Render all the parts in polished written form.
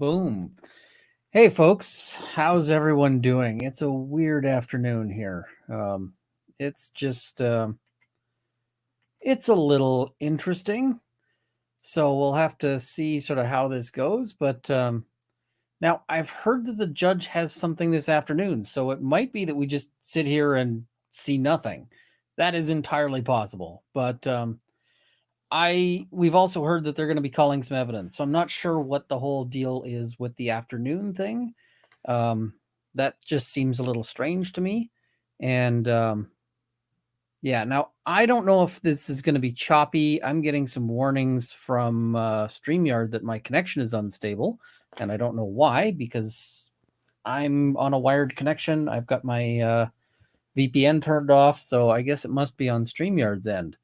Boom. Hey, folks. How's everyone doing? It's a weird afternoon here. It's just, it's a little interesting. So we'll have to see sort of how this goes. But now I've heard that the judge has something this afternoon. So it might be that we just sit here and see nothing. That is entirely possible. But we've also heard that they're going to be calling some evidence. So I'm not sure what the whole deal is with the afternoon thing. That just seems a little strange to me. And yeah, now I don't know if this is going to be choppy. I'm getting some warnings from StreamYard that my connection is unstable, and I don't know why, because I'm on a wired connection. I've got my VPN turned off, so I guess it must be on StreamYard's end.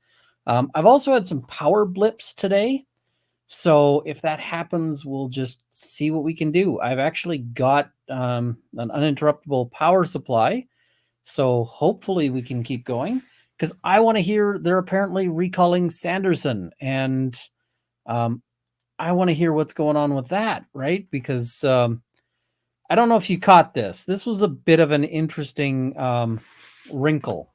I've also had some power blips today. So if that happens, we'll just see what we can do. I've actually got an uninterruptible power supply. So hopefully we can keep going, because I want to hear they're apparently recalling Sanderson. And I want to hear what's going on with that, right? Because I don't know if you caught this. This was a bit of an interesting wrinkle.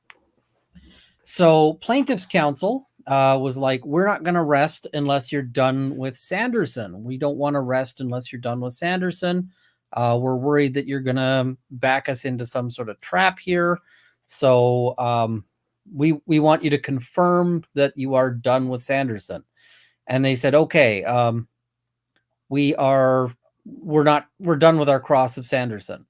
So plaintiff's counsel was like, we're not going to rest unless you're done with Sanderson. We don't want to rest unless you're done with Sanderson. We're worried that you're going to back us into some sort of trap here. So we want you to confirm that you are done with Sanderson. And they said, okay, we're done with our cross of Sanderson.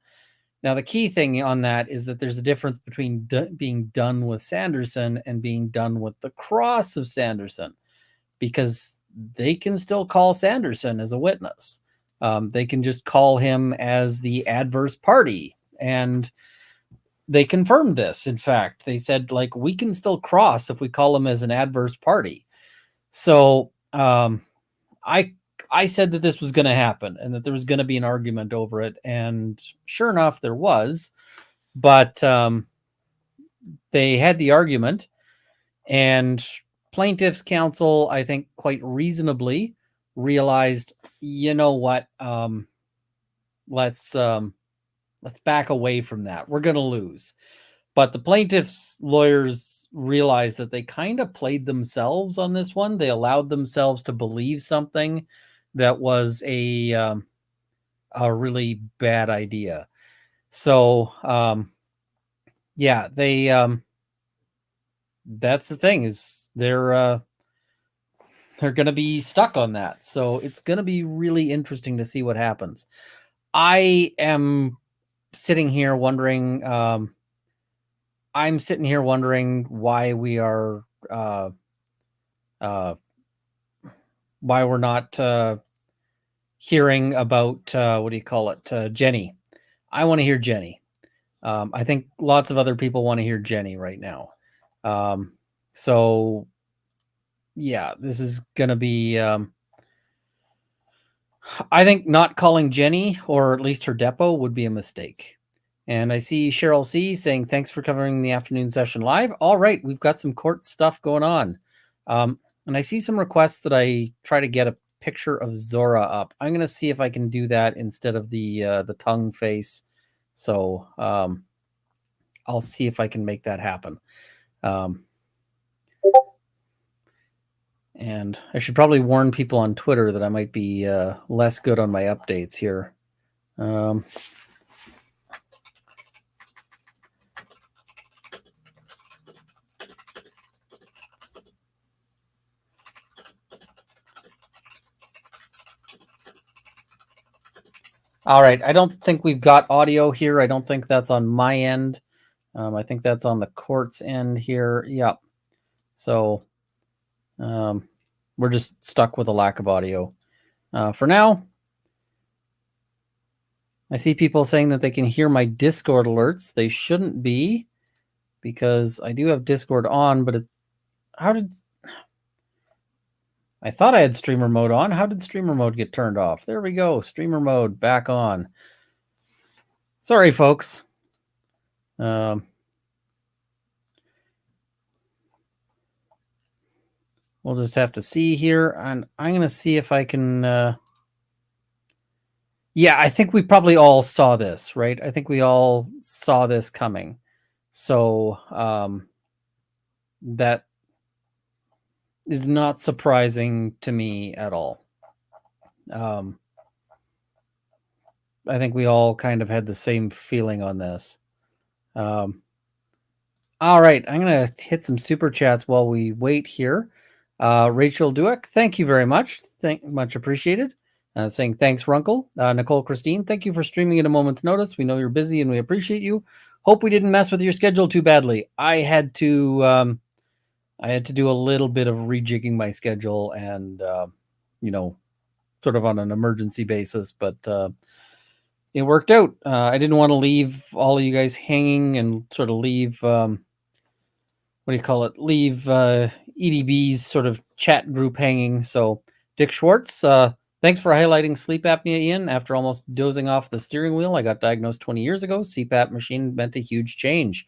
Now, the key thing on that is that there's a difference between being done with Sanderson and being done with the cross of Sanderson, because they can still call Sanderson as a witness. They can just call him as the adverse party. And they confirmed this. In fact, they said, like, we can still cross if we call him as an adverse party. So I said that this was going to happen and that there was going to be an argument over it. And sure enough, there was. But they had the argument, and plaintiff's counsel, I think quite reasonably, realized, you know what, let's back away from that. We're going to lose. But the plaintiff's lawyers realized that they kind of played themselves on this one. They allowed themselves to believe something that was a really bad idea. So yeah, they that's the thing, is they're going to be stuck on that. So it's going to be really interesting to see what happens. I am sitting here wondering. I'm sitting here wondering why we are why we're not hearing about what do you call it, Jenny. I want to hear Jenny. I think lots of other people want to hear Jenny right now. So yeah, this is going to be, I think not calling Jenny, or at least her depot, would be a mistake. And I see Cheryl C saying, thanks for covering the afternoon session live. All right, we've got some court stuff going on. And I see some requests that I try to get a picture of Zora up. I'm going to see if I can do that instead of the tongue face. So I'll see if I can make that happen. And I should probably warn people on Twitter that I might be less good on my updates here. All right, I don't think we've got audio here. I don't think that's on my end. I think that's on the court's end here. Yep. So we're just stuck with a lack of audio for now. I see people saying that they can hear my Discord alerts. They shouldn't be, because I do have Discord on, but I thought I had streamer mode on. How did streamer mode get turned off? There we go. Streamer mode back on. Sorry, folks. We'll just have to see here. And I'm going to see if I can Yeah, I think we probably all saw this, right? I think we all saw this coming. So that is not surprising to me at all. I think we all kind of had the same feeling on this. All right, I'm going to hit some super chats while we wait here. Rachel Dueck, thank you very much. Much appreciated. Saying thanks, Runkle. Nicole Christine, thank you for streaming at a moment's notice. We know you're busy and we appreciate you. Hope we didn't mess with your schedule too badly. I had to do a little bit of rejigging my schedule and, sort of on an emergency basis, but it worked out. I didn't want to leave all of you guys hanging and sort of leave, leave EDB's sort of chat group hanging. So Dick Schwartz, thanks for highlighting sleep apnea, Ian. After almost dozing off the steering wheel, I got diagnosed 20 years ago. CPAP machine meant a huge change.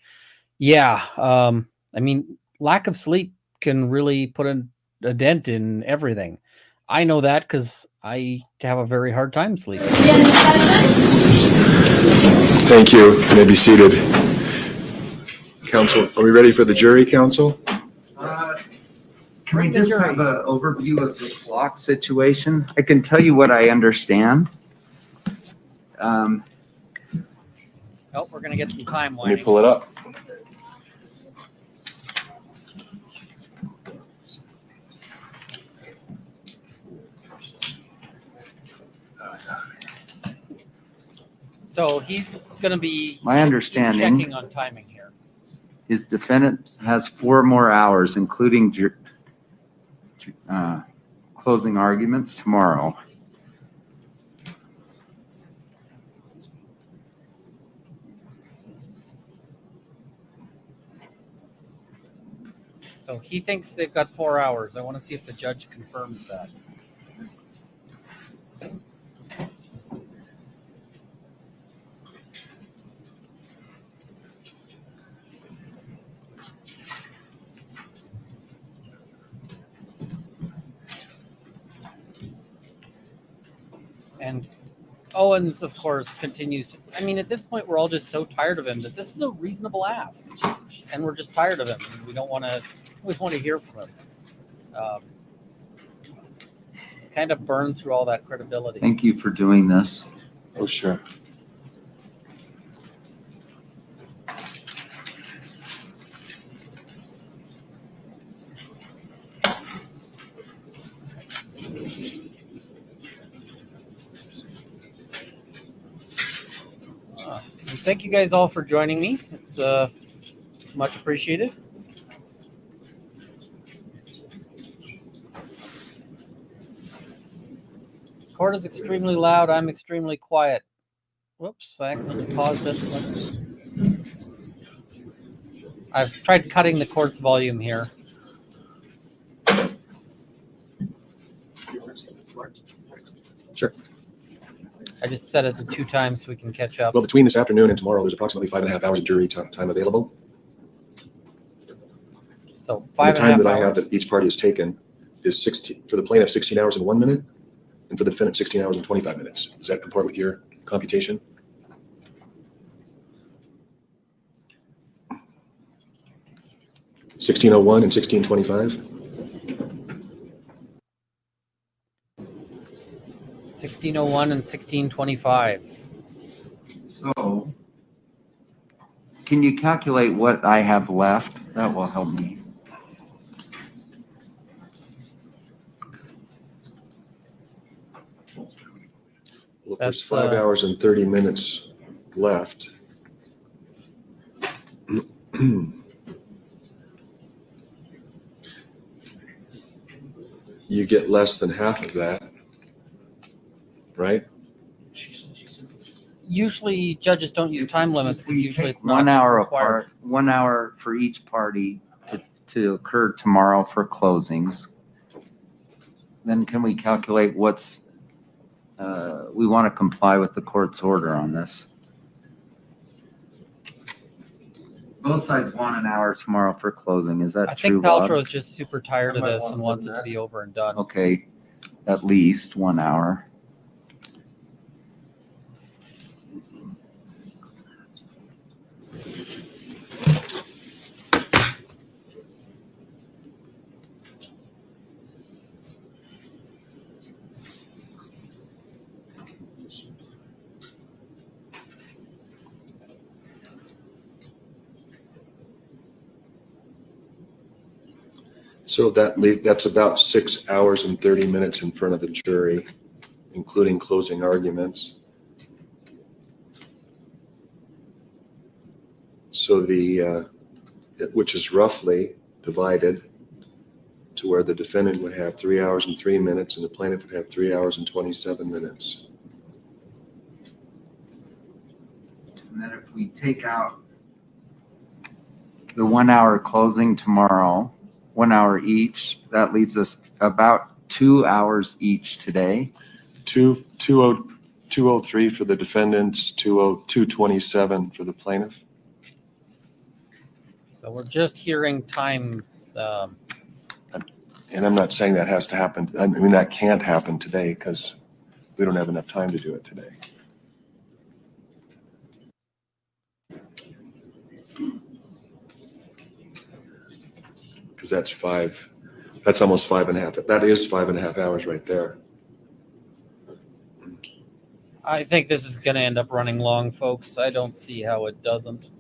Yeah. I mean, lack of sleep can really put a dent in everything. I know that because I have a very hard time sleeping. Thank you. You may be seated. Counsel, are we ready for the jury, counsel? Can we just have an overview of the clock situation? I can tell you what I understand. Oh, we're going to get some time. Let me pull it up. So he's going to be my understanding checking on timing here. His defendant has 4 more hours, including closing arguments tomorrow. So he thinks they've got 4 hours. I want to see if the judge confirms that. And Owens, of course, continues to. I mean, at this point, we're all just so tired of him that this is a reasonable ask, and we're just tired of him. We don't want to. We want to hear from him. It's kind of burned through all that credibility. Thank you for doing this. Oh, sure. Thank you guys all for joining me. It's much appreciated. Court is extremely loud. I'm extremely quiet. Whoops, I accidentally paused it. I've tried cutting the court's volume here. Sure. I just set it to 2 times so we can catch up. Well, between this afternoon and tomorrow, there's approximately 5.5 hours of jury time available. So 5.5 hours. The time that hours. I have that each party has taken is 16 for the plaintiff, 16 hours and 1 minute, and for the defendant, 16 hours and 25 minutes. Does that comport with your computation? (16:01) and 16:25. 16:01 and 16:25. So, can you calculate what I have left? That will help me. Well, if there's 5 hours and 30 minutes left, you get less than half of that, right? Usually judges don't use time limits because usually it's not 1 hour required. apart, 1 hour for each party to occur tomorrow for closings. Then can we calculate what's, we want to comply with the court's order on this. Both sides want an hour tomorrow for closing. Is that I true, think Paltrow Bob? is just super tired of this and wants it to be over and done. Okay, at least 1 hour. So that's about 6 hours and 30 minutes in front of the jury, including closing arguments. So which is roughly divided to where the defendant would have 3 hours and 3 minutes and the plaintiff would have 3 hours and 27 minutes. And then if we take out the 1 hour closing tomorrow, 1 hour each, that leaves us about 2 hours each today. 203 for the defendants, 227 for the plaintiff. So we're just hearing time. And I'm not saying that has to happen. I mean, that can't happen today because we don't have enough time to do it today. Because that's almost 5.5. That is 5.5 hours right there. I think this is going to end up running long, folks. I don't see how it doesn't.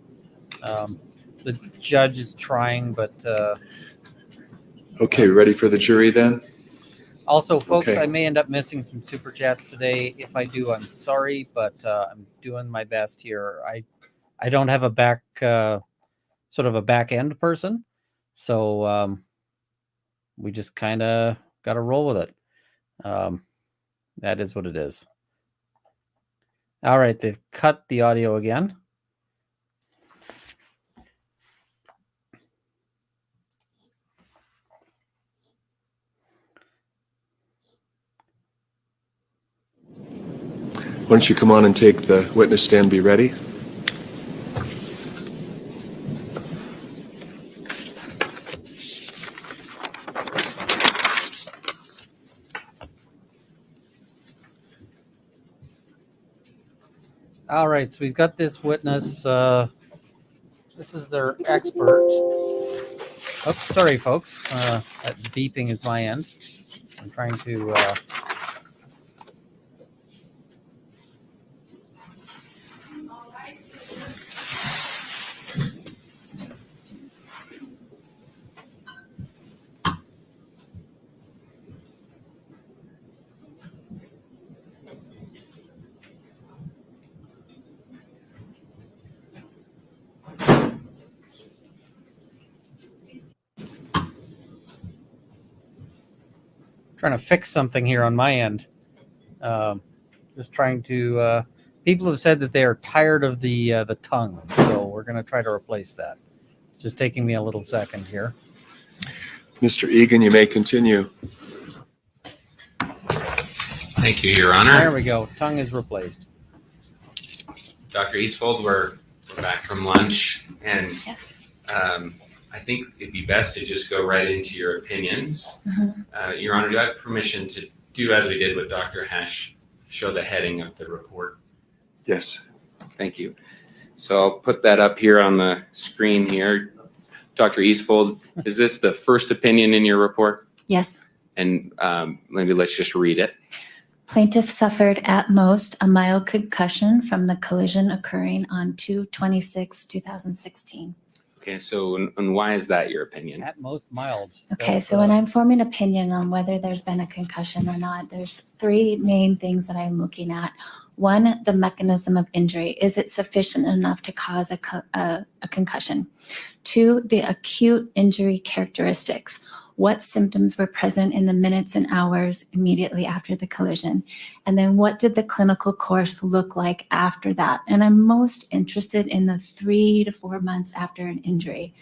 The judge is trying, but Okay, ready for the jury then? also, folks, Okay. I may end up missing some super chats today. If I do, I'm sorry, but I'm doing my best here. I don't have a back end person, so we just kind of got to roll with it. That is what it is. All right, they've cut the audio again. Why don't you come on and take the witness stand, be ready? All right, so we've got this witness. This is their expert. Oops, sorry, folks. That beeping is my end. I'm trying to... trying to fix something here on my end. Just trying to... people have said that they are tired of the tongue, so we're going to try to replace that. It's just taking me a little second here. Mr. Egan, you may continue. Thank you, Your Honor. There we go. Tongue is replaced. Dr. Eastfold, we're back from lunch, and Yes. I think it'd be best to just go right into your opinions. Your Honor, do I have permission to do as we did with Dr. Hash, show the heading of the report? Yes. Thank you. So I'll put that up here on the screen here. Dr. Eastfold, is this the first opinion in your report? Yes. And maybe let's just read it. Plaintiff suffered at most a mild concussion from the collision occurring on 2/26/2016. Okay, so and why is that your opinion? At most mild. Okay, That's, so when I'm forming opinion on whether there's been a concussion or not, there's three main things that I'm looking at. One, the mechanism of injury. Is it sufficient enough to cause a concussion? Two, the acute injury characteristics. What symptoms were present in the minutes and hours immediately after the collision? And then what did the clinical course look like after that? And I'm most interested in the 3 to 4 months after an injury.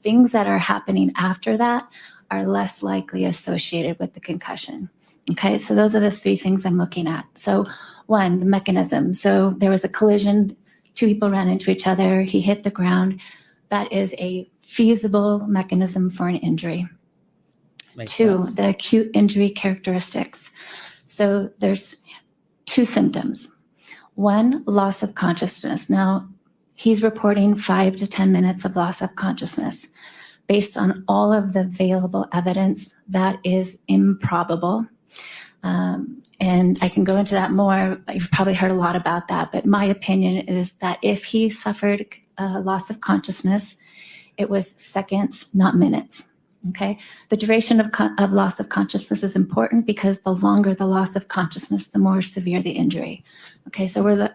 Things that are happening after that are less likely associated with the concussion. Okay, so those are the three things I'm looking at. So one, the mechanism. So there was a collision, two people ran into each other, he hit the ground. That is a feasible mechanism for an injury. makes Two, sense. the acute injury characteristics. So there's two symptoms. One, loss of consciousness. Now, he's reporting 5 to 10 minutes of loss of consciousness. Based on all of the available evidence, that is improbable. And I can go into that more. You've probably heard a lot about that, but my opinion is that if he suffered loss of consciousness, it was seconds, not minutes. Okay, the duration of loss of consciousness is important because the longer the loss of consciousness, the more severe the injury. Okay, so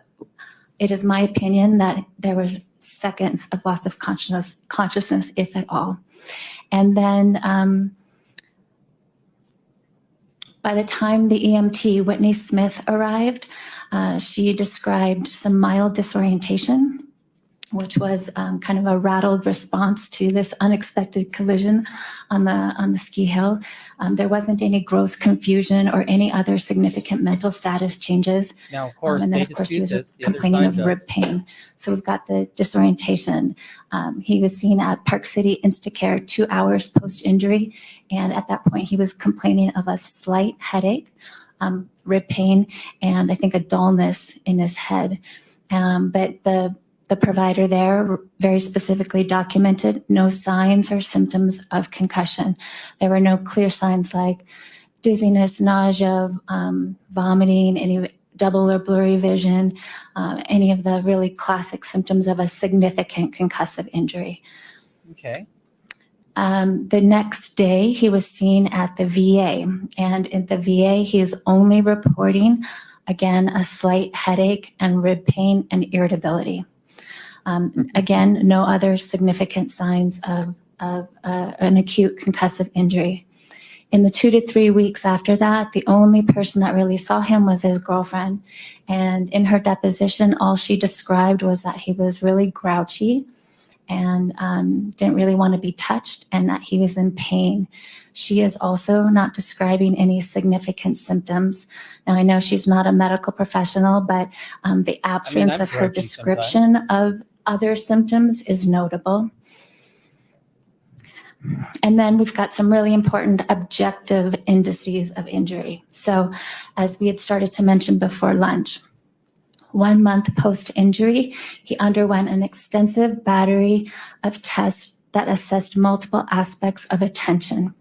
it is my opinion that there was seconds of loss of consciousness, if at all. And then by the time the EMT, Whitney Smith, arrived, she described some mild disorientation, which was kind of a rattled response to this unexpected collision on the ski hill. There wasn't any gross confusion or any other significant mental status changes. Now, of course, And then, they of course, he dispute was this. The other complaining of side rib does. pain. So we've got the disorientation. He was seen at Park City Instacare 2 hours post-injury. And at that point, he was complaining of a slight headache, rib pain, and I think a dullness in his head. But the provider there very specifically documented no signs or symptoms of concussion. There were no clear signs like dizziness, nausea, vomiting, any double or blurry vision, any of the really classic symptoms of a significant concussive injury. Okay. The next day, he was seen at the VA, and in the VA, he is only reporting, again, a slight headache and rib pain and irritability. Again, no other significant signs of an acute concussive injury. In the 2 to 3 weeks after that, the only person that really saw him was his girlfriend. And in her deposition, all she described was that he was really grouchy and didn't really want to be touched and that he was in pain. She is also not describing any significant symptoms. Now, I know she's not a medical professional, but the absence I'm of her grouchy description sometimes. of other symptoms is notable. And then we've got some really important objective indices of injury. So as we had started to mention before lunch, 1 month post-injury, he underwent an extensive battery of tests that assessed multiple aspects of attention.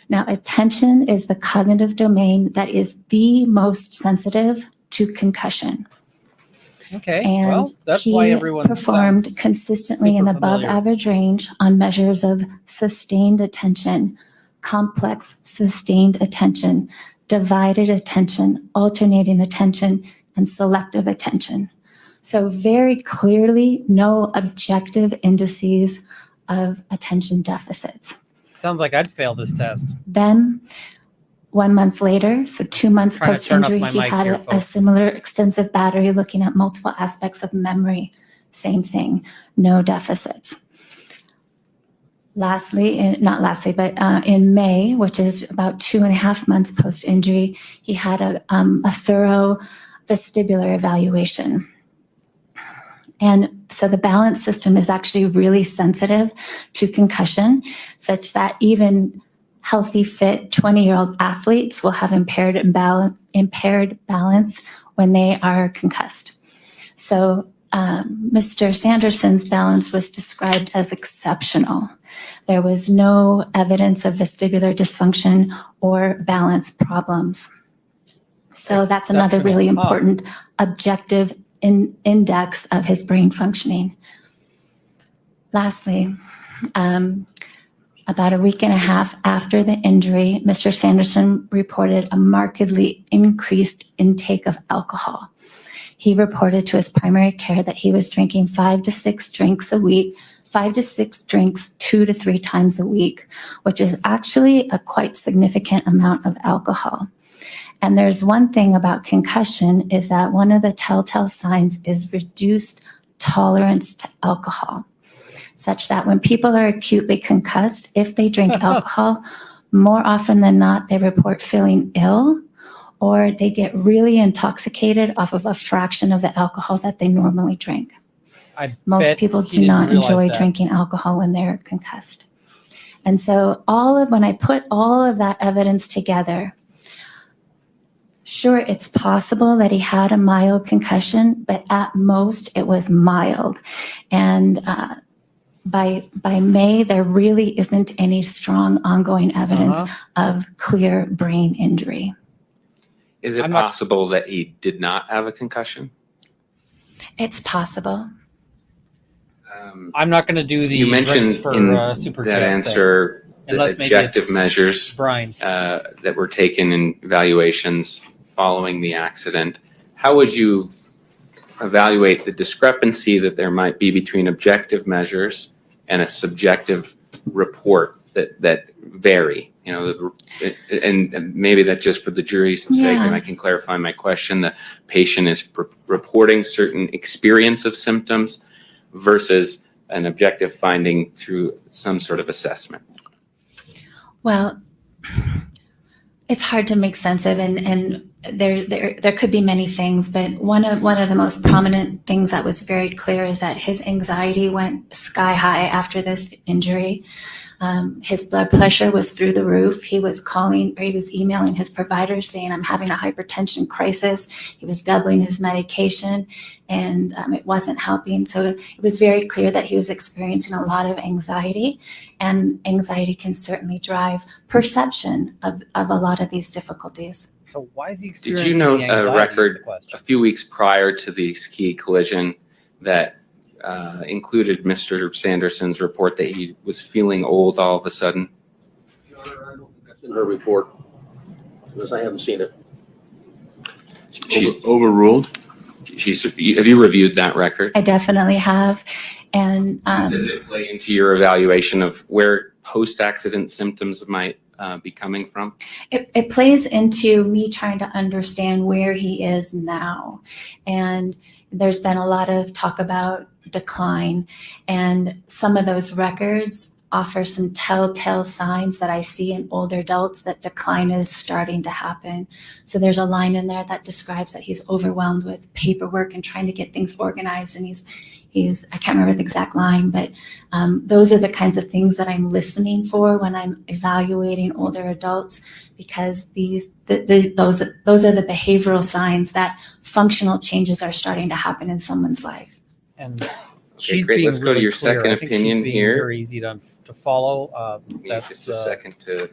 Now, attention is the cognitive domain that is the most sensitive to concussion. Okay. And well, that's he why everyone performed sounds consistently in super the above familiar. average range on measures of sustained attention, complex sustained attention, divided attention, alternating attention, and selective attention. So very clearly, no objective indices of attention deficits. Sounds like I'd fail this test. Then 1 month later, so 2 months Trying to turn up post-injury, my he mic had here, a folks. similar extensive battery looking at multiple aspects of memory. Same thing, no deficits. In May, which is about 2.5 months post-injury, he had a thorough vestibular evaluation. And so the balance system is actually really sensitive to concussion, such that even healthy, fit 20-year-old athletes will have impaired balance when they are concussed. So Mr. Sanderson's balance was described as exceptional. There was no evidence of vestibular dysfunction or balance problems. So that's another really important objective index of his brain functioning. Lastly, about a week and a half after the injury, Mr. Sanderson reported a markedly increased intake of alcohol. He reported to his primary care that he was drinking 5 to 6 drinks a week, 5 to 6 drinks 2 to 3 times a week, which is actually a quite significant amount of alcohol. And there's one thing about concussion is that one of the telltale signs is reduced tolerance to alcohol, such that when people are acutely concussed, if they drink alcohol, more often than not, they report feeling ill or they get really intoxicated off of a fraction of the alcohol that they normally drink. Most people do not enjoy drinking alcohol when they're concussed. And so when I put all of that evidence together, sure, it's possible that he had a mild concussion, but at most it was mild. And by May, there really isn't any strong ongoing evidence of clear brain injury. Is it possible that he did not have a concussion? It's possible. I'm not going to do the You mentioned for in super that Jets answer And the let's make objective it measures Brian. that were taken in evaluations following the accident, how would you evaluate the discrepancy that there might be between objective measures and a subjective report that vary? You know, and maybe that just for the jury's sake, and I can clarify my question, the patient is reporting certain experience of symptoms versus an objective finding through some sort of assessment. Well, it's hard to make sense of, and there could be many things, but one of the most prominent things that was very clear is that his anxiety went sky high after this injury. His blood pressure was through the roof. He was emailing his providers saying, I'm having a hypertension crisis. He was doubling his medication, and it wasn't helping. So it was very clear that he was experiencing a lot of anxiety, and anxiety can certainly drive perception of a lot of these difficulties. So why is he Did experiencing you note the a anxiety is the record question. a few weeks prior to the ski collision that included Mr. Sanderson's report that he was feeling old all of a sudden? Your Honor, I don't think that's in her report, because I haven't seen it. She's Overruled? have you reviewed that record? I definitely have. And Does it play into your evaluation of where post-accident symptoms might be coming from? it plays into me trying to understand where he is now. And there's been a lot of talk about decline, and some of those records offer some telltale signs that I see in older adults that decline is starting to happen. So there's a line in there that describes that he's overwhelmed with paperwork and trying to get things organized, and he's I can't remember the exact line, but those are the kinds of things that I'm listening for when I'm evaluating older adults, because those are the behavioral signs that functional changes are starting to happen in someone's life. And Okay, she's great. being Let's go to really your clear. second I think opinion she's being here. Very easy to follow. Give me That's just a second to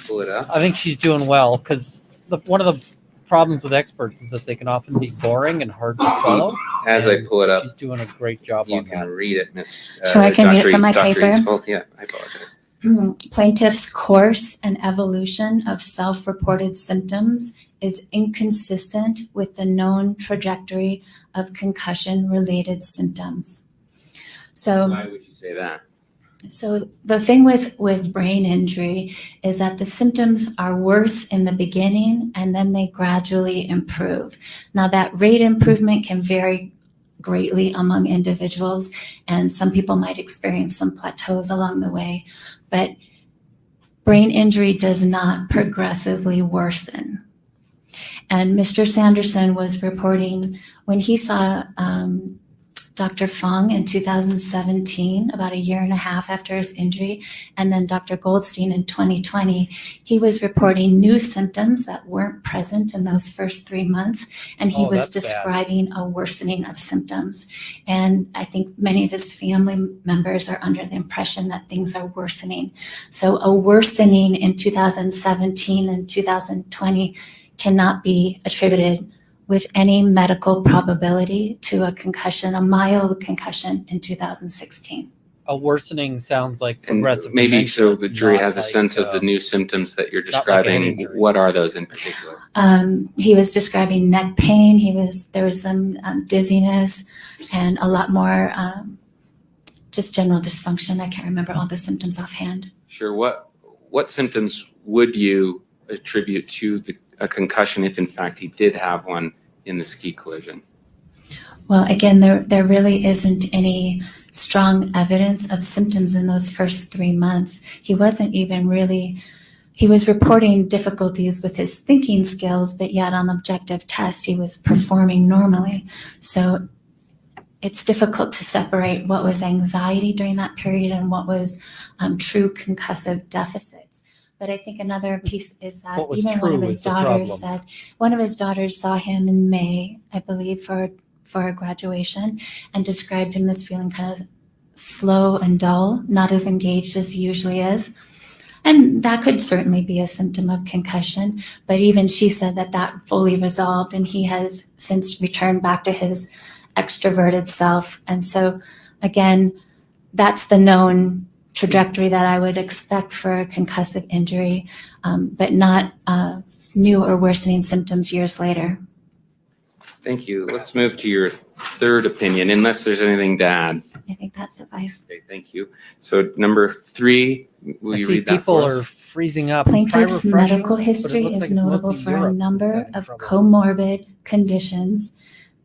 pull it up. I think she's doing well, because one of the problems with experts is that they can often be boring and hard to follow. As I and pull it up, she's doing a great job you on can that. read it, Miss. Sure, I can read it from my Dr. paper. Eastfeld. Yeah, I apologize. Plaintiff's course and evolution of self-reported symptoms is inconsistent with the known trajectory of concussion-related symptoms. So, Why would you say that? so the thing with brain injury is that the symptoms are worse in the beginning and then they gradually improve. Now that rate improvement can vary greatly among individuals, and some people might experience some plateaus along the way, but brain injury does not progressively worsen. And Mr. Sanderson was reporting when he saw Dr. Fung in 2017, about a year and a half after his injury, and then Dr. Goldstein in 2020, he was reporting new symptoms that weren't present in those first 3 months, and he was that's bad. describing a worsening of symptoms. And I think many of his family members are under the impression that things are worsening. So a worsening in 2017 and 2020 cannot be attributed with any medical probability to a concussion, a mild concussion in 2016. A worsening sounds like And progressive maybe dementia, so the jury not has a like, sense of the new symptoms that you're not like a head describing. injury. What are those in particular? He was describing neck pain. There was some dizziness and a lot more just general dysfunction. I can't remember all the symptoms offhand. Sure. What symptoms would you attribute to a concussion if in fact he did have one in the ski collision? Well, again, there really isn't any strong evidence of symptoms in those first 3 months. He wasn't even really, he was reporting difficulties with his thinking skills, but yet on objective tests, he was performing normally. So it's difficult to separate what was anxiety during that period and what was true concussive deficits. But I think another piece is that What was even one true of his is the daughters problem. said, one of his daughters saw him in May, I believe, for a graduation, and described him as feeling kind of slow and dull, not as engaged as he usually is. And that could certainly be a symptom of concussion, but even she said that that fully resolved, and he has since returned back to his extroverted self. And so again, that's the known trajectory that I would expect for a concussive injury, but not new or worsening symptoms years later. Thank you. Let's move to your third opinion, unless there's anything to add. I think that suffices. Okay, thank you. So number 3, will I you see read that people for are us? freezing up. Try Plaintiff's refreshing, medical but it history looks is like it's notable mostly for a Europe that's number having of trouble. comorbid conditions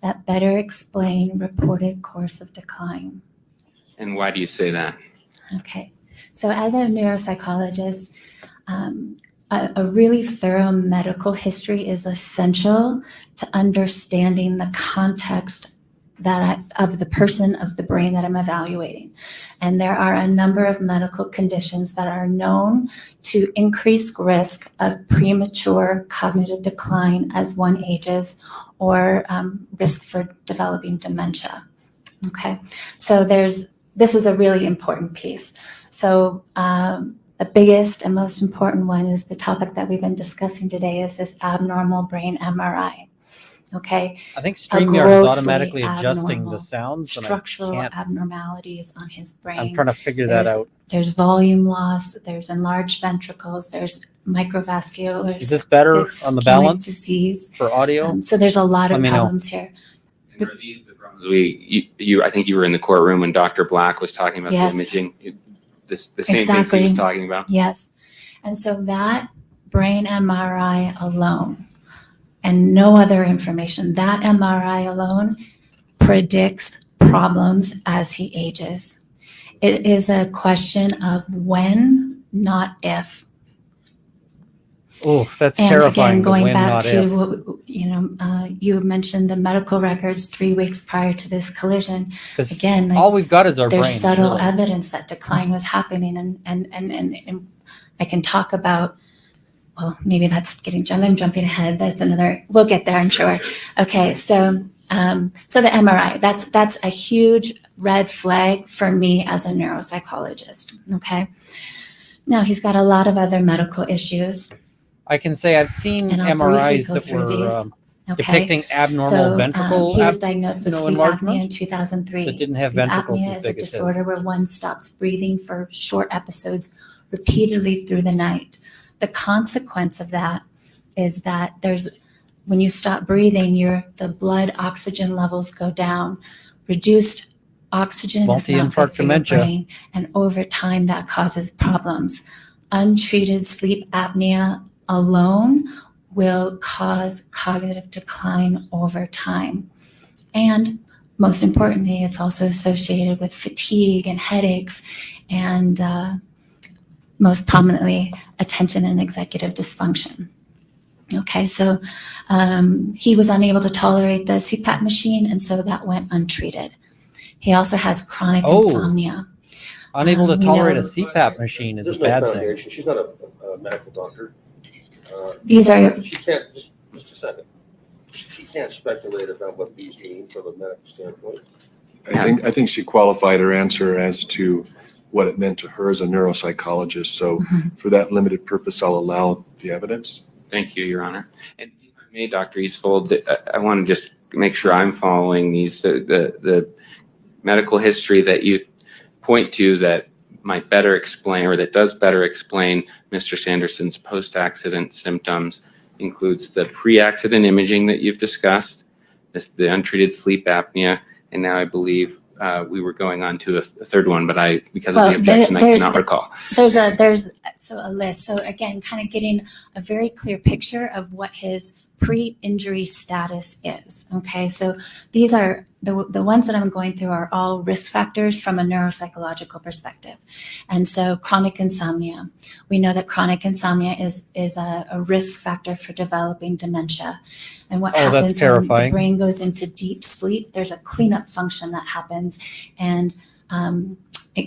that better explain reported course of decline. And why do you say that? Okay, so as a neuropsychologist, a really thorough medical history is essential to understanding the context of the person, of the brain that I'm evaluating. And there are a number of medical conditions that are known to increase risk of premature cognitive decline as one ages, or risk for developing dementia. Okay, so this is a really important piece. So the biggest and most important one is the topic that we've been discussing today, is this abnormal brain MRI. Okay, I think StreamYard is grossly automatically adjusting abnormal the sounds. And structural abnormalities on his brain. I'm trying to figure that out. There's volume loss, there's enlarged ventricles, there's microvascular. Is this better on the balance disease. for audio? So there's a lot of Let me know. problems here. And are these the problems I think you were in the courtroom when Dr. Black was talking about Yes. the imaging, the same things he was Exactly. talking about? Yes. And so that brain MRI alone, and no other information, that MRI alone predicts problems as he ages. It is a question of when, not if. Oh, that's And terrifying. again, going when, back not to if. what you mentioned the medical records 3 weeks prior to this collision. 'Cause again, like, all we've got is our There's brain. subtle really. evidence that decline was happening, and I can talk about. Well, maybe that's I'm jumping ahead. That's another. We'll get there, I'm sure. Okay, so the MRI. That's a huge red flag for me as a neuropsychologist. Okay. Now he's got a lot of other medical issues. I can say I've seen And I'll briefly MRIs go that through were these. Okay. depicting abnormal ventricle he was diagnosed with sleep enlargement apnea in 2003. that didn't have Sleep ventricles apnea as is a big as disorder his. where one stops breathing for short episodes repeatedly through the night. The consequence of that is that when you stop breathing, the blood oxygen levels go down. Reduced oxygen is not good Multi-infarct for your dementia. brain, and over time that causes problems. Untreated sleep apnea alone will cause cognitive decline over time. And most importantly, it's also associated with fatigue and headaches, and most prominently, attention and executive dysfunction. Okay, so he was unable to tolerate the CPAP machine, and so that went untreated. He also has chronic insomnia. Unable to we tolerate a know- CPAP machine is a There's no bad thing. foundation. She's not a medical doctor. These are She can't, just a second. She can't speculate about what these mean from a medical standpoint. I think she qualified her answer as to what it meant to her as a neuropsychologist. So for that limited purpose, I'll allow the evidence. Thank you, Your Honor. And if I may, Dr. Eastfold, I want to just make sure I'm following the medical history that you point to that might better explain, or that does better explain Mr. Sanderson's post-accident symptoms, includes the pre-accident imaging that you've discussed, the untreated sleep apnea, and now I believe we were going on to a third one, but because of the objection, I cannot recall. There's a list. So again, kind of getting a very clear picture of what his pre-injury status is. Okay, so these are the ones that I'm going through are all risk factors from a neuropsychological perspective. And so chronic insomnia, we know that chronic insomnia is a risk factor for developing dementia. And what happens when the terrifying. brain goes into deep sleep, there's a cleanup function that happens, and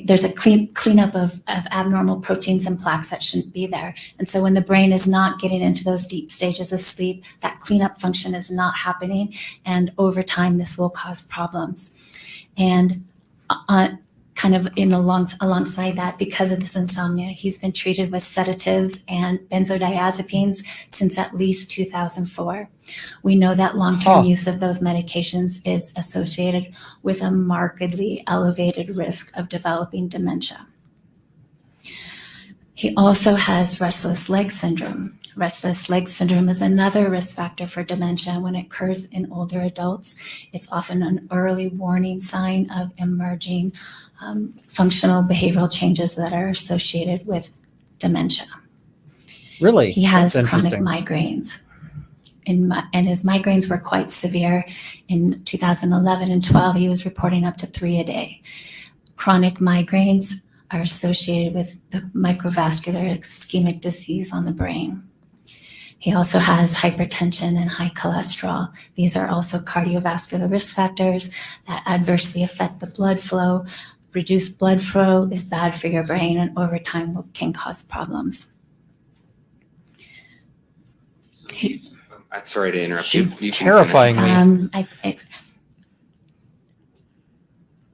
there's a cleanup of abnormal proteins and plaques that shouldn't be there. And so when the brain is not getting into those deep stages of sleep, that cleanup function is not happening. And over time, this will cause problems. And kind of alongside that, because of this insomnia, he's been treated with sedatives and benzodiazepines since at least 2004. We know that long-term use of those medications is associated with a markedly elevated risk of developing dementia. He also has restless leg syndrome. Restless leg syndrome is another risk factor for dementia. When it occurs in older adults, it's often an early warning sign of emerging functional behavioral changes that are associated with dementia. Really? He has That's chronic interesting. migraines. And his migraines were quite severe. In 2011 and 12, he was reporting up to 3 a day. Chronic migraines are associated with the microvascular ischemic disease on the brain. He also has hypertension and high cholesterol. These are also cardiovascular risk factors that adversely affect the blood flow. Reduced blood flow is bad for your brain, and over time can cause problems. I'm sorry to interrupt She's you. You can terrifying finish. me.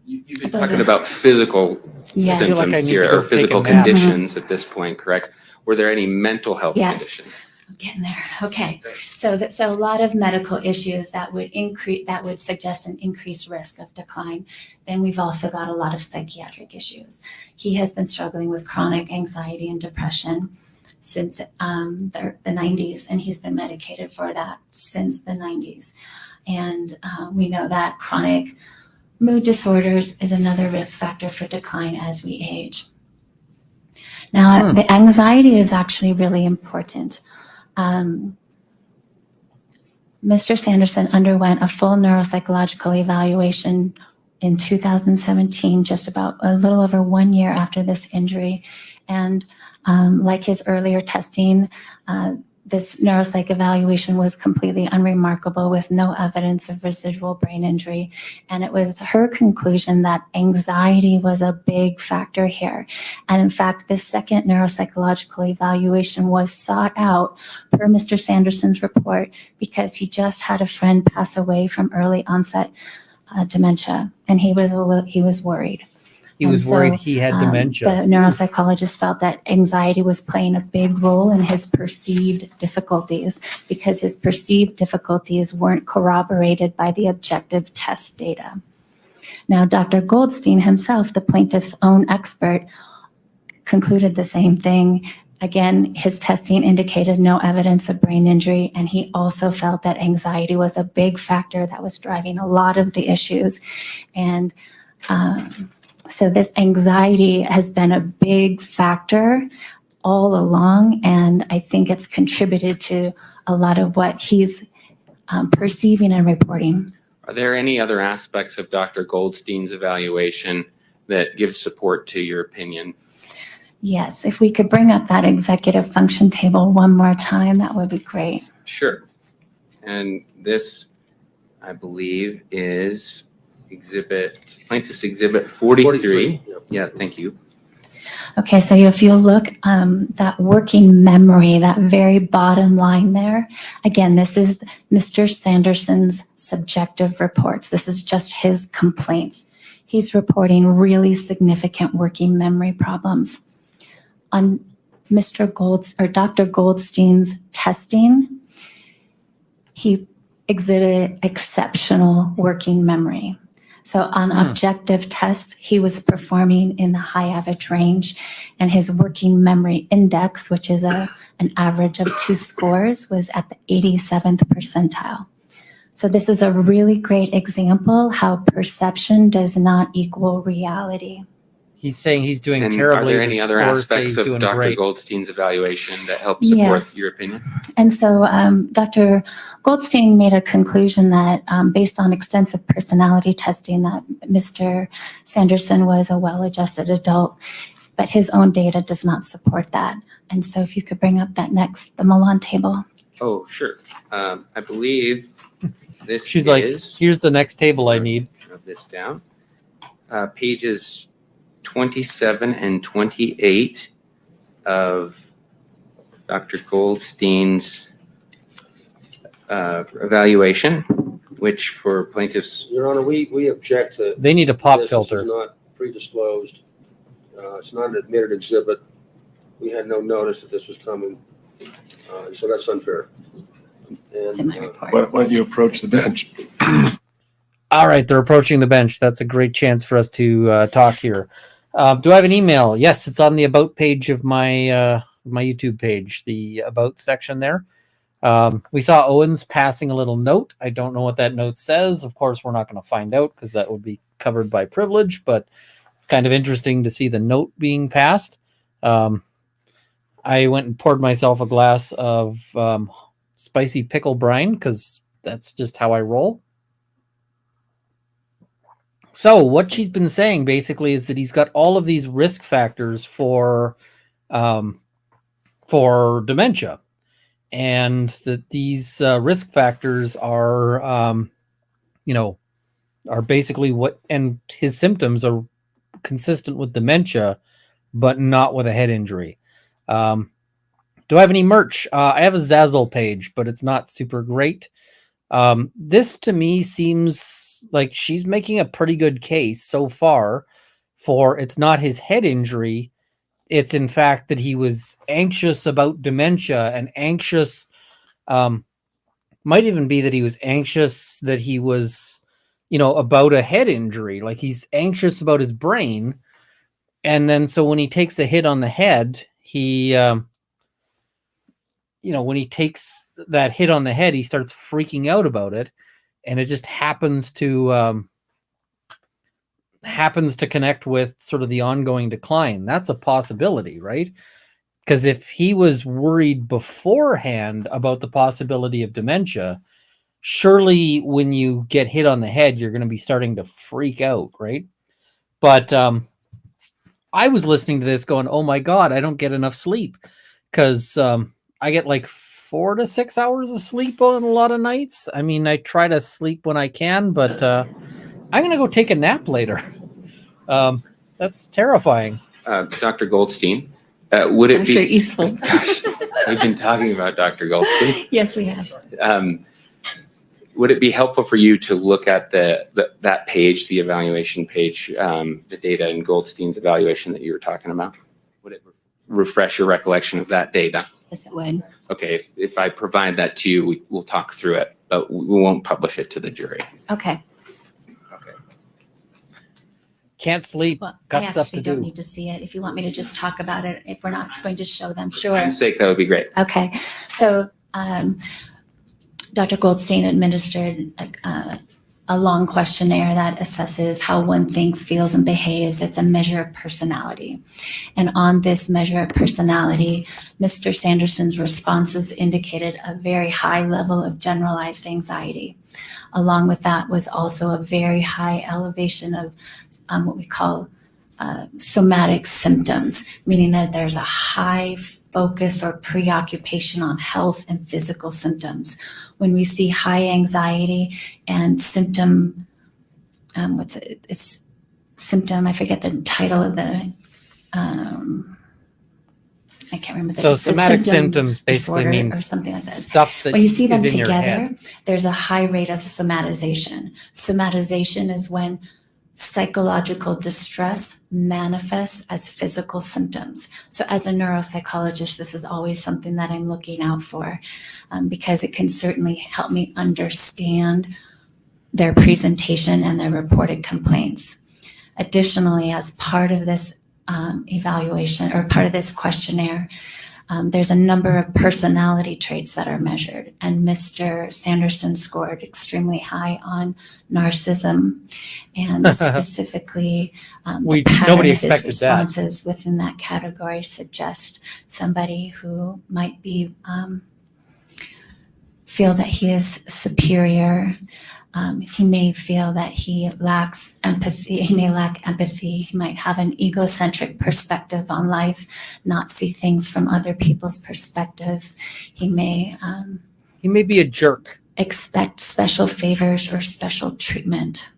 You've been talking about physical Yes. I feel like I symptoms need here, to go or physical take a nap. conditions at this point, correct? Were there any mental health Yes. conditions? I'm getting there. Okay. So a lot of medical issues that would suggest an increased risk of decline. Then we've also got a lot of psychiatric issues. He has been struggling with chronic anxiety and depression since the 90s, and he's been medicated for that since the 90s. And we know that chronic mood disorders is another risk factor for decline as we age. Now, the anxiety is actually really important. Mr. Sanderson underwent a full neuropsychological evaluation in 2017, just about a little over 1 year after this injury. And like his earlier testing, this neuropsych evaluation was completely unremarkable with no evidence of residual brain injury. And it was her conclusion that anxiety was a big factor here. And in fact, this second neuropsychological evaluation was sought out per Mr. Sanderson's report because he just had a friend pass away from early onset dementia, and he was worried. He was worried he had dementia. The neuropsychologist felt that anxiety was playing a big role in his perceived difficulties because his perceived difficulties weren't corroborated by the objective test data. Now, Dr. Goldstein himself, the plaintiff's own expert, concluded the same thing. Again, his testing indicated no evidence of brain injury, and he also felt that anxiety was a big factor that was driving a lot of the issues. And so this anxiety has been a big factor all along, and I think it's contributed to a lot of what he's perceiving and reporting. Are there any other aspects of Dr. Goldstein's evaluation that give support to your opinion? Yes, if we could bring up that executive function table one more time, that would be great. Sure. And this, I believe, is plaintiff's exhibit 43. Yeah, thank you. Okay, so if you look, that working memory, that very bottom line there, again, this is Mr. Sanderson's subjective reports. This is just his complaints. He's reporting really significant working memory problems. On Dr. Goldstein's testing, he exhibited exceptional working memory. So on objective tests, he was performing in the high average range, and his working memory index, which is an average of 2 scores, was at the 87th percentile. So this is a really great example how perception does not equal reality. He's saying he's doing And terribly. are there any The other scores say aspects he's of doing Dr. great. Goldstein's evaluation that help support Yes. your opinion? And so Dr. Goldstein made a conclusion that based on extensive personality testing that Mr. Sanderson was a well-adjusted adult, but his own data does not support that. And so if you could bring up the Milan table. Oh, sure. I believe this She's is. like, here's the next table I need. Note this down. Pages 27 and 28 of Dr. Goldstein's evaluation, which for plaintiffs, Your Honor, we object to. They need a pop this. filter. This is not predisclosed. It's not an admitted exhibit. We had no notice that this was coming. And so that's unfair. It's in my report. Why don't you approach the bench? All right, they're approaching the bench. That's a great chance for us to talk here. Do I have an email? Yes, it's on the about page of my my YouTube page, the about section there. We saw Owens passing a little note. I don't know what that note says. Of course, we're not going to find out because that would be covered by privilege, but it's kind of interesting to see the note being passed. I went and poured myself a glass of spicy pickle brine because that's just how I roll. So what she's been saying basically is that he's got all of these risk factors for dementia, and that these risk factors are, are basically what, and his symptoms are consistent with dementia, but not with a head injury. Do I have any merch? I have a Zazzle page, but it's not super great. This to me seems like she's making a pretty good case so far for it's not his head injury. It's in fact that he was anxious about dementia, and anxious, might even be that he was anxious that he was, about a head injury. Like he's anxious about his brain. And then, so when he takes a hit on the head, he, when he takes that hit on the head, he starts freaking out about it. And it just happens to connect with sort of the ongoing decline. That's a possibility, right? Because if he was worried beforehand about the possibility of dementia, surely when you get hit on the head, you're going to be starting to freak out, right? But I was listening to this going, oh my God, I don't get enough sleep, because I get like 4 to 6 hours of sleep on a lot of nights. I mean, I try to sleep when I can, but I'm going to go take a nap later. That's terrifying. Dr. Goldstein, would it Dr. be... Eastful. Gosh, we've been talking about Dr. Goldstein. Yes, we have. Would it be helpful for you to look at that page, the evaluation page, the data in Goldstein's evaluation that you were talking about? Would it refresh your recollection of that data? Yes, it would. Okay, if I provide that to you, we'll talk through it, but we won't publish it to the jury. Okay. Okay. Can't sleep. Well, Got I stuff actually to don't do. need to see it. If you want me to just talk about it, if we're not going to show them, For sure. time's sake, that would be great. Okay. So Dr. Goldstein administered a long questionnaire that assesses how one thinks, feels, and behaves. It's a measure of personality. And on this measure of personality, Mr. Sanderson's responses indicated a very high level of generalized anxiety. Along with that was also a very high elevation of what we call somatic symptoms, meaning that there's a high focus or preoccupation on health and physical symptoms. When we see high anxiety and symptom, it's symptom, I forget the title of the, I can't remember. So somatic symptoms basically disorder means or something like that. stuff that When you see them is in your together, head. there's a high rate of somatization. Somatization is when psychological distress manifests as physical symptoms. So as a neuropsychologist, this is always something that I'm looking out for, because it can certainly help me understand their presentation and their reported complaints. Additionally, as part of this evaluation or part of this questionnaire, there's a number of personality traits that are measured, and Mr. Sanderson scored extremely high on narcissism, and specifically the pattern nobody of his expected that. responses within that category suggest somebody who might be feel that he is superior. He may feel that he lacks empathy. He may lack empathy. He might have an egocentric perspective on life, not see things from other people's perspectives. He may be a jerk. expect special favors or special treatment.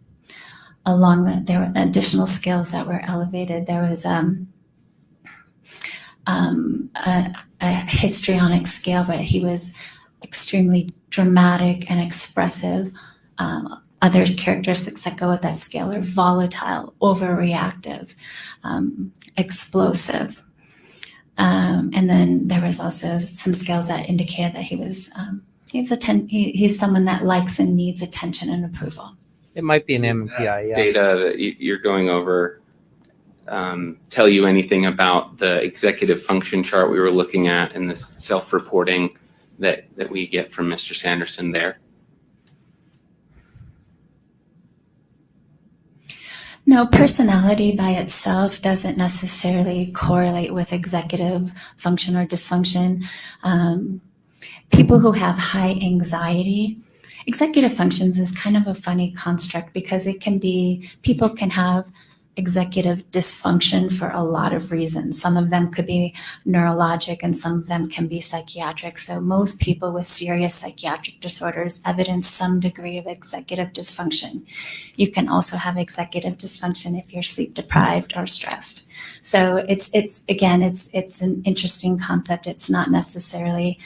Along that, there were additional scales that were elevated. There was a histrionic scale, but he was extremely dramatic and expressive. Other characteristics that go with that scale are volatile, overreactive, explosive. And then there was also some scales that indicated that he's someone that likes and needs attention and approval. It might be an MPI, yeah. Data that you're going over, tell you anything about the executive function chart we were looking at and the self-reporting that we get from Mr. Sanderson there? No, personality by itself doesn't necessarily correlate with executive function or dysfunction. People who have high anxiety, executive functions is kind of a funny construct because it can be, people can have executive dysfunction for a lot of reasons. Some of them could be neurologic and some of them can be psychiatric. So most people with serious psychiatric disorders evidence some degree of executive dysfunction. You can also have executive dysfunction if you're sleep deprived or stressed. So it's an interesting concept. It's not necessarily,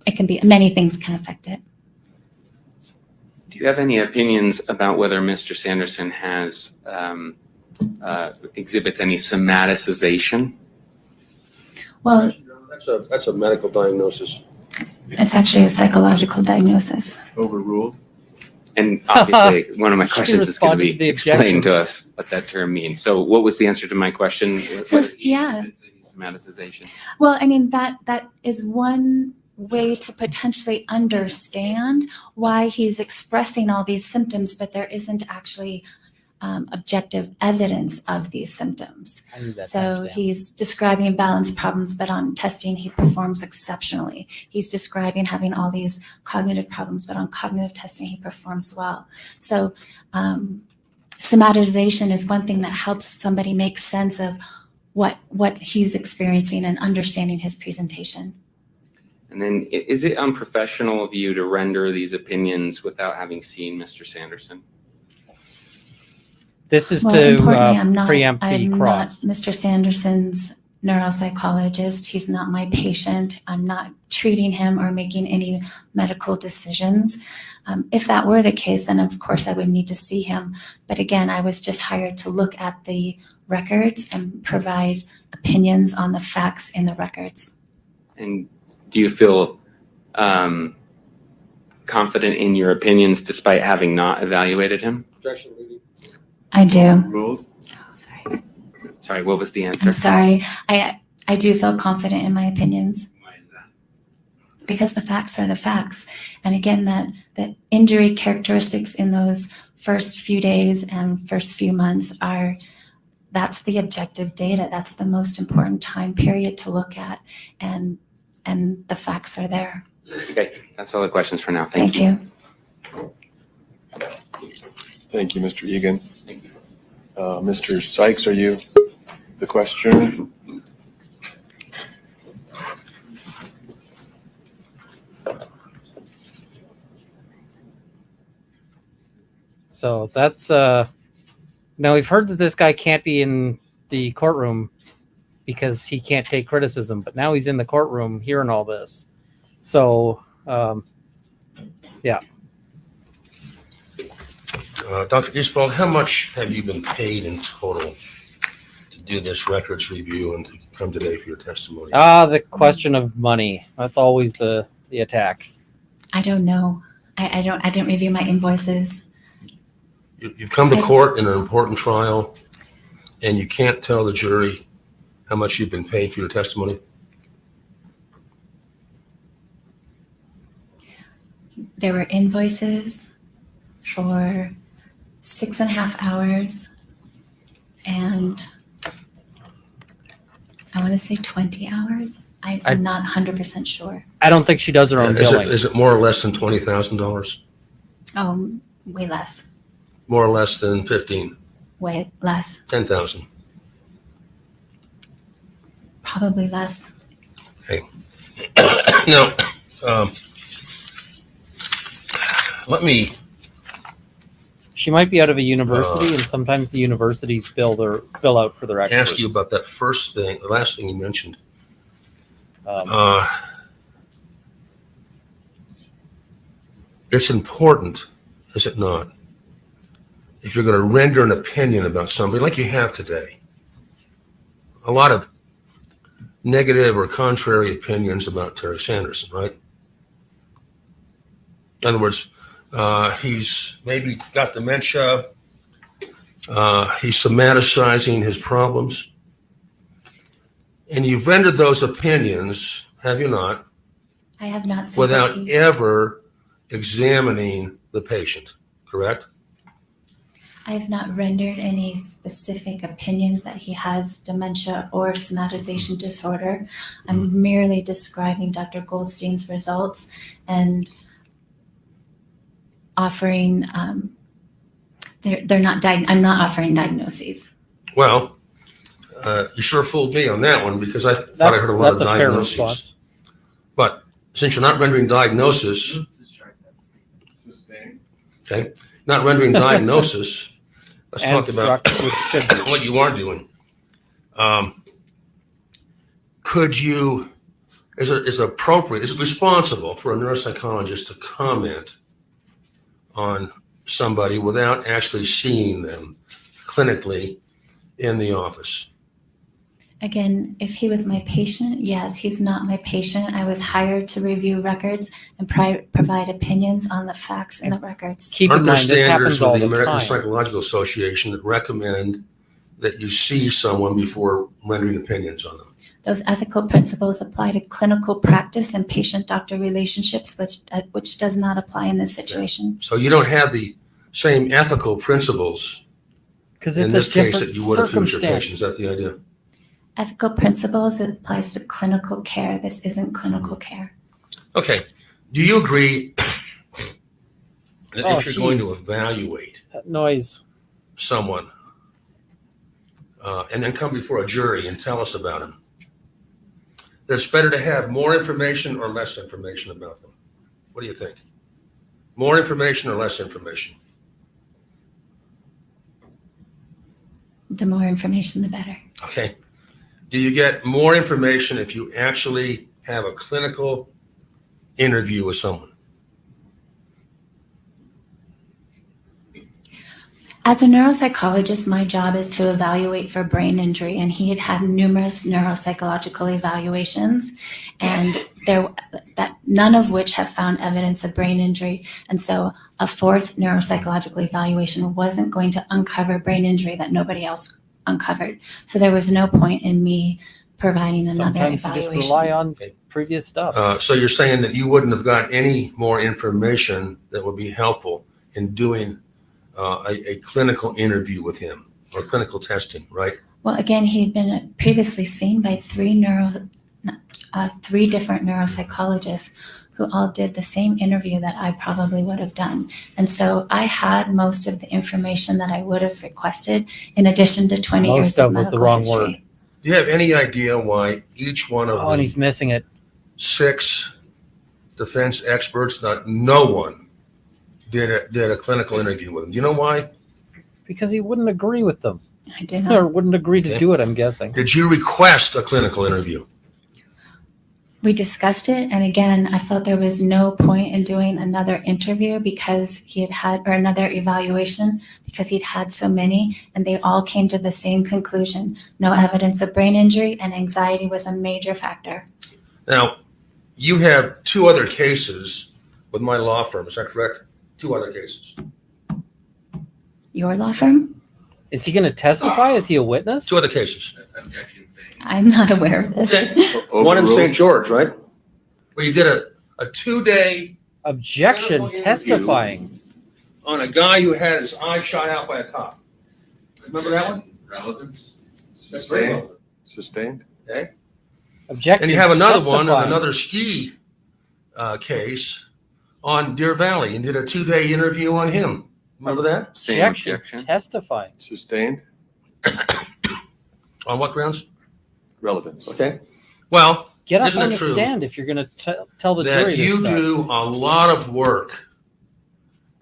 it can be, many things can affect it. Do you have any opinions about whether Mr. Sanderson has exhibits any somaticization? Well, That's a medical diagnosis. it's actually a psychological diagnosis. Overruled? And obviously, one of my She questions is going to responded to the be explain objection. to us what that term means. So what was the answer to my question? So, Whether he yeah. exhibits any somaticization? Well, I mean, that is one way to potentially understand why he's expressing all these symptoms, but there isn't actually objective evidence of these symptoms. I need that So timestamp. he's describing balance problems, but on testing, he performs exceptionally. He's describing having all these cognitive problems, but on cognitive testing, he performs well. So somatization is one thing that helps somebody make sense of what he's experiencing and understanding his presentation. And then is it unprofessional of you to render these opinions without having seen Mr. Sanderson? This is Well, to importantly, I'm not preempt the cross. Mr. Sanderson's neuropsychologist. He's not my patient. I'm not treating him or making any medical decisions. If that were the case, then of course I would need to see him. But again, I was just hired to look at the records and provide opinions on the facts in the records. And do you feel confident in your opinions despite having not evaluated him? Objection, lady. I do. Overruled? Sorry. Sorry, what was the answer? I'm sorry. I do feel confident in my opinions Why is that? because the facts are the facts. And again, that injury characteristics in those first few days and first few months that's the objective data. That's the most important time period to look at. And the facts are there. Okay, that's all the questions for now. Thank you. Thank you, Mr. Egan. Mr. Sykes, are you the questioner? So that's now we've heard that this guy can't be in the courtroom because he can't take criticism, but now he's in the courtroom hearing all this. So yeah. Dr. Isbald, how much have you been paid in total to do this records review and to come today for your testimony? The question of money. That's always the attack. I don't know. I didn't review my invoices. You've come to court in an important trial, and you can't tell the jury how much you've been paid for your testimony? There were invoices for 6.5 hours and I want to say 20 hours. I'm not 100% sure. I don't think she does her own billing. Is it more or less than $20,000? Oh, way less. More or less than 15? Way less. 10,000? Probably less. Okay. Now, let me She might be out of a university, and sometimes the universities bill out for their experts. ask you about that first thing, the last thing you mentioned. It's important, is it not? If you're going to render an opinion about somebody like you have today, a lot of negative or contrary opinions about Terry Sanderson, right? In other words, he's maybe got dementia, He's somaticizing his problems. And you've rendered those opinions, have you not, I have not said that without he- ever examining the patient, correct? I have not rendered any specific opinions that he has dementia or somatization disorder. I'm merely describing Dr. Goldstein's results and offering, they're not, I'm not offering diagnoses. Well, you sure fooled me on that one because I thought I heard a lot of That's a fair diagnoses. response. But since you're not rendering diagnosis, Sustained. okay, not rendering diagnosis, let's And talk about struck, which should be. what you are doing. Could you, is it appropriate, is it responsible for a neuropsychologist to comment on somebody without actually seeing them clinically in the office? Again, if he was my patient, yes, he's not my patient. I was hired to review records and provide opinions on the facts and the records. Keep in Aren't there mind, this standards happens all with the the American time. Psychological Association that recommend that you see someone before rendering opinions on them? Those ethical principles apply to clinical practice and patient-doctor relationships, which does not apply in this situation. So you don't have the same ethical principles Because in it's this a case different that you would if you was your patient. circumstance. Is that the idea? Ethical principles applies to clinical care. This isn't clinical care. Okay. Do you agree that Oh, if you're going to geez. evaluate That noise. someone and then come before a jury and tell us about him, that it's better to have more information or less information about them? What do you think? More information or less information? The more information, the better. Okay. Do you get more information if you actually have a clinical interview with someone? As a neuropsychologist, my job is to evaluate for brain injury, and he had had numerous neuropsychological evaluations, and none of which have found evidence of brain injury. And so a fourth neuropsychological evaluation wasn't going to uncover brain injury that nobody else uncovered. So there was no point in me providing another Sometimes you just evaluation. rely on previous stuff. So you're saying that you wouldn't have got any more information that would be helpful in doing a clinical interview with him or clinical testing, right? Well, again, he'd been previously seen by three different neuropsychologists who all did the same interview that I probably would have done. And so I had most of the information that I would have requested in addition to 20 Most years of of was the medical wrong history. word. Do you have any idea why each one of Oh, and the he's missing it. 6 defense experts, no one did a clinical interview with him? Do you know why? Because he wouldn't agree with them. I did Or not. wouldn't agree to Okay. do it, I'm guessing. Did you request a clinical interview? We discussed it, and again, I felt there was no point in doing another interview because or another evaluation because he'd had so many, and they all came to the same conclusion. No evidence of brain injury, and anxiety was a major factor. Now, you have 2 other cases with my law firm, is that correct? 2 other cases. Your law firm? Is he going to testify? Is he a witness? 2 other cases. Objection. I'm not aware of this. Okay. One in St. George, right? Where you did a 2-day Objection, Clinical interview. testifying. on a guy who had his eye shot out by a cop. Remember that one? Relevance? Sustained. Sustained. Objection, And you have another one in testifying. another ski case on Deer Valley and did a 2-day interview on him. Remember that? Same objection. Testifying. Sustained. On what grounds? Relevance. Okay. Well, Get up Isn't on it the true stand if you're going to tell the that jury this you stuff. do a lot of work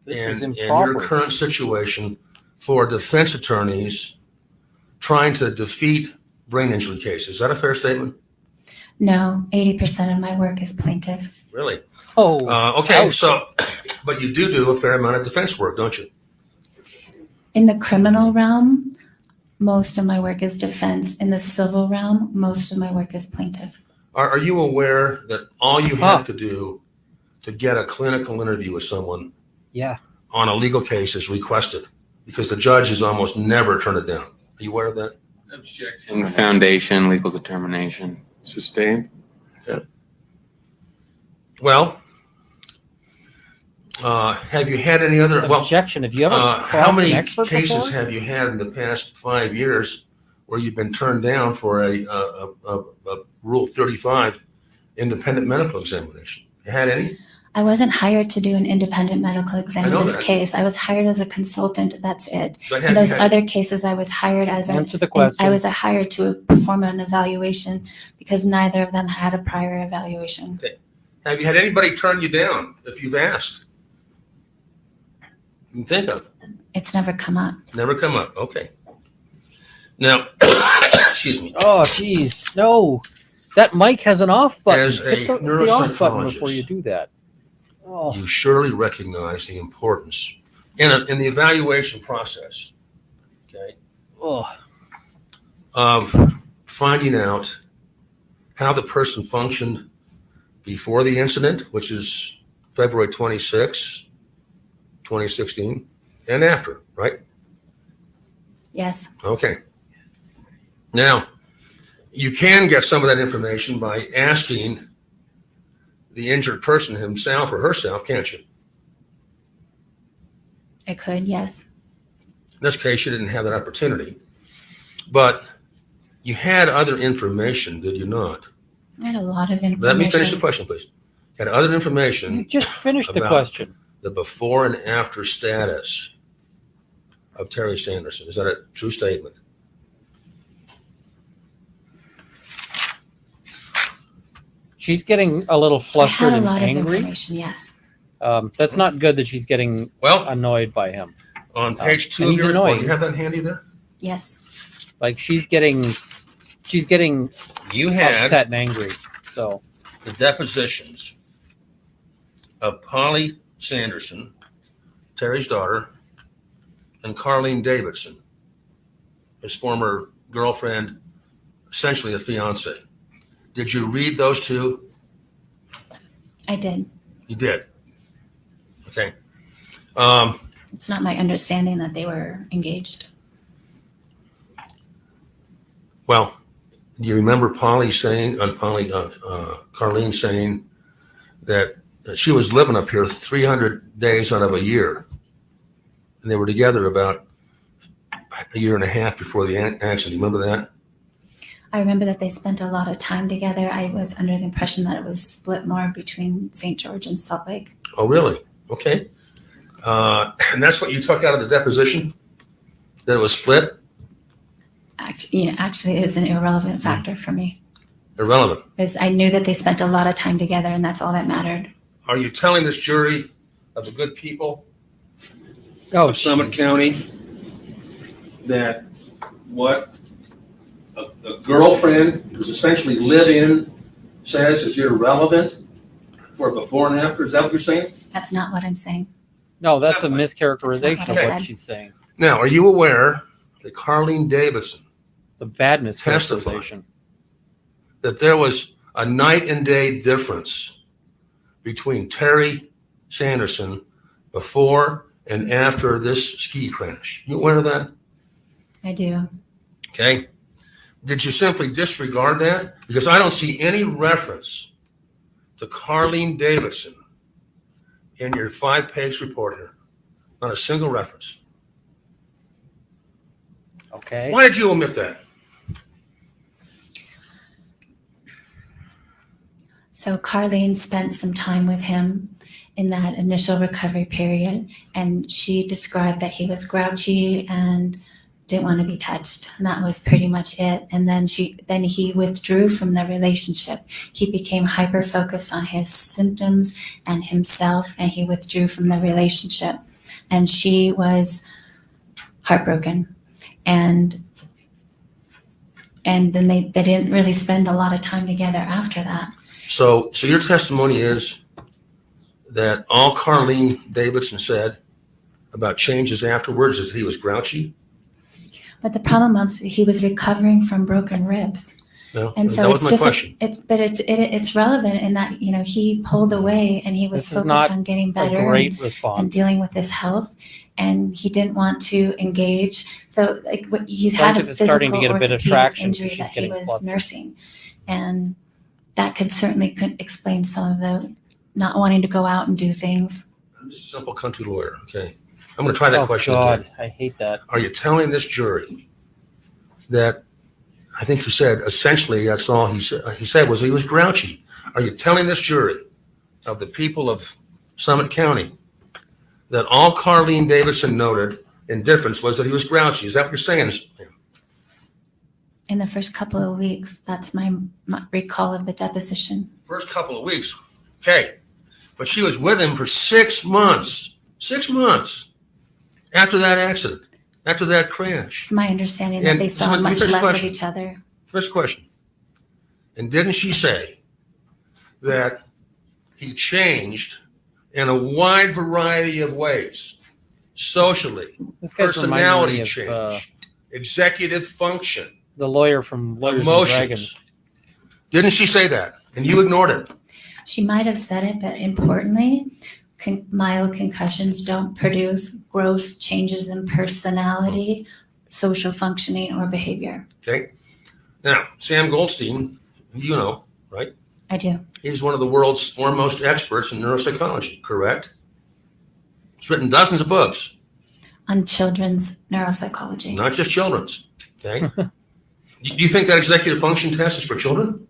This is in improper. your current situation for defense attorneys trying to defeat brain injury cases. Is that a fair statement? No, 80% of my work is plaintiff. Really? Oh, Okay, ouch. so, but you do a fair amount of defense work, don't you? In the criminal realm, most of my work is defense. In the civil realm, most of my work is plaintiff. Are you aware that all you have to do to get a clinical interview with someone yeah. on a legal case is request it? because the judge has almost never turned it down. Are you aware of that? Objection, foundation, legal determination. Sustained? Well, have you had any other? Well, Objection. Have you ever how crossed an many expert cases before? have you had in the past 5 years where you've been turned down for a Rule 35 independent medical examination? You had any? I wasn't hired to do an independent medical exam I know in this that. case. I was hired as a consultant. That's it. But have In you those had- other cases, I was hired as Answer the question. I was hired to perform an evaluation because neither of them had a prior evaluation. Have you had anybody turn you down if you've asked? You can think of. It's never come up. Never come up. Okay. Now, excuse me. Oh, geez. No. That mic has an off button. As a Hit the off button before neuropsychologist, you do that. Oh, you surely recognize the importance in the evaluation process, okay, oh. of finding out how the person functioned before the incident, which is February 26, 2016, and after, right? Yes. Okay. Now, you can get some of that information by asking the injured person himself or herself, can't you? I could, yes. In this case, you didn't have that opportunity, but you had other information, did you not? I had a lot of information. Let me finish the question, please. Had other You information, just finished the About- question. the before and after status of Terry Sanderson. Is that a true statement? She's getting a little I flustered had a and lot of angry. information, yes. That's not good that she's getting Well, annoyed by him. on page 2 and of he's your report, annoying. you have that handy there? Yes. Like she's getting You had upset and angry. So the depositions of Polly Sanderson, Terry's daughter, and Carlene Davidson, his former girlfriend, essentially a fiance. Did you read those two? I did. You did. Okay. It's not my understanding that they were engaged. Well, do you remember Carlene saying that she was living up here 300 days out of a year, and they were together about a year and a half before the accident. You remember that? I remember that they spent a lot of time together. I was under the impression that it was split more between St. George and Salt Lake. Oh, really? Okay. And that's what you took out of the deposition? That it was split? Actually, it's an irrelevant factor for me. Irrelevant. Because I knew that they spent a lot of time together, and that's all that mattered. Are you telling this jury of the good people oh, Summit jeez. County that what a girlfriend who's essentially live-in says is irrelevant for before and after? Is that what you're saying? That's not what I'm saying. No, that's a That's mischaracterization not of what I what said. she's saying. Now, are you aware that Carlene Davidson, It's a bad Testify. mischaracterization. that there was a night and day difference between Terry Sanderson before and after this ski crash? You aware of that? I do. Okay. Did you simply disregard that? Because I don't see any reference to Carlene Davidson in your 5-page report here. Not a single reference. Okay. Why did you omit that? So Carlene spent some time with him in that initial recovery period, and she described that he was grouchy and didn't want to be touched, and that was pretty much it. And then he withdrew from the relationship. He became hyper focused on his symptoms and himself, and he withdrew from the relationship. And she was heartbroken, and then they didn't really spend a lot of time together after that. So your testimony is that all Carlene Davidson said about changes afterwards is he was grouchy? But the problem was he was recovering from broken ribs. No, And so that was it's my question. it's relevant in that, he pulled away and he was This is not focused on getting A better great and response. dealing with his health, and he didn't want to engage. So like he's had a Plaintiff is starting to physical get a bit of orthopedic traction injury because she's that he getting was flustered. nursing, and that could explain some of the not wanting to go out and do things. I'm just a simple country lawyer, okay? I'm going to try that Oh, question God, again. I hate that. Are you telling this jury that, I think you said, essentially, that's all he said was he was grouchy. Are you telling this jury of the people of Summit County that all Carlene Davison noted indifference was that he was grouchy? Is that what you're saying? In the first couple of weeks, that's my recall of the deposition. First couple of weeks, okay. But she was with him for 6 months. 6 months after that accident, after that crash. It's my understanding that And they so saw my much first less question. of each other. First question. And didn't she say that he changed in a wide variety of ways? Socially, This guy's reminding personality me of change, executive function, the lawyer from Lawyers and emotions. Dragons. Didn't she say that? And you ignored it. She might have said it, but importantly, mild concussions don't produce gross changes in personality, social functioning, or behavior. Okay. Now, Sam Goldstein, you know, right? I do. He's one of the world's foremost experts in neuropsychology, correct? He's written dozens of books, On children's neuropsychology. not just children's. Okay. Do you think that executive function test is for children?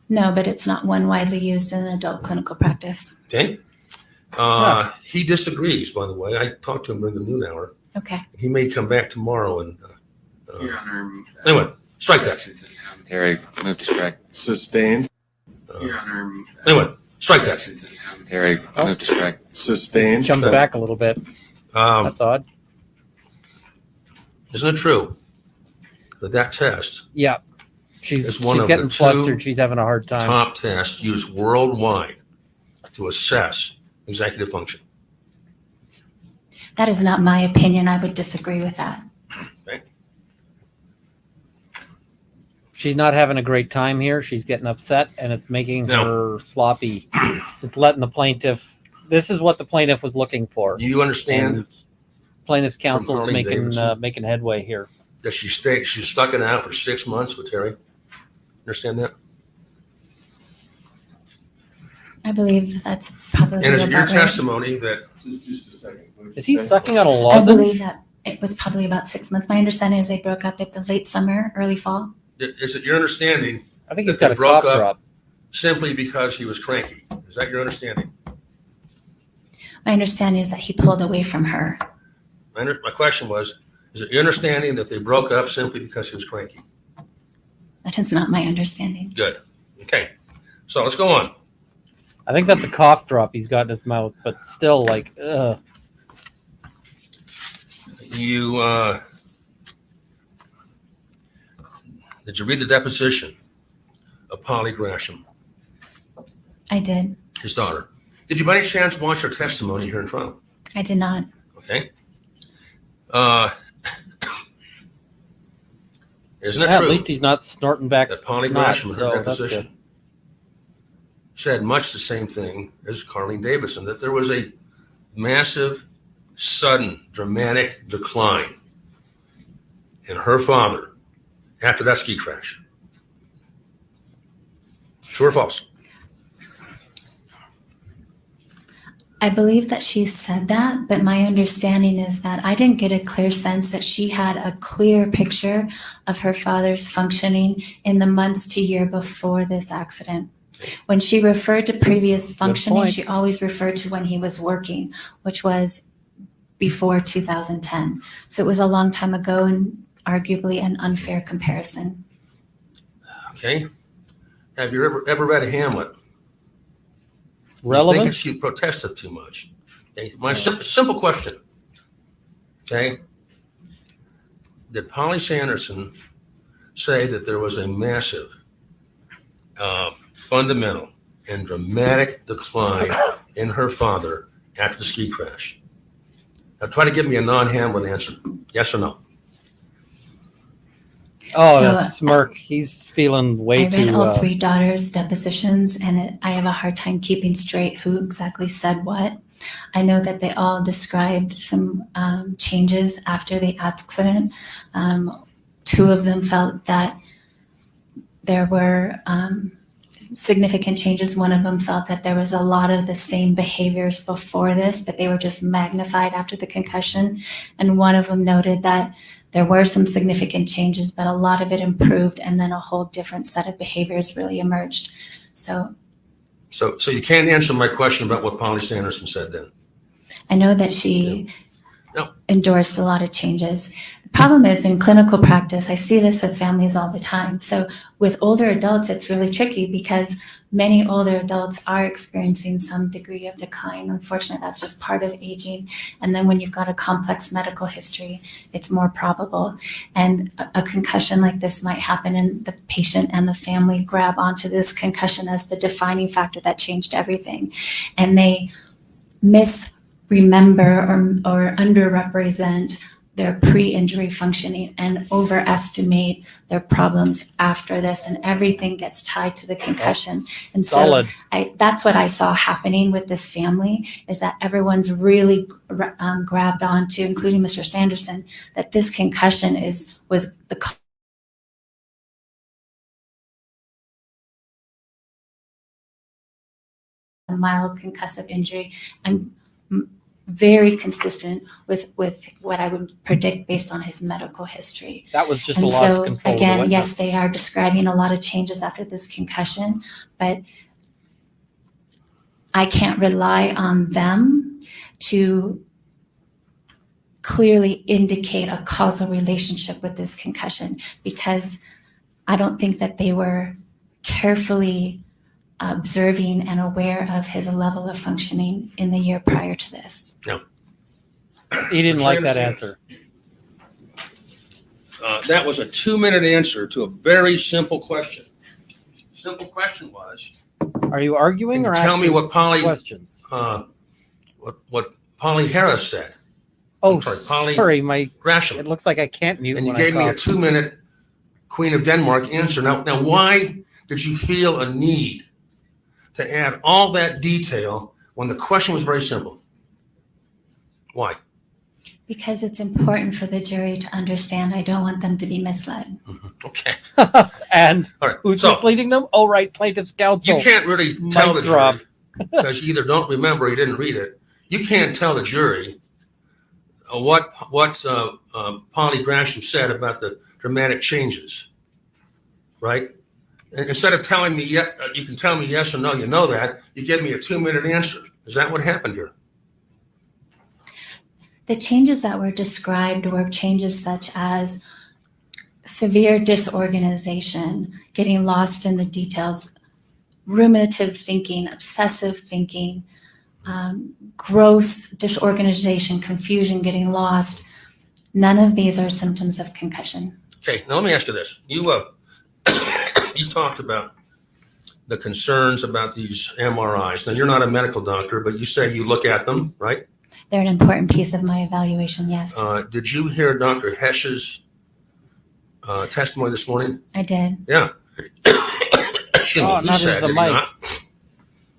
No, but it's not one widely used in adult clinical practice. Okay. He disagrees, by the way. I talked to him during the noon hour. Okay. He may come back tomorrow and Your Honor. anyway, strike that. Objection to the commentary, move to strike. Sustained, Your Honor. Anyway, strike that. Objection to the commentary, Oh. move to strike. sustained. Jumped back a little bit. That's odd. Isn't it true that that test, Yeah. She's It's one of getting the two flustered. She's having a hard time. top tests used worldwide to assess executive function? That is not my opinion. I would disagree with that. She's not having a great time here. She's getting upset, and it's making No. her sloppy. It's letting the plaintiff. This is what the plaintiff was looking for. Do you understand And plaintiff's counsel's Harley Davidson. making headway here. that she's stuck it out for 6 months with Terry? Understand that? I believe that's probably And is it your about right. testimony that Just a second. Is he sucking on a I lozenge? believe that it was probably about 6 months. My understanding is they broke up at the late summer, early fall. is it your understanding I think he's that got they a broke cough up? drop. simply because he was cranky? Is that your understanding? My understanding is that he pulled away from her. My question was, is it your understanding that they broke up simply because he was cranky? That is not my understanding. Good. Okay. So let's go on. I think that's a cough drop he's got in his mouth, but still, like, ugh. Did you read the deposition of Polly Gresham, I did. his daughter? Did you by any chance watch her testimony here in trial? I did not. Okay. Isn't it Yeah, true at least he's not snorting back that Polly snot, Gresham in her so that's deposition good. said much the same thing as Carlene Davison, that there was a massive, sudden, dramatic decline in her father after that ski crash? True or false? I believe that she said that, but my understanding is that I didn't get a clear sense that she had a clear picture of her father's functioning in the months to year before this accident. When she referred to previous functioning, point. she always referred to when he was working, which was before 2010. So it was a long time ago and arguably an unfair comparison. Okay. Have you ever read Hamlet? Relevant? You think she protested too much? Okay. My simple question. Okay. Did Polly Sanderson say that there was a massive, fundamental, and dramatic decline in her father after the ski crash? Now try to give me a non-Hamlet answer. Yes or no? Oh, So, that smirk. He's feeling way I read too. all three daughters' depositions, and I have a hard time keeping straight who exactly said what. I know that they all described some changes after the accident. Two of them felt that there were significant changes. One of them felt that there was a lot of the same behaviors before this, but they were just magnified after the concussion. And one of them noted that there were some significant changes, but a lot of it improved, and then a whole different set of behaviors really emerged. So you can't answer my question about what Polly Sanderson said then. I know that she No. endorsed a lot of changes. The problem is in clinical practice, I see this with families all the time. So with older adults, it's really tricky because many older adults are experiencing some degree of decline. Unfortunately, that's just part of aging. And then when you've got a complex medical history, it's more probable. And a concussion like this might happen, and the patient and the family grab onto this concussion as the defining factor that changed everything. And they misremember or underrepresent their pre-injury functioning and overestimate their problems after this, and everything gets tied to the concussion. And solid. so that's what I saw happening with this family, is that everyone's really grabbed onto, including Mr. Sanderson, that this concussion was the mild concussive injury, and very consistent with what I would predict based on his medical history. That was just And a loss so of control. again, yes, they are describing a lot of changes after this concussion, but I can't rely on them to clearly indicate a causal relationship with this concussion, because I don't think that they were carefully observing and aware of his level of functioning in the year prior to this. He didn't like that answer. That was a 2-minute answer to a very simple question. Simple question was, Are you arguing or tell me asking what Polly, questions? what Polly Harris said. Oh, I'm sorry, Polly sorry, it Grasham. looks like I can't mute. And you when I gave me a cough. 2-minute Queen of Denmark answer. Now, why did you feel a need to add all that detail when the question was very simple? Why? Because it's important for the jury to understand. I don't want them to be misled. Okay. And All right. who's So misleading them? Oh, right, plaintiff's counsel. you can't really tell the Mic drop. jury because you either don't remember or you didn't read it. You can't tell the jury what Polly Grasham said about the dramatic changes, right? And instead of telling me, you can tell me yes or no, you know that, you give me a 2-minute answer. Is that what happened here? The changes that were described were changes such as severe disorganization, getting lost in the details, ruminative thinking, obsessive thinking, gross disorganization, confusion, getting lost. None of these are symptoms of concussion. Okay, now let me ask you this. You you talked about the concerns about these MRIs. Now, you're not a medical doctor, but you say you look at them, right? They're an important piece of my evaluation, yes. Did you hear Dr. Hesch's testimony this morning? I did. Yeah. Excuse me. Oh, He not said, into the did he mic. not,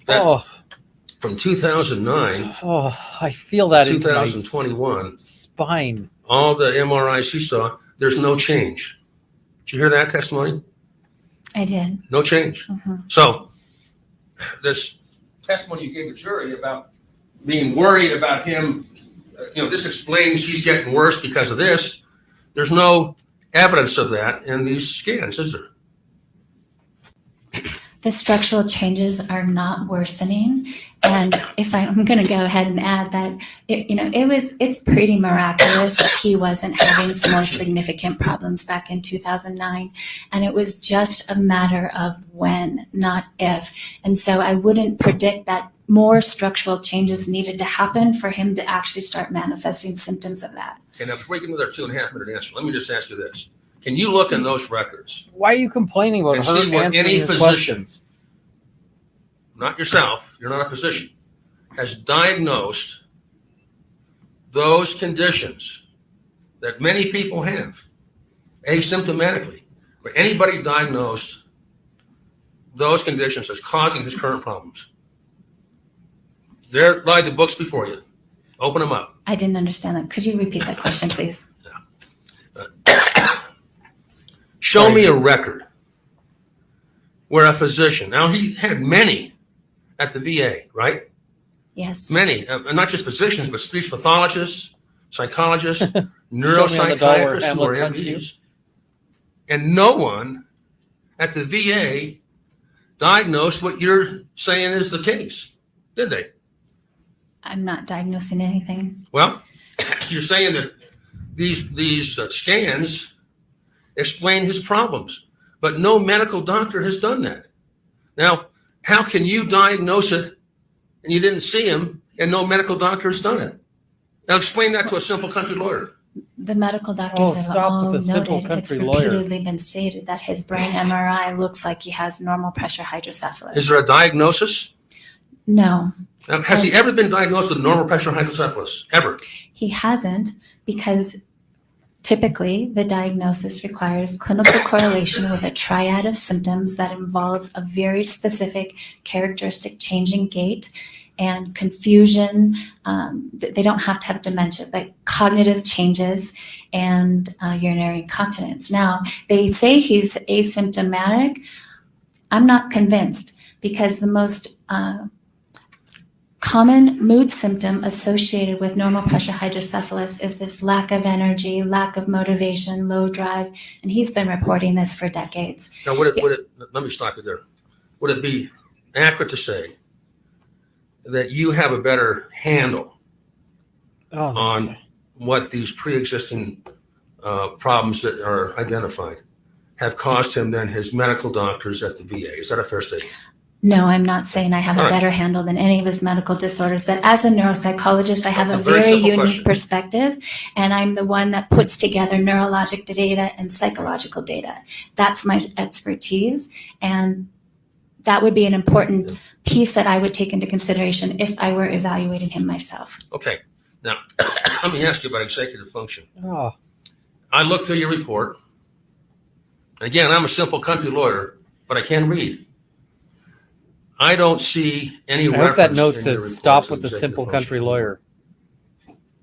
that Oh, from 2009 oh, I feel that to in my 2021, spine. all the MRIs he saw, there's no change. Did you hear that testimony? I did. No change. Mhm. So this testimony you gave the jury about being worried about him, this explains he's getting worse because of this. There's no evidence of that in these scans, is there? The structural changes are not worsening. And if I'm going to go ahead and add that, it's pretty miraculous that he wasn't having some more significant problems back in 2009. And it was just a matter of when, not if. And so I wouldn't predict that more structural changes needed to happen for him to actually start manifesting symptoms of that. Okay, now before you get into their 2.5-minute answer, let me just ask you this. Can you look in those records, Why are you complaining about And her see what answering any your physician- questions? not yourself, you're not a physician, has diagnosed those conditions that many people have asymptomatically? where anybody diagnosed those conditions as causing his current problems? There lie the books before you. Open them up. I didn't understand that. Could you repeat that question, please? Show me a record where a physician, now he had many at the VA, right? Yes. Many, not just physicians, but speech pathologists, psychologists, Show me on the doll where neuropsychiatrists who are Hamlet touched you. MDs. And no one at the VA diagnosed what you're saying is the case, did they? I'm not diagnosing anything. Well, you're saying that these scans explain his problems, but no medical doctor has done that. Now, how can you diagnose it and you didn't see him and no medical doctor has done it? Now explain that to a simple country lawyer. The medical doctors have stop all with the simple noted, it's country lawyer. repeatedly been stated that his brain MRI looks like he has normal pressure hydrocephalus. Is there a diagnosis? No, Has he ever been diagnosed with normal pressure hydrocephalus? Ever? he hasn't, because typically the diagnosis requires clinical correlation with a triad of symptoms that involves a very specific characteristic change in gait and confusion. They don't have to have dementia, but cognitive changes and urinary incontinence. Now, they say he's asymptomatic. I'm not convinced, because the most common mood symptom associated with normal pressure hydrocephalus is this lack of energy, lack of motivation, low drive, and he's been reporting this for decades. Now, would it, let me stop you there. Would it be accurate to say that you have a better handle on what these pre-existing problems that are identified have caused him than his medical doctors at the VA? Is that a fair statement? No, I'm not saying I have All a right. better handle than any of his medical disorders, but as a neuropsychologist, I have A a very very simple unique question. perspective, and I'm the one that puts together neurologic data and psychological data. That's my expertise, and that would be an important piece that I would take into consideration if I were evaluating him myself. Okay. Now, let me ask you about executive function. Oh, I looked through your report. Again, I'm a simple country lawyer, but I can read. I don't see any I reference. hope that note in your says report stop to with the executive simple function. country lawyer.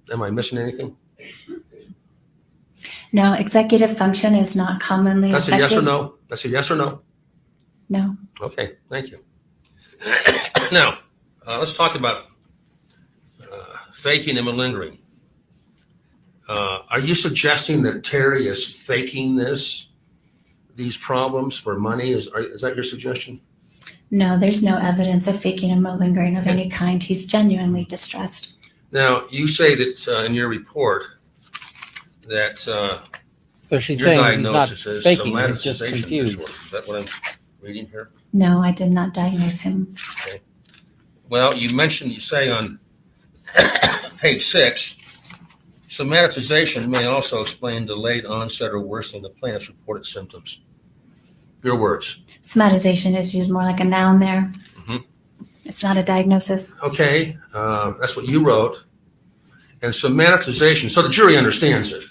Am I missing anything? No, executive function is not commonly That's a affected. yes or no? That's a yes or no? No. Okay, thank you. Now, let's talk about faking and malingering. Are you suggesting that Terry is faking these problems for money? Is that your suggestion? No, there's no evidence of faking and malingering of any kind. He's genuinely distressed. Now, you say that in your report that So she's your saying he's not diagnosis is faking, he's just somatization confused. disorder. Is that what I'm reading here? No, I did not diagnose him. Well, you say on page 6, somatization may also explain delayed onset or worsening of plaintiff's reported symptoms. Your words. Somatization is used more like a noun there. Mhm. It's not a diagnosis. Okay, that's what you wrote. And somatization, so the jury understands it.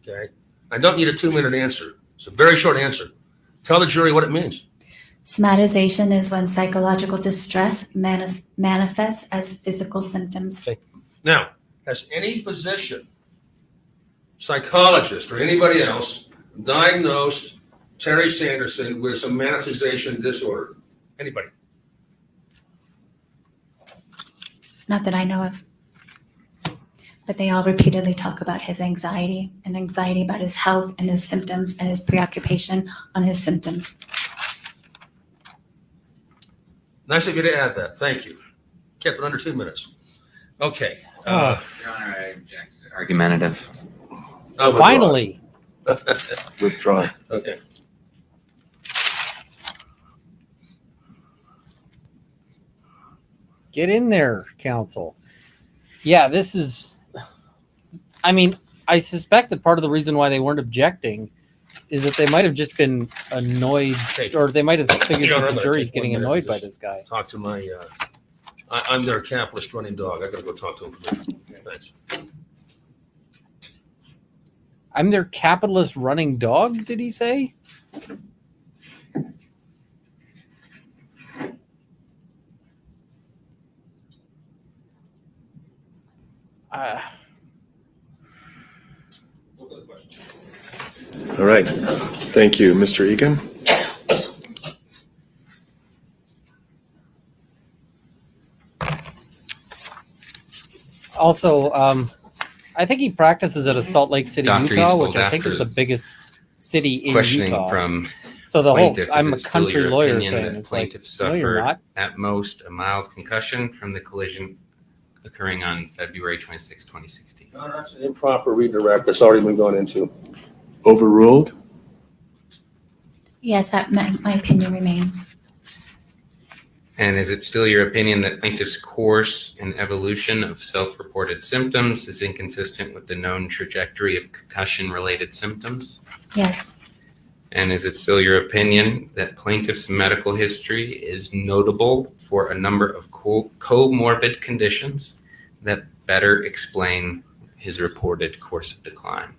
Okay, I don't need a 2-minute answer. It's a very short answer. Tell the jury what it means. Somatization is when psychological distress manifests as physical symptoms. Okay. Now, has any physician, psychologist, or anybody else diagnosed Terry Sanderson with somatization disorder? Anybody? Not that I know of. But they all repeatedly talk about his anxiety and anxiety about his health and his symptoms and his preoccupation on his symptoms. Nice of you to add that. Thank you. Kept it under 2 minutes. Okay. Your Honor, I object. Argumentative. I'll withdraw. Finally, Withdrawn. Okay. get in there, counsel. Yeah, this is. I mean, I suspect that part of the reason why they weren't objecting is that they might have just been annoyed, Okay. or they might have figured Your that Honor, the I'm jury's gonna take getting 1 minute annoyed to by just this guy. Talk to my, I'm their capitalist running dog. I gotta go talk to him for a minute. Thanks. I'm their capitalist running dog, did he say? All right. Thank you. Mr. Egan? Also, I think he practices at a Salt Lake City, Dr. Utah, Eastwold, which I think is after the biggest city in questioning Utah. from So the whole plaintiff, I'm a is it still country your lawyer opinion thing that is like, plaintiff no, you're suffered not. at most a mild concussion from the collision occurring on February 26, 2016? No, that's an improper redirect that's already been gone into. Overruled? Yes, that my opinion remains. And is it still your opinion that plaintiff's course and evolution of self-reported symptoms is inconsistent with the known trajectory of concussion-related symptoms? Yes. And is it still your opinion that plaintiff's medical history is notable for a number of comorbid conditions that better explain his reported course of decline?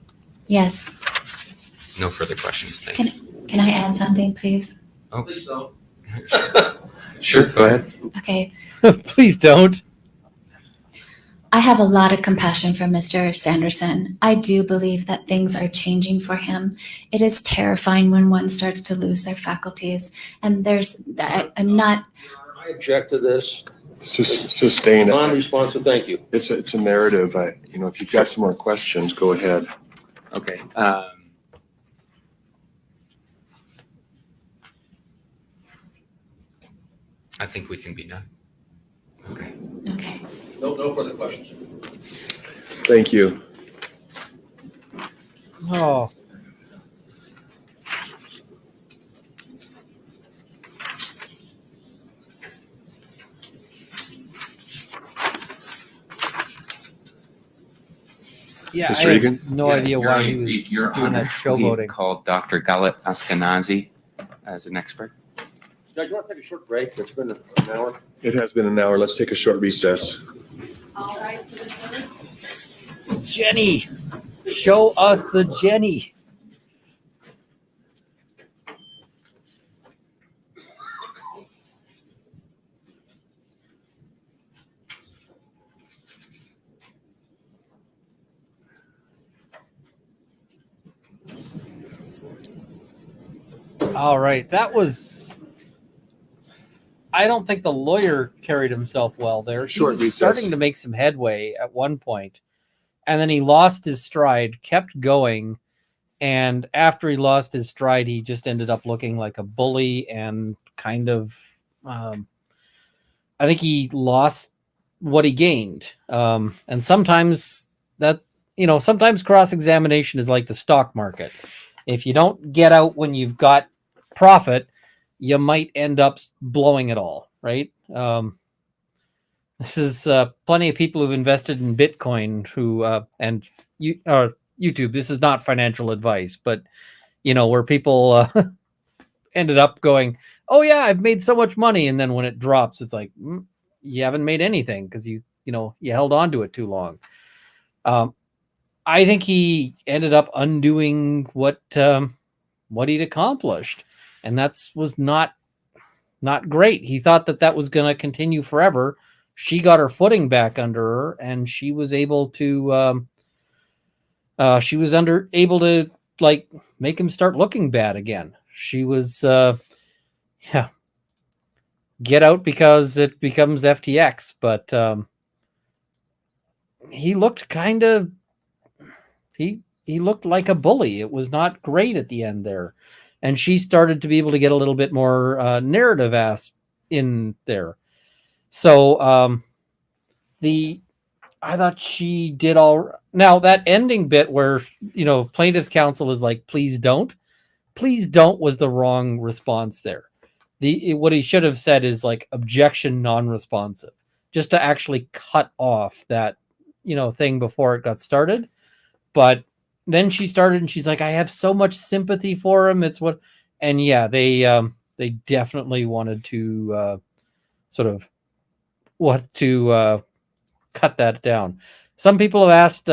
Yes. No further questions, thanks. Can I add something, please? Oh, Please don't. sure, go ahead. Okay. Please don't. I have a lot of compassion for Mr. Sanderson. I do believe that things are changing for him. It is terrifying when one starts to lose their faculties. And I'm not. I object to this. Sustain it. Non-responsive, thank you. It's a narrative. If you've got some more questions, go ahead. Okay. I think we can be done. Okay. Okay. No further questions. Thank you. Oh. Yeah, Mr. I Egan? have no idea why he was Your doing Honor, that we showboating. called Dr. Galit Askenazi as an expert. Judge, you want to take a short break? It's been an hour. It has been an hour. Let's take a short recess. Jenny, show us the Jenny. All right, that was. I don't think the lawyer carried himself well there. He Short was recess. starting to make some headway at one point, and then he lost his stride, kept going, and after he lost his stride, he just ended up looking like a bully and kind of. I think he lost what he gained, and sometimes that's sometimes cross-examination is like the stock market. If you don't get out when you've got profit, you might end up blowing it all, right? This is plenty of people who've invested in Bitcoin who YouTube. This is not financial advice, but where people ended up going, "Oh yeah, I've made so much money," and then when it drops, it's like you haven't made anything because you held on to it too long. I think he ended up undoing what he'd accomplished, and that was not great. He thought that was going to continue forever. She got her footing back under her, and she was able to like make him start looking bad again. She was get out because it becomes FTX, but he looked kind of he looked like a bully. It was not great at the end there. And she started to be able to get a little bit more narrative ass in there. So I thought she did all. Now that ending bit where plaintiff's counsel is like, please don't was the wrong response there. What he should have said is like objection non-responsive, just to actually cut off that thing before it got started. But then she started and she's like, I have so much sympathy for him. It's what, and yeah, they definitely wanted to cut that down. Some people have asked,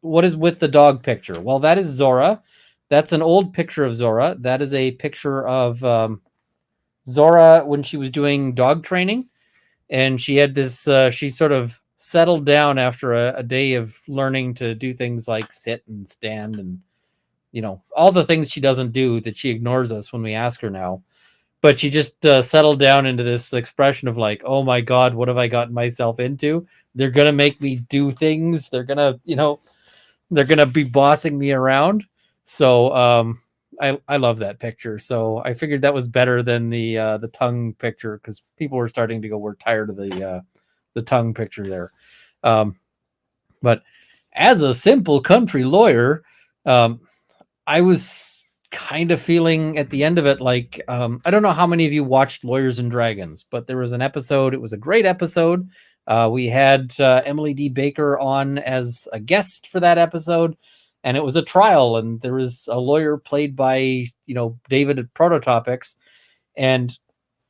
what is with the dog picture? Well, that is Zora. That's an old picture of Zora. That is a picture of Zora when she was doing dog training. And she had this, she sort of settled down after a day of learning to do things like sit and stand and, all the things she doesn't do that she ignores us when we ask her now. But she just settled down into this expression of like, oh my God, what have I gotten myself into? They're going to make me do things. They're going to, they're going to be bossing me around. So I love that picture. So I figured that was better than the tongue picture, because people were starting to go, we're tired of the tongue picture there. But as a simple country lawyer, I was kind of feeling at the end of it like, I don't know how many of you watched Lawyers and Dragons, but there was an episode. It was a great episode. We had Emily D. Baker on as a guest for that episode, and it was a trial, and there was a lawyer played by, David at Prototopics, and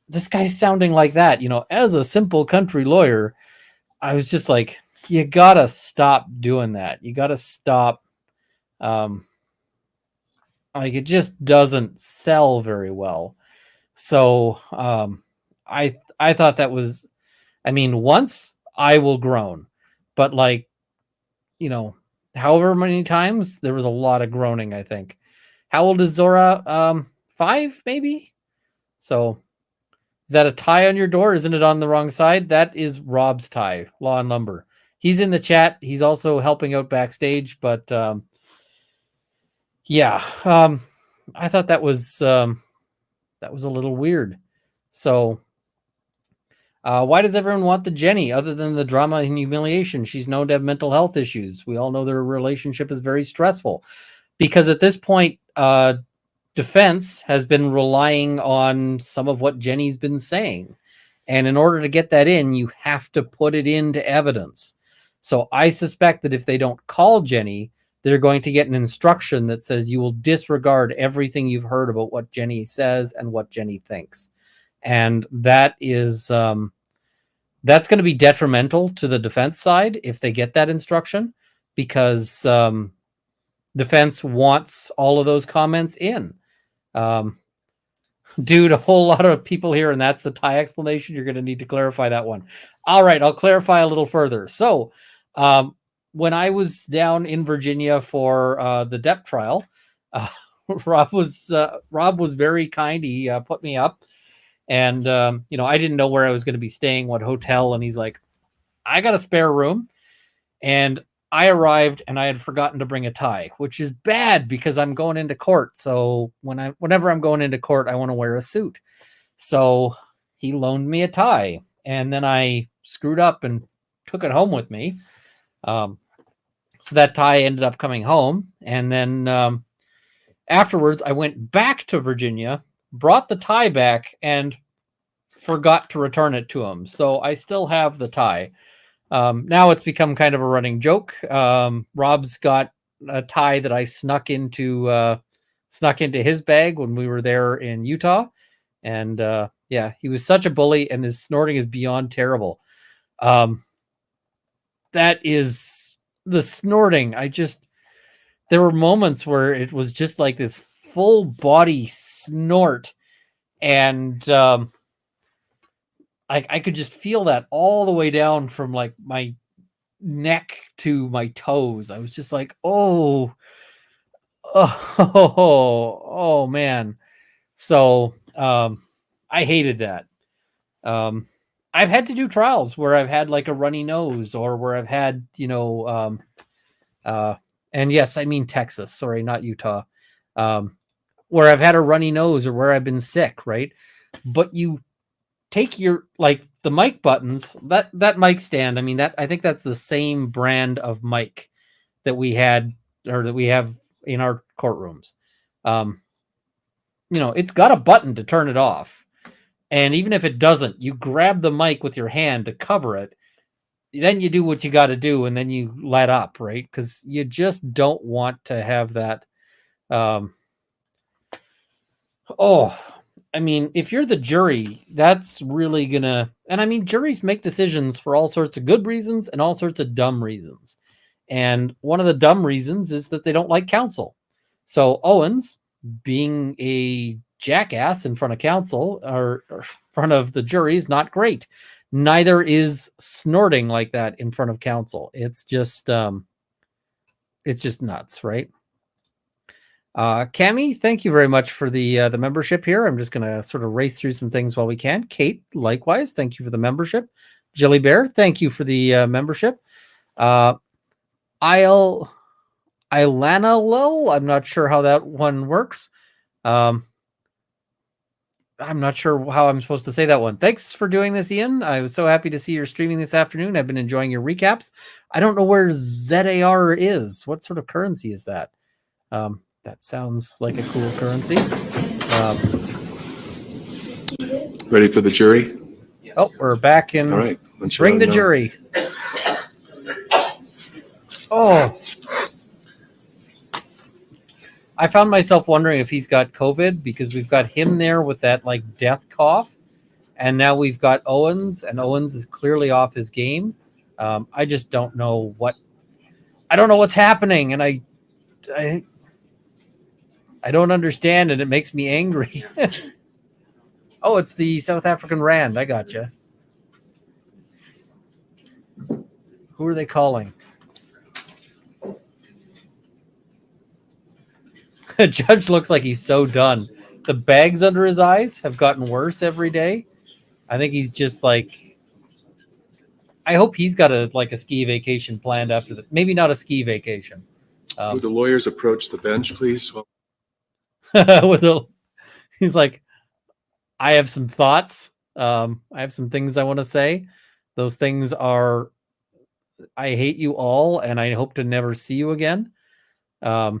this guy's sounding like that, as a simple country lawyer. I was just like, you gotta stop doing that. You gotta stop. Like, it just doesn't sell very well. So I thought that was, once I will groan, but like, however many times, there was a lot of groaning, I think. How old is Zora? 5, maybe? So is that a tie on your door? Isn't it on the wrong side? That is Rob's tie, Law and Lumber. He's in the chat. He's also helping out backstage, but yeah, I thought that was a little weird. So why does everyone want the Jenny other than the drama and humiliation? She's known to have mental health issues. We all know their relationship is very stressful, because at this point, defense has been relying on some of what Jenny's been saying. And in order to get that in, you have to put it into evidence. So I suspect that if they don't call Jenny, they're going to get an instruction that says you will disregard everything you've heard about what Jenny says and what Jenny thinks. And that is, that's going to be detrimental to the defense side if they get that instruction, because defense wants all of those comments in. Dude, a whole lot of people here, and that's the tie explanation. You're going to need to clarify that one. All right, I'll clarify a little further. So when I was down in Virginia for the Depp trial, Rob was very kind. He put me up, and I didn't know where I was going to be staying, what hotel, and he's like, I got a spare room. And I arrived and I had forgotten to bring a tie, which is bad because I'm going into court. So whenever I'm going into court, I want to wear a suit. So he loaned me a tie, and then I screwed up and took it home with me. So that tie ended up coming home. And then afterwards, I went back to Virginia, brought the tie back, and forgot to return it to him. So I still have the tie. Now it's become kind of a running joke. Rob's got a tie that I snuck into his bag when we were there in Utah. And yeah, he was such a bully, and his snorting is beyond terrible. That is the snorting. There were moments where it was just like this full body snort. And I could just feel that all the way down from like my neck to my toes. I was just like, oh man. So I hated that. I've had to do trials where I've had like a runny nose, or where I've had, and yes, I mean Texas, sorry, not Utah, where I've had a runny nose or where I've been sick, right? But you take your, like the mic buttons, that mic stand, I think that's the same brand of mic that we had, or that we have in our courtrooms. It's got a button to turn it off. And even if it doesn't, you grab the mic with your hand to cover it. Then you do what you got to do, and then you let up, right? Because you just don't want to have that. If you're the jury, that's really gonna. And juries make decisions for all sorts of good reasons and all sorts of dumb reasons. And one of the dumb reasons is that they don't like counsel. So Owens, being a jackass in front of counsel or in front of the jury, is not great. Neither is snorting like that in front of counsel. It's just nuts, right? Cami, thank you very much for the membership here. I'm just gonna sort of race through some things while we can. Kate, likewise, thank you for the membership. Jilly Bear, thank you for the membership. Ilana Lil, I'm not sure how that one works. I'm not sure how I'm supposed to say that one. Thanks for doing this, Ian. I was so happy to see you're streaming this afternoon. I've been enjoying your recaps. I don't know where ZAR is. What sort of currency is that? That sounds like a cool currency. Ready for the jury? Oh, we're back in. All right. Bring the jury. Oh. I found myself wondering if he's got COVID because we've got him there with that like death cough. And now we've got Owens, and Owens is clearly off his game. I just don't know I don't know what's happening. And I don't understand, and it makes me angry. Oh, it's the South African Rand. I gotcha. Who are they calling? The judge looks like he's so done. The bags under his eyes have gotten worse every day. I think he's just like, I hope he's got a ski vacation planned after this. Maybe not a ski vacation. Would the lawyers approach the bench, please? He's like, I have some thoughts. I have some things I want to say. Those things are, I hate you all, and I hope to never see you again. I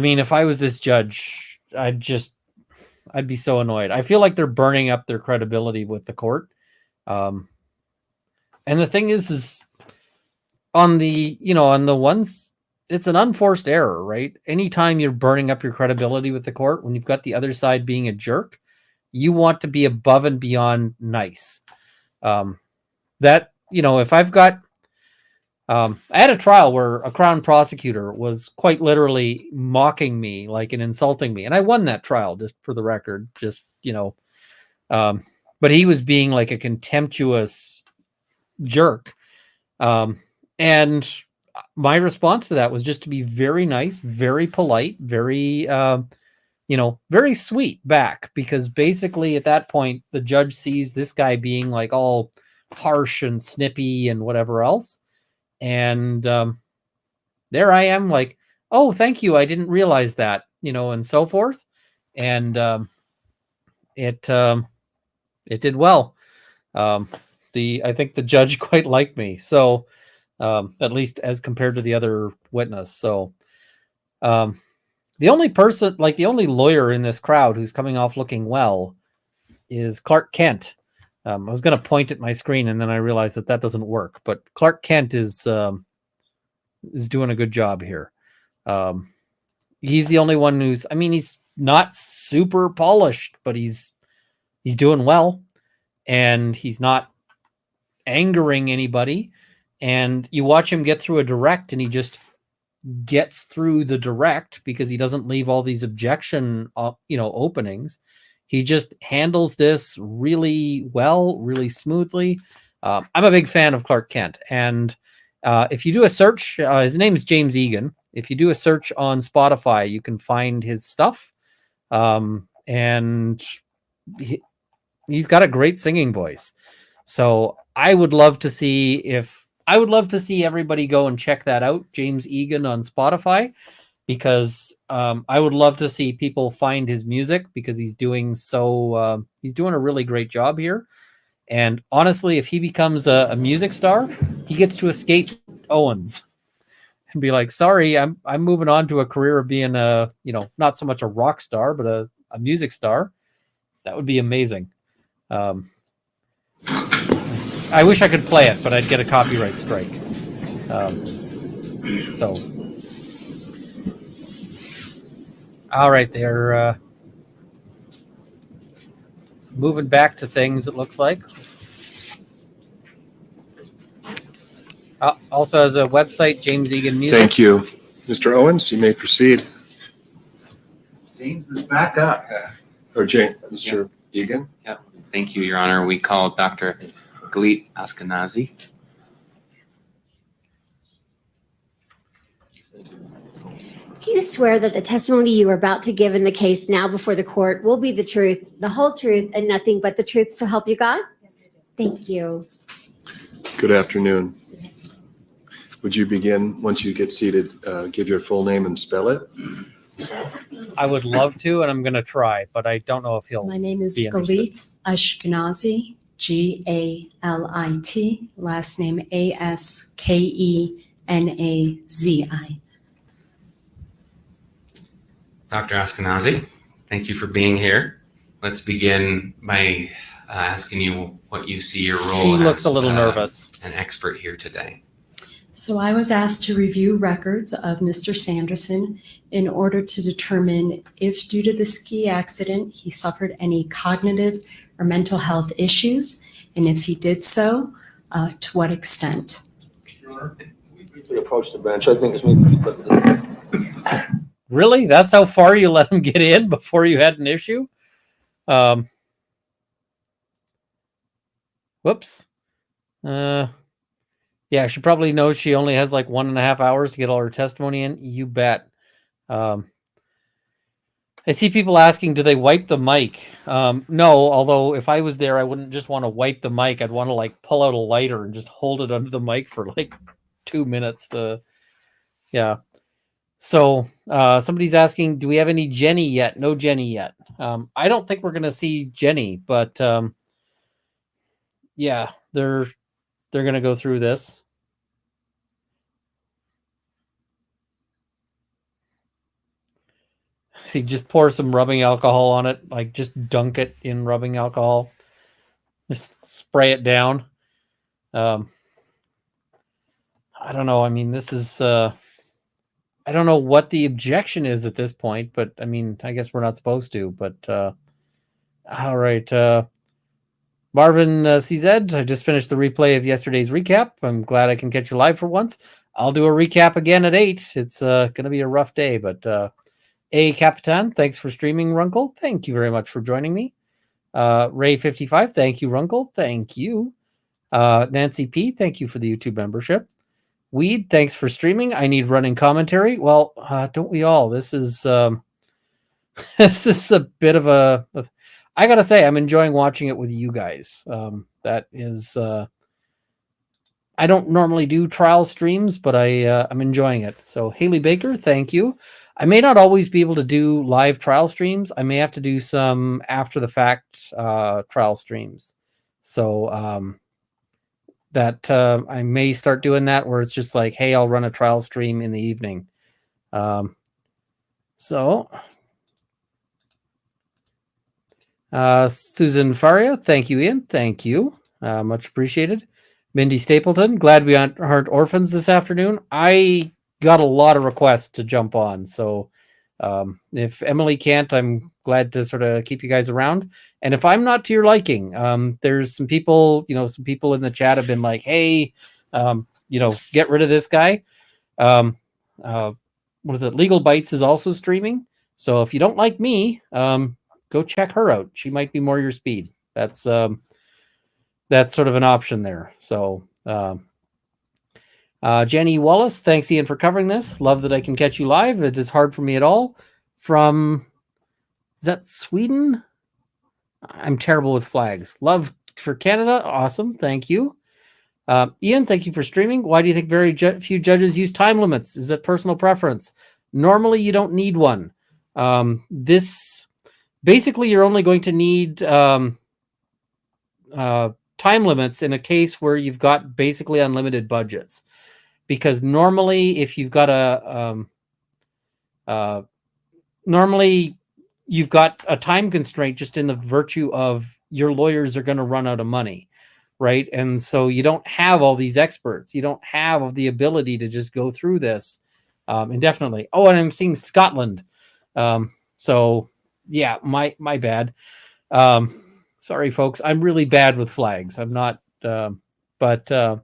mean, if I was this judge, I'd be so annoyed. I feel like they're burning up their credibility with the court. And the thing is on the ones, it's an unforced error, right? Anytime you're burning up your credibility with the court, when you've got the other side being a jerk, you want to be above and beyond nice. If I've got, I had a trial where a Crown prosecutor was quite literally mocking me, and insulting me. And I won that trial, just for the record, but he was being like a contemptuous jerk. And my response to that was just to be very nice, very polite, very, very sweet back, because basically at that point, the judge sees this guy being like all harsh and snippy and whatever else. And there I am like, oh, thank you. I didn't realize that, and so forth. And it did well. I think the judge quite liked me. So at least as compared to the other witness. So the only person, the only lawyer in this crowd who's coming off looking well is Clark Kent. I was going to point at my screen, and then I realized that doesn't work. But Clark Kent is doing a good job here. He's the only one who's, he's not super polished, but he's doing well, and he's not angering anybody. And you watch him get through a direct, and he just gets through the direct because he doesn't leave all these objection, openings. He just handles this really well, really smoothly. I'm a big fan of Clark Kent. And if you do a search, his name is James Egan. If you do a search on Spotify, you can find his stuff. And he's got a great singing voice. So I would love to see everybody go and check that out, James Egan on Spotify, because I would love to see people find his music, because he's doing a really great job here. And honestly, if he becomes a music star, he gets to escape Owens and be like, sorry, I'm moving on to a career of being not so much a rock star, but a music star. That would be amazing. I wish I could play it, but I'd get a copyright strike. All right, they're moving back to things, it looks like. Also has a website, James Egan Music. Thank you. Mr. Owens, you may proceed. James is back up. Or Mr. Egan. Thank you, Your Honor. We call Dr. Galit Ashkenazi. Do you swear that the testimony you are about to give in the case now before the court will be the truth, the whole truth, and nothing but the truth, so help you God? Yes, I do. Thank you. Good afternoon. Would you begin, once you get seated, give your full name and spell it? I would love to, and I'm going to try, but I don't know if he'll. My name is be interested. Galit Ashkenazi, Galit, last name Askenazi. Dr. Ashkenazi, thank you for being here. Let's begin by asking you what you see your role She as looks a little nervous. an expert here today. So I was asked to review records of Mr. Sanderson in order to determine if due to the ski accident he suffered any cognitive or mental health issues, and if he did so, to what extent. We briefly approached the bench. I think it's maybe. Really? That's how far you let him get in before you had an issue? Whoops. Yeah, she probably knows she only has like 1.5 hours to get all her testimony in. You bet. I see people asking, do they wipe the mic? No, although if I was there, I wouldn't just want to wipe the mic. I'd want to like pull out a lighter and just hold it under the mic for like 2 minutes to, yeah. So somebody's asking, do we have any Jenny yet? No Jenny yet. I don't think we're going to see Jenny, but yeah, they're going to go through this. See, just pour some rubbing alcohol on it. Like, just dunk it in rubbing alcohol. Just spray it down. I don't know. I mean, this is... I don't know what the objection is at this point, but, I mean, I guess we're not supposed to. But, all right. Marvin CZ, I just finished the replay of yesterday's recap. I'm glad I can catch you live for once. I'll do a recap again at 8. It's going to be a rough day, but... A Capitan, thanks for streaming, Runkle. Thank you very much for joining me. Ray55, thank you, Runkle. Thank you. Nancy P, thank you for the YouTube membership. Weed, thanks for streaming. I need running commentary. Well, don't we all? This is this is a bit of a. I gotta say, I'm enjoying watching it with you guys. That is. I don't normally do trial streams, but I'm enjoying it. So Haley Baker, thank you. I may not always be able to do live trial streams. I may have to do some after the fact trial streams. So that I may start doing that where it's just like, hey, I'll run a trial stream in the evening. Susan Faria, thank you, Ian. Thank you. Much appreciated. Mindy Stapleton, glad we aren't orphans this afternoon. I got a lot of requests to jump on. So if Emily can't, I'm glad to sort of keep you guys around. And if I'm not to your liking, there's some people, some people in the chat have been like, hey, get rid of this guy. What is it? Legal Bites is also streaming. So if you don't like me, go check her out. She might be more your speed. That's sort of an option there. So, Jenny Wallace, thanks Ian for covering this. Love that I can catch you live. It is hard for me at all. Is that Sweden? I'm terrible with flags. Love for Canada. Awesome. Thank you. Ian, thank you for streaming. Why do you think very few judges use time limits? Is it personal preference? Normally, you don't need one. Basically, you're only going to need time limits in a case where you've got basically unlimited budgets. Because normally, if you've got normally you've got a time constraint just in the virtue of your lawyers are going to run out of money, right? And so you don't have all these experts. You don't have the ability to just go through this indefinitely. Oh, and I'm seeing Scotland. So yeah, my bad. Sorry, folks. I'm really bad with flags. I'm not, but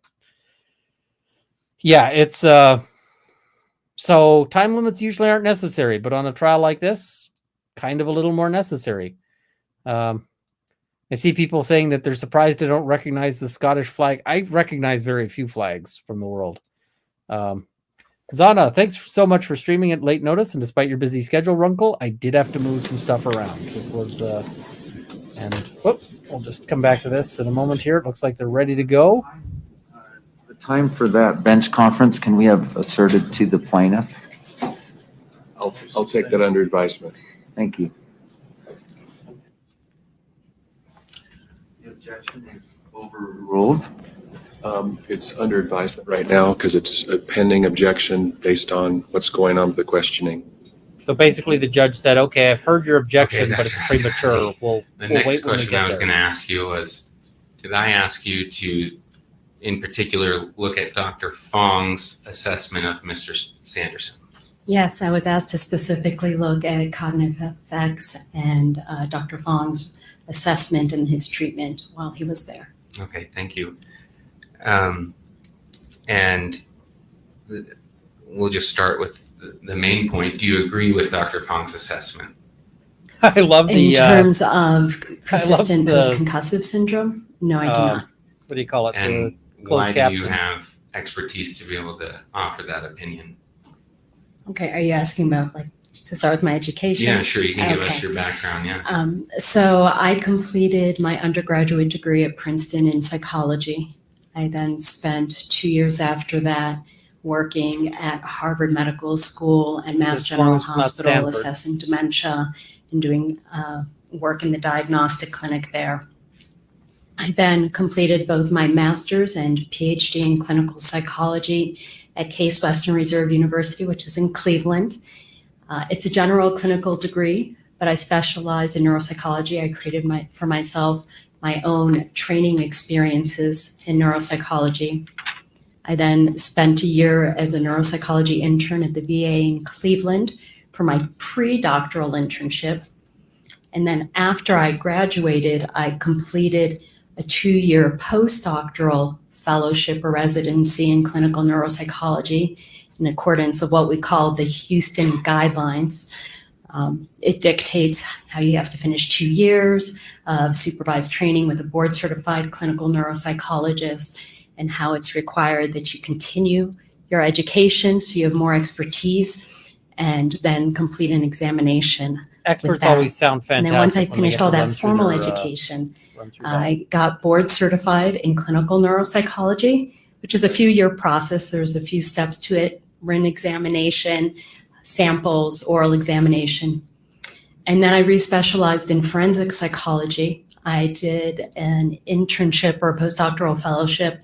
Yeah, it's so time limits usually aren't necessary, but on a trial like this, kind of a little more necessary. I see people saying that they're surprised they don't recognize the Scottish flag. I recognize very few flags from the world. Zana, thanks so much for streaming at late notice, and despite your busy schedule, Runkle, I did have to move some stuff around. It was, and whoop, we'll just come back to this in a moment here. It looks like they're ready to go. The time for that bench conference, can we have asserted to the plaintiff? I'll take that under advisement. Thank you. The objection is overruled. It's under advisement right now because it's a pending objection based on what's going on with the questioning. So basically, the judge said, "Okay, I've heard your objection, Okay, but it's Dr. premature. We'll The wait next when we question get I was there." going to ask you was, did I ask you to, in particular, look at Dr. Fong's assessment of Mr. Sanderson? Yes, I was asked to specifically look at cognitive effects and Dr. Fong's assessment and his treatment while he was there. Okay, thank you. And we'll just start with the main point. Do you agree with Dr. Fong's assessment? I love the In terms of persistent the- post-concussive syndrome, no, I do not. what do you call it? And The closed why captions. do you have expertise to be able to offer that opinion? Okay, are you asking about to start with my education? Yeah, sure. You can give us Okay. your background. Yeah. So I completed my undergraduate degree at Princeton in psychology. I then spent 2 years after that working at Harvard Medical School and Mass As long General as it's not Hospital Stanford. assessing dementia and doing work in the diagnostic clinic there. I then completed both my master's and PhD in clinical psychology at Case Western Reserve University, which is in Cleveland. It's a general clinical degree, but I specialize in neuropsychology. I created for myself my own training experiences in neuropsychology. I then spent a year as a neuropsychology intern at the VA in Cleveland for my pre-doctoral internship. And then after I graduated, I completed a 2-year postdoctoral fellowship or residency in clinical neuropsychology in accordance with what we call the Houston guidelines. It dictates how you have to finish 2 years of supervised training with a board-certified clinical neuropsychologist and how it's required that you continue your education so you have more expertise and then complete an examination. Experts that. always sound And fantastic. then once I when they finished get all to run that through formal their, education, run through that. I got board certified in clinical neuropsychology, which is a few-year process. There's a few steps to it: written examination, samples, oral examination. And then I respecialized in forensic psychology. I did an internship or a postdoctoral fellowship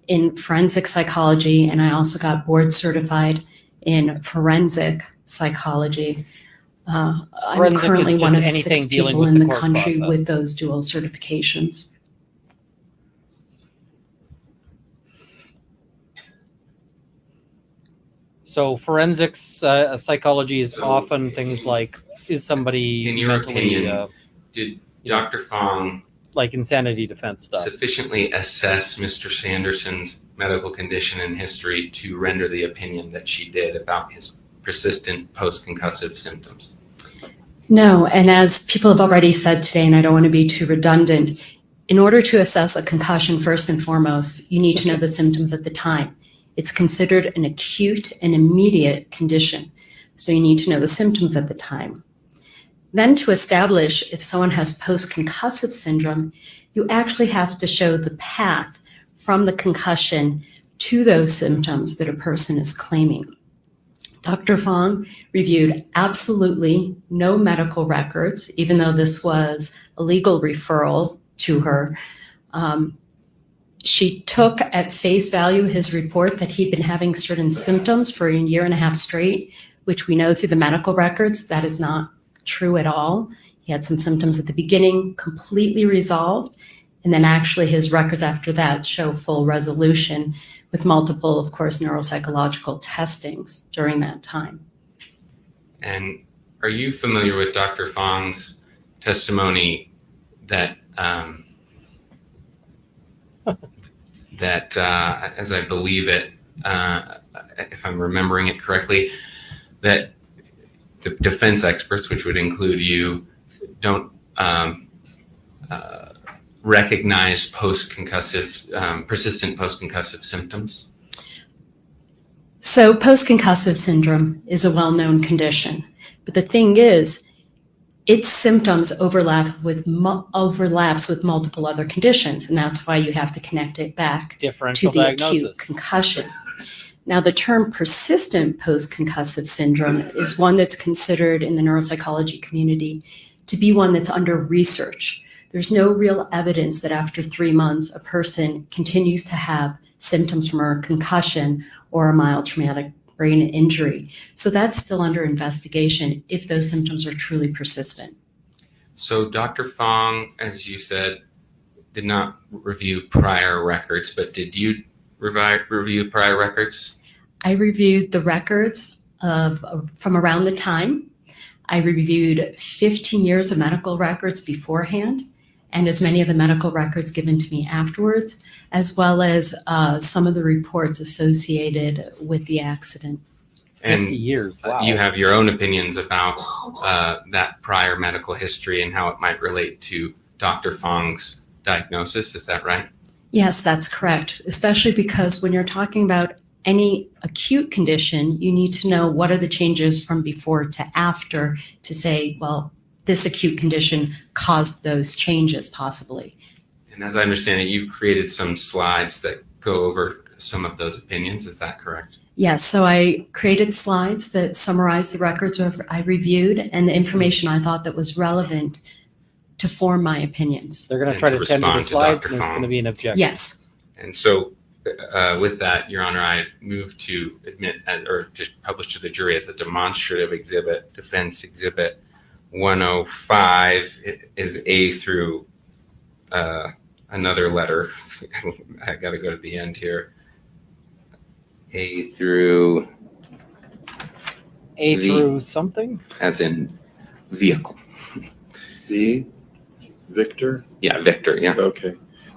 in forensic psychology, and I also got board certified in forensic psychology. I'm Forensic is currently just one of anything 6 dealing people with in the the court country process. with those dual certifications. So forensics psychology is So, often things like, is somebody In your mentally, opinion, did yeah. Dr. Fong like insanity defense stuff? sufficiently assess Mr. Sanderson's medical condition and history to render the opinion that she did about his persistent post-concussive symptoms? No, and as people have already said today, and I don't want to be too redundant, in order to assess a concussion, first and foremost, you need to know the symptoms at the time. It's considered an acute and immediate condition, so you need to know the symptoms at the time. Then to establish if someone has post-concussive syndrome, you actually have to show the path from the concussion to those symptoms that a person is claiming. Dr. Fong reviewed absolutely no medical records, even though this was a legal referral to her. She took at face value his report that he'd been having certain symptoms for 1.5 years straight, which we know through the medical records that is not true at all. He had some symptoms at the beginning, completely resolved, and then actually his records after that show full resolution with multiple, of course, neuropsychological testings during that time. And are you familiar with Dr. Fong's testimony that as I believe it, if I'm remembering it correctly, that the defense experts, which would include you, don't recognize post-concussive, persistent post-concussive symptoms? So post-concussive syndrome is a well-known condition, but the thing is, its symptoms overlaps with multiple other conditions, and that's why you have to connect it back to Differential the acute diagnosis. concussion. Now, the term persistent post-concussive syndrome is one that's considered in the neuropsychology community to be one that's under research. There's no real evidence that after 3 months, a person continues to have symptoms from a concussion or a mild traumatic brain injury. So that's still under investigation if those symptoms are truly persistent. So Dr. Fong, as you said, did not review prior records, but did you review prior records? I reviewed the records from around the time. I reviewed 15 years of medical records beforehand, and as many of the medical records given to me afterwards, as well as some of the reports associated with the accident. 50 years. Wow. You have your own opinions about that prior medical history and how it might relate to Dr. Fong's diagnosis. Is that right? Yes, that's correct, especially because when you're talking about any acute condition, you need to know what are the changes from before to after to say, well, this acute condition caused those changes possibly. And as I understand it, you've created some slides that go over some of those opinions. Is that correct? Yes, so I created slides that summarize the records I reviewed and the information I thought that was relevant to form my opinions. They're going to And try to to tender the respond to slides, Dr. and there's Fong. going to be an objection. Yes. And so with that, Your Honor, I move to admit or to publish to the jury as a demonstrative exhibit, defense exhibit 105 is A through another letter. I got to go to the end here. A through A V. through something? as in vehicle. V, Victor? Yeah, Victor, yeah. Okay.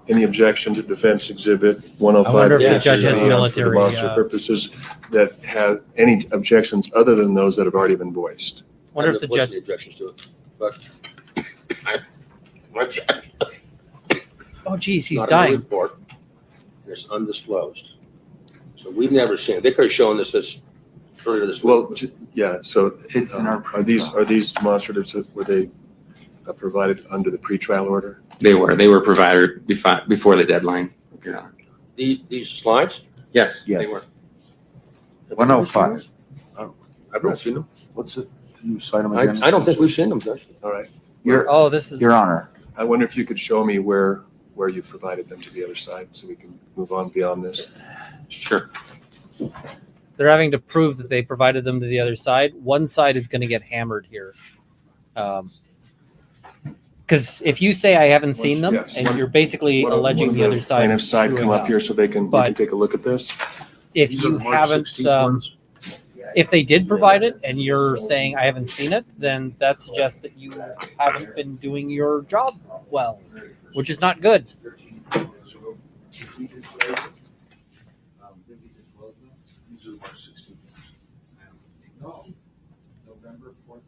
Any objection to defense exhibit 105? I wonder if the Yes. judge has For military, demonstrative purposes that have any objections other than those that have already been voiced. Wonder if the What's judge. the objections to it? But Oh, geez, he's not in the dying. report, and it's undisclosed. So we've never seen it. They could have shown this earlier this Well, week. yeah, so It's in our. are these demonstratives, were they provided under the pretrial order? They were provided before the deadline, Your Honor. These slides? Yes. Yes. They were. 105. I've not seen them. What's it? Can you cite them again? I don't think we've seen them, Judge. All right. Oh, this is. Your Honor, I wonder if you could show me where you provided them to the other side so we can move on beyond this. Sure. They're having to prove that they provided them to the other side. One side is going to get hammered here. Because if you say I haven't seen them, Yes. and you're basically One of- alleging one of the other side. Plaintiff's side come screwing up here so they can But- take a look at this. If These are you the March haven't, 16th ones? if they did provide it and you're saying I haven't seen it, then that suggests that you haven't been doing your job well, which is not good. These are the March 16th ones. November 4th.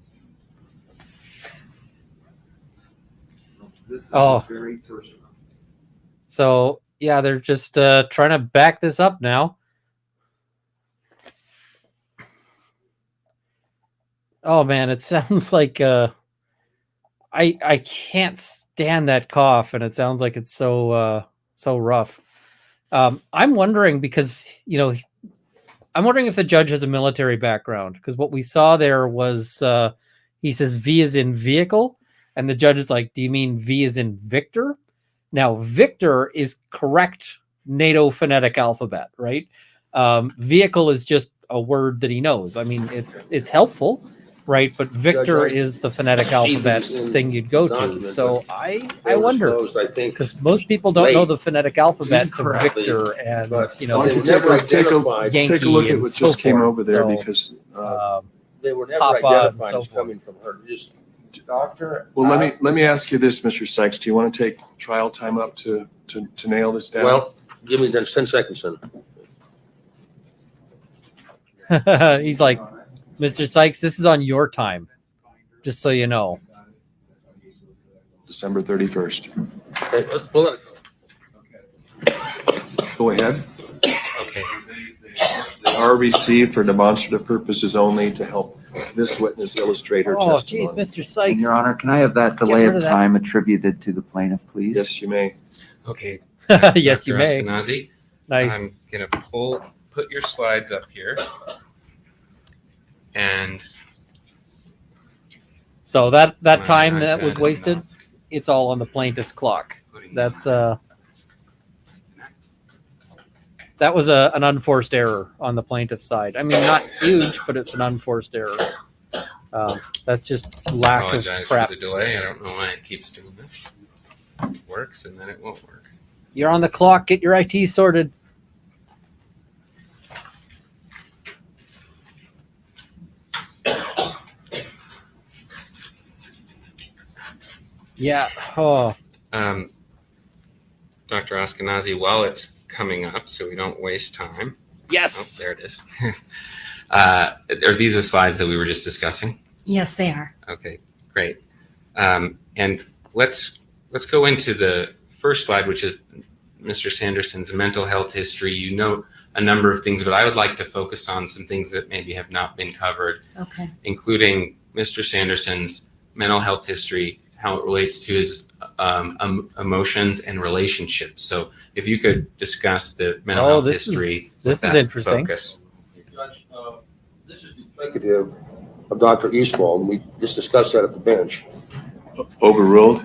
This is Oh. the very first one. So yeah, they're just trying to back this up now. Oh man, it sounds like I can't stand that cough, and it sounds like it's so rough. I'm wondering because I'm wondering if the judge has a military background, because what we saw there was he says V is in vehicle, and the judge is like, "Do you mean V is in Victor?" Now, Victor is correct NATO phonetic alphabet, right? Vehicle is just a word that he knows. I mean, it's helpful, right? But Victor Judge, is the phonetic alphabet these in thing you'd go to. document, So They I were wonder, disclosed, I think. because most people don't know late, the phonetic alphabet to incorrectly, Victor, and but Why don't They you were never identified. Yankee take a look at and what so just came forth. over there So, because, They were never Papa and identified so as coming from her. Just Doctor. well, let me ask you this, Mr. Sykes. Do you want to take trial time up to nail this down? well, give me then 10 seconds then. He's like, Mr. Sykes, this is on your time, just so you know. December 31st. Okay, we'll let it go. Go ahead. Okay. They are received for demonstrative purposes only to help this witness illustrate her Oh, geez, testimony. Mr. And Sykes. Your Honor, can I have that delay rid of of that. time attributed to the plaintiff, please? Yes, you may. Okay. Yes, you Dr. may. Eskenazi, Nice. I'm gonna put your slides up here. And So that My time that was iPad is wasted, not it's all on the plaintiff's clock. putting That's my- that was an unforced error on the plaintiff's side. I mean, not huge, but it's an unforced error. That's just lack of Apologize prep. for the delay. I don't know why it keeps doing this. It works and then it won't work. You're on the clock. Get your IT sorted. Yeah. Oh, Dr. Eskenazi, while it's coming up, so we don't waste time. Oh, yes. there it is. Are these the slides that we were just discussing? Yes, they are. Okay, great. And let's go into the first slide, which is Mr. Sanderson's mental health history. You note a number of things, but I would like to focus on some things that maybe have not been covered, Okay. including Mr. Sanderson's mental health history, how it relates to his emotions and relationships. So if you could discuss the mental health this history. is with that interesting. Focus. Judge, this is duplicative of Dr. Eastwald, and we just discussed that at the bench. Overruled.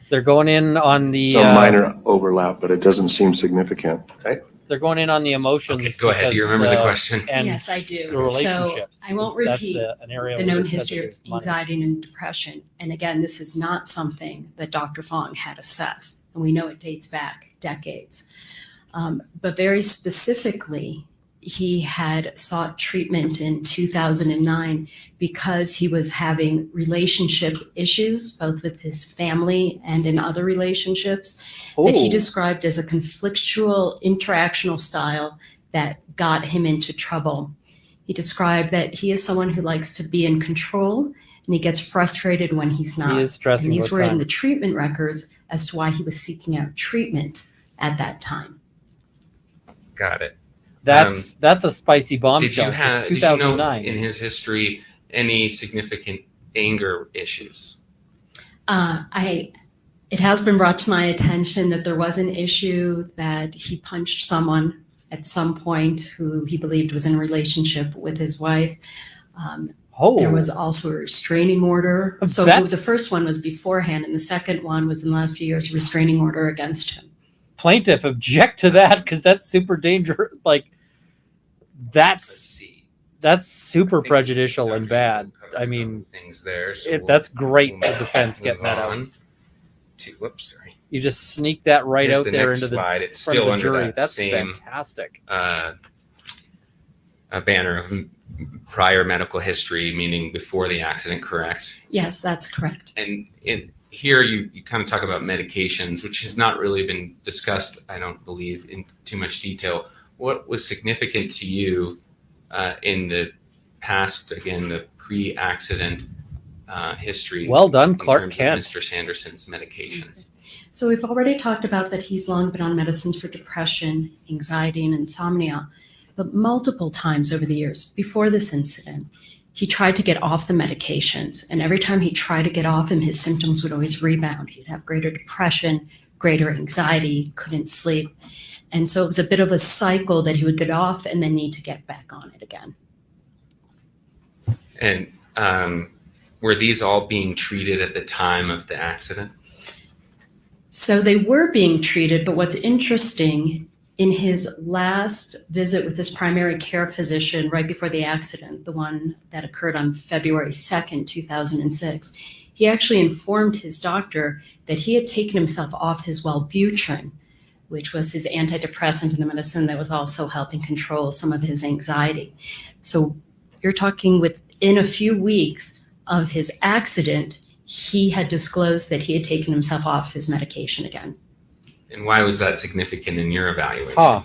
They're going in on the Some minor overlap, but it doesn't seem significant. they're going in on the emotions. Okay, go ahead. Do you because, remember the question? And Yes, I the do. So relationships. I won't That's, repeat an area the where known it says history that of there's money. anxiety and depression. And again, this is not something that Dr. Fong had assessed. And we know it dates back decades. But very specifically, he had sought treatment in 2009 because he was having relationship issues, both with his family and in other relationships, that he Oh. described as a conflictual interactional style that got him into trouble. He described that he is someone who likes to be in control and he gets frustrated when he's not. He is stressing And these all were the in time. the treatment records as to why he was seeking out treatment at that time. Got it. That's a spicy bombshell. Did you have? It's Did you know 2009. in his history any significant anger issues? It has been brought to my attention that there was an issue that he punched someone at some point who he believed was in a relationship with his wife. Oh, There was also a restraining order. So That's- the first one was beforehand, and the second one was in the last few years, a restraining order against him. plaintiff object to that because that's super dangerous. Like Let's that's see. super I think prejudicial and Dr. bad. Eastwood covered I a mean, couple things there. So that's great we'll for defense getting move that out. on to, whoops, sorry. You just sneak that right Here's out the there next into the slide. It's front of still the under jury. that That's same fantastic. a banner of prior medical history, meaning before the accident, correct? Yes, that's correct. And here you kind of talk about medications, which has not really been discussed, I don't believe, in too much detail. What was significant to you in the past, again, the pre-accident history? Well done, in Clark terms of Kent. Mr. Sanderson's medications. So we've already talked about that he's long been on medicines for depression, anxiety, and insomnia. But multiple times over the years before this incident, he tried to get off the medications. And every time he tried to get off them, his symptoms would always rebound. He'd have greater depression, greater anxiety, couldn't sleep. And so it was a bit of a cycle that he would get off and then need to get back on it again. And were these all being treated at the time of the accident? So they were being treated, but what's interesting, in his last visit with his primary care physician right before the accident, the one that occurred on February 2nd, 2006, he actually informed his doctor that he had taken himself off his Wellbutrin, which was his antidepressant in the medicine that was also helping control some of his anxiety. So you're talking within a few weeks of his accident, he had disclosed that he had taken himself off his medication again. And why was that significant in your evaluation? Huh.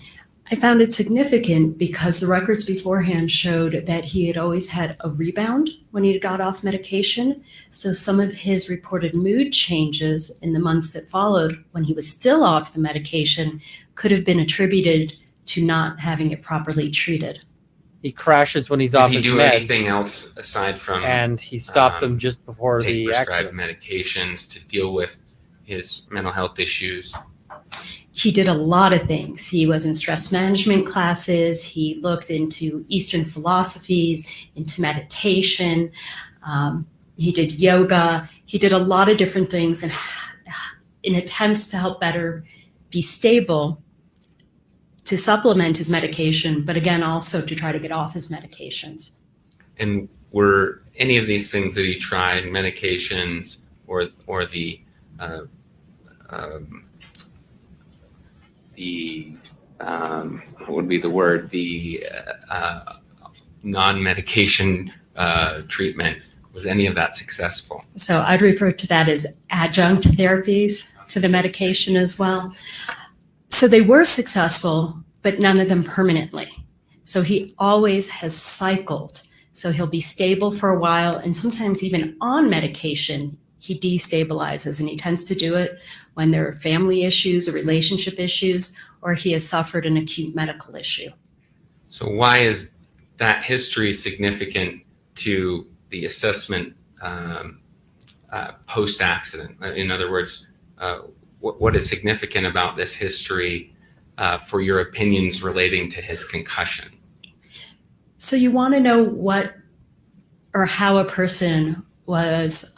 I found it significant because the records beforehand showed that he had always had a rebound when he got off medication. So some of his reported mood changes in the months that followed when he was still off the medication could have been attributed to not having it properly treated. He crashes when he's Did off he his do meds, anything else aside from and he stopped them um, just before take the prescribed accident. medications to deal with his mental health issues? He did a lot of things. He was in stress management classes. He looked into Eastern philosophies, into meditation. He did yoga. He did a lot of different things in attempts to help better be stable, to supplement his medication, but again, also to try to get off his medications. And were any of these things that he tried, medications or the what would be the word, the non-medication treatment, was any of that successful? So I'd refer to that as adjunct therapies to the medication as well. So they were successful, but none of them permanently. So he always has cycled. So he'll be stable for a while, and sometimes even on medication, he destabilizes, and he tends to do it when there are family issues or relationship issues, or he has suffered an acute medical issue. So why is that history significant to the assessment post-accident? In other words, what is significant about this history for your opinions relating to his concussion? So you want to know what or how a person was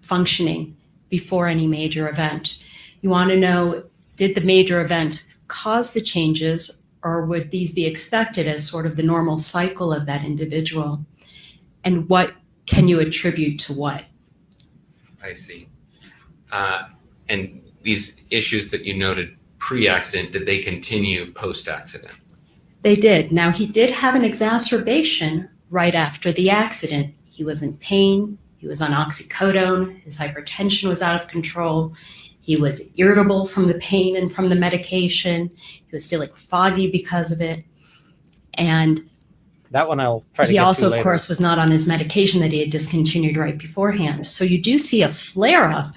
functioning before any major event. You want to know, did the major event cause the changes, or would these be expected as sort of the normal cycle of that individual? And what can you attribute to what? I see. And these issues that you noted pre-accident, did they continue post-accident? They did. Now, he did have an exacerbation right after the accident. He was in pain. He was on oxycodone. His hypertension was out of control. He was irritable from the pain and from the medication. He was feeling foggy because of it. And That one I'll try to he get also, to later. of course, was not on his medication that he had discontinued right beforehand. So you do see a flare-up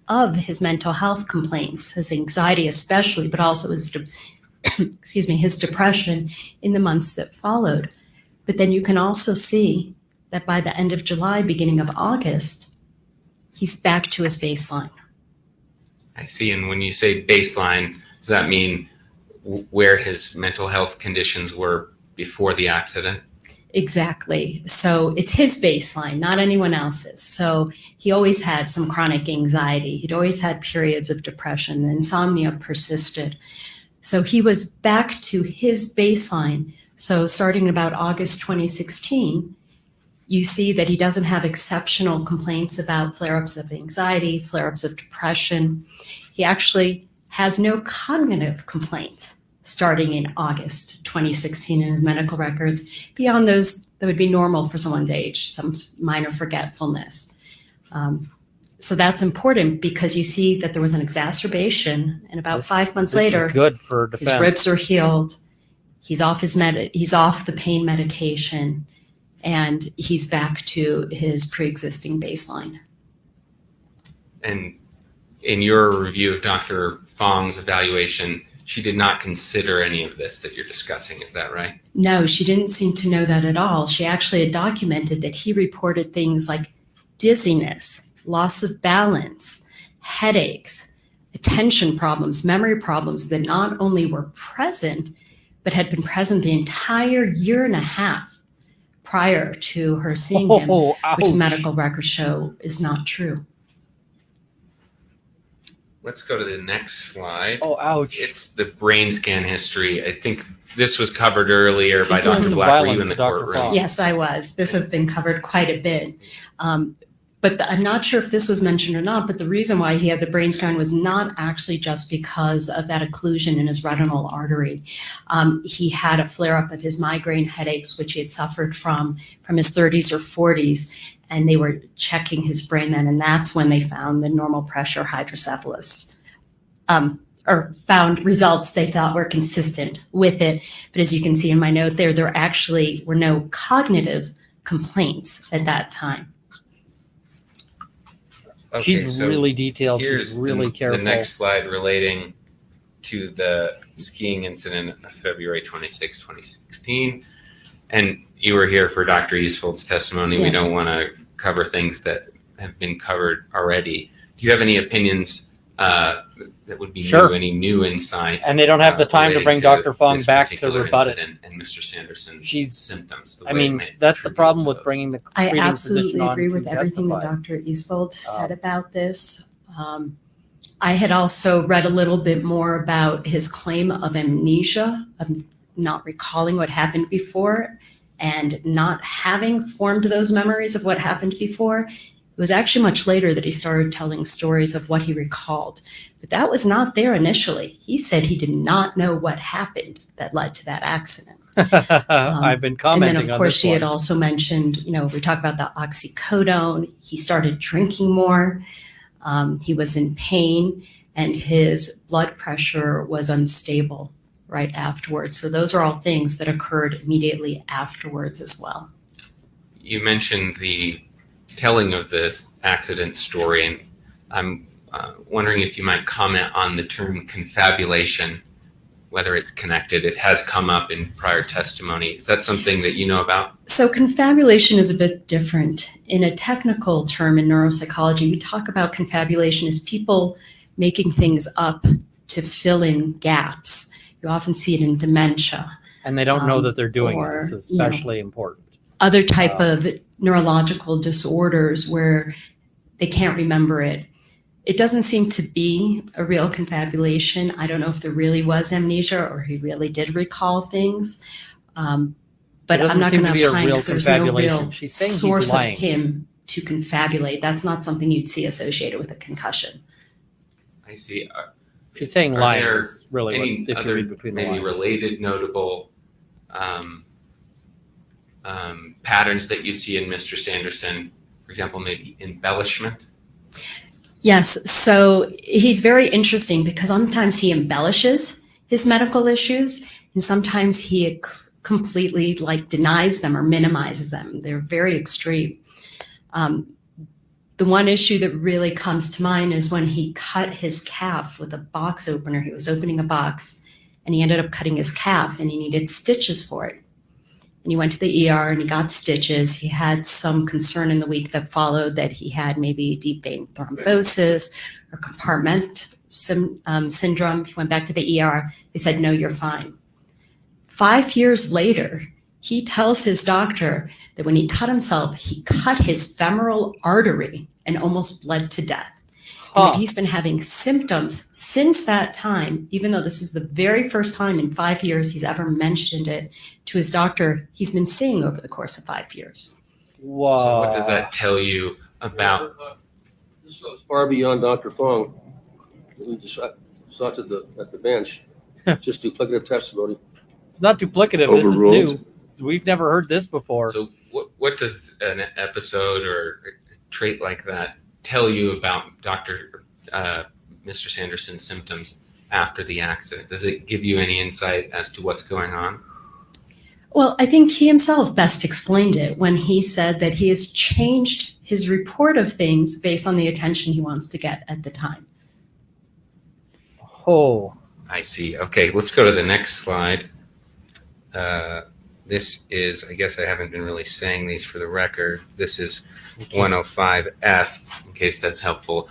of his mental health complaints, his anxiety especially, but also his his depression in the months that followed. But then you can also see that by the end of July, beginning of August, he's back to his baseline. I see. And when you say baseline, does that mean where his mental health conditions were before the accident? Exactly. So it's his baseline, not anyone else's. So he always had some chronic anxiety. He'd always had periods of depression. The insomnia persisted. So he was back to his baseline. So starting about August 2016, you see that he doesn't have exceptional complaints about flare-ups of anxiety, flare-ups of depression. He actually has no cognitive complaints starting in August 2016 in his medical records. Beyond those, that would be normal for someone's age, some minor forgetfulness. So that's important because you see that there was an exacerbation, and about 5 months later, is good for defense. his ribs are healed. He's off he's off the pain medication, and he's back to his pre-existing baseline. And in your review of Dr. Fong's evaluation, she did not consider any of this that you're discussing. Is that right? No, she didn't seem to know that at all. She actually had documented that he reported things like dizziness, loss of balance, headaches, attention problems, memory problems that not only were present, but had been present the entire year and a half prior to her seeing him, which the ouch. medical records show is not true. Let's go to the next slide. Oh, ouch. It's the brain scan history. I think this was covered earlier by She's doing Dr. some Black. Were violence you in to the Dr. courtroom? Fong. Yes, I was. This has been covered quite a bit. But I'm not sure if this was mentioned or not, but the reason why he had the brain scan was not actually just because of that occlusion in his retinal artery. He had a flare-up of his migraine headaches, which he had suffered from his 30s or 40s, and they were checking his brain then, and that's when they found the normal pressure hydrocephalus. or found results they thought were consistent with it. But as you can see in my note there actually were no cognitive complaints at that time. Okay, She's so really detailed. here's She's really careful. the next slide relating to the skiing incident of February 26, 2016. And you were here for Dr. Eastfeld's testimony. We Yes. don't want to cover things that have been covered already. Do you have any opinions that would be Sure. new, any new insight? And they don't have the time to relating bring Dr. Fong this back to particular rebut it. incident and Mr. Sanderson's She's- symptoms? the I way it mean, may that's the contribute problem to with those? bringing the I treating absolutely physician on agree to with everything that testify. Dr. Eastfeld said about this. I had also read a little bit more about his claim of amnesia, of not recalling what happened before and not having formed those memories of what happened before. It was actually much later that he started telling stories of what he recalled. But that was not there initially. He said he did not know what happened that led to that accident. I've been And commenting then, of on course, this she had one. also mentioned, we talk about the oxycodone. He started drinking more. He was in pain, and his blood pressure was unstable right afterwards. So those are all things that occurred immediately afterwards as well. You mentioned the telling of this accident story, and I'm wondering if you might comment on the term confabulation, whether it's connected. It has come up in prior testimony. Is that something that you know about? So confabulation is a bit different. In a technical term in neuropsychology, we talk about confabulation as people making things up to fill in gaps. You often see it in dementia. And they don't know that they're doing it. or, It's especially important. Other type of neurological disorders where they can't remember it. It doesn't seem to be a real confabulation. I don't know if there really was amnesia or he really did recall things. But There I'm doesn't not seem going to to be a opine real because there's no confabulation. real She's saying he's source of lying. him to confabulate. That's not something you'd see associated with a concussion. I see. She's saying Are lying there is really any what, if you other read between the maybe lines. related notable patterns that you see in Mr. Sanderson? For example, maybe embellishment. Yes, so he's very interesting because sometimes he embellishes his medical issues and sometimes he completely denies them or minimizes them. They're very extreme. The one issue that really comes to mind is when he cut his calf with a box opener. He was opening a box and he ended up cutting his calf and he needed stitches for it. And he went to the ER and he got stitches. He had some concern in the week that followed that he had maybe deep vein thrombosis or compartment syndrome. He went back to the ER. They said, no, you're fine. 5 years later, he tells his doctor that when he cut himself, he cut his femoral artery and almost bled to death. And that he's been having symptoms since that time, even though this is the very first time in 5 years he's ever mentioned it to his doctor, he's been seeing over the course of 5 years. Whoa. So what does that tell you about? This goes far beyond Dr. Fong. We just saw it at the bench. Just duplicative testimony. It's not duplicative. This is Overruled. new. We've never heard this before. So what does an episode or a trait like that tell you about Mr. Sanderson's symptoms after the accident? Does it give you any insight as to what's going on? Well, I think he himself best explained it when he said that he has changed his report of things based on the attention he wants to get at the time. Oh, I see. Okay, let's go to the next slide. This is, I guess I haven't been really saying these for the record. This is 105F, in case that's helpful.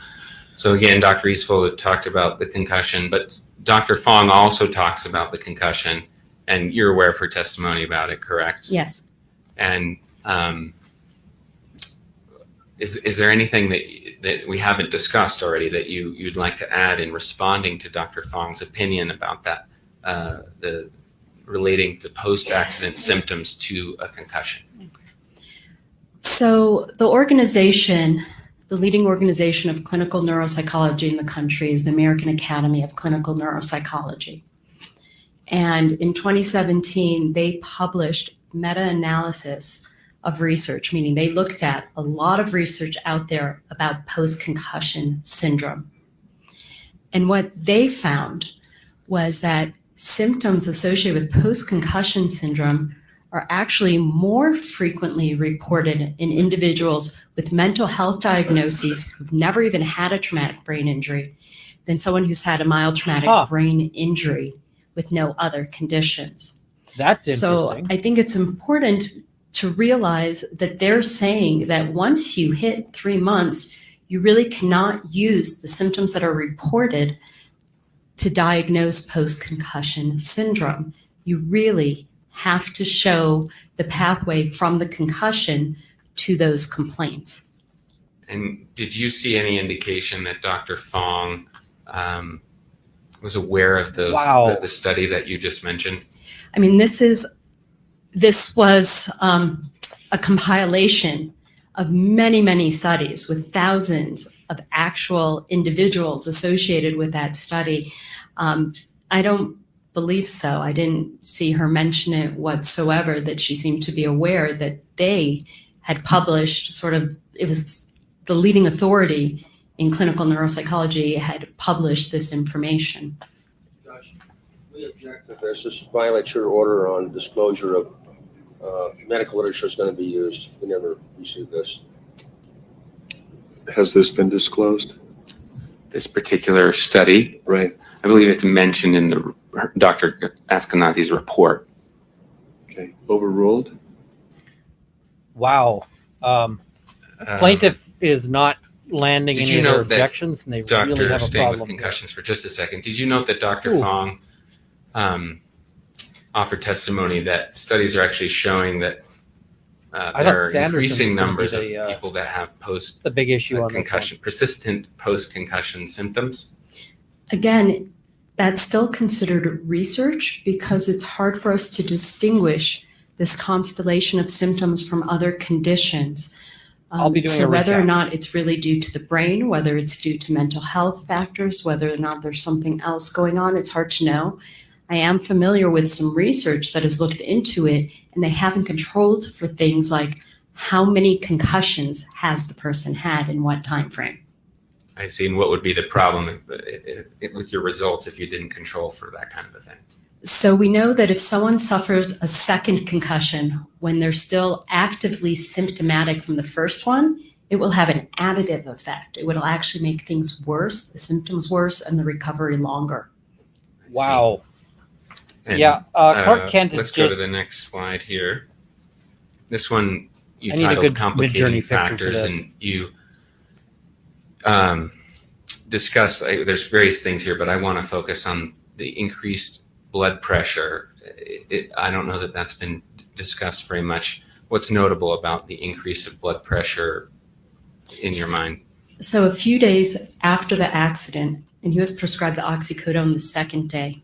So again, Dr. Eastfeldt talked about the concussion, but Dr. Fong also talks about the concussion, and you're aware of her testimony about it, correct? Yes. And is there anything that we haven't discussed already that you'd like to add in responding to Dr. Fong's opinion about that, the relating the post-accident symptoms to a concussion? So the organization, the leading organization of clinical neuropsychology in the country is the American Academy of Clinical Neuropsychology. And in 2017, they published meta-analysis of research, meaning they looked at a lot of research out there about post-concussion syndrome. And what they found was that symptoms associated with post-concussion syndrome are actually more frequently reported in individuals with mental health diagnoses who've never even had a traumatic brain injury than someone who's had a mild traumatic brain injury with no other conditions. That's So interesting. I think it's important to realize that they're saying that once you hit 3 months, you really cannot use the symptoms that are reported to diagnose post-concussion syndrome. You really have to show the pathway from the concussion to those complaints. And did you see any indication that Dr. Fong was aware of those the study that you just mentioned? I mean, this was a compilation of many, many studies with thousands of actual individuals associated with that study. I don't believe so. I didn't see her mention it whatsoever, that she seemed to be aware that they had published it was the leading authority in clinical neuropsychology had published this information. Josh, we object that this violates your order on disclosure of medical literature is going to be used. We never received this. Has this been disclosed? This particular study, Right. I believe it's mentioned in the Dr. Askenazi's report. Okay. Overruled? Wow. Plaintiff is not landing Did any you of their note that objections, and they really Dr. have a Staying with problem. concussions for just a second. Did you note that Dr. Ooh. Fong offered testimony that studies are actually showing that I there thought are Sanderson increasing was gonna be numbers of the, people that have the big issue on this one. concussion, persistent post-concussion symptoms? Again, that's still considered research because it's hard for us to distinguish this constellation of symptoms from other conditions. I'll be doing so a whether or recap. not it's really due to the brain, whether it's due to mental health factors, whether or not there's something else going on, it's hard to know. I am familiar with some research that has looked into it, and they haven't controlled for things like how many concussions has the person had in what time frame. I see. And what would be the problem with your results if you didn't control for that kind of a thing? So we know that if someone suffers a second concussion when they're still actively symptomatic from the first one, it will have an additive effect. It will actually make things worse, the symptoms worse, and the recovery longer. Wow. And, Yeah, Clark Kent is let's go to just- the next slide here. This one you I need a titled good Complicating Midjourney picture for Factors, this. and you discuss, there's various things here, but I want to focus on the increased blood pressure. I don't know that that's been discussed very much. What's notable about the increase of blood pressure in your mind? So a few days after the accident, and he was prescribed the oxycodone the second day,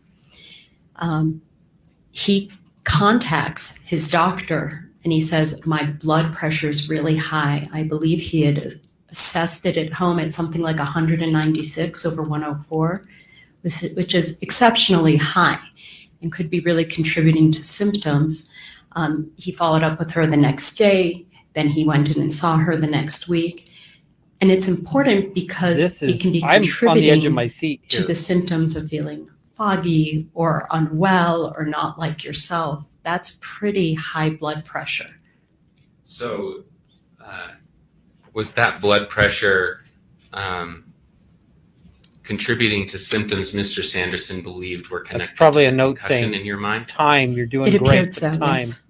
he contacts his doctor and he says, my blood pressure is really high. I believe he had assessed it at home at something like 196 over 104, which is exceptionally high and could be really contributing to symptoms. He followed up with her the next day. Then he went in and saw her the next week. And it's important because it can be I'm on the edge of contributing my seat to here. the symptoms of feeling foggy or unwell or not like yourself. That's pretty high blood pressure. So was that blood pressure contributing to symptoms Mr. Sanderson believed were connected That's probably to a the note concussion saying in your mind? time, you're doing It great. appeared but so, time. yes.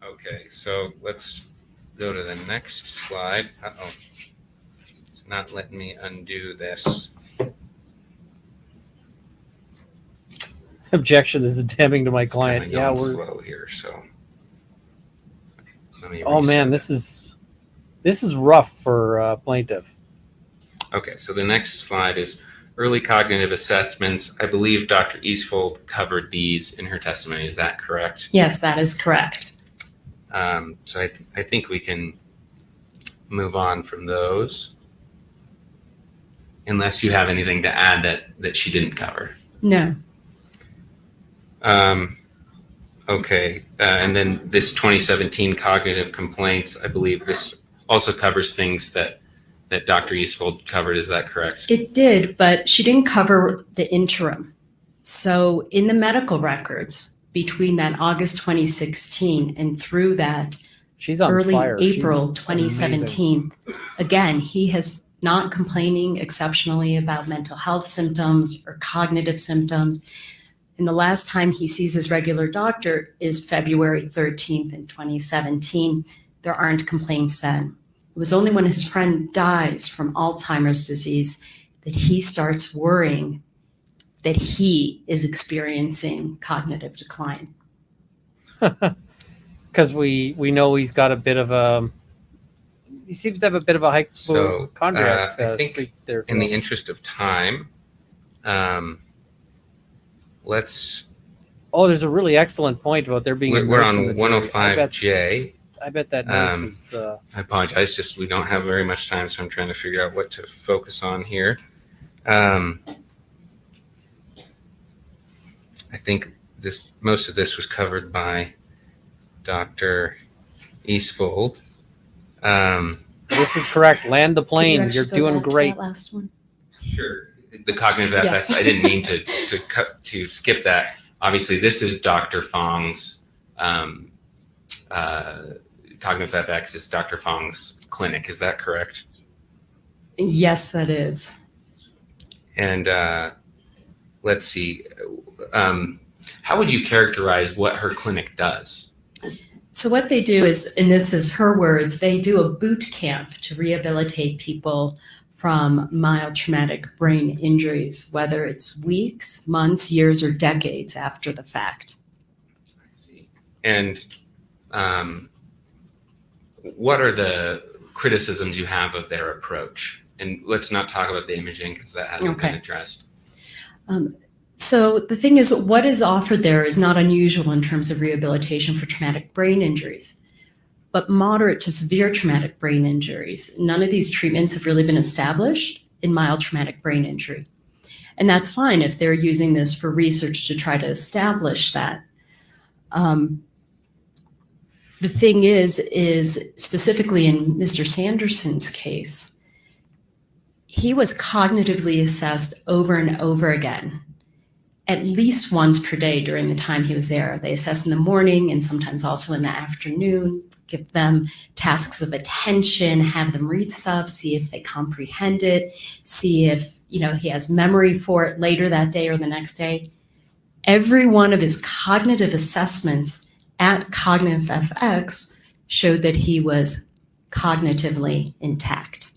Okay, so let's go to the next slide. Uh-oh. It's not letting me undo this. Objection, this is damning to my client. Kinda Yeah, going we're. slow here, so. Let me Oh man, reset this is rough for plaintiff. Okay, so the next slide is early cognitive assessments. I believe Dr. Eastfold covered these in her testimony. Is that correct? Yes, that is correct. So I think we can move on from those, unless you have anything to add that she didn't cover. No. Okay, and then this 2017 cognitive complaints, I believe this also covers things that that Dr. Eastfold covered. Is that correct? It did, but she didn't cover the interim. So in the medical records between that August 2016 and through that She's on early fire. April She's 2017, again, he has not complaining exceptionally about mental health symptoms or cognitive symptoms. And the last time he sees his regular doctor is February 13th in 2017. There aren't complaints then. It was only when his friend dies from Alzheimer's disease that he starts worrying that he is experiencing cognitive decline. Because we know he's got a bit of a. He seems to have a bit of a hypochondriac I think streak there. in the interest of time, let's. Oh, there's a really excellent point about there being. We're on 105J. I bet that nurse is. I apologize. Just we don't have very much time, so I'm trying to figure out what to focus on here. I think most of this was covered by Dr. Eastfold. This is correct. Land the Could you plane. actually You're go doing back to great. that last one? Sure. The cognitive Yes. effects. I didn't mean to skip that. Obviously, this is Dr. Fong's cognitive FX is Dr. Fong's clinic. Is that correct? Yes, that is. And let's see. How would you characterize what her clinic does? So what they do is, and this is her words, they do a boot camp to rehabilitate people from mild traumatic brain injuries, whether it's weeks, months, years, or decades after the fact. I see. And what are the criticisms you have of their approach? And let's not talk about the imaging because that hasn't been addressed. So the thing is, what is offered there is not unusual in terms of rehabilitation for traumatic brain injuries. But moderate to severe traumatic brain injuries, none of these treatments have really been established in mild traumatic brain injury. And that's fine if they're using this for research to try to establish that. The thing is specifically in Mr. Sanderson's case, he was cognitively assessed over and over again, at least once per day during the time he was there. They assess in the morning and sometimes also in the afternoon, give them tasks of attention, have them read stuff, see if they comprehend it, see if he has memory for it later that day or the next day. Every one of his cognitive assessments at Cognitive FX showed that he was cognitively intact.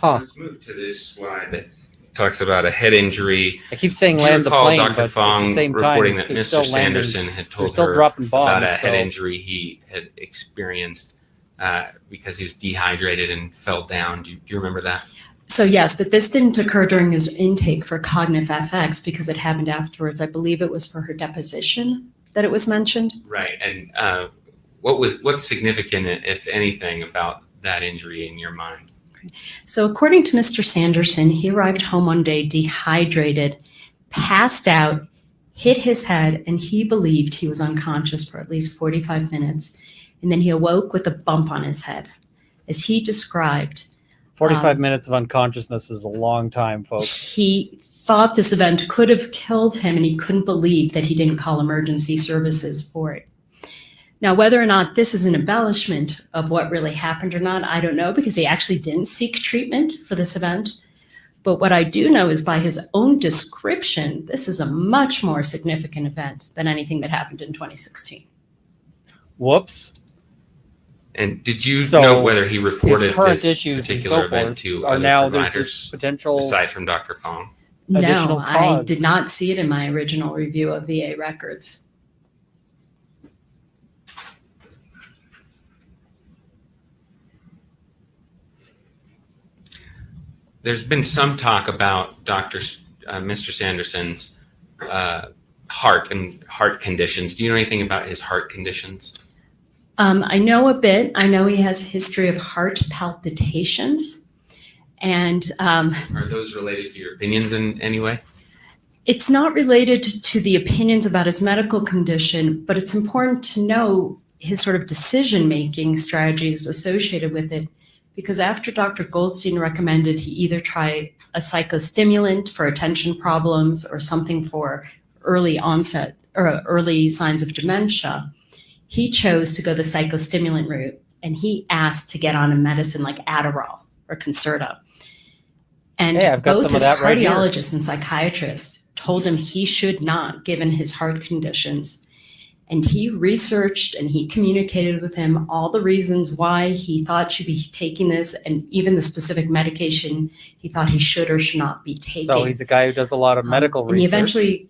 Let's move to this slide that talks about a head injury. I keep saying Do you land the recall plane, Dr. but at Fong the same reporting time, that they're Mr. still landing. Sanderson had They're told still her dropping about bombs. a head So injury he had experienced because he was dehydrated and fell down. Do you remember that? So yes, but this didn't occur during his intake for Cognitive FX because it happened afterwards. I believe it was for her deposition that it was mentioned. Right. And what's significant, if anything, about that injury in your mind? So according to Mr. Sanderson, he arrived home one day dehydrated, passed out, hit his head, and he believed he was unconscious for at least 45 minutes. And then he awoke with a bump on his head. As he described, 45 minutes of unconsciousness is a long time, folks. he thought this event could have killed him, and he couldn't believe that he didn't call emergency services for it. Now, whether or not this is an embellishment of what really happened or not, I don't know, because he actually didn't seek treatment for this event. But what I do know is by his own description, this is a much more significant event than anything that happened in 2016. Whoops. And did you So, know whether he reported His current this issues and particular so event forth to are other now there's providers this potential. aside from Dr. Fong? Additional No, I cause. did not see it in my original review of VA records. There's been some talk about Mr. Sanderson's heart and heart conditions. Do you know anything about his heart conditions? I know a bit. I know he has a history of heart palpitations. And Are those related to your opinions in any way? it's not related to the opinions about his medical condition, but it's important to know his sort of decision-making strategies associated with it, because after Dr. Goldstein recommended he either try a psychostimulant for attention problems or something for early onset or early signs of dementia, he chose to go the psychostimulant route, and he asked to get on a medicine like Adderall or Concerta. And Hey, I've got both some of his that right here. cardiologist and psychiatrist told him he should not, given his heart conditions. And he researched and he communicated with him all the reasons why he thought should be taking this, and even the specific medication he thought he should or should not be taking. So he's a guy who does a lot of medical And research. he eventually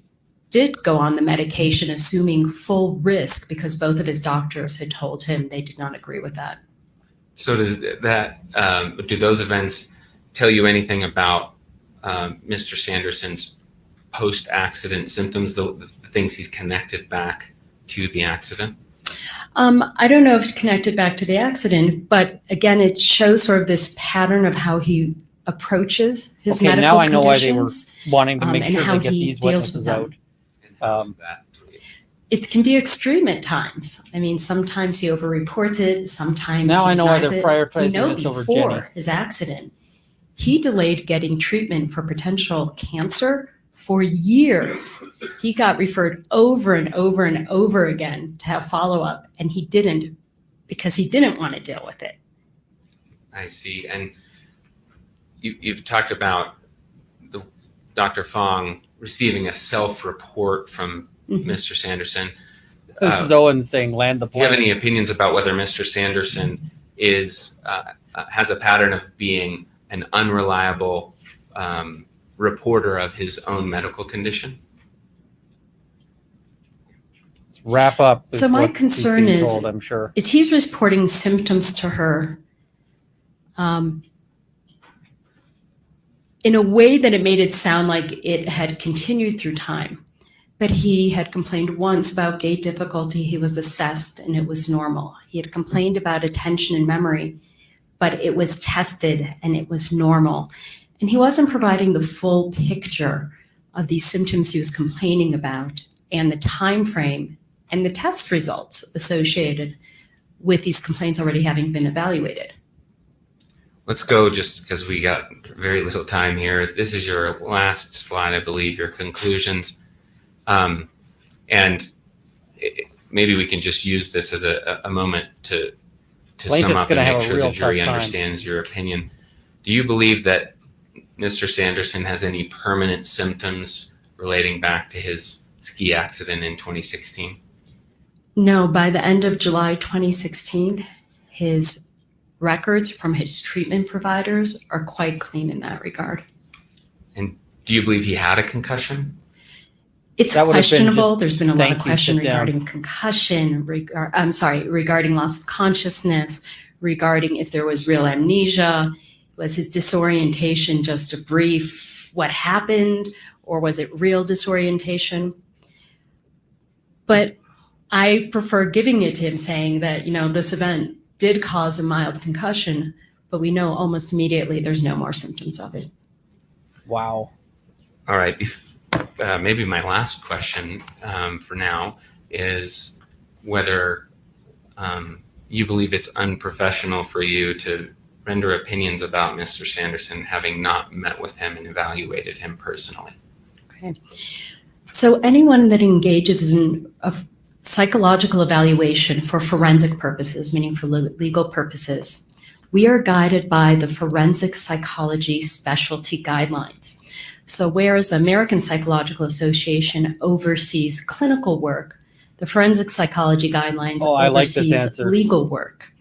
did go on the medication, assuming full risk, because both of his doctors had told him they did not agree with that. So does that, do those events tell you anything about Mr. Sanderson's post-accident symptoms, the things he's connected back to the accident? I don't know if it's connected back to the accident, but again, it shows sort of this pattern of how he approaches his Okay, medical now I know why they were conditions. wanting to make and sure how they get he these deals with witnesses them. out. And how is that? It can be extreme at times. I mean, sometimes he overreports it, sometimes Now he I know why denies they're it. prioritizing We know this over before Jenny. his accident, he delayed getting treatment for potential cancer for years. He got referred over and over and over again to have follow-up, and he didn't because he didn't want to deal with it. I see. And you've talked about Dr. Fong receiving a self-report from Mr. Sanderson. This is Owen saying land the Do you have plane. any opinions about whether Mr. Sanderson is has a pattern of being an unreliable reporter of his own medical condition? Let's wrap up. So is my what he's concern being is- told, I'm sure. Is he's reporting symptoms to her in a way that it made it sound like it had continued through time. But he had complained once about gait difficulty. He was assessed and it was normal. He had complained about attention and memory, but it was tested and it was normal. And he wasn't providing the full picture of these symptoms he was complaining about and the time frame and the test results associated with these complaints already having been evaluated. Let's go, just because we got very little time here. This is your last slide, I believe, your conclusions. Maybe we can just use this as a moment to sum Plaintiff's up and gonna have make a sure real the jury tough time. understands your opinion. Do you believe that Mr. Sanderson has any permanent symptoms relating back to his ski accident in 2016? No, by the end of July 2016, his records from his treatment providers are quite clean in that regard. And do you believe he had a concussion? It's That would have been questionable. just- There's been a lot thank of you, question sit down. regarding concussion, regarding loss of consciousness, regarding if there was real amnesia. Was his disorientation just a brief what happened, or was it real disorientation? But I prefer giving it to him saying that, this event did cause a mild concussion, but we know almost immediately there's no more symptoms of it. Wow. All right. Maybe my last question for now is whether you believe it's unprofessional for you to render opinions about Mr. Sanderson having not met with him and evaluated him personally. Okay. So anyone that engages in a psychological evaluation for forensic purposes, meaning for legal purposes, we are guided by the Forensic Psychology Specialty Guidelines. So whereas the American Psychological Association oversees clinical work, the Forensic Psychology Guidelines I like this oversees answer. legal work.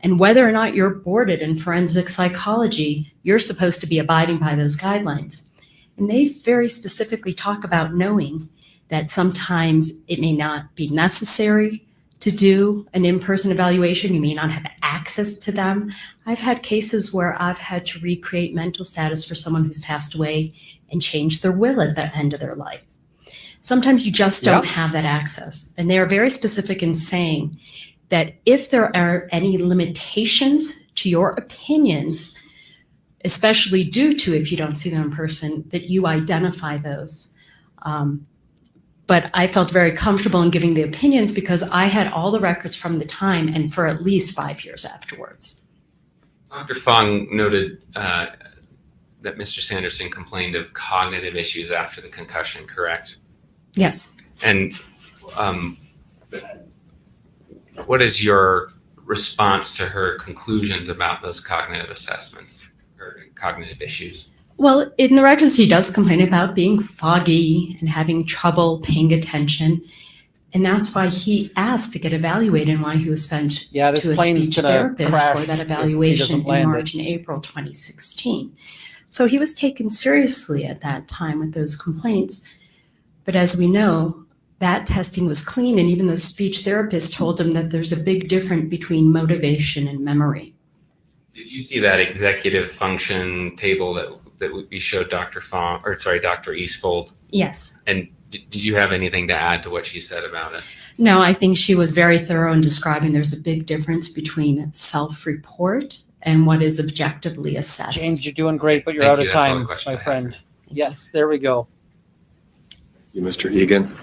And whether or not you're boarded in forensic psychology, you're supposed to be abiding by those guidelines. And they very specifically talk about knowing that sometimes it may not be necessary to do an in-person evaluation. You may not have access to them. I've had cases where I've had to recreate mental status for someone who's passed away and change their will at the end of their life. Sometimes you just don't have that access. And they are very specific in saying that if there are any limitations to your opinions, especially due to if you don't see them in person, that you identify those. But I felt very comfortable in giving the opinions because I had all the records from the time and for at least 5 years afterwards. Dr. Fong noted that Mr. Sanderson complained of cognitive issues after the concussion, correct? Yes. And what is your response to her conclusions about those cognitive assessments or cognitive issues? Well, in the records, he does complain about being foggy and having trouble paying attention. And that's why he asked to get evaluated and why he was sent Yeah, this to a plane's speech gonna therapist crash for that if he evaluation doesn't land in it. March and April 2016. So he was taken seriously at that time with those complaints. But as we know, that testing was clean, and even the speech therapist told him that there's a big difference between motivation and memory. Did you see that executive function table that we showed Dr. Fong, or sorry, Dr. Eastfold? Yes. And did you have anything to add to what she said about it? No, I think she was very thorough in describing there's a big difference between self-report and what is objectively assessed. James, you're doing great, but you're Thank out you. of That's all the time, questions my I have. friend. Yes, there we go. You, Mr. Egan.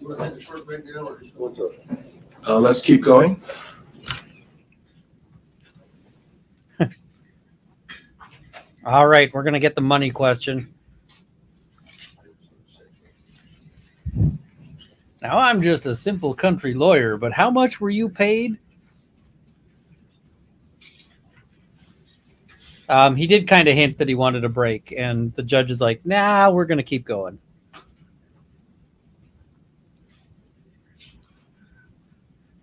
You want to take a short break now or just go into it? Let's keep going. All right, we're going to get the money question. Now, I'm just a simple country lawyer, but how much were you paid? He did kind of hint that he wanted a break, and the judge is like, nah, we're going to keep going.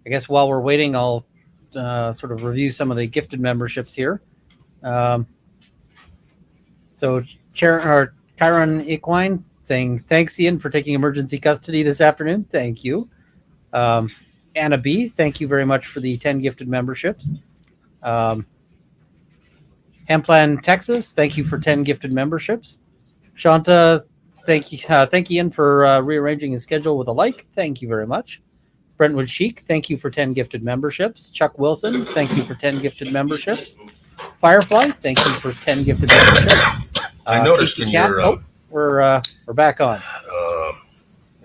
I guess while we're waiting, I'll sort of review some of the gifted memberships here. So Chiron Equine saying, thanks, Ian, for taking emergency custody this afternoon. Thank you. Anna B., thank you very much for the 10 gifted memberships. Hemplan, Texas, thank you for 10 gifted memberships. Shanta, thank you, Ian, for rearranging his schedule with a like. Thank you very much. Brentwood Chic, thank you for 10 gifted memberships. Chuck Wilson, thank you for 10 gifted memberships. Firefly, thank you for 10 gifted memberships. I noticed in Cat, your we're back on.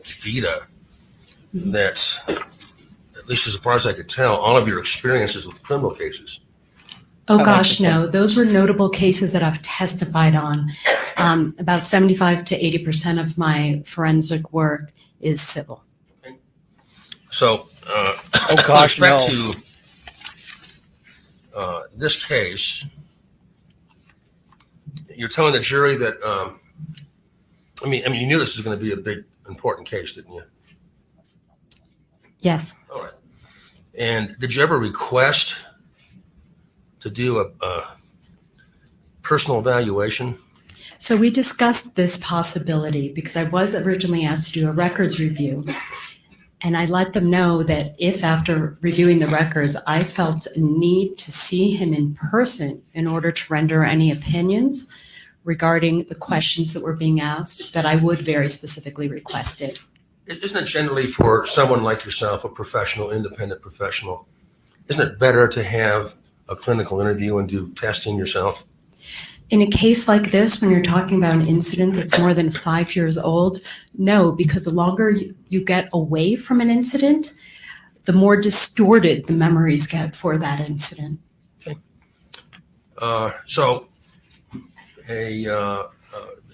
Vita that, at least as far as I could tell, all of your experiences with criminal cases. Oh, like gosh, the no. Those were notable cases that I've testified on. About 75 to 80% of my forensic work is civil. So, Oh, gosh, with respect no. to this case, you're telling the jury that, I mean, you knew this was going to be a big, important case, didn't you? Yes. All right. And did you ever request to do a personal evaluation? So we discussed this possibility because I was originally asked to do a records review. And I let them know that if after reviewing the records, I felt a need to see him in person in order to render any opinions regarding the questions that were being asked, that I would very specifically request it. Isn't it generally for someone like yourself, a professional, independent professional, isn't it better to have a clinical interview and do testing yourself? In a case like this, when you're talking about an incident that's more than 5 years old, no, because the longer you get away from an incident, the more distorted the memories get for that incident. Okay.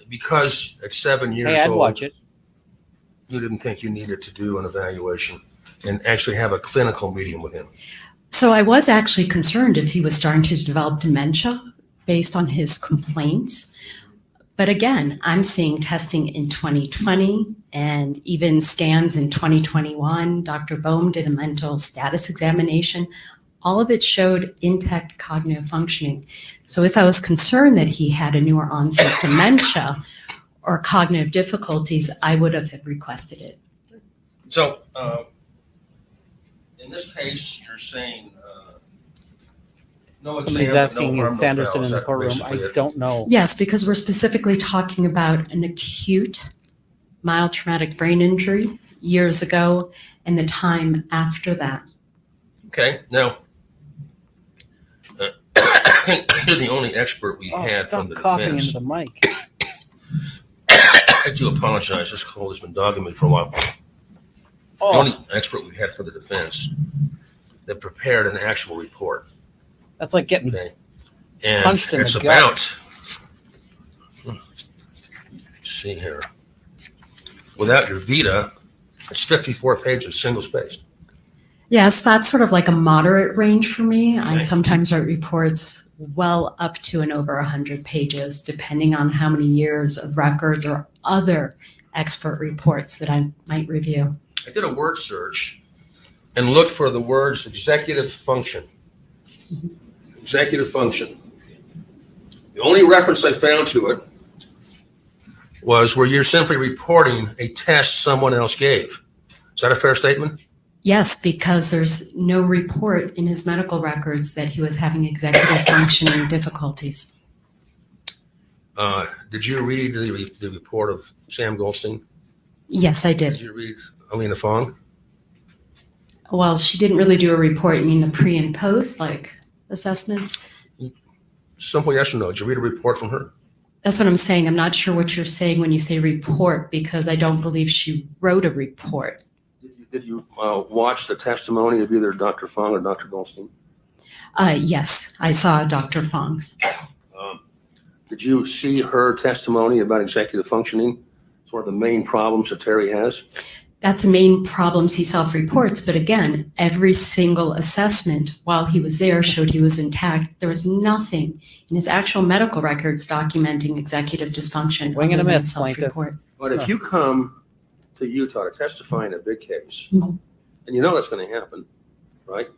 Because at 7 years Hey, I'd old, watch it. you didn't think you needed to do an evaluation and actually have a clinical meeting with him. So I was actually concerned if he was starting to develop dementia based on his complaints. But again, I'm seeing testing in 2020 and even scans in 2021. Dr. Bohm did a mental status examination. All of it showed intact cognitive functioning. So if I was concerned that he had a newer onset dementia or cognitive difficulties, I would have requested it. So in this case, you're saying no Somebody's exam, asking, no harm, is no Sanderson foul. in Is the that courtroom? basically I it? don't know. Yes, because we're specifically talking about an acute mild traumatic brain injury years ago and the time after that. Okay, now, I think you're the only expert we Oh, had stop from the coughing defense. into the mic. I do apologize, this cold has been dogging me for a while. The Oh, only expert we had for the defense that prepared an actual report. That's like getting Okay. And punched in it's the about, gut. let's see here. Without your Vita, it's 54 pages, single spaced. Yes, that's sort of like a moderate range for me. I Okay. sometimes write reports well up to and over 100 pages, depending on how many years of records or other expert reports that I might review. I did a word search and looked for the words executive function. Executive function. The only reference I found to it was where you're simply reporting a test someone else gave. Is that a fair statement? Yes, because there's no report in his medical records that he was having executive functioning difficulties. Did you read the report of Sam Goldstein? Yes, I Did did. you read Alina Fong? Well, she didn't really do a report. You mean the pre and post, like assessments? Simple yes or no. Did you read a report from her? That's what I'm saying. I'm not sure what you're saying when you say report, because I don't believe she wrote a report. Did you watch the testimony of either Dr. Fong or Dr. Goldstein? Yes, I saw Dr. Fong's. Did you see her testimony about executive functioning? It's one of the main problems that Terry has. That's the main problems he self-reports. But again, every single assessment while he was there showed he was intact. There was nothing in his actual medical records documenting executive dysfunction. Swing and a other than miss, plaintiff. self-report. But if you come to Utah to testify in a big case, Mhm. and you know that's going to happen, right?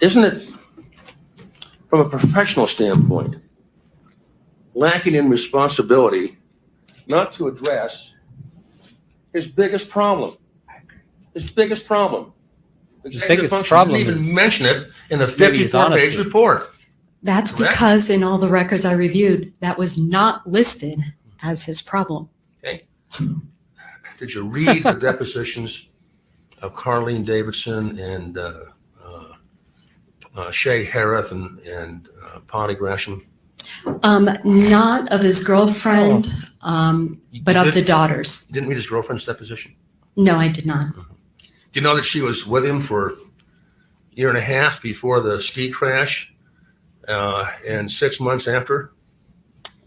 Isn't it, from a professional standpoint, lacking in responsibility not to address his biggest problem? His biggest problem. Executive biggest function. problem Didn't is even mention it in the maybe his 54-page honesty. report. That's Correct? because in all the records I reviewed, that was not listed as his problem. Did you read the depositions of Carlene Davidson and Shay Harris and Polly Gresham? Not of his girlfriend, but of the daughters. You didn't read his girlfriend's deposition? No, I did not. Do you know that she was with him for a year and a half before the ski crash and 6 months after?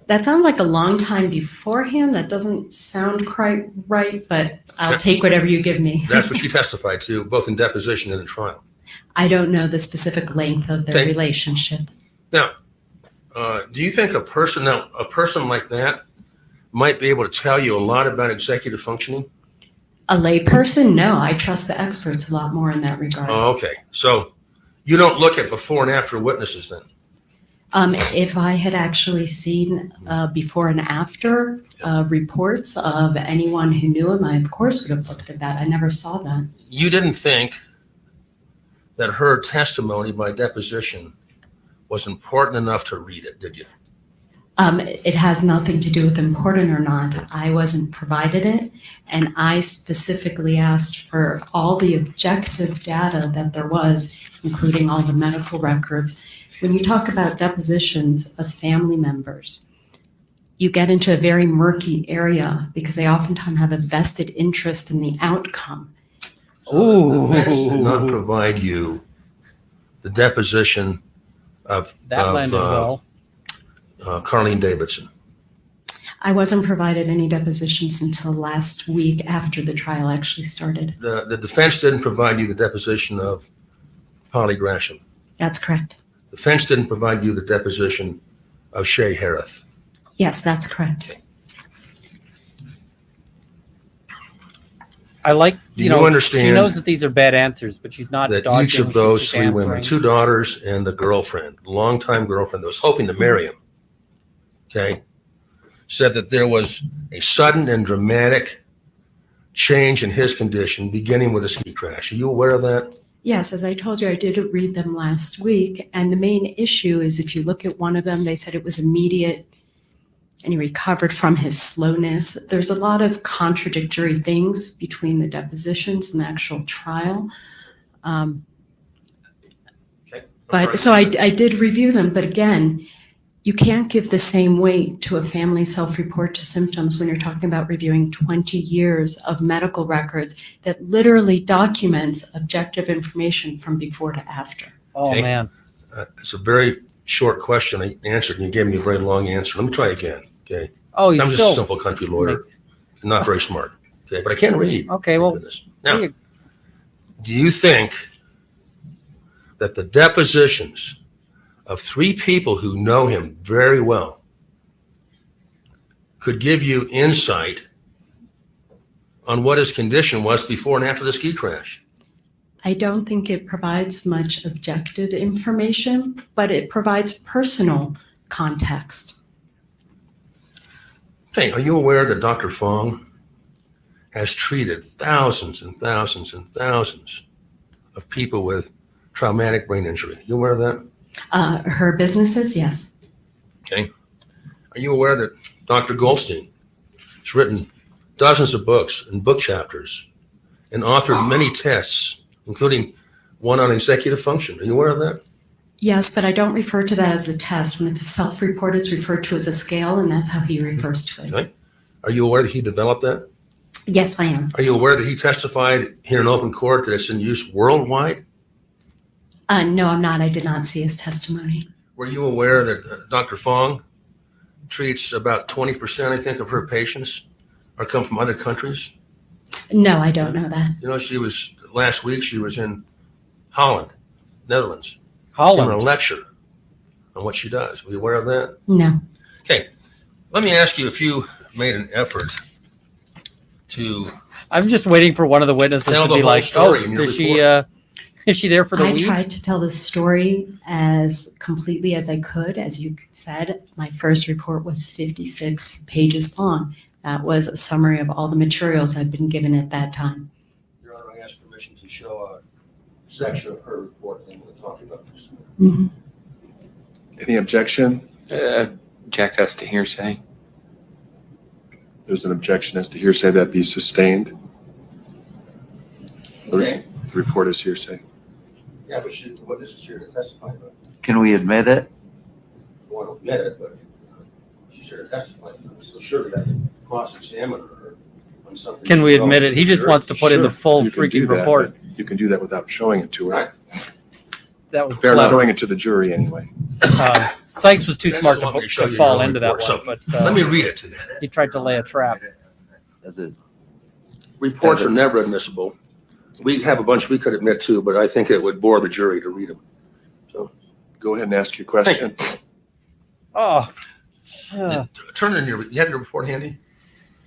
That sounds like a long time beforehand. That doesn't sound quite right, but I'll take whatever you give me. That's what she testified to, both in deposition and in trial. I don't know the specific length of their Okay. relationship. Now, do you think a person like that might be able to tell you a lot about executive functioning? A layperson? No, I trust the experts a lot more in that regard. Oh, okay. So you don't look at before and after witnesses then? If I had actually seen before and after reports of anyone who knew him, I of course would have looked at that. I never saw that. You didn't think that her testimony by deposition was important enough to read it, did you? It has nothing to do with important or not. I wasn't provided it, and I specifically asked for all the objective data that there was, including all the medical records. When you talk about depositions of family members, you get into a very murky area because they oftentimes have a vested interest in the outcome. So the defense did not provide you the deposition of That landed well. Carlene Davidson. I wasn't provided any depositions until last week after the trial actually started. The defense didn't provide you the deposition of Polly Gresham. That's correct. The defense didn't provide you the deposition of Shay Harris. Yes, that's correct. I like, Do you you know, understand she knows that these are bad answers, but she's not That dodging. each of she's those just three women, answering. 2 daughters and the girlfriend, longtime girlfriend that was hoping to marry him, okay, said that there was a sudden and dramatic change in his condition beginning with a ski crash. Are you aware of that? Yes, as I told you, I did read them last week. And the main issue is if you look at one of them, they said it was immediate and he recovered from his slowness. There's a lot of contradictory things between the depositions and the actual trial. But so I did review them. But again, you can't give the same weight to a family self-report to symptoms when you're talking about reviewing 20 years of medical records that literally documents objective information from before to after. Oh, Okay. man. It's a very short question. I answered, and you gave me a very long answer. Let me try again, okay? Oh, he's I'm just still a simple country lawyer, not very smart, okay? But I can read. okay. Thank Well, goodness. Now, do you think that the depositions of 3 people who know him very well could give you insight on what his condition was before and after the ski crash? I don't think it provides much objective information, but it provides personal context. Hey, are you aware that Dr. Fong has treated thousands and thousands and thousands of people with traumatic brain injury? You aware of that? Her businesses, yes. Okay. Are you aware that Dr. Goldstein has written dozens of books and book chapters and authored many tests, including one on executive function? Are you aware of that? Yes, but I don't refer to that as a test. When it's a self-report, it's referred to as a scale, and that's how he refers to it. Okay. Are you aware that he developed that? Yes, I am. Are you aware that he testified here in open court that it's in use worldwide? No, I'm not. I did not see his testimony. Were you aware that Dr. Fong treats about 20%, I think, of her patients or come from other countries? No, I don't know that. You know, last week she was in Holland, Netherlands, Holland. giving a lecture on what she does. Were you aware of that? No. Okay. Let me ask you if you made an effort to I'm just waiting for one of the witnesses tell to the be whole like, story "Oh, in your is she there for the I weed?" tried to tell the story as completely as I could. As you said, my first report was 56 pages long. That was a summary of all the materials I'd been given at that time. Your Honor, I ask permission to show a section of her report thing we're talking about this. Mm-hmm. Any objection? Object as to hearsay. There's an objection as to hearsay that be sustained. Okay. The report is hearsay. Yeah, but the witness is here to testify about it. Can we admit it? I want to admit it, but she's here to testify. So surely I can cross-examine her on something. Can we admit it? He just wants to put in the full You can do freaking that, report. but you can do that without showing it to her. Right. That was Fair, not clever. showing it to the jury anyway. Sykes was too This smart is what to, we show to you fall your into that report, one, so but let me read it to you. he tried to lay a trap. Is it? Reports are never admissible. We have a bunch we could admit to, but I think it would bore the jury to read them. Go ahead and ask your question. Oh, Turn in you have your report handy?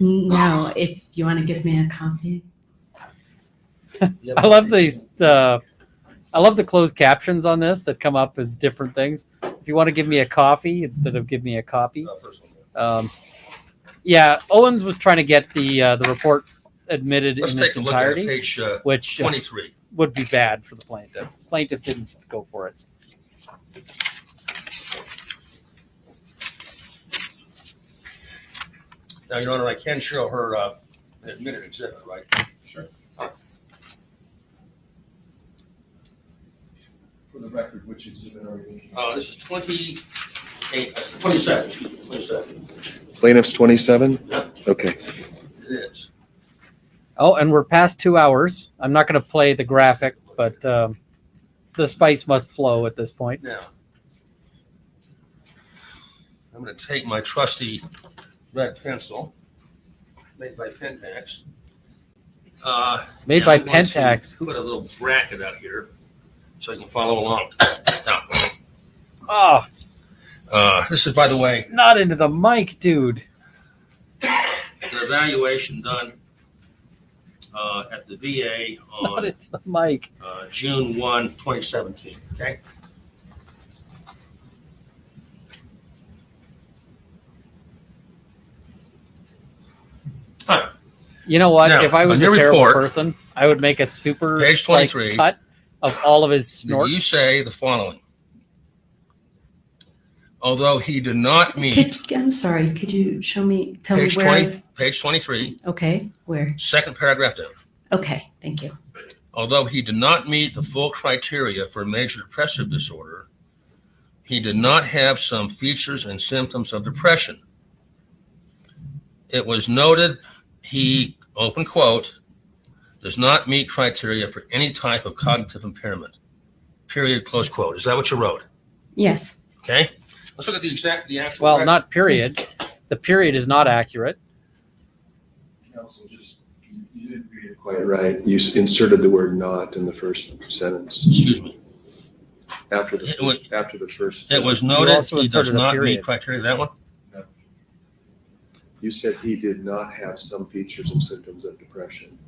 No, if you want to give me a copy. I love these. I love the closed captions on this that come up as different things. If you want to give me a coffee instead of give me a copy. Yeah, Owens was trying to get the report admitted Let's in take its a look at entirety, page which 23. would be bad for the plaintiff. Plaintiff didn't go for it. Now, Your Honor, I can show her an admitted exhibit, right? Sure. For the record, which exhibit are you? This is 28, 27, excuse me, 27. Plaintiff's 27? Yeah. Okay. It is. Oh, and we're past 2 hours. I'm not going to play the graphic, but the spice must flow at this point. Now, I'm going to take my trusty red pencil made by Pentax. Made and by I'm going to Pentax. Put a little bracket out here so you can follow along. Oh, This is, by the way, not into the mic, dude. an evaluation done at the VA Not on into the mic. June 1, 2017. Okay. All right. You know what? Now, If I was on a your terrible report, person, I would make a super page 23, cut of all of his snorts. Did you say the following? Although he did not meet I'm sorry. Could you tell me page where? page 23, Okay, where? second paragraph down. Okay, thank you. Although he did not meet the full criteria for major depressive disorder, he did not have some features and symptoms of depression. It was noted he, open quote, does not meet criteria for any type of cognitive impairment. Period, close quote. Is that what you wrote? Yes. Okay? Let's look at the actual. Well, record. not period. The period is not accurate. Council, you didn't read it Quite right. You inserted the word "not" in the first sentence. Excuse me. After It was- the first. It was noted also he does inserted a not meet period. criteria. That one? You said he did not have some features and symptoms of depression.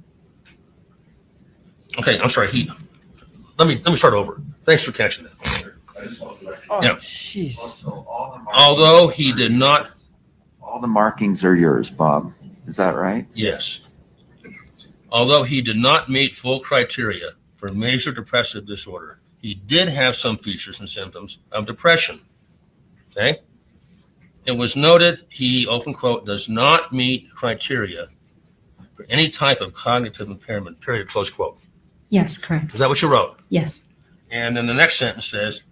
Okay, I'm sorry. Let me start over. Thanks for catching that. I just want to let Oh, Yeah. jeez. Also, all the Although he did not, All the markings are yours, Bob. Is that right? yes. Although he did not meet full criteria for major depressive disorder, he did have some features and symptoms of depression. Okay? It was noted he, open quote, does not meet criteria for any type of cognitive impairment, period, close quote. Yes, correct. Is that what you wrote? Yes. And then the next sentence says,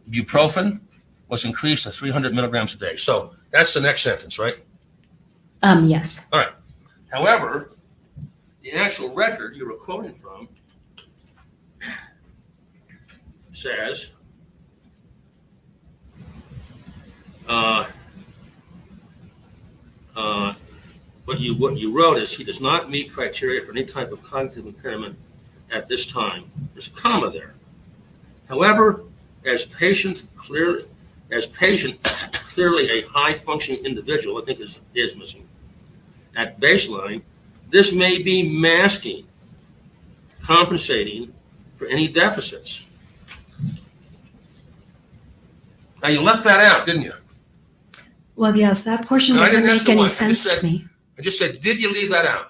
buprofen was increased to 300 milligrams a day. So that's the next sentence, right? Yes. All right. However, the actual record you were quoting from says, what you wrote is he does not meet criteria for any type of cognitive impairment at this time. There's a comma there. However, as patient clearly a high functioning individual, I think is missing, at baseline, this may be masking, compensating for any deficits. Now you left that out, didn't you? Well, yes, that portion No, I doesn't didn't ask make you any why. I just sense said- to me. I just said, did you leave that out?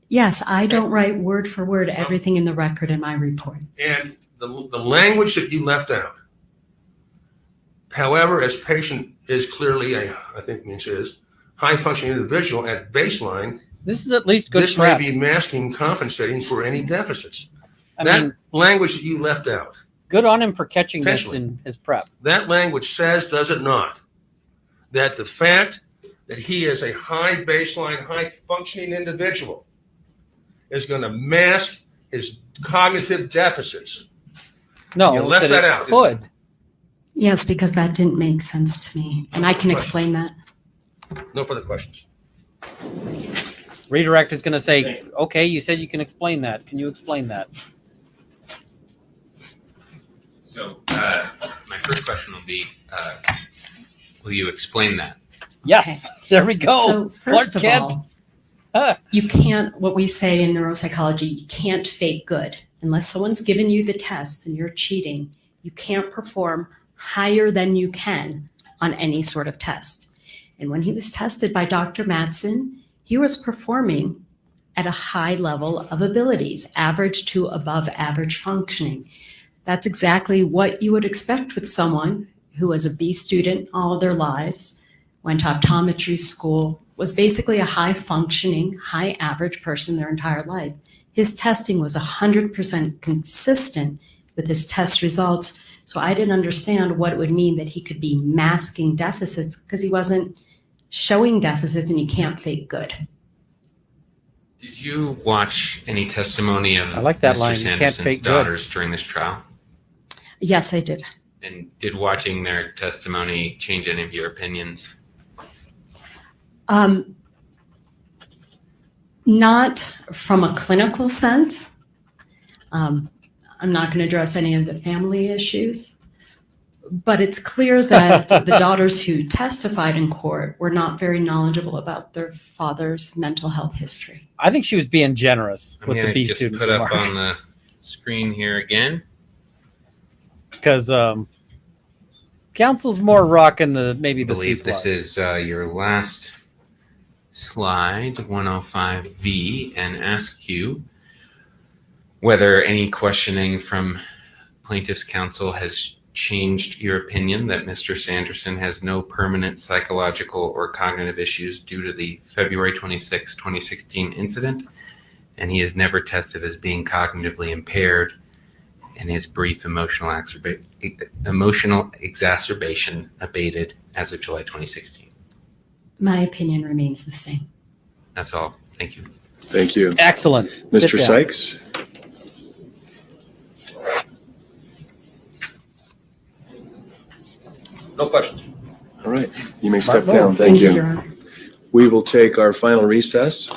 Yes, I don't write word for word everything in the record in my report. And the language that you left out, however, as patient is clearly I think means is, high functioning individual at baseline, This is at least good this prep. may be masking, compensating for any deficits. I That mean, language that you left out, good on him for catching this Potentially. in his prep. that language says, does it not, that the fact that he is a high baseline, high functioning individual is going to mask his cognitive deficits. No, You left that that it out, didn't could. Yes, because that didn't make sense to me, and I can explain that. No further questions. Redirect is going to say, okay, you said you can explain that. Can you explain that? So my first question will be, will you explain that? Yes, there we go. So first of Clark Kent. all, Huh. you can't, what we say in neuropsychology, you can't fake good. Unless someone's given you the tests and you're cheating, you can't perform higher than you can on any sort of test. And when he was tested by Dr. Mattson, he was performing at a high level of abilities, average to above average functioning. That's exactly what you would expect with someone who was a B student all their lives, went to optometry school, was basically a high functioning, high average person their entire life. His testing was 100% consistent with his test results. So I didn't understand what it would mean that he could be masking deficits because he wasn't showing deficits, and you can't fake good. Did you watch any testimony of I like that Mr. line, you can't Sanderson's fake good. daughters during this trial? Yes, I did. And did watching their testimony change any of your opinions? Not from a clinical sense. I'm not going to address any of the family issues, but it's clear that the daughters who testified in court were not very knowledgeable about their father's mental health history. I think she was being generous I'm with the gonna B just student put up remark. on the screen here again. Because council's more rocking maybe I the C+. believe this is your last slide, 105V, and ask you whether any questioning from plaintiff's counsel has changed your opinion that Mr. Sanderson has no permanent psychological or cognitive issues due to the February 26, 2016 incident, and he is never tested as being cognitively impaired, and his brief emotional exacerbation abated as of July 2016. My opinion remains the same. That's all. Thank you. Thank you. Excellent. Sit Mr. down. Sykes? No questions. All right, you may Smart step down. move. Thank Your you. Honor. We will take our final recess.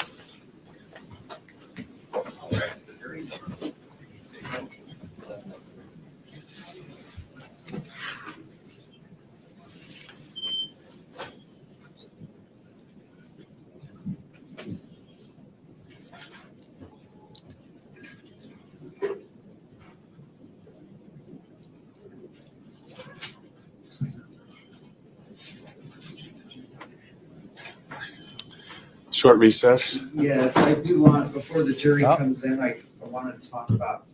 Short recess. Yes, I do want, before the jury Oh. comes in, I wanted to talk about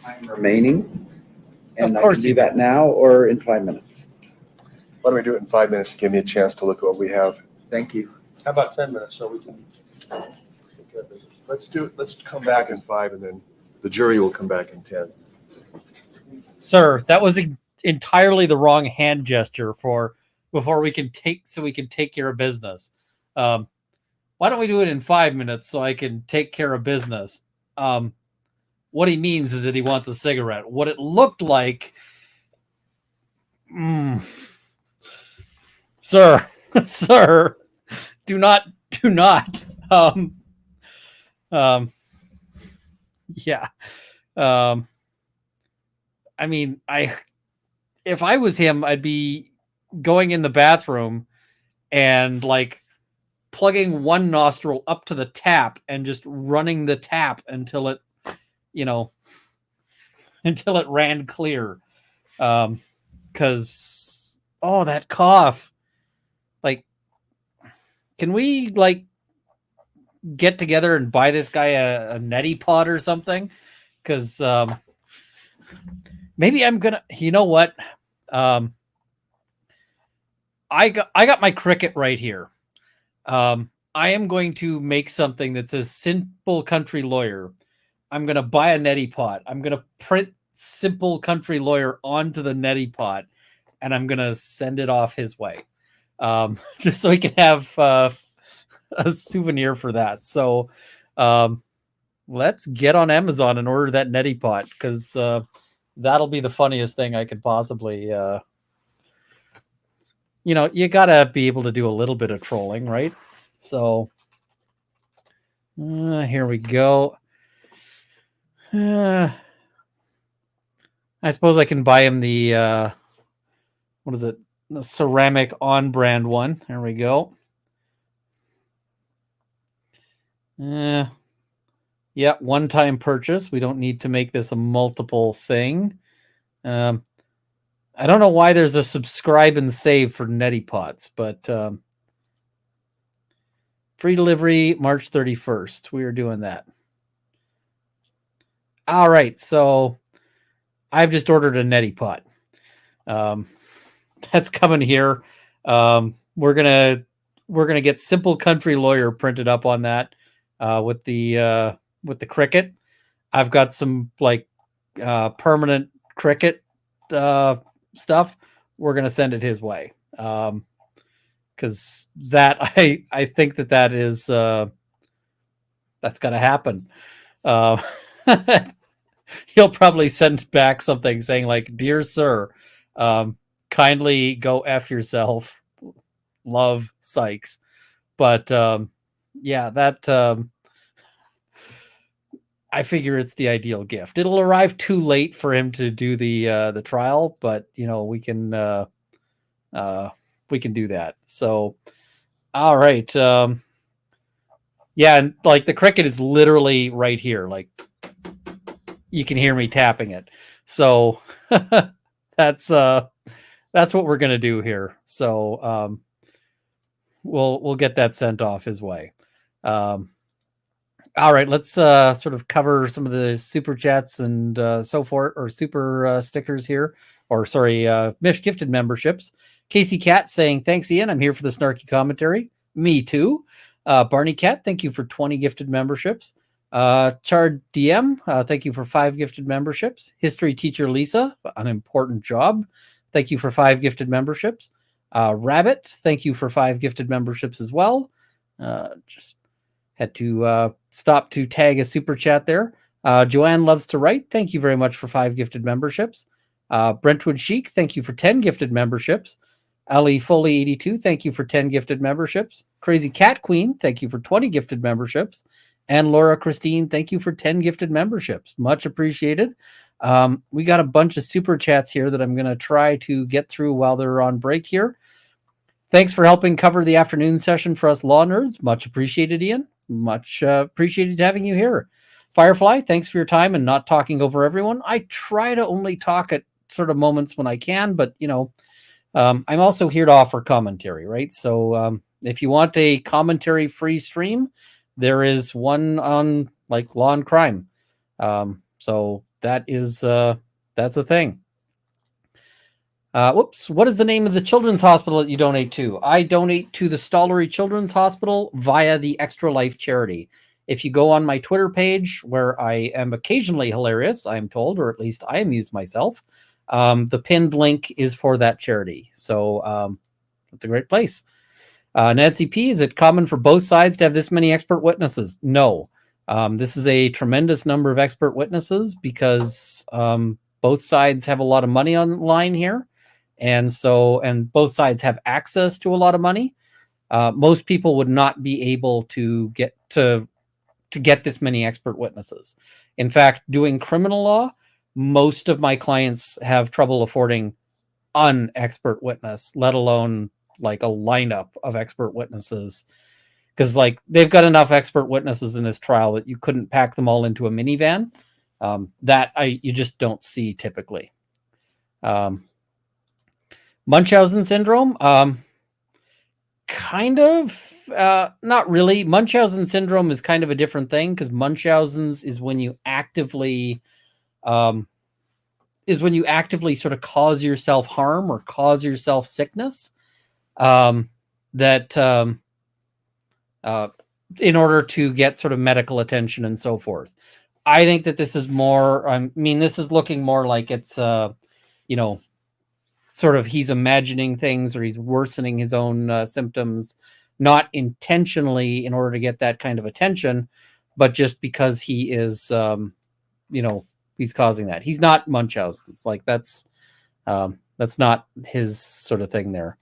time remaining. And Of I course can do you that now or in 5 minutes. Why don't we do it in 5 minutes to give me a chance to look at what we have? Thank you. How about 10 minutes so we can take care of business? Let's do it. Let's come back in 5 and then the jury will come back in 10. Sir, that was entirely the wrong hand gesture for before we can take care of business. Why don't we do it in 5 minutes so I can take care of business? What he means is that he wants a cigarette. What it looked like, sir, sir, do not. Yeah. I mean, if I was him, I'd be going in the bathroom and like plugging one nostril up to the tap and just running the tap until it, until it ran clear. Cause that cough, like, can we like get together and buy this guy a neti pot or something? Cause, maybe I'm gonna. You know what? I got my cricket right here. I am going to make something that says "Simple Country Lawyer." I'm gonna buy a neti pot. I'm gonna print "Simple Country Lawyer" onto the neti pot, and I'm gonna send it off his way, just so he can have a souvenir for that. So, let's get on Amazon and order that neti pot because. That'll be the funniest thing I could possibly, you gotta be able to do a little bit of trolling, right? So, here we go. I suppose I can buy him the, what is it? The ceramic on-brand one. There we go. Yeah, one-time purchase. We don't need to make this a multiple thing. I don't know why there's a subscribe and save for neti pots, but free delivery March 31st. We are doing that. All right, so I've just ordered a neti pot. That's coming here. We're gonna get Simple Country Lawyer printed up on that with the cricket. I've got some like permanent cricket stuff. We're gonna send it his way because that I think that is that's gonna happen. He'll probably send back something saying like, "Dear sir, kindly go F yourself. Love, Sykes." But yeah, that I figure it's the ideal gift. It'll arrive too late for him to do the trial, but we can do that. So, all right, yeah, and like the cricket is literally right here. Like you can hear me tapping it. So that's what we're gonna do here. So we'll get that sent off his way. All right, let's sort of cover some of the super chats and so forth, or super stickers here, or sorry, Mish gifted memberships. Casey Cat saying, "Thanks, Ian. I'm here for the snarky commentary." Me too. Barney Cat, thank you for 20 gifted memberships. Chard DM, thank you for 5 gifted memberships. History Teacher Lisa, an important job. Thank you for 5 gifted memberships. Rabbit, thank you for 5 gifted memberships as well. Just had to stop to tag a super chat there. Joanne Loves to Write, thank you very much for 5 gifted memberships. Brentwood Chic, thank you for 10 gifted memberships. Ali Foley 82, thank you for 10 gifted memberships. Crazy Cat Queen, thank you for 20 gifted memberships. And Laura Christine, thank you for 10 gifted memberships. Much appreciated. We got a bunch of super chats here that I'm going to try to get through while they're on break here. Thanks for helping cover the afternoon session for us law nerds. Much appreciated, Ian. Much appreciated having you here. Firefly, thanks for your time and not talking over everyone. I try to only talk at sort of moments when I can, but I'm also here to offer commentary, right? So if you want a commentary free stream, there is one on like law and crime. So that is that's a thing. Whoops. What is the name of the children's hospital that you donate to? I donate to the Stollery Children's Hospital via the Extra Life charity. If you go on my Twitter page, where I am occasionally hilarious, I'm told, or at least I amuse myself, the pinned link is for that charity. So it's a great place. Nancy P, is it common for both sides to have this many expert witnesses? No. This is a tremendous number of expert witnesses because both sides have a lot of money on the line here. And both sides have access to a lot of money. Most people would not be able to get this many expert witnesses. In fact, doing criminal law, most of my clients have trouble affording an expert witness, let alone like a lineup of expert witnesses. Because like they've got enough expert witnesses in this trial that you couldn't pack them all into a minivan. You just don't see typically. Munchausen syndrome, kind of, not really. Munchausen syndrome is kind of a different thing because Munchausen's is when you actively sort of cause yourself harm or cause yourself sickness. In order to get sort of medical attention and so forth. I think that this is more, this is looking more like it's, sort of he's imagining things or he's worsening his own symptoms, not intentionally in order to get that kind of attention, but just because he is, he's causing that. He's not Munchausen. It's like, that's not his sort of thing there.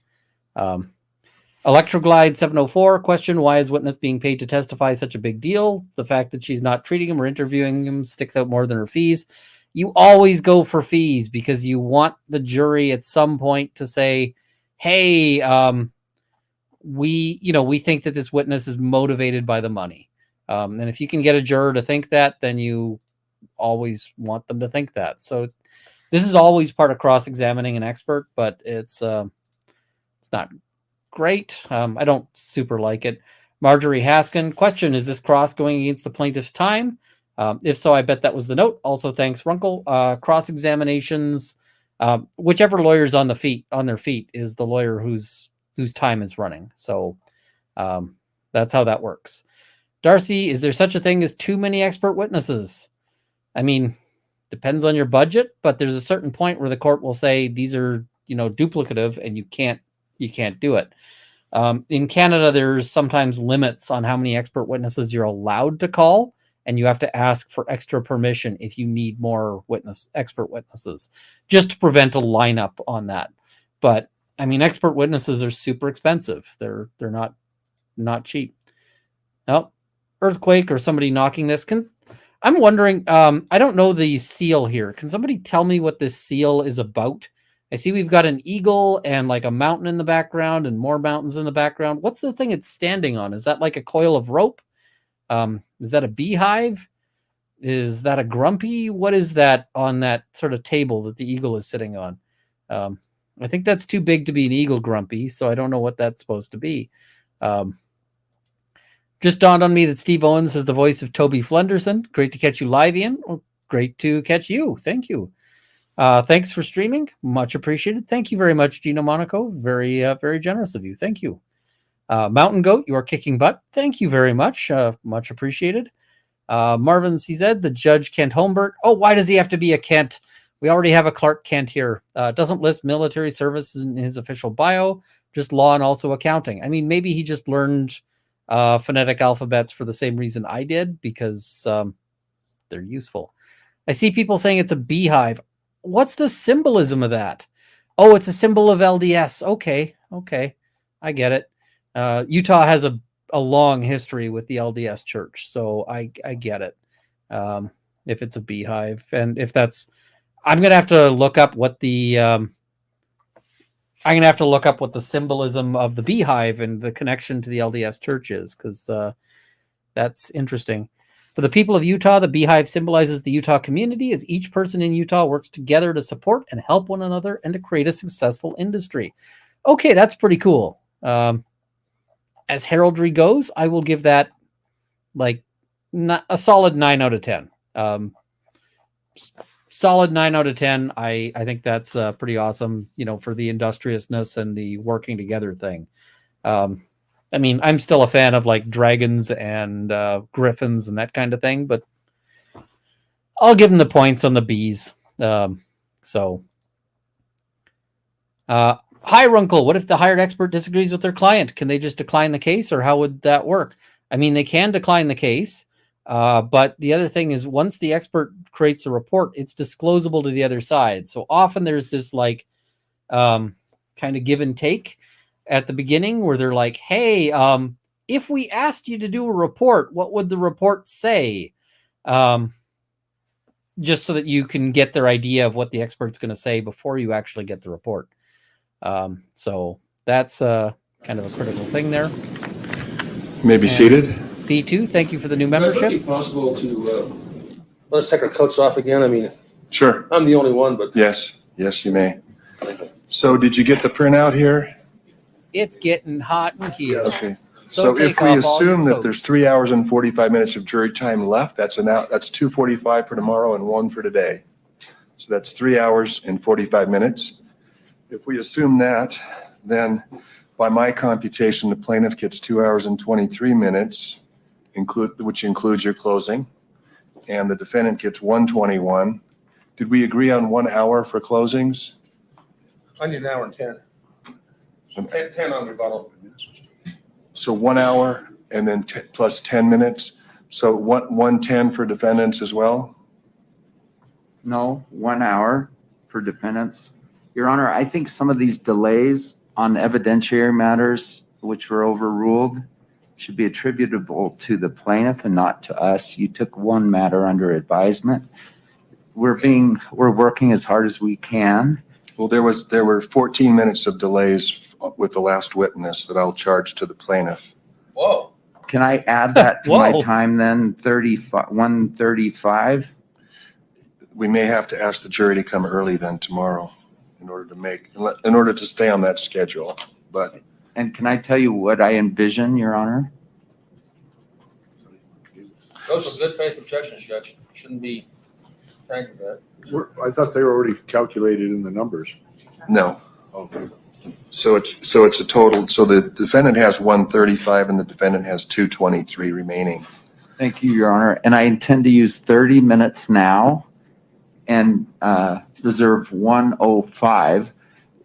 Electroglide 704 question, why is witness being paid to testify such a big deal? The fact that she's not treating him or interviewing him sticks out more than her fees. You always go for fees because you want the jury at some point to say, hey, we think that this witness is motivated by the money. And if you can get a juror to think that, then you always want them to think that. So this is always part of cross-examining an expert, but it's not great. I don't super like it. Marjorie Haskin, question, is this cross going against the plaintiff's time? If so, I bet that was the note. Also, thanks, Runkle. Cross-examinations, whichever lawyer's on their feet is the lawyer whose time is running. So that's how that works. Darcy, is there such a thing as too many expert witnesses? I mean, depends on your budget, but there's a certain point where the court will say these are, duplicative and you can't do it. In Canada, there's sometimes limits on how many expert witnesses you're allowed to call, and you have to ask for extra permission if you need more expert witnesses, just to prevent a lineup on that. But I mean, expert witnesses are super expensive. They're not cheap. No, earthquake or somebody knocking this. I'm wondering, I don't know the seal here. Can somebody tell me what this seal is about? I see we've got an eagle and like a mountain in the background and more mountains in the background. What's the thing it's standing on? Is that like a coil of rope? Is that a beehive? Is that a grumpy? What is that on that sort of table that the eagle is sitting on? I think that's too big to be an eagle grumpy, so I don't know what that's supposed to be. Just dawned on me that Steve Owens is the voice of Toby Flenderson. Great to catch you live, Ian. Oh, great to catch you. Thank you. Thanks for streaming. Much appreciated. Thank you very much, Gino Monaco. Very, very generous of you. Thank you. Mountain Goat, you are kicking butt. Thank you very much. Much appreciated. Marvin CZ, the judge Kent Holmberg. Oh, why does he have to be a Kent? We already have a Clark Kent here. Doesn't list military service in his official bio, just law and also accounting. I mean, maybe he just learned phonetic alphabets for the same reason I did, because they're useful. I see people saying it's a beehive. what's the symbolism of that? Oh, it's a symbol of LDS. Okay. I get it. Utah has a long history with the LDS church, so I get it. If it's a beehive, and if that's, I'm gonna have to look up what the symbolism of the beehive and the connection to the LDS church is, because that's interesting. For the people of Utah, the beehive symbolizes the Utah community, as each person in Utah works together to support and help one another and to create a successful industry. Okay, that's pretty cool. As heraldry goes, I will give that like a solid 9 out of 10. Solid 9 out of 10. I think that's pretty awesome, for the industriousness and the working together thing. I mean, I'm still a fan of like dragons and griffins and that kind of thing, but I'll give them the points on the bees. Hi, Runkle. What if the hired expert disagrees with their client? Can they just decline the case, or how would that work? I mean, they can decline the case, but the other thing is, once the expert creates a report, it's disclosable to the other side. So often there's this like kind of give and take at the beginning where they're like, hey, if we asked you to do a report, what would the report say? Just so that you can get their idea of what the expert's going to say before you actually get the report. So that's kind of a critical thing there. May be seated. P2, thank you for the new Would membership. it be possible to, let's take our coats off again? I mean, Sure. I'm the only one, but. Yes, you may. So did you get the printout here? It's getting hot in here. Okay. So So if take we off all assume your that there's 3 hours and 45 minutes of jury time left, that's 2:45 for tomorrow and 1 for today. So that's 3 hours and 45 minutes. If we assume that, then by my computation, the plaintiff gets 2 hours and 23 minutes, which includes your closing, and the defendant gets 121. Did we agree on 1 hour for closings? I need an hour and 10. So 10 on rebuttal. So 1 hour and then plus 10 minutes. So 110 for defendants as well? No, 1 hour for defendants. Your Honor, I think some of these delays on evidentiary matters which were overruled should be attributable to the plaintiff and not to us. You took one matter under advisement. We're working as hard as we can. Well, there were 14 minutes of delays with the last witness that I'll charge to the plaintiff. Whoa. Can I add that to my Whoa. time then, 1:35? We may have to ask the jury to come early then tomorrow in order to stay on that schedule. But And can I tell you what I envision, Your Honor? Those are good faith objections, Judge. Shouldn't be thanking that. I thought they were already calculated in the numbers. no. Okay. So it's a total. So the defendant has 135 and the defendant has 223 remaining. Thank you, Your Honor. And I intend to use 30 minutes now and reserve 1:05.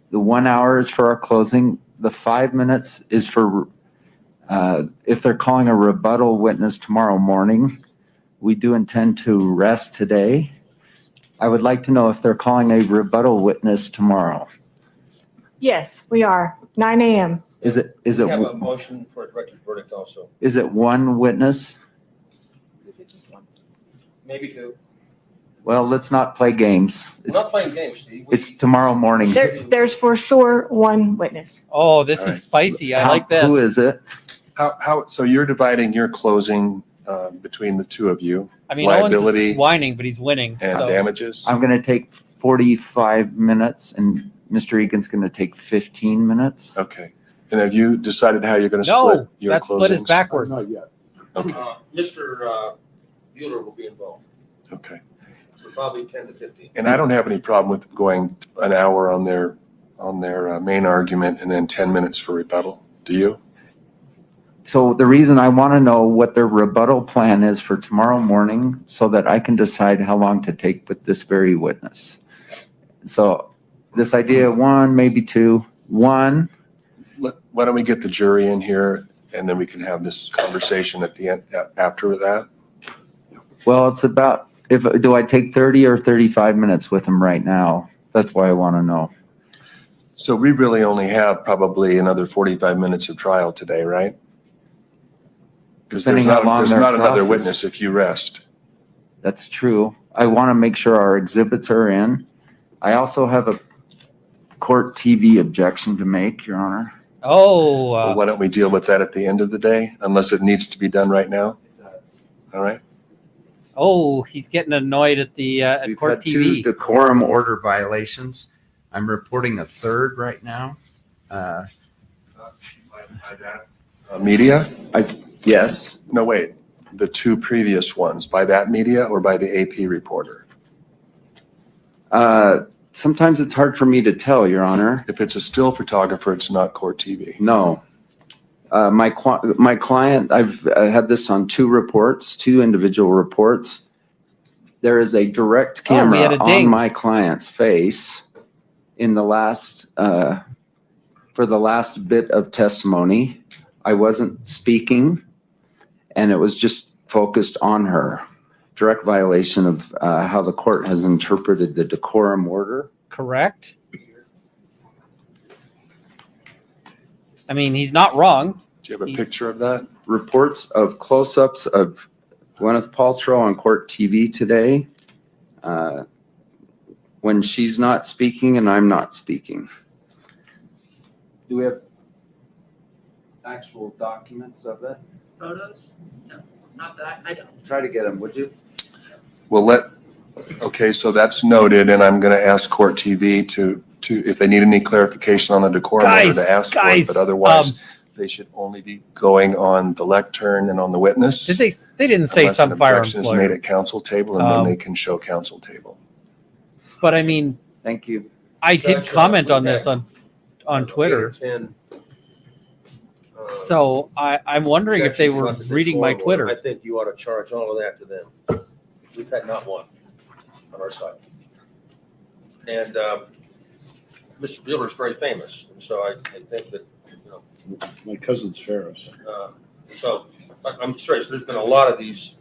The 1 hour is for our closing. The 5 minutes is for if they're calling a rebuttal witness tomorrow morning. We do intend to rest today. I would like to know if they're calling a rebuttal witness tomorrow. Yes, we are. 9 a.m. Is it We have a motion for a directed verdict also. is it one witness? Is it just one? Maybe two. Well, let's not play games. We're not playing games, Steve. It's tomorrow morning. There's for sure one witness. Oh, this All right. is spicy. I How- like this. Who is it? So you're dividing your closing between the two of you I mean, liability Owens is whining, but he's winning. and So damages? I'm going to take 45 minutes and Mr. Egan's going to take 15 minutes. Okay. And have you decided how you're going to no, split your that split is closings? backwards. Not yet. Okay. Mr. Bueller will be involved Okay. for probably 10 to 15. And I don't have any problem with going an hour on their main argument and then 10 minutes for rebuttal. Do you? So the reason I want to know what their rebuttal plan is for tomorrow morning so that I can decide how long to take with this very witness. So this idea, one, maybe two. One, Why don't we get the jury in here and then we can have this conversation at the end after that? well, it's about Do I take 30 or 35 minutes with him right now? That's why I want to know. So we really only have probably another 45 minutes of trial today, right? Because there's Depending how long not their another process- witness if you rest. That's true. I want to make sure our exhibits are in. I also have a court TV objection to make, Your Honor. Oh, Well, why don't we deal with that at the end of the day, unless it needs to be done right now? All right. oh, he's getting annoyed at the at We've court had 2 TV. decorum order violations. I'm reporting a 3rd right now. Media? Yes. No, wait. The 2 previous ones, by that media or by the AP reporter? Sometimes it's hard for me to tell, Your Honor. If it's a still photographer, it's not court TV. No. My client, I've had this on 2 reports, 2 individual reports. There is a direct Oh, we camera had a on ding. my client's face in the last, for the last bit of testimony. I wasn't speaking, and it was just focused on her. Direct violation of how the court has interpreted the decorum order. Correct. I mean, he's not wrong. Do you have a He's- picture of that? Reports of close-ups of Gwyneth Paltrow on court TV today, when she's not speaking and I'm not speaking. Do we have actual documents of it? Photos? No, not that. I don't. Try to get them, would you? Well, okay, so that's noted, and I'm going to ask court TV to, if they need any clarification on the decorum order, Guys, to ask for it, guys, but otherwise, they should only be going on the lectern and on the witness. Did they? They didn't say unless some an firearms objection is made lawyer. at council table, and then Um, they can show council table. But I mean, Thank you. I did Judge, comment on okay. this on Twitter. 10, So I'm wondering if they were objections about the reading my decorum order. Twitter. I think you ought to charge all of that to them. We've had not one on our side. And Mr. Bueller's very famous, and so I think that, you know, My cousin's Ferris. so I'm serious, there's been a lot of these.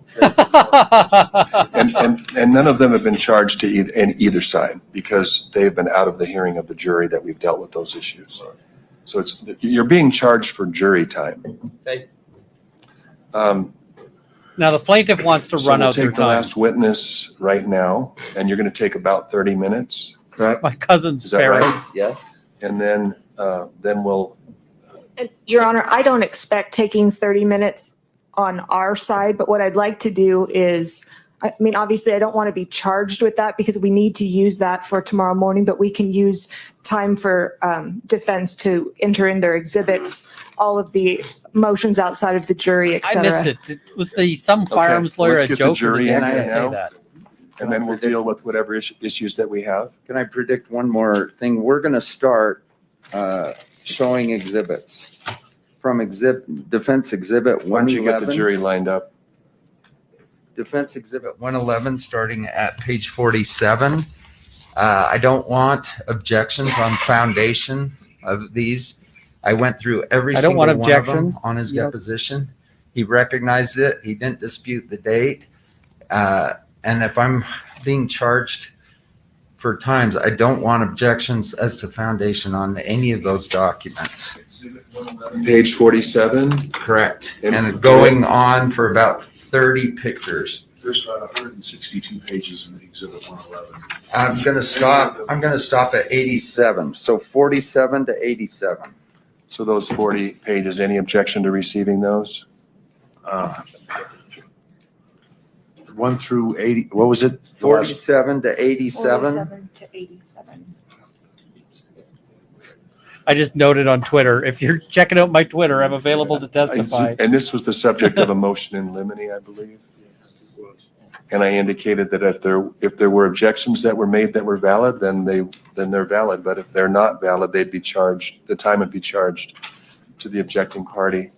And none of them have been charged to either side, because they've been out of the hearing of the jury that we've dealt with those issues. So you're being charged for jury time. Okay. Now the plaintiff wants to So run we'll out their take the time. last witness right now, and you're going to take about 30 minutes, Correct? My cousin's Is that right? Ferris. Yes. and then we'll, And Your Honor, I don't expect taking 30 minutes on our side, but what I'd like to do is, I mean, obviously I don't want to be charged with that because we need to use that for tomorrow morning, but we can use time for defense to enter in their exhibits, all of the motions outside of the jury, et I cetera. missed it. Was the some firearms well, lawyer let's a get the joke? Or jury did in they here actually say now. that? and then we'll deal with whatever issues that we have. Can I predict one more thing? We're going to start showing exhibits from defense exhibit Why don't you get the 111. jury lined up? Defense exhibit 111, starting at page 47. I don't want objections on foundation of these. I went through every I don't single want one of them objections. on his Yep. deposition. He recognized it. He didn't dispute the date. And if I'm being charged for times, I don't want objections as to foundation on any of those documents. Page 47. Correct. And- And going on for about 30 pictures. There's about 162 pages in Exhibit 111. I'm gonna stop at 87. So 47 to 87. So those 40 pages, any objection to receiving those? 1 through 80, what was it? The last- 47 to 87. 47 to 87. I just noted on Twitter. If you're checking out my Twitter, I'm available to testify. And this was the subject of a motion in limine, I believe. And I indicated that if there were objections that were made that were valid, then they're valid. But if they're not valid, they'd be charged, the time would be charged to the objecting party.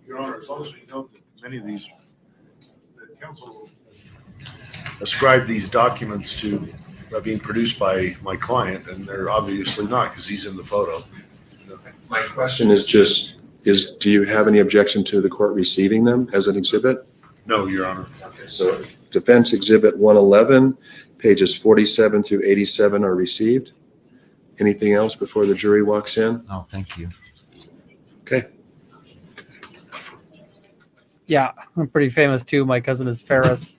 Your Honor, as long as we note that many of these, the council ascribed these documents to being produced by my client, and they're obviously not, because he's in the photo. You know, My question is just, do you have any objection to the court receiving them as an exhibit? No, Your Honor. Okay, so Defense Exhibit 111, pages 47 through 87 are received. Anything else before the jury walks in? Oh, thank you. Okay. Yeah, I'm pretty famous too. My cousin is Ferris.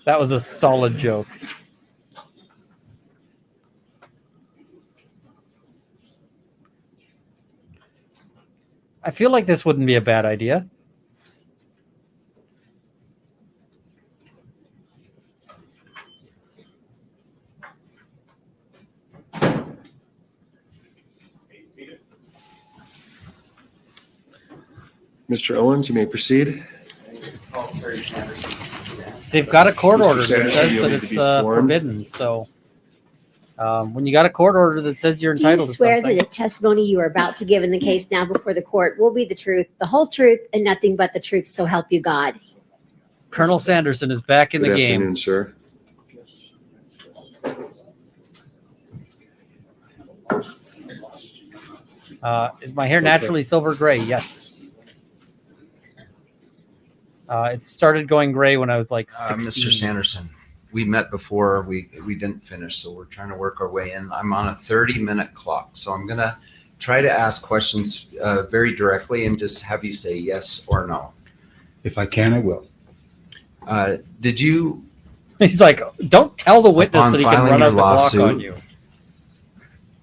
That was a solid joke. I feel like this wouldn't be a bad idea. Mr. Owens, you may proceed. They've got a court Mr. order that Sanderson, says you'll that need to it's be sworn. forbidden. So when you got a court order that says you're Do you entitled to swear that something, the testimony you are about to give in the case now before the court will be the truth, the whole truth, and nothing but the truth, so help you God? Colonel Sanderson is back in Good the game. afternoon, sir. Is my hair naturally silver gray? Yes. It started going gray when I was like 16. Mr. Sanderson, we met before. We didn't finish, so we're trying to work our way in. I'm on a 30-minute clock, so I'm going to try to ask questions very directly and just have you say yes or no. If I can, I will. Did you, He's like, don't tell the witness upon that he can filing run your out the clock lawsuit, on you.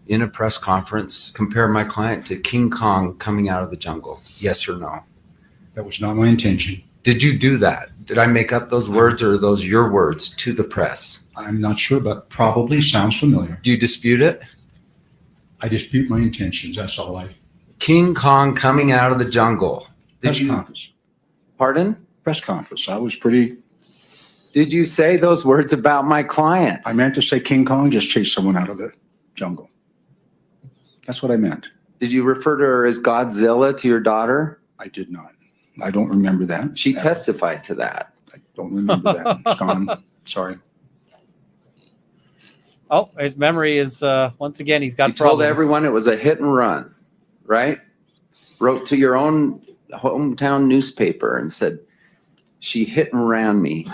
in a press conference, compare my client to King Kong coming out of the jungle? Yes or no? That was not my intention. Did you do that? Did I make up those words, or are those your words to the press? I'm not sure, but probably sounds familiar. Do you dispute it? I dispute my intentions. That's all. King Kong coming out of the jungle. Press conference. Pardon? Press conference. I was pretty. Did you say those words about my client? I meant to say King Kong just chased someone out of the jungle. That's what I meant. Did you refer to her as Godzilla to your daughter? I did not. I don't remember that. She testified to that. I don't remember that. It's gone. Sorry. Oh, his memory is once again he's got You told problems. everyone it was a hit and run, right? Wrote to your own hometown newspaper and said, she hit and ran me.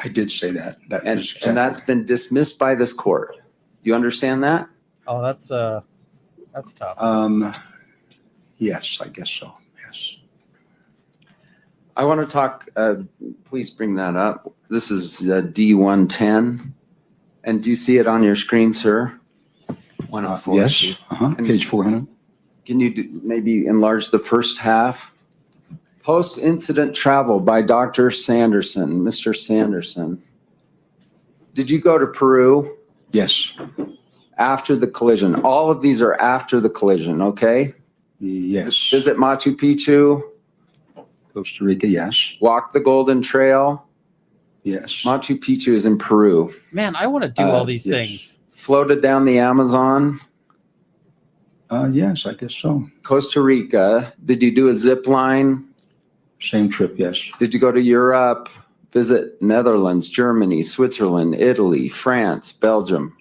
I did say that. And that's been dismissed by this court. You understand that? Oh, that's tough. Yes, I guess so. Yes. I want to talk, please bring that up. This is D110. And do you see it on your screen, sir? 104. Yes. Page 400. Can you maybe enlarge the first half? Post-incident travel by Dr. Sanderson, Mr. Sanderson. Did you go to Peru? Yes. After the collision. All of these are after the collision, okay? Yes. Visit Machu Picchu. Costa Rica, yes. Walk the Golden Trail. Yes. Machu Picchu is in Peru. Man, I want to do all these things. Floated down the Amazon. Yes, I guess so. Costa Rica. Did you do a zip line? Same trip, yes. Did you go to Europe? Visit Netherlands, Germany, Switzerland, Italy, France, Belgium?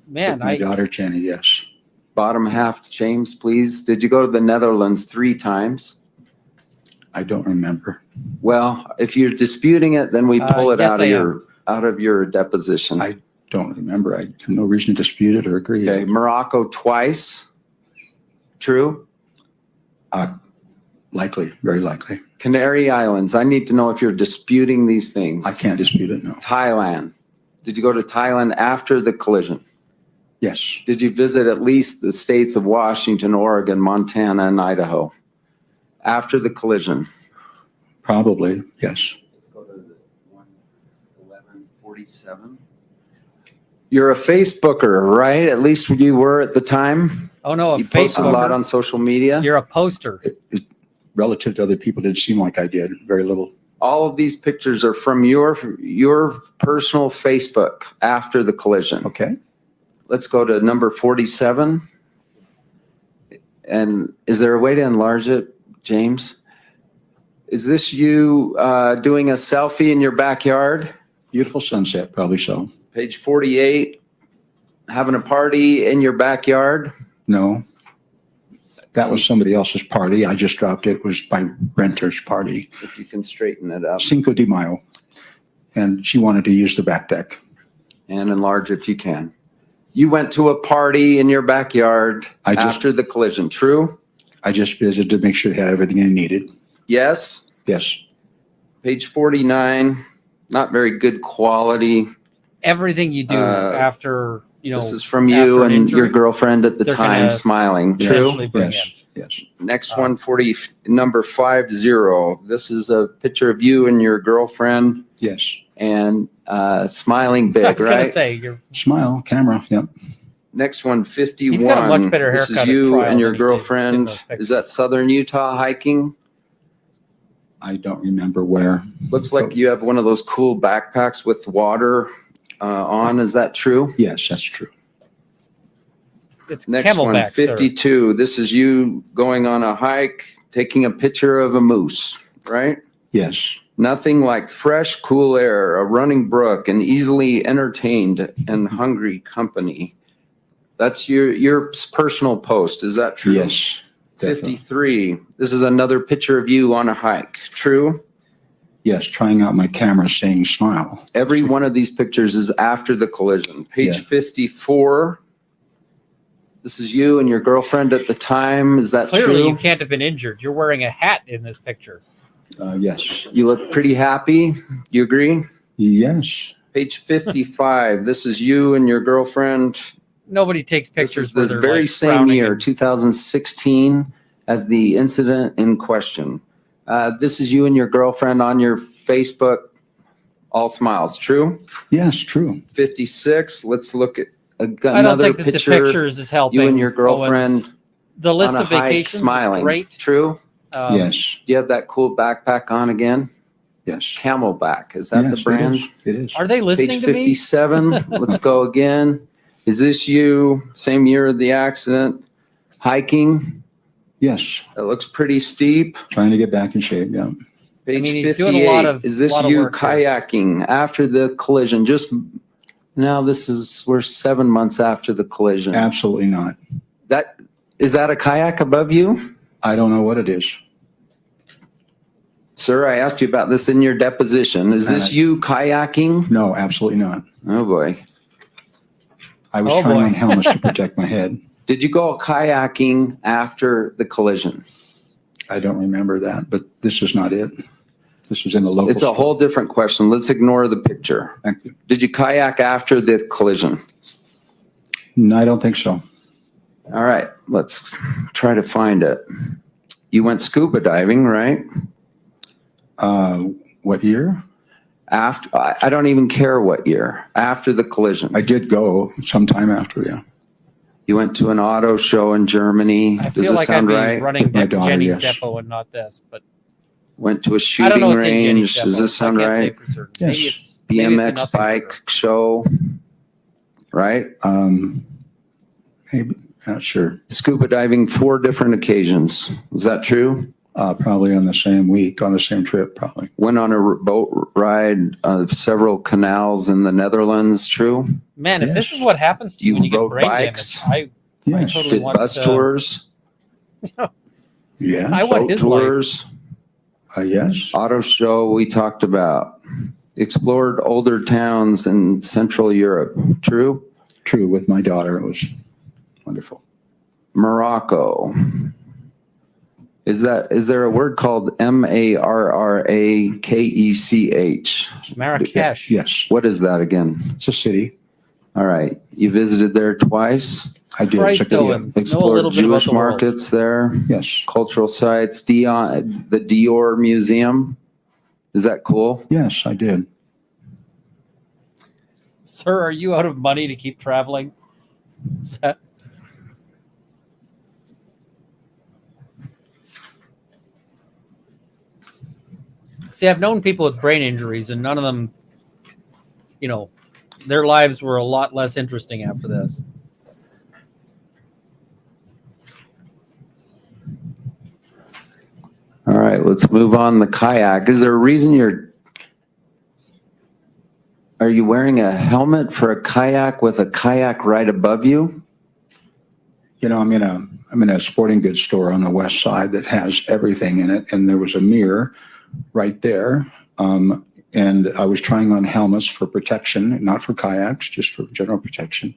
Man, my daughter Jenny, yes. Bottom half, James, please. Did you go to the Netherlands 3 times? I don't remember. Well, if you're disputing it, then we pull it yes, out of your deposition. I don't remember. I have no reason to dispute it or agree. Okay, Morocco twice. True? Likely, very likely. Canary Islands. I need to know if you're disputing these things. I can't dispute it, no. Thailand. Did you go to Thailand after the collision? Yes. Did you visit at least the states of Washington, Oregon, Montana, and Idaho after the collision? Probably, yes. Let's go to the 11147. You're a Facebooker, right? At least you were at the time. Oh no, a You post a lot Facebooker. on social media. You're a poster. Relative to other people, it didn't seem like I did. Very little. All of these pictures are from your personal Facebook after the collision. Okay. Let's go to number 47. And is there a way to enlarge it, James? Is this you doing a selfie in your backyard? Beautiful sunset, probably so. Page 48, having a party in your backyard. No. That was somebody else's party. I just dropped it. It was my renter's party. If you can straighten it up Cinco de Mayo. And she wanted to use the back deck. and enlarge if you can. You went to a party in your backyard after the collision, true? I just visited to make sure they had everything they needed. Yes? Yes. Page 49, not very good quality. Everything you do after, This is from you after an and your injury, girlfriend at the they're time gonna smiling, true? potentially bring Yes. in. Yes. Next one, 40, number 50. This is a picture of you and your girlfriend Yes. and smiling I big, was gonna right? say, you're Smile, camera. Yep. Next one, 51. He's got a much better This haircut is at you trial and your than he did in girlfriend. those pictures. Is that Southern Utah hiking? I don't remember where. Looks like you have one of those cool backpacks with water on. Is that true? Yes, that's true. it's Next one, Camelback, sir. 52. This is you going on a hike, taking a picture of a moose, right? Yes. Nothing like fresh, cool air, a running brook, and easily entertained and hungry company. That's your personal post. Is that true? Yes. Definitely. 53. This is another picture of you on a hike. True? Yes, trying out my camera saying smile. Every one of these pictures is after the collision. Page Yeah. 54. This is you and your girlfriend at the time. Is that Clearly, true? you can't have been injured. You're wearing a hat in this picture. Yes. You look pretty happy. You agree? Yes. Page 55. This is you and your girlfriend. Nobody takes This pictures is where this they're very like same frowning year, and- 2016, as the incident in question. This is you and your girlfriend on your Facebook, all smiles. True? Yes, true. 56. Let's look at I don't another think that the picture. pictures is helping. You and your Owens. girlfriend The list on a of hike vacations smiling. was great. True? Yes. Do you have that cool backpack on again? Yes. Camelback. Is that Yes, the brand? It is. Are they listening Page to me? 57. Let's go again. Is this you? Same year of the accident? Hiking? Yes. It looks pretty steep. Trying to get back in shape. Yeah. Page mean, he's 58. doing a lot of- Is this lot of you work here. kayaking after the collision? Just now, we're 7 months after the collision. Absolutely not. Is that a kayak above you? I don't know what it is. Sir, I asked you about this in your deposition. Is this you kayaking? No, absolutely not. Oh, boy. I was Oh, trying boy. on helmets to protect my head. Did you go kayaking after the collision? I don't remember that, but this is not it. This was in a local. It's a store. whole different question. Let's ignore the picture. Thank you. Did you kayak after the collision? No, I don't think so. All right, let's try to find it. You went scuba diving, right? What year? After, I don't even care what year, after the collision. I did go sometime after, yeah. You went to an auto show in Germany. I Does feel this like I'd sound be right? running With my daughter, Jenny's yes. depot and not this, but Went to a I don't shooting know what's in Jenny's range. depot. Does this so I sound can't say right? for certain. Yes. Maybe it's a BMX nothing bike show, right? Maybe, not sure. Scuba diving 4 different occasions. Is that true? Probably on the same week, on the same trip, probably. Went on a boat ride of several canals in the Netherlands. True? Man, if this Yes. is what happens to you You when you get rode brain bikes? damage, I Yes. totally Did want bus tours, Yeah. I want boat his life. tours, Yes. auto show we talked about. Explored older towns in Central Europe. True? True. With my daughter, it was wonderful. Morocco. Is there a word called Marrakech? Marrakesh. Yes. What is that again? It's a city. All right. You visited there twice? I did. Christ Check it out. Owens. Know a Explored little bit about Jewish the world. markets there? Yes. Cultural sites? The Dior Museum? Is that cool? Yes, I did. Sir, are you out of money to keep traveling? Is that- See, I've known people with brain injuries, and none of them, their lives were a lot less interesting after this. All right, let's move on. The kayak. Is there a reason you're Are you wearing a helmet for a kayak with a kayak right above you? You know, I'm in a sporting goods store on the west side that has everything in it, and there was a mirror right there. And I was trying on helmets for protection, not for kayaks, just for general protection.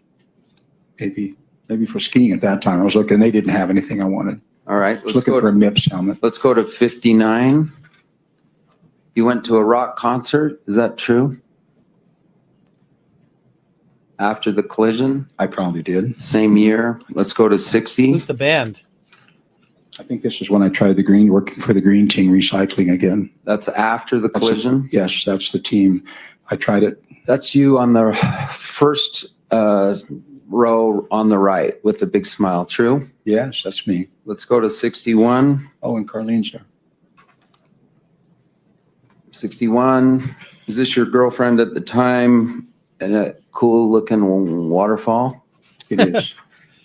Maybe for skiing at that time. I was looking, they didn't have anything I wanted. All right. I was looking for a MIPS helmet. Let's go to 59. You went to a rock concert. Is that true? After the collision? I probably did. Same year. Let's go to 60. Who's the band? I think this is when I tried working for the Green Team Recycling again. That's after the collision? Yes, that's the team. I tried it. That's you on the first row on the right with the big smile. True? Yes, that's me. Let's go to 61. Oh, and Carlene's there. 61. Is this your girlfriend at the time in a cool looking waterfall? It is.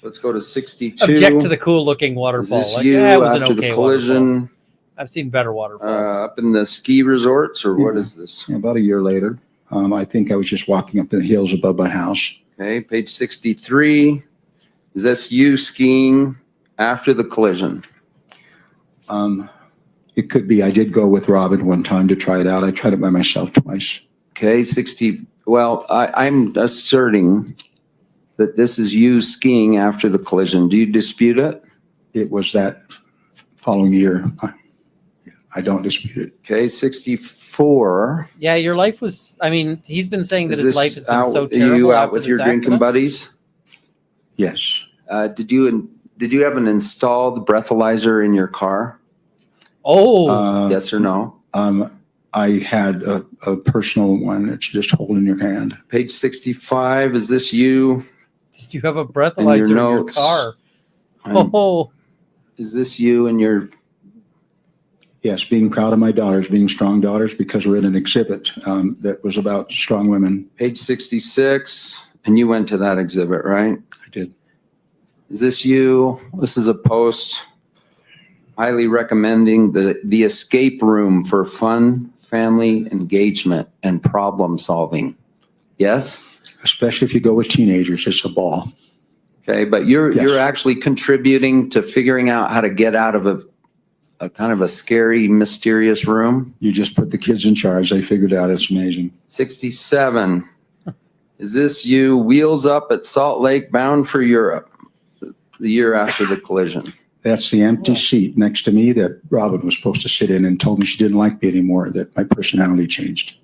Let's go to 62. Object to the cool looking waterfall. Is this Like, you yeah, it was an after okay the collision? waterfall. I've seen better waterfalls. Up in the ski resorts, or what is this? About a year later. I think I was just walking up in the hills above my house. Okay, page 63. Is this you skiing after the collision? It could be. I did go with Robin one time to try it out. I tried it by myself twice. Okay, 60. Well, I'm asserting that this is you skiing after the collision. Do you dispute it? It was that following year. I don't dispute it. Okay, 64. Yeah, your life was, I mean, he's been saying that Is his this life has been so Are terrible. you out after with this your drinking accident. buddies? Yes. Did you have an installed breathalyzer in your car? Oh, Yes or no? I had a personal one that you just hold in your hand. Page 65. Is this you? did you have a breathalyzer in your notes. car? I'm- Oh, Is this you and your? Yes, being proud of my daughters, being strong daughters, because we're in an exhibit that was about strong women. Page 66. And you went to that exhibit, right? I did. Is this you? This is a post highly recommending the escape room for fun, family engagement, and problem solving. Yes? Especially if you go with teenagers, it's a ball. Okay, but you're Yes. actually contributing to figuring out how to get out of a kind of a scary, mysterious room. You just put the kids in charge. They figured it out. It's amazing. 67. Is this you wheels up at Salt Lake bound for Europe the year after the collision? That's the empty seat next to me that Robin was supposed to sit in and told me she didn't like me anymore, that my personality changed.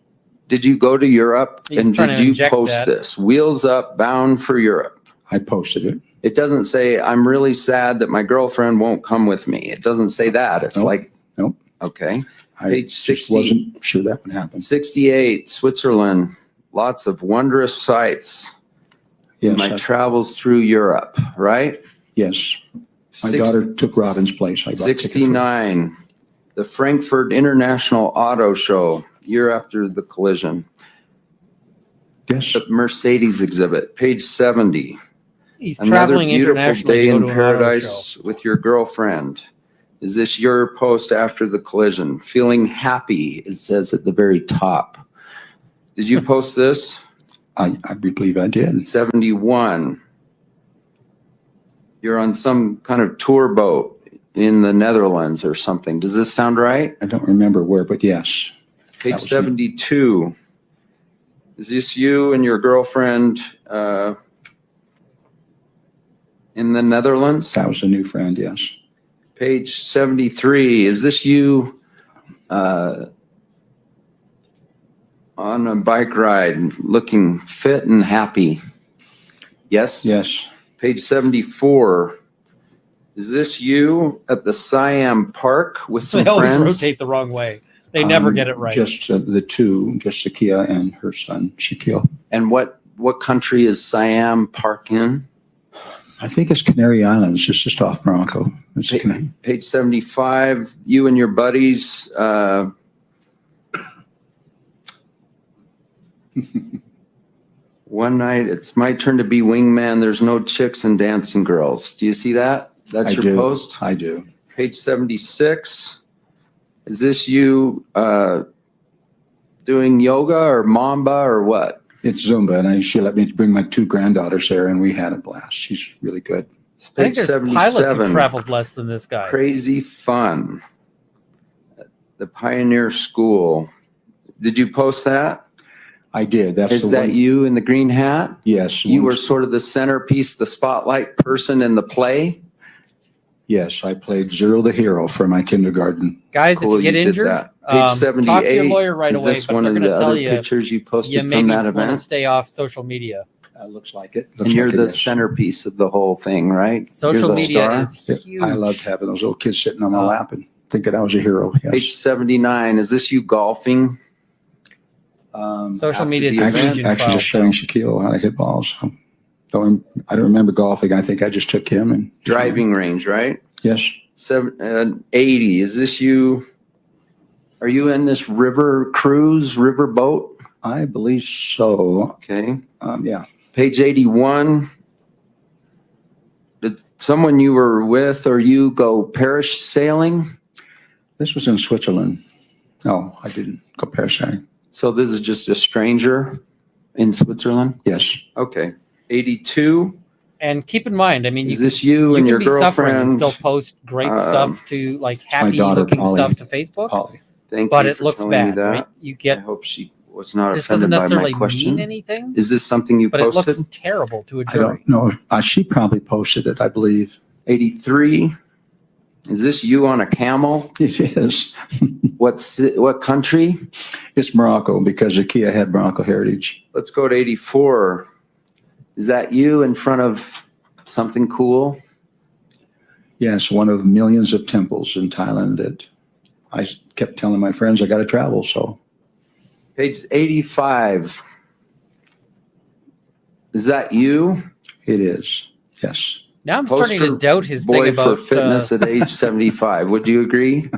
Did you go to Europe He's and trying did to you inject post that. this? Wheels up bound for Europe. I posted it. It doesn't say, I'm really sad that my girlfriend won't come with me. It doesn't say that. It's Nope. like, Nope. okay. I Page just 60. wasn't sure that would happen. 68, Switzerland. Lots of wondrous sights in Yes, my travels through Europe, right? yes. My Six- daughter took Robin's place. I got a ticket for her. 69, the Frankfurt International Auto Show, year after the collision. Yes. The Mercedes exhibit, page 70. he's Another traveling beautiful internationally day to go in to an auto paradise with your girlfriend. Is this your post after the collision? Feeling happy, it says at the very top. Did you post this? I believe I did. 71. You're on some kind of tour boat in the Netherlands or something. Does this sound right? I don't remember where, but yes. Page was me. 72. Is this you and your girlfriend in the Netherlands? That was a new friend, yes. Page 73. Is this you on a bike ride looking fit and happy? Yes? Yes. Page 74. Is this you at the Siam Park with some They always friends? rotate the wrong way. They never get it right. Just the two, just Sakia and her son, Shaquille. And what country is Siam Park in? I think it's Canary Islands, just off Morocco. It's Canary. Page 75, you and your buddies. One night, it's my turn to be wingman. There's no chicks and dancing girls. Do you see that? That's I your do. post? I do. Page 76. Is this you doing yoga or mamba or what? It's Zumba, and she let me bring my 2 granddaughters there, and we had a blast. She's really good. It's I think page there's pilots who 77. traveled less than this guy. Crazy fun. The Pioneer School. Did you post that? I did. That's Is the that one. you in the green hat? Yes. You were sort of the centerpiece, the spotlight person in the play? Yes, I played Zero the hero for my kindergarten. Guys, Cool if you get you did injured, that. Page talk to your 78. lawyer right Is away, this but one they're of going to the tell other you pictures you you posted from maybe that want to event? stay off social media. Looks like it. And you're the yes. centerpiece of the whole thing, right? Social You're the media star? is huge. I loved having those little kids sitting on my lap and thinking I was a hero. Page Yes. 79. Is this you golfing? Social after media is the huge event? in Actually, trial. just showing Shaquille how to hit balls. I don't remember golfing. I think I just took him and Driving range, right? Yes. 80. Is this you? Are you in this river cruise, river boat? I believe so. Okay. Yeah. Page 81. Did someone you were with or you go parish sailing? This was in Switzerland. No, I didn't go parasailing. So this is just a stranger in Switzerland? Yes. Okay. 82. And keep in mind, I mean, Is you this you can and your be suffering and girlfriend? still post great stuff to like my daughter, happy-looking Polly. stuff to Facebook, Polly. Thank but you it for looks telling me bad, that. right? You I get hope she was not this doesn't offended by my necessarily question. mean anything, Is this something you but it posted? looks terrible to a I jury. don't know. She probably posted it, I believe. 83. Is this you on a camel? It is. What country? It's Morocco because Zakia had Morocco heritage. Let's go to 84. Is that you in front of something cool? Yes, one of millions of temples in Thailand that I kept telling my friends I got to travel. So Page 85. Is that you? it is. Yes. Now I'm starting to Poster doubt his boy thing about for fitness at age 75. Would you agree?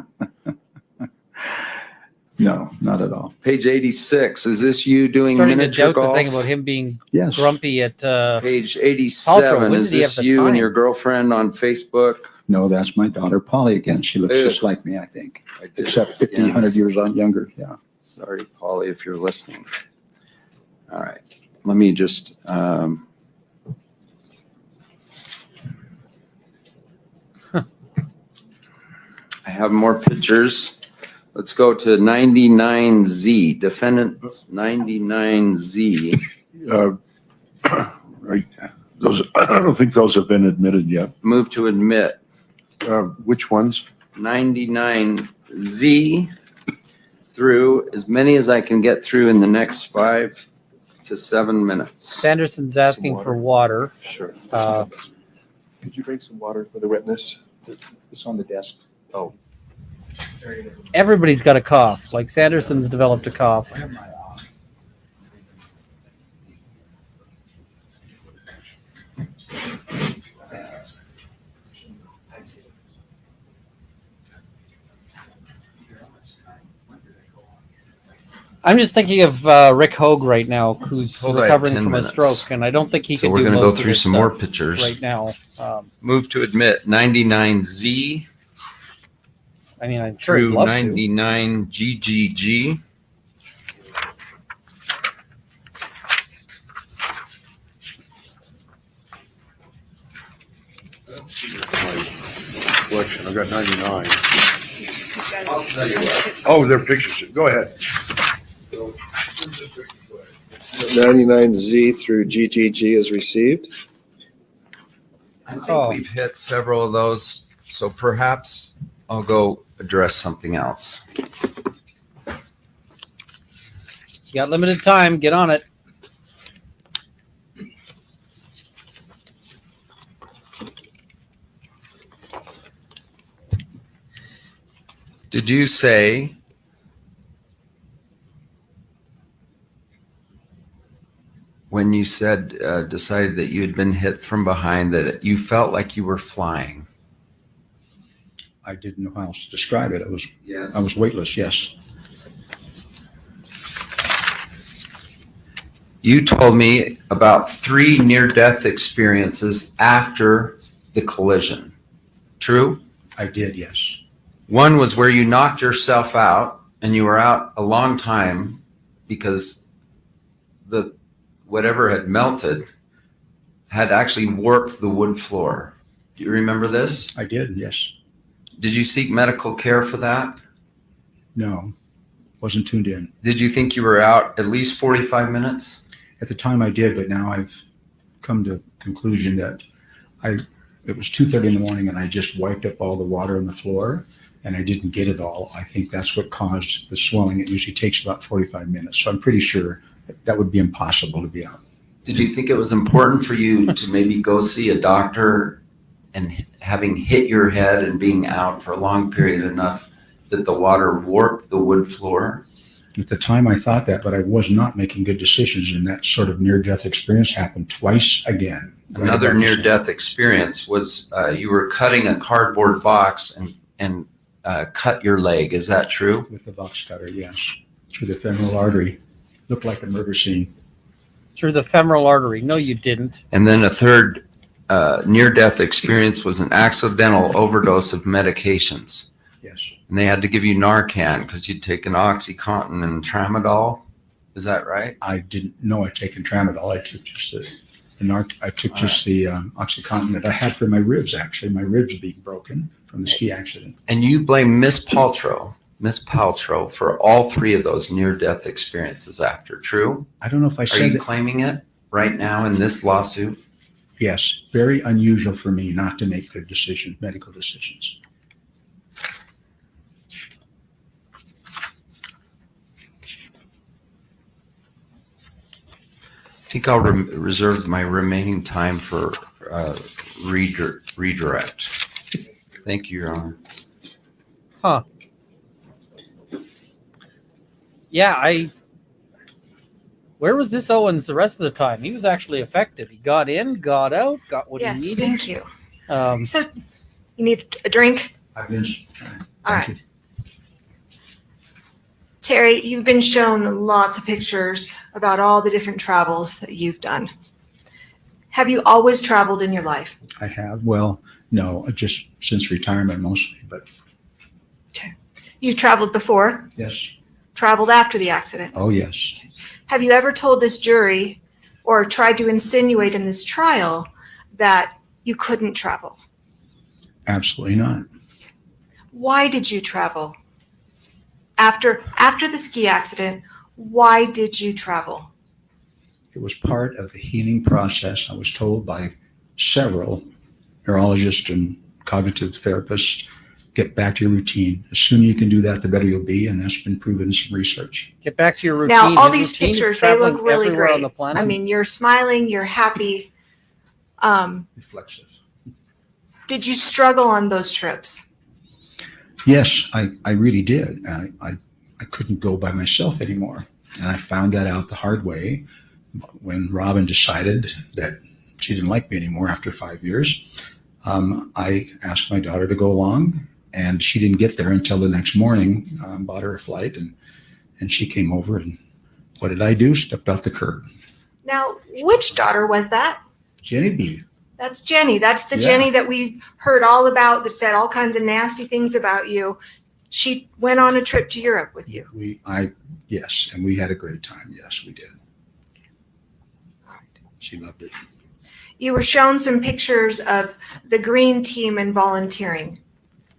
No, not at all. Page 86. Is this you doing starting to miniature doubt golf? the thing about him being Yes. grumpy at Page Paltrow. 87. When Is did he this have the you time? and your girlfriend on Facebook? No, that's my daughter Polly again. She looks Ugh. just like me, I think, I did except it 50, again. 100 years on younger. Yeah. Sorry, Polly, if you're listening. All right. Let me just, I have more pictures. Let's go to 99Z, defendants 99Z. Those, I don't think those have been admitted yet. Move to admit. Which ones? 99Z through as many as I can get through in the next 5 to 7 minutes. Sanderson's asking for water. Sure. Uh, Could you bring some water for the witness? It's on the desk. Oh. Everybody's got a cough. Like Sanderson's developed a cough. I'm just thinking of Rick Hogue right now, who's Hold on, recovering 10 from minutes. a stroke, and I don't think he So can we're do gonna go most of through this some more stuff pictures. right now. Move to admit 99Z I mean, I'm sure he'd through love to. 99GGG. Collection, I've got 99. Oh, they're pictures. Go ahead. 99Z through GGG is received. I think Oh. we've hit several of those, so perhaps I'll go address something else. You got limited time. Get on it. Did you say when you said decided that you had been hit from behind that you felt like you were flying? I didn't know how else to describe it. Yes. I was weightless. Yes. You told me about 3 near-death experiences after the collision. True? I did. Yes. One was where you knocked yourself out and you were out a long time because the whatever had melted had actually warped the wood floor. Do you remember this? I did, yes. Did you seek medical care for that? No, wasn't tuned in. Did you think you were out at least 45 minutes? At the time I did, but now I've come to conclusion that it was 2:30 in the morning and I just wiped up all the water on the floor and I didn't get it all. I think that's what caused the swelling. It usually takes about 45 minutes. So I'm pretty sure that would be impossible to be out. Did you think it was important for you to maybe go see a doctor and having hit your head and being out for a long period enough that the water warped the wood floor? At the time I thought that, but I was not making good decisions, and that sort of near-death experience happened twice again. Another near-death experience was you were cutting a cardboard box and cut your leg. Is that true? With the box cutter, yes. Through the femoral artery. Looked like a murder scene. Through the femoral artery. No, you didn't. And then a third near-death experience was an accidental overdose of medications. Yes. And they had to give you Narcan because you'd taken OxyContin and Tramadol. Is that right? I didn't know I'd taken Tramadol. I took just the OxyContin that I had for my ribs, actually. My ribs being broken from the ski accident. And you blame Miss Paltrow for all three of those near-death experiences after, true? I don't know if I Are said you that. claiming it right now in this lawsuit? Yes, very unusual for me not to make good decisions, medical decisions. I think I'll reserve my remaining time for redirect. Thank you, Your Honor. Huh. Yeah, where was this Owens the rest of the time? He was actually effective. He got in, got out, got what Yes, he needed. thank you. Um, So you need a drink? I've been. All right. Terry, you've been shown lots of pictures about all the different travels that you've done. Have you always traveled in your life? I have. Well, no, just since retirement mostly, but Okay. You've traveled before, yes. traveled after the accident. Oh, yes. Have you ever told this jury or tried to insinuate in this trial that you couldn't travel? Absolutely not. Why did you travel? After the ski accident, why did you travel? It was part of the healing process. I was told by several neurologists and cognitive therapists, get back to your routine. The sooner you can do that, the better you'll be, and that's been proven in some research. Get back to your routine. Now, all His these routine is pictures, they traveling look really everywhere great. on the planet. I mean, you're smiling, you're happy. Reflexive. Did you struggle on those trips? Yes, I really did. I couldn't go by myself anymore. And I found that out the hard way when Robin decided that she didn't like me anymore after 5 years. I asked my daughter to go along, and she didn't get there until the next morning. Bought her a flight, and she came over, and what did I do? Stepped off the curb. Now, which daughter was that? Jenny B. That's Jenny. That's the Yeah. Jenny that we've heard all about that said all kinds of nasty things about you. She went on a trip to Europe with you. Yes, and we had a great time. Yes, we did. All right. She loved it. You were shown some pictures of the green team and volunteering.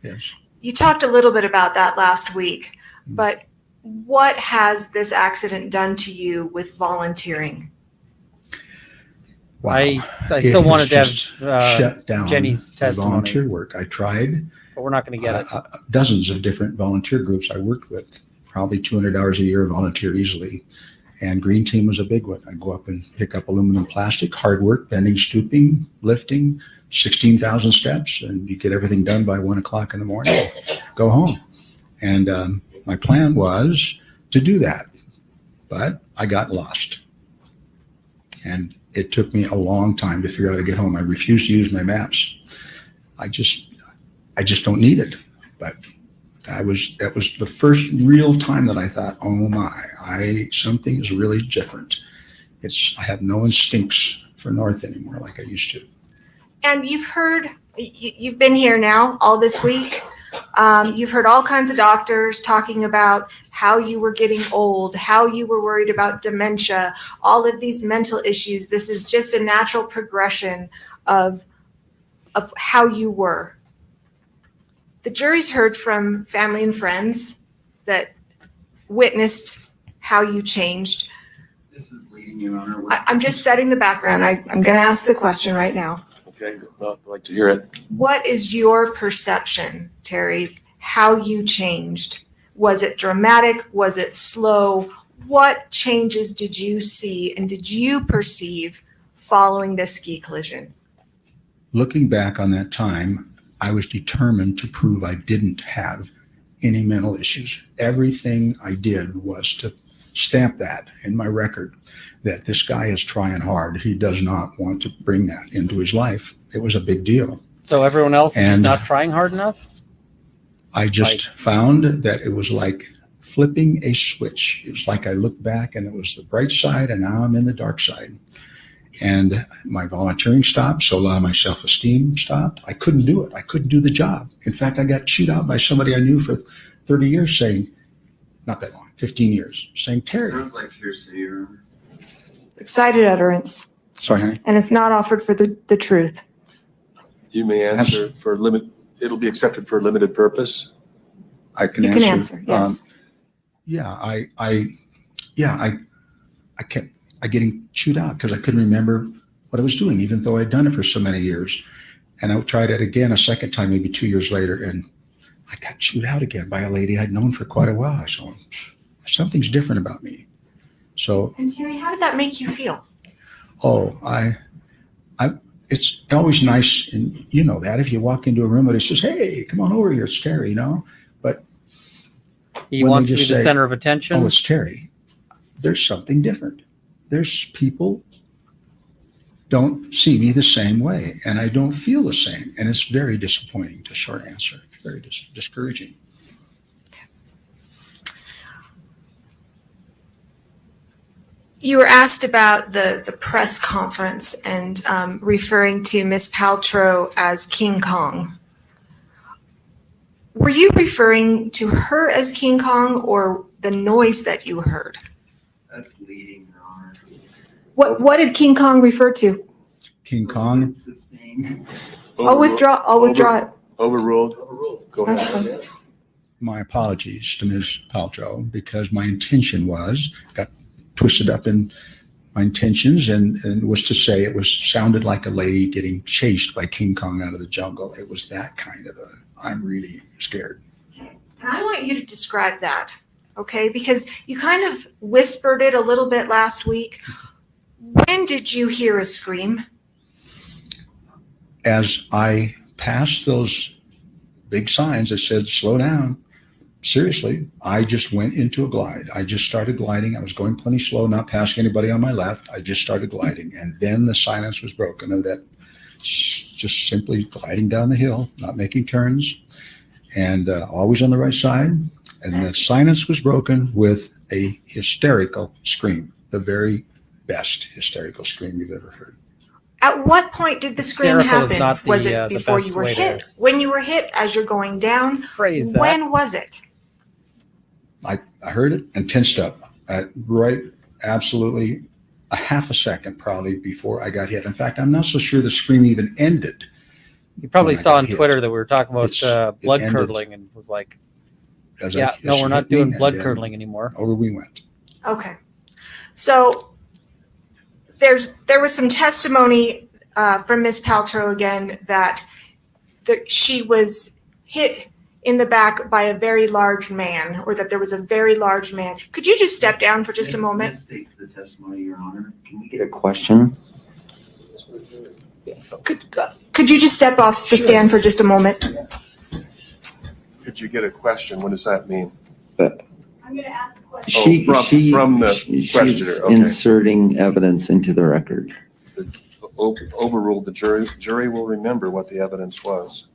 Yes. You talked a little bit about that last week, but what has this accident done to you with volunteering? Wow. I It still has wanted to just have shut down Jenny's the testimony, volunteer work. I tried. but we're not going to get it. Dozens of different volunteer groups I worked with, probably 200 hours a year volunteer easily. And Green Team was a big one. I go up and pick up aluminum plastic, hard work, bending, stooping, lifting, 16,000 steps, and you get everything done by 1 o'clock in the morning, go home. And my plan was to do that, but I got lost. And it took me a long time to figure out how to get home. I refused to use my maps. I just don't need it. But that was the first real time that I thought, oh my, something is really different. I have no instincts for north anymore like I used to. And you've been here now all this week. You've heard all kinds of doctors talking about how you were getting old, how you were worried about dementia, all of these mental issues. This is just a natural progression of how you were. The jury's heard from family and friends that witnessed how you changed. This is leading, Your Honor. I'm just setting the background. I'm going to ask the question right now. Okay, well, I'd like to hear it. What is your perception, Terry, how you changed? Was it dramatic? Was it slow? What changes did you see and did you perceive following this ski collision? Looking back on that time, I was determined to prove I didn't have any mental issues. Everything I did was to stamp that in my record, that this guy is trying hard. He does not want to bring that into his life. It was a big deal. So everyone else is just And not trying hard enough? I just found that it was like flipping a switch. It was like I looked back and it was the bright side, and now I'm in the dark side. And my volunteering stopped, so a lot of my self-esteem stopped. I couldn't do it. I couldn't do the job. In fact, I got chewed out by somebody I knew for 30 years saying, not that long, 15 years, saying, Terry. Sounds like hearsay, Your Honor. Excited utterance. Sorry, honey. And it's not offered for the truth. You may answer for it'll be accepted for a limited purpose. I can You answer. can answer, yes. I kept getting chewed out because I couldn't remember what I was doing, even though I'd done it for so many years. And I tried it again a second time, maybe 2 years later, and I got chewed out again by a lady I'd known for quite a while. So something's different about me. So, And Terry, how did that make you feel? it's always nice, and you know that if you walk into a room and it says, "Hey, come on over here, it's Terry," you know. But He when wants they to be just the say, center of attention. "Oh, it's Terry," there's something different. There's people don't see me the same way, and I don't feel the same, and it's very disappointing. The short answer, very discouraging. You were asked about the press conference and referring to Miss Paltrow as King Kong. Were you referring to her as King Kong or the noise that you heard? That's leading, Your Honor. What did King Kong refer to? King Kong. Sustained. I'll withdraw it. Overruled. Go That's ahead. fine. My apologies to Ms. Paltrow, because my intention got twisted up in my intentions and was to say it sounded like a lady getting chased by King Kong out of the jungle. It was that kind of I'm really scared. And I want you to describe that, okay? Because you kind of whispered it a little bit last week. When did you hear a scream? As I passed those big signs that said, slow down, seriously, I just went into a glide. I just started gliding. I was going plenty slow, not passing anybody on my left. I just started gliding. And then the silence was broken of that, just simply gliding down the hill, not making turns, and always on the right side. And the silence was broken with a hysterical scream, the very best hysterical scream you've ever heard. At what point did the scream Hysterical is happen? not Was the it before best you were way to hit? When you were hit as you're going down? phrase that. When was it? I heard it and tensed up right absolutely a half a second probably before I got hit. In fact, I'm not so sure the scream even ended. You probably when I saw got on hit. Twitter that we were talking about It blood ended curdling and was like, as yeah, I no, we're not hit me, doing and blood then curdling anymore. Over we went. Okay. So there was some testimony from Ms. Paltrow again that she was hit in the back by a very large man, or that there was a very large man. Could you just step down for just a moment? This states the testimony, Your Honor. Can we get a question? Could you just step off the stand for just a moment? Could you get a question? What does that mean? I'm going to ask the question. From the She's questioner, okay. inserting evidence into the record. Overruled. The jury will remember what the evidence was.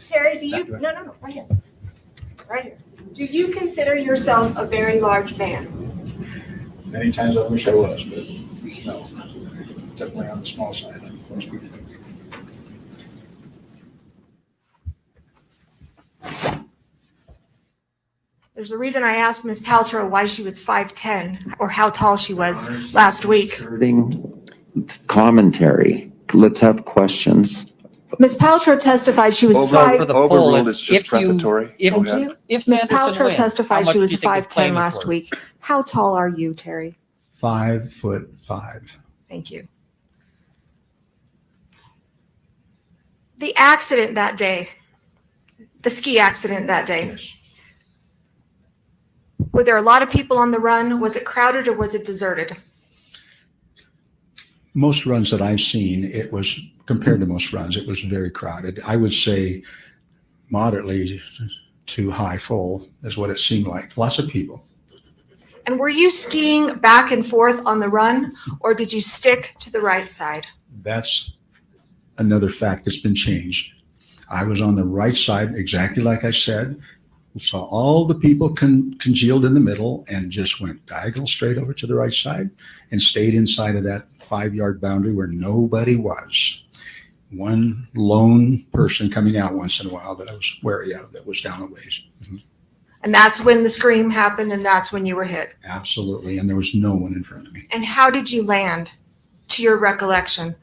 Terry, do you, no, right here. Right here. Do you consider yourself a very large man? Many times I wish I was, but no, definitely on the small side. Like most people. There's a reason I asked Ms. Paltrow why she was 5'10" or how tall she was last week. Inserting commentary. Let's have questions. Ms. Paltrow testified she was So for the poll, Overruled, it's it's just if you- prefatory. if- Go Thank ahead. you. If Ms. Sanderson Paltrow wins, testified how she much was do you think his 5'10" claim is last worth? week. How tall are you, Terry? 5'5". Thank you. The accident that day, the ski accident that day, Yes. were there a lot of people on the run? Was it crowded or was it deserted? Most runs that I've seen, it was, compared to most runs, it was very crowded. I would say moderately to high full is what it seemed like. Lots of people. And were you skiing back and forth on the run or did you stick to the right side? That's another fact that's been changed. I was on the right side, exactly like I said. Saw all the people congealed in the middle and just went diagonal straight over to the right side and stayed inside of that 5-yard boundary where nobody was. One lone person coming out once in a while that I was wary of that was down a ways. Mhm. And that's when the scream happened and that's when you were hit. Absolutely. And there was no one in front of me. And how did you land, to your recollection?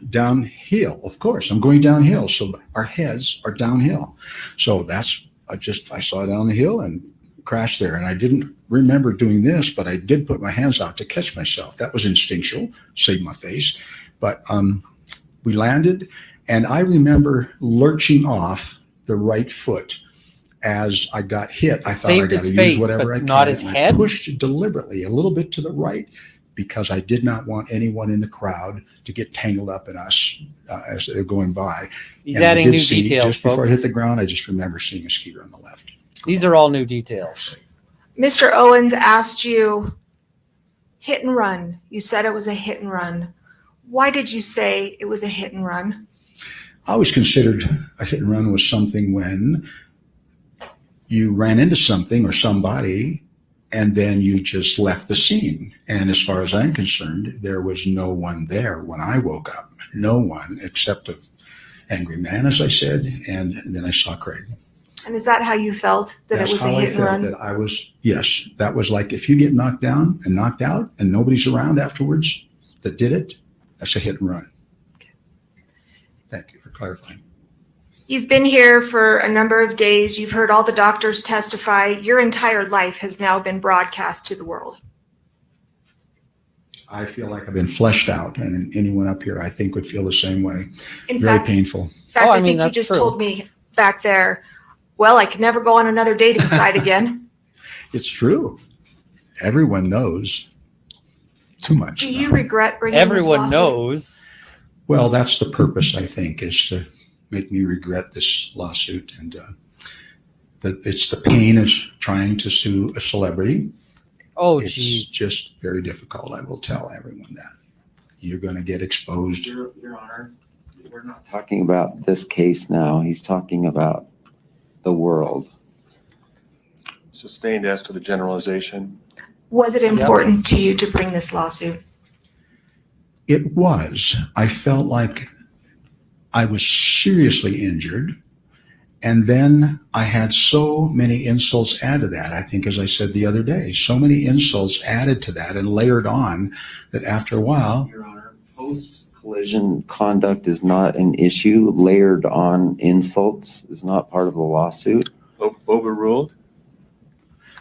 Downhill, of course. I'm going downhill. So our heads are downhill. So that's, I saw down the hill and crashed there. And I didn't remember doing this, but I did put my hands out to catch myself. That was instinctual, saved my face. But we landed and I remember lurching off the right foot as I got hit. I thought I Saved got his to use face, whatever but I can. not his And head? I pushed deliberately a little bit to the right because I did not want anyone in the crowd to get tangled up in us as they're going by. He's And I adding did new see, details, just before I folks. hit the ground, I just remember seeing a skier on the left. These are all new details. Mr. Owens asked you, hit and run. You said it was a hit and run. Why did you say it was a hit and run? I always considered a hit and run was something when you ran into something or somebody and then you just left the scene. And as far as I'm concerned, there was no one there when I woke up. No one except an angry man, as I said, and then I saw Craig. And is that how you felt, that That's it was a how I hit and felt, run? that I was, yes, that was like if you get knocked down and knocked out and nobody's around afterwards that did it, that's a hit and run. Thank you for clarifying. You've been here for a number of days. You've heard all the doctors testify. Your entire life has now been broadcast to the world. I feel like I've been fleshed out, and anyone up here, I think, would feel the same way. In Very fact, painful. I mean, think you that's just true. told me back there, well, I could never go on another dating site again. It's true. Everyone knows too much. Do you now. regret bringing Everyone this lawsuit? knows. Well, that's the purpose, I think, is to make me regret this lawsuit. And it's the pain of trying to sue a celebrity. Oh, It's geez. just very difficult. I will tell everyone that. You're going to get exposed. Your Honor, we're not talking about this case now. He's talking about the world. Sustained as to the generalization. Was it important to you to bring this lawsuit? It was. I felt like I was seriously injured. And then I had so many insults added to that. I think, as I said the other day, so many insults added to that and layered on that after a while. Your Honor, post-collision conduct is not an issue. Layered on insults is not part of the lawsuit. Overruled?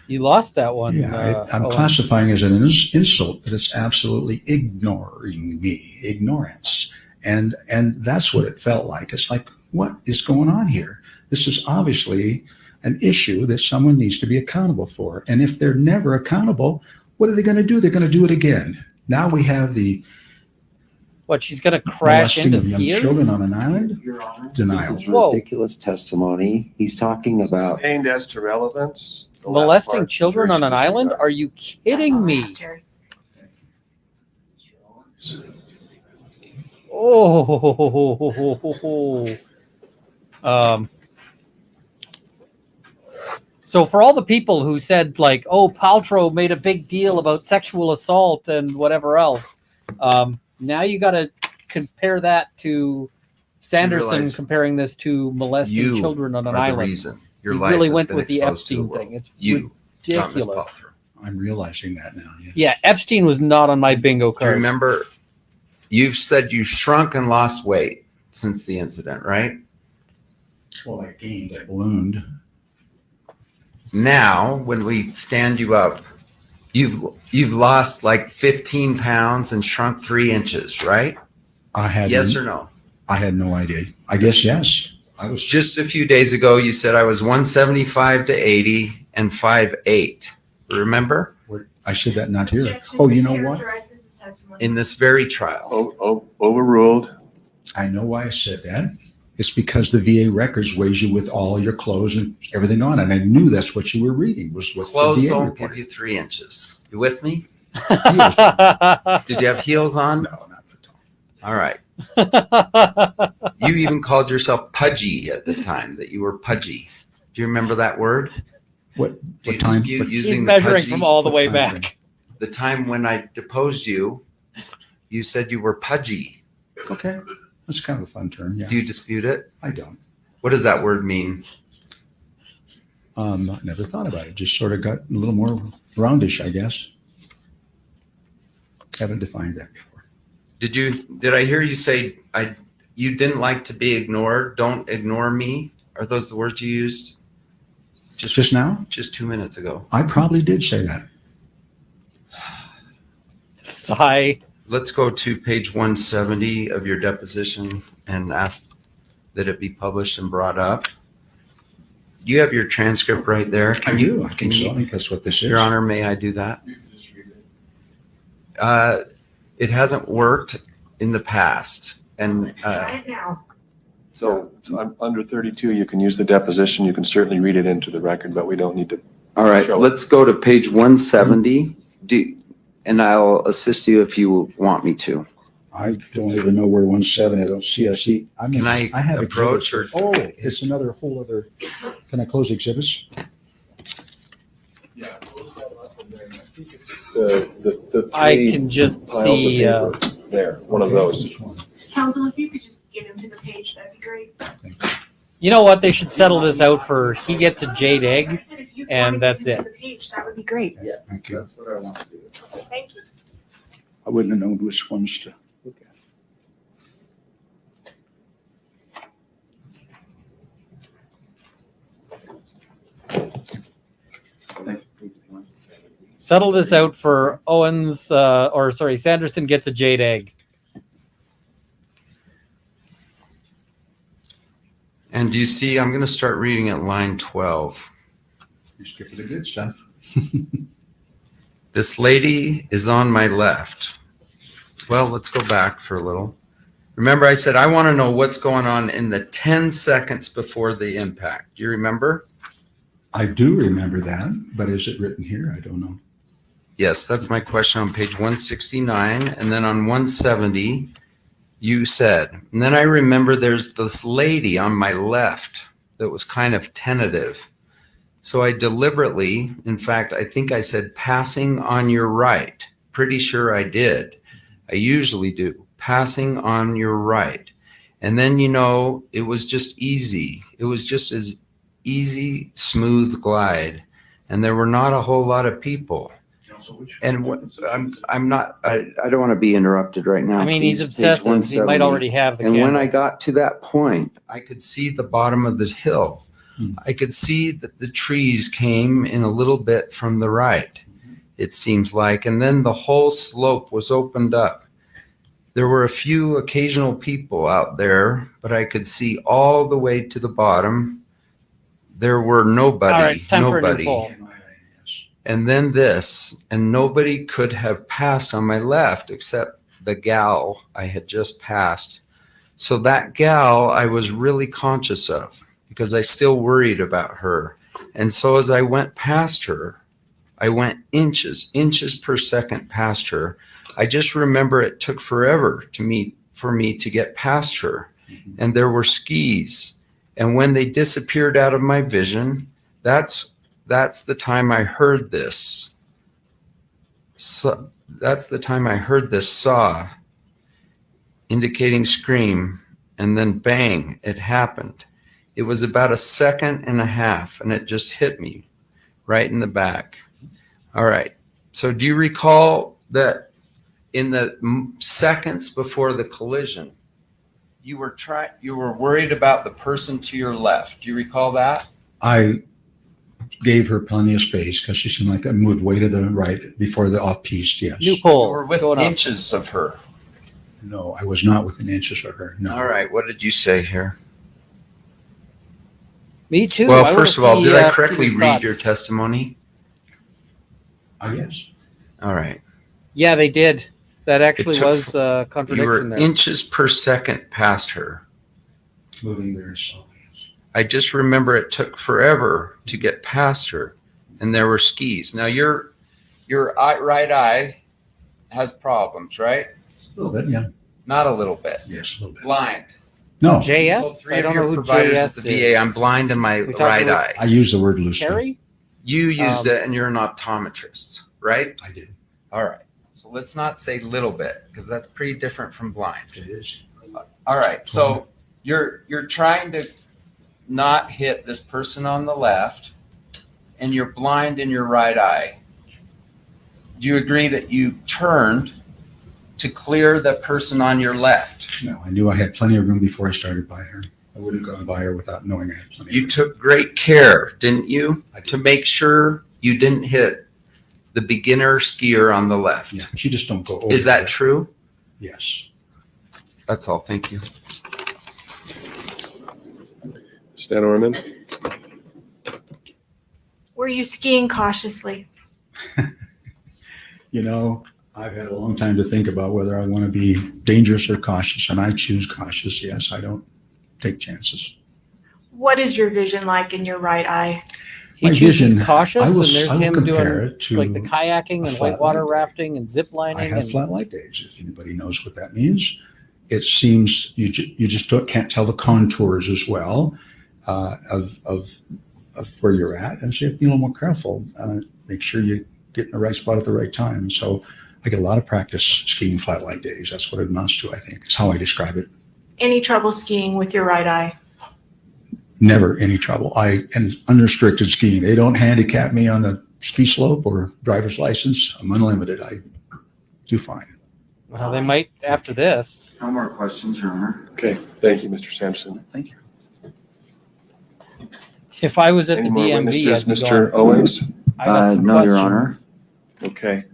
You lost that one. Yeah, I'm Owens. classifying as an insult, but it's absolutely ignoring me, ignorance. And that's what it felt like. It's like, what is going on here? This is obviously an issue that someone needs to be accountable for. And if they're never accountable, what are they going to do? They're going to do it again. Now we have the What, she's going to crash molesting into of young skiers? children on an island. Your Honor, Denial. this is Whoa. ridiculous testimony. He's talking about Sustained as to relevance. The last Molesting part, children on an jury should island? disregard. Are you kidding That's all I have, me? Terry. Oh. So for all the people who said like, oh, Paltrow made a big deal about sexual assault and whatever else, now you got to compare that to Sanderson realize comparing this to molesting You children on an are the island. reason Your You life really has went been with the exposed to Epstein world. thing. It's You, Thomas ridiculous. Paltrow. I'm realizing that now, yes. Yeah, Epstein was not on my bingo Do you card. remember? You've said you shrunk and lost weight since the incident, right? Well, I gained, I ballooned. Now, when we stand you up, you've lost like 15 pounds and shrunk 3 inches, right? I had Yes or no? I had no idea. I guess yes. I was Just a few days ago, you said I was 175 to 80 and 5'8". Remember? I said that not here. Oh, you know what? In this very trial. Overruled. I know why I said that. It's because the VA records weighs you with all your clothes and everything on. And I knew that's what you were reading was what Clothes the VA don't reported. give you 3 inches. You with me? Heels. Did you have heels on? No, not at all. All right. You even called yourself pudgy at the time, that you were pudgy. Do you remember that word? What Do you time? dispute What- using He's the measuring pudgy? from all the way What time back. The time when I deposed you, you said you were pudgy. Okay. That's kind of a fun term. Yeah. Do you dispute it? I don't. What does that word mean? I never thought about it. Just sort of got a little more roundish, I guess. Haven't defined that before. Did I hear you say you didn't like to be ignored? Don't ignore me. Are those the words you used? Just now? Just 2 minutes ago. I probably did say that. Sigh. Let's go to page 170 of your deposition and ask that it be published and brought up. You have your transcript right there. I do. I think so. I think that's what this is. Your Honor, may I do that? It hasn't worked in the past. And So I'm under 32, you can use the deposition. You can certainly read it into the record, but we don't need to. All right, Show it. let's go to page 170. And I'll assist you if you want me to. I don't even know where 170. I don't see. I see. I mean, Can I have approach exhibits. or- Oh, it's another whole other. Can I close exhibits? Yeah. The I three can just piles of see. paper there, one of those. Which one? Council, if you could just get him to the page, that'd be great. You know what? They should settle this out for he gets a jade egg, and that's it. That would be great. Yes, Thank you. that's what I want to do. Thank you. I wouldn't have known which ones to look at. Settle this out for Owens, or sorry, Sanderson gets a jade egg. And do you see, I'm going to start reading at line 12. You're skipping the good stuff. This lady is on my left. Well, let's go back for a little. Remember, I said I want to know what's going on in the 10 seconds before the impact. Do you remember? I do remember that, but is it written here? I don't know. Yes, that's my question on page 169. And then on 170, you said, and then I remember there's this lady on my left that was kind of tentative. So I deliberately, in fact, I think I said passing on your right. Pretty sure I did. I usually do. Passing on your right. And then, you know, it was just easy. It was just as easy, smooth glide. And there were not a whole lot of people. And what I'm not, I don't want to be interrupted right now. I mean, he's Please, page obsessive. He might 170. already have the And when camera. I got to that point, I could see the bottom of the hill. I could see that the trees came in a little bit from the right, it seems like. And then the whole slope was opened up. There were a few occasional people out there, but I could see all the way to the bottom. There were nobody. All right, time for a new nobody. poll. And then this, and nobody could have passed on my left except the gal I had just passed. So that gal I was really conscious of because I still worried about her. And so as I went past her, I went inches per second past her. I just remember it took forever for me to get past her. And there were skis. And when they disappeared out of my vision, that's the time I heard this. So that's the time I heard this saw, indicating scream, and then bang, it happened. It was about a second and a half, and it just hit me right in the back. All right. So do you recall that in the seconds before the collision, you were worried about the person to your left? Do you recall that? I gave her plenty of space because she seemed like I moved way to the right before the off-piste, yes. You Loophole. were within inches of her. No, I was not within inches of her, no. All right. What did you say here? Me too. Well, I wanna first of all, see, did I correctly Peter's read thoughts. your testimony? Yes. All right. Yeah, they did. That actually took was a You contradiction were there. inches per second past her. Moving very slowly. I just remember it took forever to get past her, and there were skis. Now your right eye has problems, right? A little bit, yeah. Not a little bit. Yes, a little bit. Blind. No, Told JS? three I of don't your know who providers JS at the VA, I'm is. blind in my We talking right about eye. I use the word loosely. Carrie? You used it, and you're an optometrist, right? I did. All right. So let's not say little bit, because that's pretty different from blind. It is. All right. So you're trying to not hit this person on the left, and you're blind in your right eye. Do you agree that you turned to clear the person on your left? No, I knew I had plenty of room before I started by her. I wouldn't have gone by her without knowing I had plenty of You room. took great care, didn't you, I did. to make sure you didn't hit the beginner skier on the left? Yeah, she just don't go over. Is that true? Yes. That's all. Thank you. Ms. Van Orman? Were you skiing cautiously? You know, I've had a long time to think about whether I want to be dangerous or cautious, and I choose cautious. Yes, I don't take chances. What is your vision like in your right eye? He My chooses vision, cautious, I will- and there's I will him compare doing it to like the kayaking a and flat whitewater light day. rafting and zip lining. I have and flat light days, if anybody knows what that means. It seems you just can't tell the contours as well of where you're at, and so you have to be a little more careful. Make sure you get in the right spot at the right time. So I get a lot of practice skiing flat light days. That's what it amounts to, I think, is how I describe it. Any trouble skiing with your right eye? Never any trouble. And unrestricted skiing. They don't handicap me on the ski slope or driver's license. I'm unlimited. I do fine. Well, they might after this. No more questions, Your Honor. Okay, thank you, Mr. Sampson. Thank you. If I was at Any the more DMV, witnesses? I'd be Mr. going, Owens? I got some No, Your Honor. questions. Okay,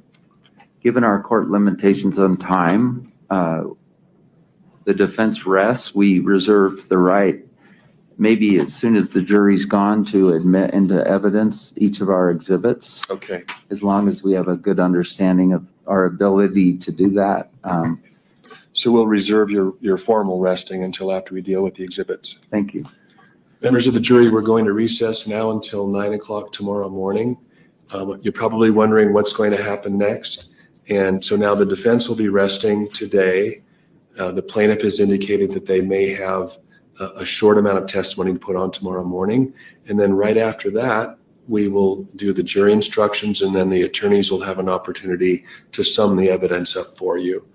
Given our court limitations on time, the defense rests. We reserve the right, maybe as soon as the jury's gone, to admit into evidence each of our exhibits, okay. as long as we have a good understanding of our ability to do that. So we'll reserve your formal resting until after we deal with the exhibits. Thank you. Members of the jury, we're going to recess now until 9 o'clock tomorrow morning. You're probably wondering what's going to happen next. And so now the defense will be resting today. The plaintiff has indicated that they may have a short amount of testimony to put on tomorrow morning. And then right after that, we will do the jury instructions, and then the attorneys will have an opportunity to sum the evidence up for you,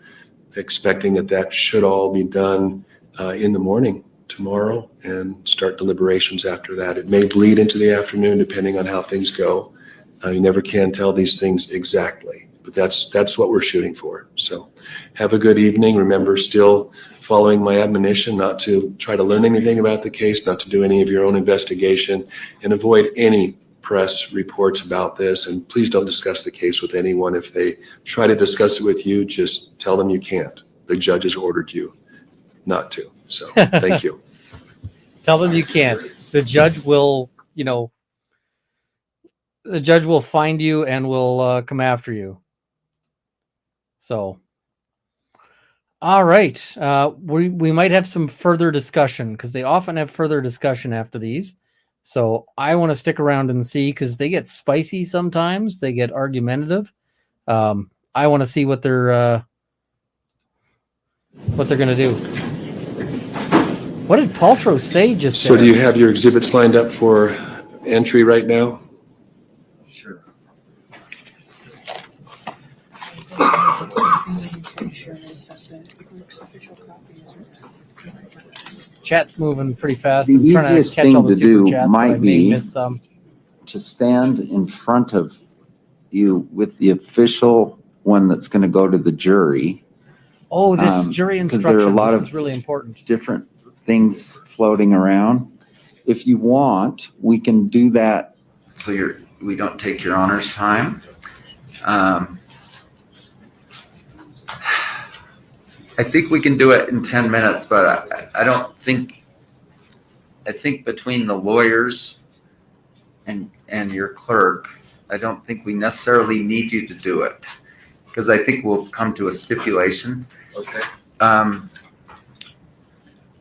expecting that should all be done in the morning tomorrow and start deliberations after that. It may bleed into the afternoon depending on how things go. You never can tell these things exactly, but that's what we're shooting for. So have a good evening. Remember, still following my admonition not to try to learn anything about the case, not to do any of your own investigation, and avoid any press reports about this. And please don't discuss the case with anyone. If they try to discuss it with you, just tell them you can't. The judge has ordered you not to. So thank you. Tell them you can't. The judge will, the judge will find you and will come after you. So, all right. We might have some further discussion because they often have further discussion after these. So I want to stick around and see because they get spicy sometimes. They get argumentative. I want to see what they're going to do. What did Paltrow say just So there? do you have your exhibits lined up for entry right now? Sure. Chat's moving pretty fast. The I'm trying to easiest catch all thing the to super do chats, but I might may be miss some. to stand in front of you with the official one that's going to go to the jury. Oh, this jury 'cause there are a instruction. lot This of is really important. different things floating around. If you want, we can do that so we don't take your honor's time. I think we can do it in 10 minutes, but I don't think, I think between the lawyers and your clerk, I don't think we necessarily need you to do it, because I think we'll come to a stipulation. Okay. Um,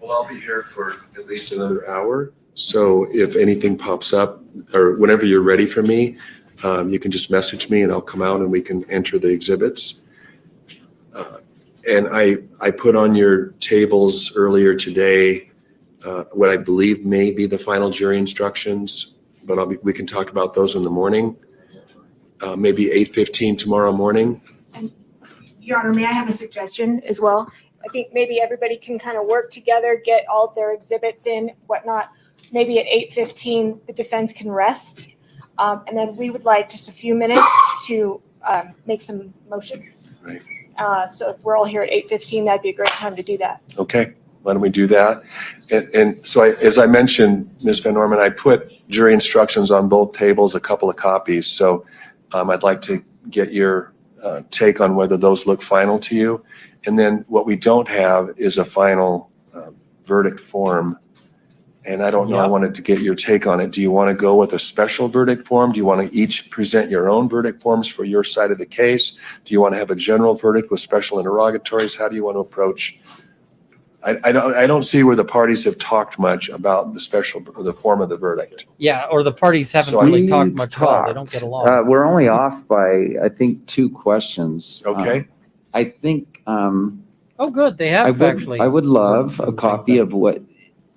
Well, I'll be here for at least another hour. So if anything pops up or whenever you're ready for me, you can just message me and I'll come out and we can enter the exhibits. And I put on your tables earlier today what I believe may be the final jury instructions, but we can talk about those in the morning. Maybe 8:15 tomorrow morning. Your Honor, may I have a suggestion as well? I think maybe everybody can kind of work together, get all their exhibits in, whatnot. Maybe at 8:15, the defense can rest. And then we would like just a few minutes to make some motions. Right. So if we're all here at 8:15, that'd be a great time to do that. Okay, why don't we do that? And so as I mentioned, Ms. Van Norman, I put jury instructions on both tables, a couple of copies. So I'd like to get your take on whether those look final to you. And then what we don't have is a final verdict form. And I don't know, I wanted to get your take on it. Do you want to go with a special verdict form? Do you want to each present your own verdict forms for your side of the case? Do you want to have a general verdict with special interrogatories? How do you want to approach? I don't see where the parties have talked much about the form of the verdict. Yeah, or the parties haven't So really talked we've much at all. They don't get along. We're only off by, I think, 2 questions. Okay. I think Oh, good. They have actually. I would love a things copy of what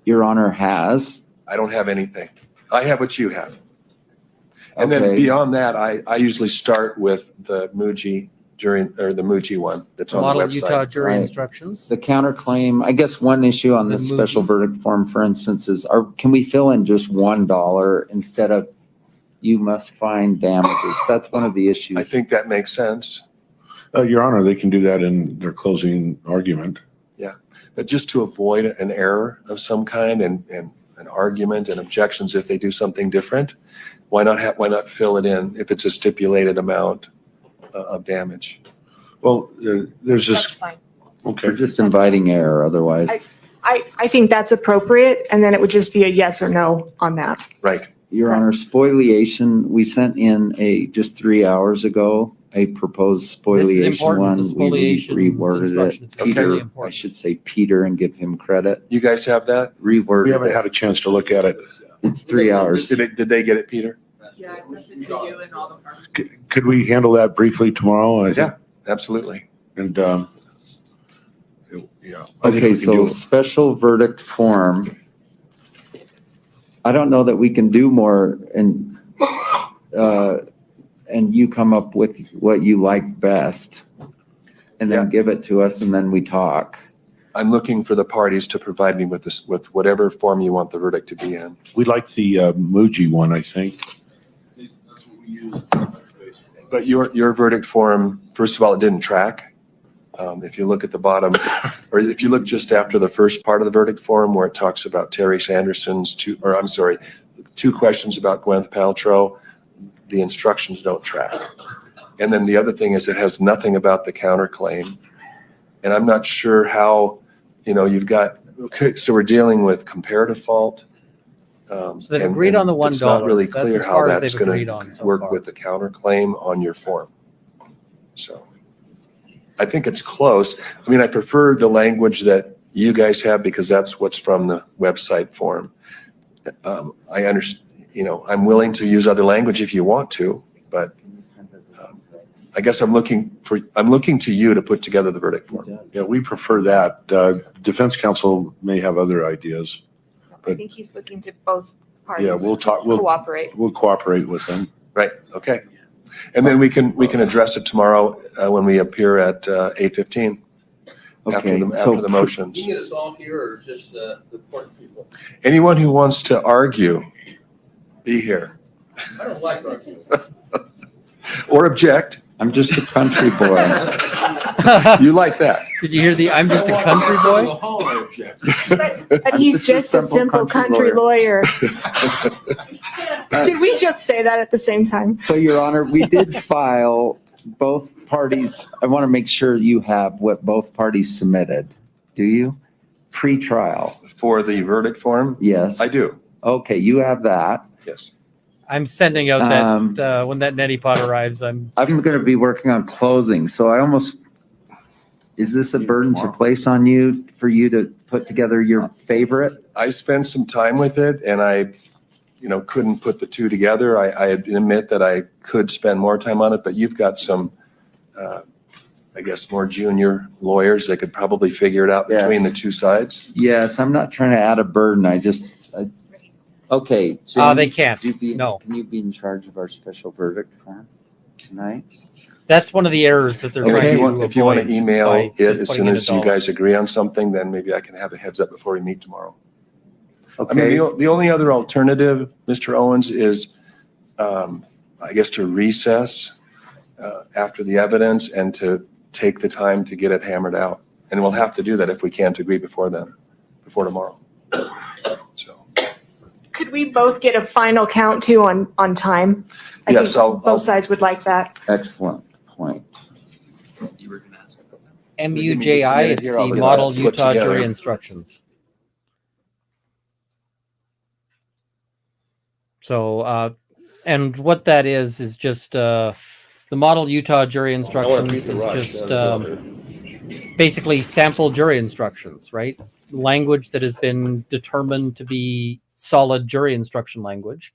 Your Honor has. I don't have anything. I have what you have. And then Okay. beyond that, I usually start with the Muji jury, or the Muji one that's on the Model Utah website. jury Right. instructions. The counterclaim, I guess one issue on The this special Muji. verdict form, for instance, is can we fill in just $1 instead of you must find damages? That's one of the issues. I think that makes sense. Your Honor, they can do that in their closing argument. But just to avoid an error of some kind and an argument and objections if they do something different, why not fill it in if it's a stipulated amount of damage? Well, there's That's this, fine. okay. We're just inviting error otherwise. I think that's appropriate, and then it would just be a yes or no on that. Right. Your Honor, spoliation, we sent in just 3 hours ago, a proposed spoliation important, one. the spoliation We reworded instructions. it. Okay. Peter, Really I important. should say Peter and give him credit. You guys have that? Reworded We haven't it. had a chance to look at it. It's 3 hours. Did they get it, Peter? Yeah, I sent it to you and all the parties. Could we handle that briefly tomorrow? I think- Yeah, absolutely. And, yeah. I think we Okay, can do so it. special verdict form. I don't know that we can do more and you come up with what you like best and then give it to us and then we talk. I'm looking for the parties to provide me with whatever form you want the verdict to be in. We like the Muji one, I think. But your verdict form, first of all, it didn't track. If you look at the bottom, or if you look just after the first part of the verdict form where it talks about Terry Sanderson's two questions about Gwyneth Paltrow, the instructions don't track. And then the other thing is it has nothing about the counterclaim. And I'm not sure how, you've got, okay, so we're dealing with comparative fault. So they've agreed on the $1. It's not really That's clear as how far as that's they've going agreed on to so work far. with the counterclaim on your form. So I think it's close. I mean, I prefer the language that you guys have because that's what's from the website form. I understand, I'm willing to use other language if you want to, but I guess I'm looking to you to put together the verdict form. Yeah, we prefer that. Defense counsel may have other ideas. I think he's looking to both parties. Yeah, we'll talk, Cooperate. we'll cooperate with them. Right, okay. And then we can address it tomorrow when we appear at 8:15. after Okay, so the motions. You get us all here or just the court people? Anyone who wants to argue, be here. I don't like arguing. Or object. I'm just a country boy. You like that. Did you hear the I'm just a country boy? But he's just a simple country lawyer. Did we just say that at the same time? So, Your Honor, we did file both parties. I want to make sure you have what both parties submitted. Do you? Pre-trial. For the verdict form? Yes. I do. Okay, you have that. Yes. I'm sending out that when that neti pot arrives. I'm going to be working on closing, so I almost, is this a burden to place on you for you to put together your favorite? I spent some time with it and I, couldn't put the two together. I admit that I could spend more time on it, but you've got some, I guess, more junior lawyers that could probably figure it out between the two sides. Yes, I'm not trying to add a burden. Okay. Jamie, they can't. No. Can you be in charge of our special verdict form tonight? That's one of the errors that they're And trying to if you want to avoid email by it just as putting soon in as a you dollar. guys agree on something, then maybe I can have a heads up before we meet tomorrow. Okay. I mean, the only other alternative, Mr. Owens, is, I guess, to recess after the evidence and to take the time to get it hammered out. And we'll have to do that if we can't agree before tomorrow. So. Could we both get a final count too on time? I Yes, think both sides would like that. Excellent point. MUJI, it's Here, I'll the get Model that put Utah together. Jury Instructions. So, and what that is just the Model Utah Jury Instructions is just basically sample jury instructions, right? Language that has been determined to be solid jury instruction language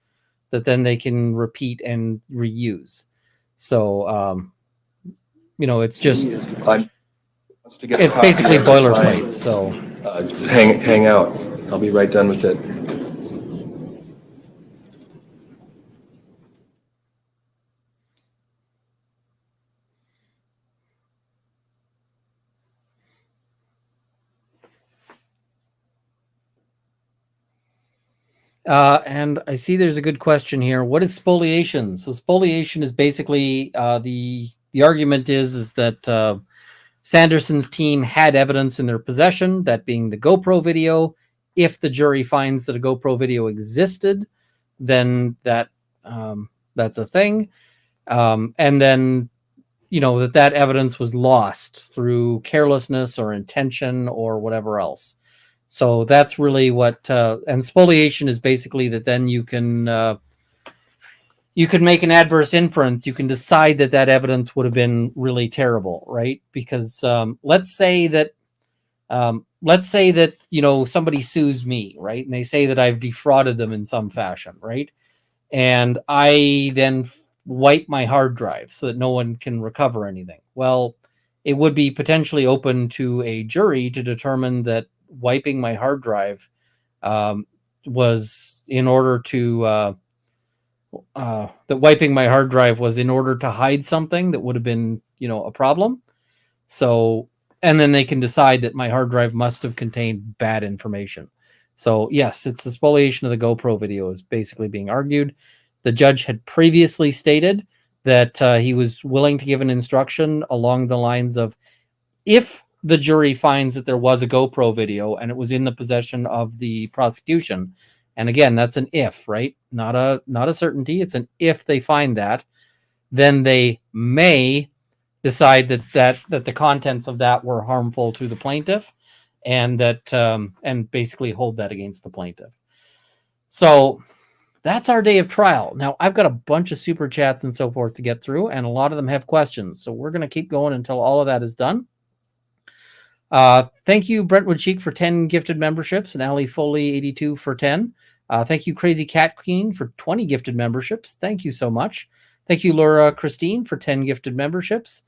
that then they can repeat and reuse. So, it's just, it's basically boilerplate. So hang out. I'll be right done with it. And I see there's a good question here. What is spoliation? So spoliation is basically the argument is that Sanderson's team had evidence in their possession, that being the GoPro video. If the jury finds that a GoPro video existed, then that's a thing. And then, that evidence was lost through carelessness or intention or whatever else. So that's really what, and spoliation is basically that then you can make an adverse inference. You can decide that evidence would have been really terrible, right? Because let's say that somebody sues me, right? And they say that I've defrauded them in some fashion, right? And I then wipe my hard drive so that no one can recover anything. Well, it would be potentially open to a jury to determine that wiping my hard drive was in order to hide something that would have been a problem. So, and then they can decide that my hard drive must have contained bad information. So yes, it's the spoliation of the GoPro video is basically being argued. The judge had previously stated that he was willing to give an instruction along the lines of, if the jury finds that there was a GoPro video and it was in the possession of the prosecution, and again, that's an if, right? Not a certainty. It's an if they find that, then they may decide that the contents of that were harmful to the plaintiff, and that and basically hold that against the plaintiff. So that's our day of trial. Now, I've got a bunch of super chats and so forth to get through, and a lot of them have questions. So we're going to keep going until all of that is done. Thank you, Brentwood Cheek, for 10 gifted memberships, and Ali Foley 82 for 10. Thank you, Crazy Cat Queen, for 20 gifted memberships. Thank you so much. Thank you, Laura Christine, for 10 gifted memberships.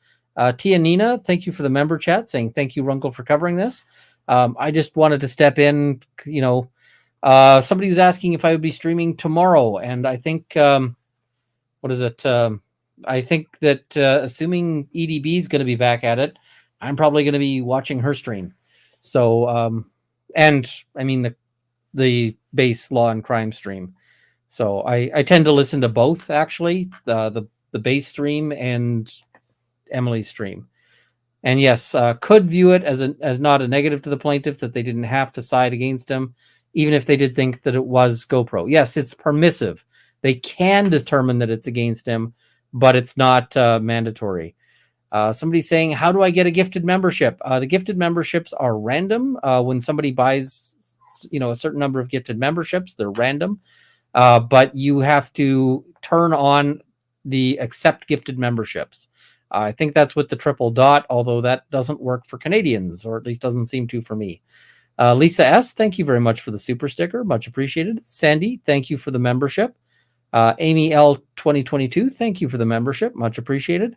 Tia Nina, thank you for the member chat, saying thank you, Runkle, for covering this. I just wanted to step in. Somebody was asking if I would be streaming tomorrow, and I think I think that assuming EDB is going to be back at it, I'm probably going to be watching her stream. So, and I mean the base law and crime stream. So I tend to listen to both, actually, the base stream and Emily's stream. And yes, could view it as not a negative to the plaintiff that they didn't have to side against him, even if they did think that it was GoPro. Yes, it's permissive. They can determine that it's against him, but it's not mandatory. Somebody's saying, how do I get a gifted membership? The gifted memberships are random. When somebody buys, a certain number of gifted memberships, they're random. But you have to turn on the accept gifted memberships. I think that's with the triple dot, although that doesn't work for Canadians, or at least doesn't seem to for me. Lisa S., thank you very much for the super sticker. Much appreciated. Sandy, thank you for the membership. Amy L. 2022, thank you for the membership. Much appreciated.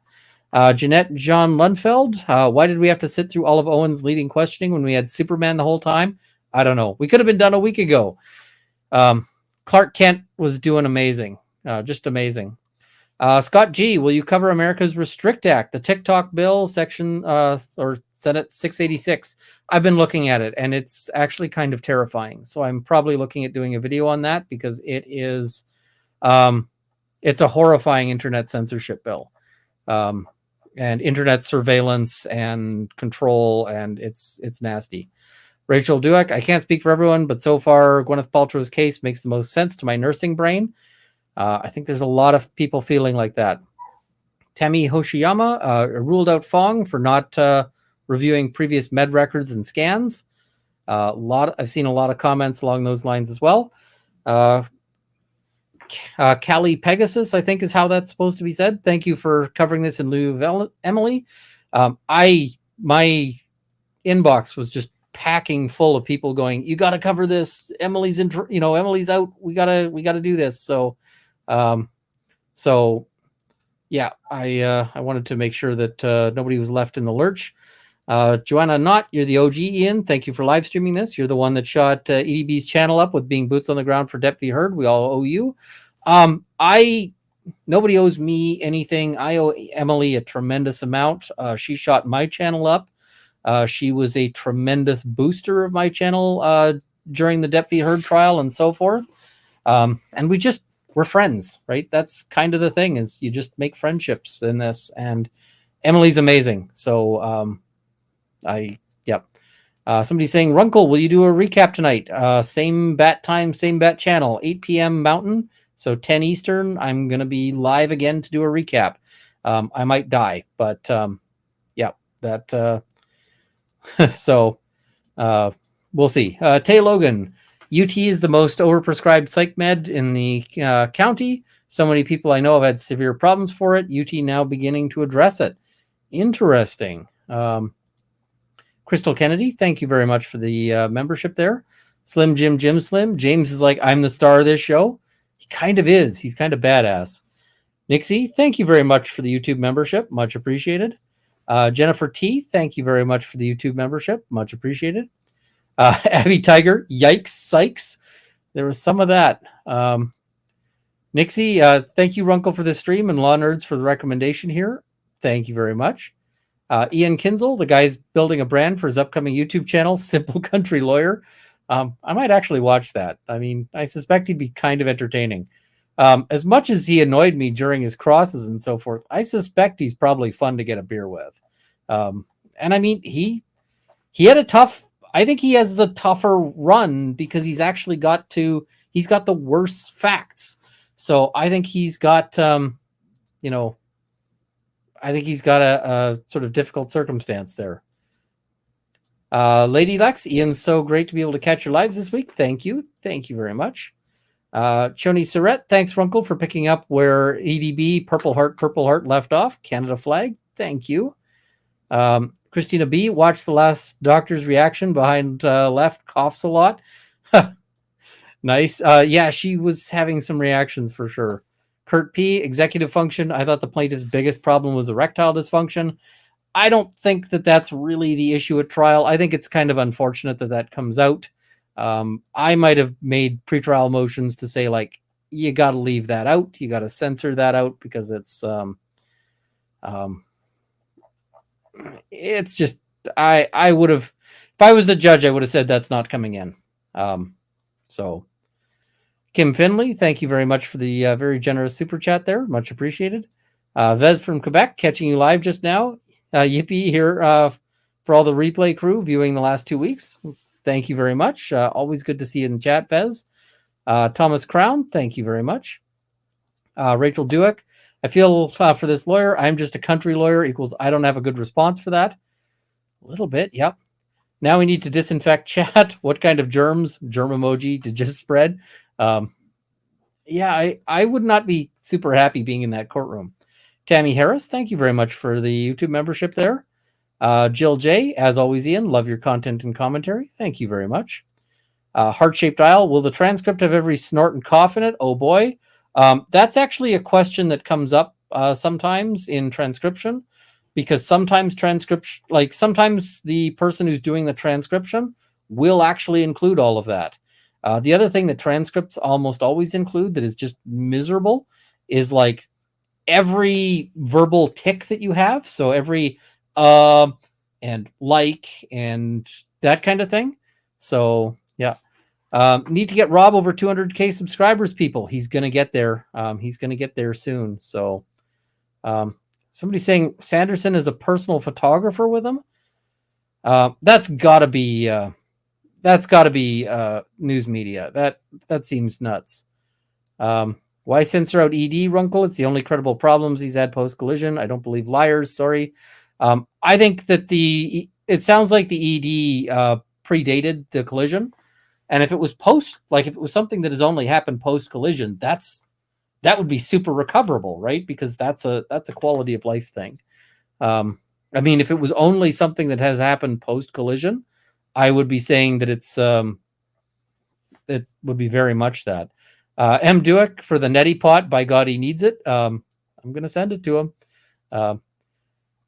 Jeanette John Lundfeld, why did we have to sit through all of Owen's leading questioning when we had Superman the whole time? I don't know. We could have been done a week ago. Clark Kent was doing amazing. Just amazing. Scott G., will you cover America's Restrict Act, the TikTok bill, section or Senate 686? I've been looking at it, and it's actually kind of terrifying. So I'm probably looking at doing a video on that because it is, it's a horrifying internet censorship bill, and internet surveillance and control, and it's nasty. Rachel Dueck, I can't speak for everyone, but so far Gwyneth Paltrow's case makes the most sense to my nursing brain. I think there's a lot of people feeling like that. Temi Hoshiyama ruled out Fong for not reviewing previous med records and scans. I've seen a lot of comments along those lines as well. Callie Pegasus, I think is how that's supposed to be said. Thank you for covering this in lieu of Emily. My inbox was just packing full of people going, you got to cover this. Emily's Emily's out. We gotta do this. So yeah, I wanted to make sure that nobody was left in the lurch. Joanna Knott, you're the OG, Ian. Thank you for live streaming this. You're the one that shot EDB's channel up with being boots on the ground for Depp v. Heard. We all owe you. Nobody owes me anything. I owe Emily a tremendous amount. She shot my channel up. She was a tremendous booster of my channel during the Depp v. Heard trial and so forth. And we're friends, right? That's kind of the thing, is you just make friendships in this, and Emily's amazing. So somebody's saying, Runkle, will you do a recap tonight? Same bat time, same bat channel, 8 p.m. Mountain, so 10 Eastern. I'm going to be live again to do a recap. I might die, but so we'll see. Tay Logan, UT is the most overprescribed psych med in the county. So many people I know have had severe problems for it. UT now beginning to address it. Interesting. Crystal Kennedy, thank you very much for the membership there. Slim Jim Slim. James is like, I'm the star of this show. He kind of is. He's kind of badass. Nixie, thank you very much for the YouTube membership. Much appreciated. Jennifer T, thank you very much for the YouTube membership. Much appreciated. Abby Tiger, yikes, sykes. There was some of that. Nixie, thank you, Runkle, for the stream, and Law Nerds for the recommendation here. Thank you very much. Ian Kinzel, the guy's building a brand for his upcoming YouTube channel, Simple Country Lawyer. I might actually watch that. I mean, I suspect he'd be kind of entertaining. As much as he annoyed me during his crosses and so forth, I suspect he's probably fun to get a beer with. And I mean, he had a tough, I think he has the tougher run because he's got the worst facts. So I think he's got, I think he's got a sort of difficult circumstance there. Lady Lex, Ian's so great to be able to catch your lives this week. Thank you. Thank you very much. Choni Surrett, thanks, Runkle, for picking up where EDB Purple Heart left off. Canada flag. Thank you. Christina B, watch the last doctor's reaction behind left, coughs a lot. Nice. Yeah, she was having some reactions for sure. Kurt P, executive function. I thought the plaintiff's biggest problem was erectile dysfunction. I don't think that that's really the issue at trial. I think it's kind of unfortunate that that comes out. I might have made pretrial motions to say, like, you got to leave that out. You got to censor that out because it's, it's just, I would have, if I was the judge, I would have said that's not coming in. So Kim Finley, thank you very much for the very generous super chat there. Much appreciated. Vez from Quebec, catching you live just now. Yippee here for all the replay crew viewing the last 2 weeks. Thank you very much. Always good to see you in the chat, Vez. Thomas Crown, thank you very much. Rachel Dueck, I feel for this lawyer, I'm just a country lawyer equals I don't have a good response for that. A little bit, yep. Now we need to disinfect chat. What kind of germs? Germ emoji to just spread. Yeah, I would not be super happy being in that courtroom. Tammy Harris, thank you very much for the YouTube membership there. Jill J, as always, Ian, love your content and commentary. Thank you very much. Heart-shaped Isle, will the transcript have every snort and cough in it? Oh boy. That's actually a question that comes up sometimes in transcription, because sometimes sometimes the person who's doing the transcription will actually include all of that. The other thing that transcripts almost always include that is just miserable is like every verbal tick that you have. So every and like and that kind of thing. So yeah. Need to get Rob over 200K subscribers, people. He's going to get there. He's going to get there soon. So somebody saying Sanderson is a personal photographer with him. That's gotta be news media. That seems nuts. Why censor out ED, Runkle? It's the only credible problems he's had post collision. I don't believe liars. Sorry. I think that it sounds like the ED predated the collision. And if it was if it was something that has only happened post collision, that would be super recoverable, right? Because that's a quality of life thing. I mean, if it was only something that has happened post collision, I would be saying that it would be very much that. M. Dueck for the neti pot. By God, he needs it. I'm going to send it to him.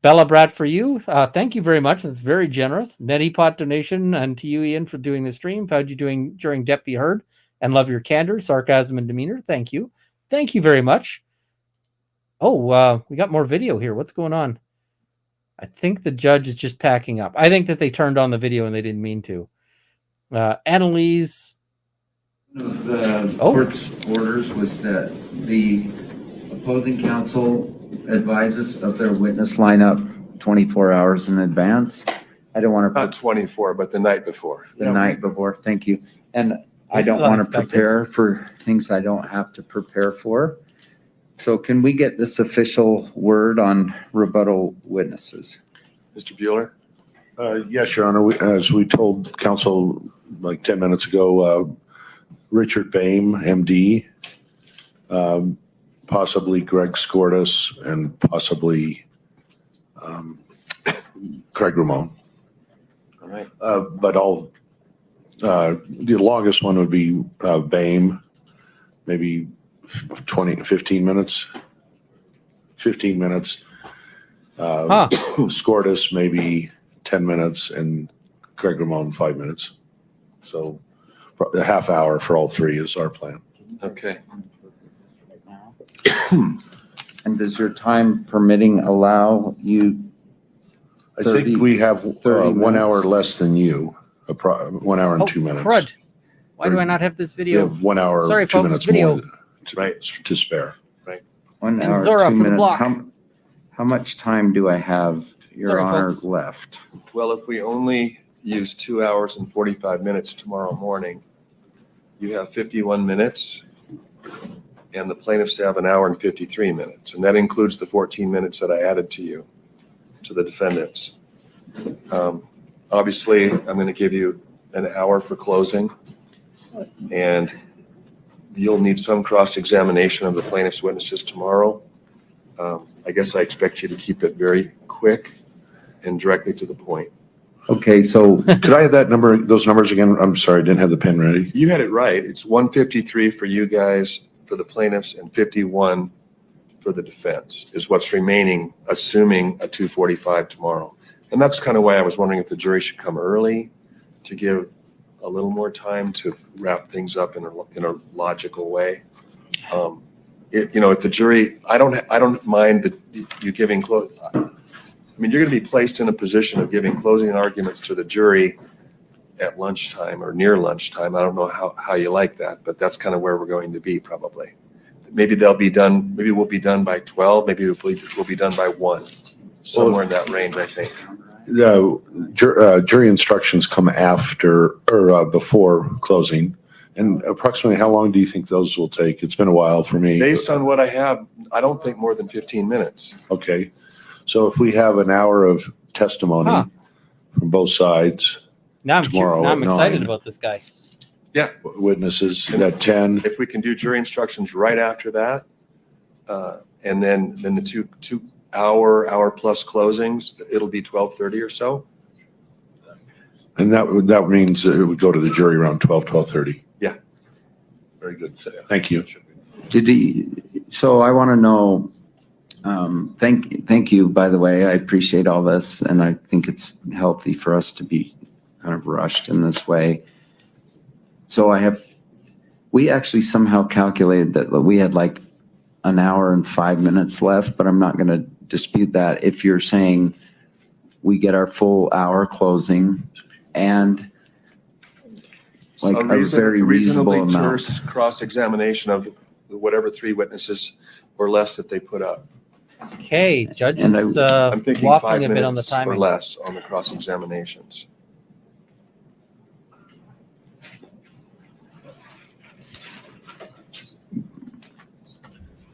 Bella Brat for you. Thank you very much. That's very generous. Neti pot donation, and to you, Ian, for doing the stream. How'd you doing during Depth Be Heard? And love your candor, sarcasm, and demeanor. Thank you. Thank you very much. Oh, we got more video here. What's going on? I think the judge is just packing up. I think that they turned on the video and they didn't mean to. Annalise. The court's orders was that the opposing counsel advises of their witness lineup 24 hours in advance. I don't want to. Not 24, but the night before. The night before. Thank you. And I don't want to prepare for things I don't have to prepare for. So can we get this official word on rebuttal witnesses? Mr. Bueller? Yes, Your Honor. As we told counsel like 10 minutes ago, Richard Boehm, MD, possibly Greg Skordas, and possibly Craig Ramon. All right. But the longest one would be Boehm, maybe 15 minutes. 15 minutes. Skordas, maybe 10 minutes, and Craig Ramon, 5 minutes. So a half hour for all three is our plan. Okay. And does your time permitting allow you? I think we have 1 minutes? hour less than you, 1 hour and 2 minutes. Crud. Why do I not have this We video? have 1 hour, Sorry, 2 folks, minutes video. more to spare. Right. 1 And hour, Zora 2 for the minutes. block. How much time do I have, Your Sorry, Honor, folks. left? Well, if we only use 2 hours and 45 minutes tomorrow morning, you have 51 minutes, and the plaintiffs have 1 hour and 53 minutes. And that includes the 14 minutes that I added to the defendants. Obviously, I'm going to give you an hour for closing, and you'll need some cross-examination of the plaintiff's witnesses tomorrow. I guess I expect you to keep it very quick and directly to the point. Okay, so Could I have those numbers again? I'm sorry, I didn't have the pen ready. You had it right. It's 153 for you guys, for the plaintiffs, and 51 for the defense is what's remaining, assuming a 245 tomorrow. And that's kind of why I was wondering if the jury should come early to give a little more time to wrap things up in a logical way. If the jury, I don't mind you giving close. I mean, you're going to be placed in a position of giving closing arguments to the jury at lunchtime or near lunchtime. I don't know how you like that, but that's kind of where we're going to be probably. Maybe they'll be done, maybe we'll be done by 12, maybe we'll be done by 1, somewhere in that range, I think. The jury instructions come after or before closing. And approximately how long do you think those will take? It's been a while for me. Based on what I have, I don't think more than 15 minutes. Okay. So if we have an hour of testimony from both sides, Now I'm, tomorrow now I'm at excited 9. about this guy. Yeah. Witnesses at 10. If we can do jury instructions right after that, and then the two hour plus closings, it'll be 12:30 or so. And that means it would go to the jury around 12:30. Yeah. Very good. Thank you. So I want to know, thank you, by the way. I appreciate all this, and I think it's healthy for us to be kind of rushed in this way. So we actually somehow calculated that we had like an hour and 5 minutes left, but I'm not going to dispute that. If you're saying we get our full hour closing and like a very reasonable amount. Terse cross-examination of whatever 3 witnesses or less that they put up. Okay, Judge And is I'm thinking waffling 5 a bit on the minutes or timing. less on the cross-examinations.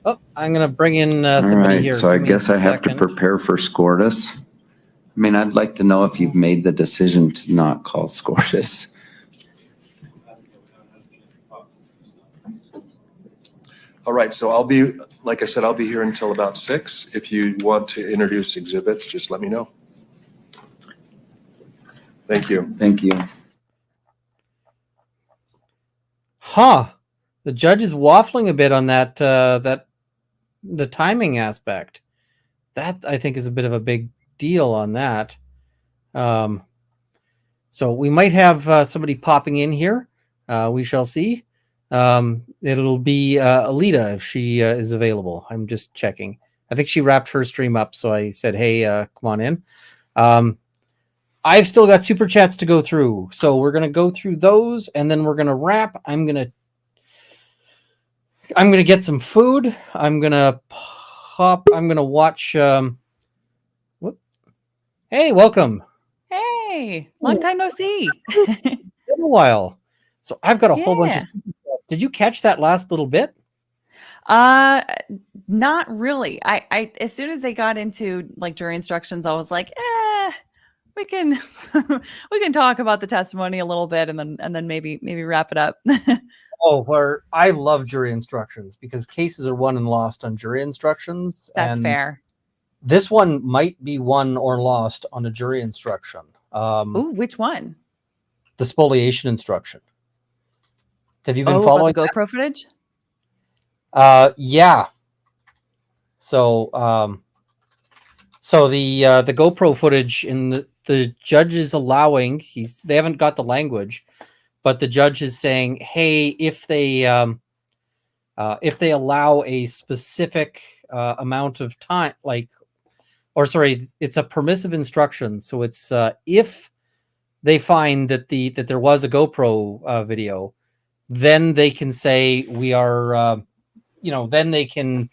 Oh, I'm going to bring in All somebody right, here. so I Give me a guess I have to second. prepare for SCORDIS. I mean, I'd like to know if you've made the decision to not call SCORDIS. All right, so I'll be, like I said, I'll be here until about 6. If you want to introduce exhibits, just let me know. Thank you. Thank you. Huh. The judge is waffling a bit on that, the timing aspect. That I think is a bit of a big deal on that. So we might have somebody popping in here. We shall see. It'll be Alita if she is available. I'm just checking. I think she wrapped her stream up, so I said, hey, come on in. I've still got super chats to go through, so we're gonna go through those, and then we're gonna wrap. I'm gonna get some food. I'm gonna watch. What? Hey, welcome. Hey, long time no see. Been a while. So I've got a whole bunch of. Yeah. Did you catch that last little bit? Not really. I as soon as they got into like jury instructions, I was like, we can we can talk about the testimony a little bit and then maybe wrap it up. Oh, where I love jury instructions because cases are won and lost on jury instructions. That's and fair. This one might be won or lost on a jury instruction. Ooh, which one? The spoliation instruction. Have you been About following the GoPro footage? Yeah. So, the GoPro footage in the judge is allowing. They haven't got the language, but the judge is saying, hey, if they allow a specific amount of time, it's a permissive instruction. So it's if they find that that there was a GoPro video, then they can say we are, then they can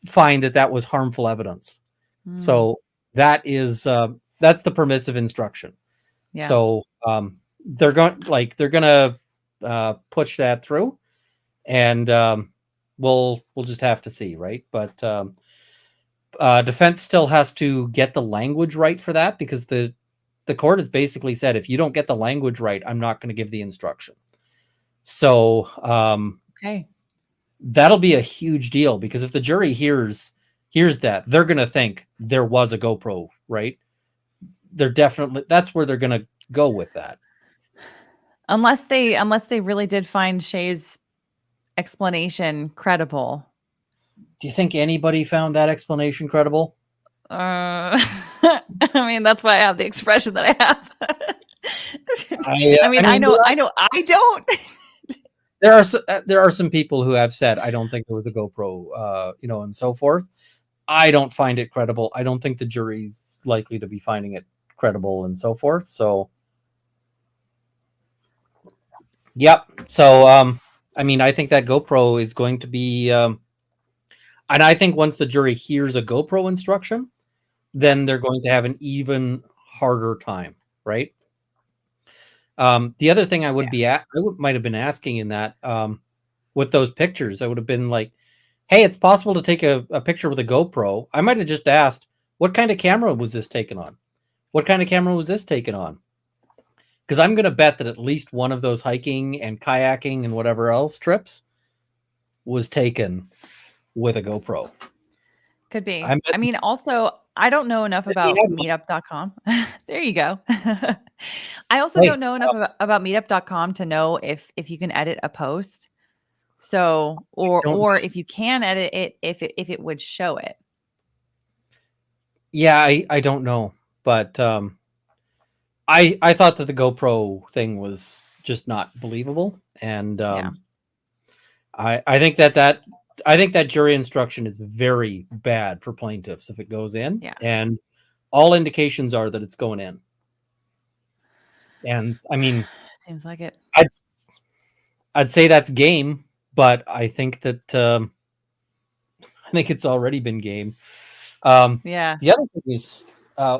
find that was harmful evidence. So that is that's the permissive instruction. Yeah. So they're going to push that through, and we'll just have to see, right? But defense still has to get the language right for that, because the court has basically said, if you don't get the language right, I'm not going to give the instruction. So okay, that'll be a huge deal, because if the jury hears that, they're going to think there was a GoPro, right? That's where they're going to go with that. Unless they really did find Shay's explanation credible. Do you think anybody found that explanation credible? I mean, that's why I have the expression that I have. I know I don't. There are some people who have said, I don't think there was a GoPro, and so forth. I don't find it credible. I don't think the jury's likely to be finding it credible and so forth. So, yep. So, I mean, I think that GoPro is going to be, and I think once the jury hears a GoPro instruction, then they're going to have an even harder time, right? The other thing I would be might have been asking in that, with those pictures, I would have been like, hey, it's possible to take a picture with a GoPro. I might have just asked, what kind of camera was this taken on? What kind of camera was this taken on? Because I'm going to bet that at least one of those hiking and kayaking and whatever else trips was taken with a GoPro. Could be. I mean, also, I don't know enough about meetup.com. There you go. I also don't know enough about meetup.com to know if you can edit a post. So, or if you can edit it, if it would show it. Yeah, I don't know, but I thought that the GoPro thing was just not believable, and I think that jury instruction is very bad for plaintiffs if it goes in. Yeah. And all indications are that it's going in. And I mean, seems like it. I'd say that's game, but I think that I think it's already been game. Yeah. The other thing is,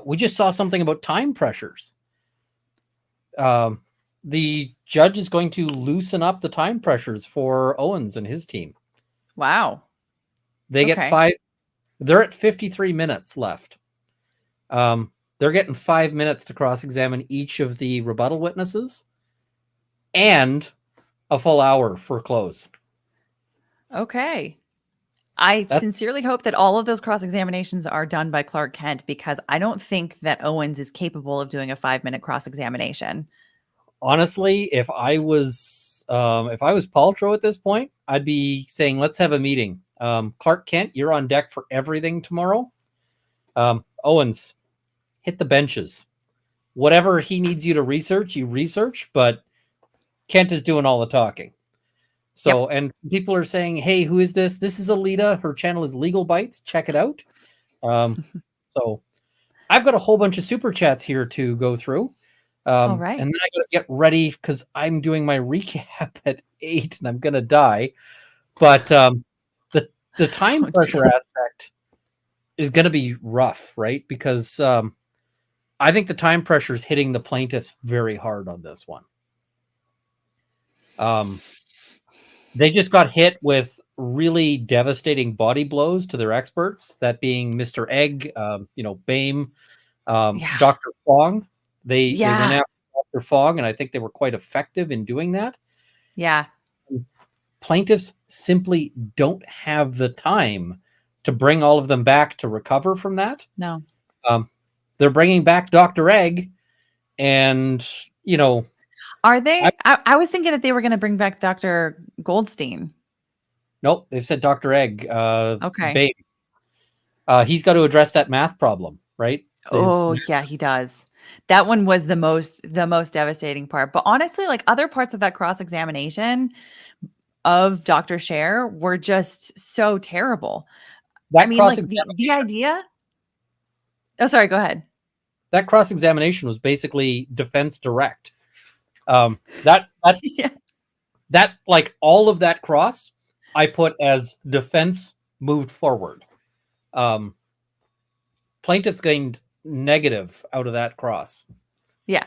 we just saw something about time pressures. The judge is going to loosen up the time pressures for Owens and his team. Wow. They get 5. They're at 53 minutes left. They're getting 5 minutes to cross-examine each of the rebuttal witnesses and a full hour for close. Okay. I sincerely hope that all of those cross-examinations are done by Clark Kent, because I don't think that Owens is capable of doing a 5-minute cross-examination. Honestly, if I was Paltrow at this point, I'd be saying, let's have a meeting. Clark Kent, you're on deck for everything tomorrow. Owens, hit the benches. Whatever he needs you to research, you research, but Kent is doing all the talking. So, and people are saying, hey, who is this? This is Alita. Her channel is Legal Bites. Check it out. So I've got a whole bunch of super chats here to go through. All right. And then I got to get ready because I'm doing my recap at 8 and I'm going to die. But the time pressure aspect is going to be rough, right? Because I think the time pressure is hitting the plaintiffs very hard on this one. They just got hit with really devastating body blows to their experts, that being Mr. Egg, BAME, Dr. Fong. They went after Dr. Fong, and I think they were quite effective in doing that. Yeah. Plaintiffs simply don't have the time to bring all of them back to recover from that. No. They're bringing back Dr. Egg, and, Are they? I was thinking that they were going to bring back Dr. Goldstein. Nope, they've said Dr. Egg. Okay. Babe. He's got to address that math problem, right? Yeah, he does. That one was the most devastating part. But honestly, like, other parts of that cross-examination of Dr. Scher were just so terrible. I mean, like, the idea. Oh, sorry, go ahead. That cross-examination was basically defense direct. That like all of that cross, I put as defense moved forward. Plaintiffs gained negative out of that cross. Yeah.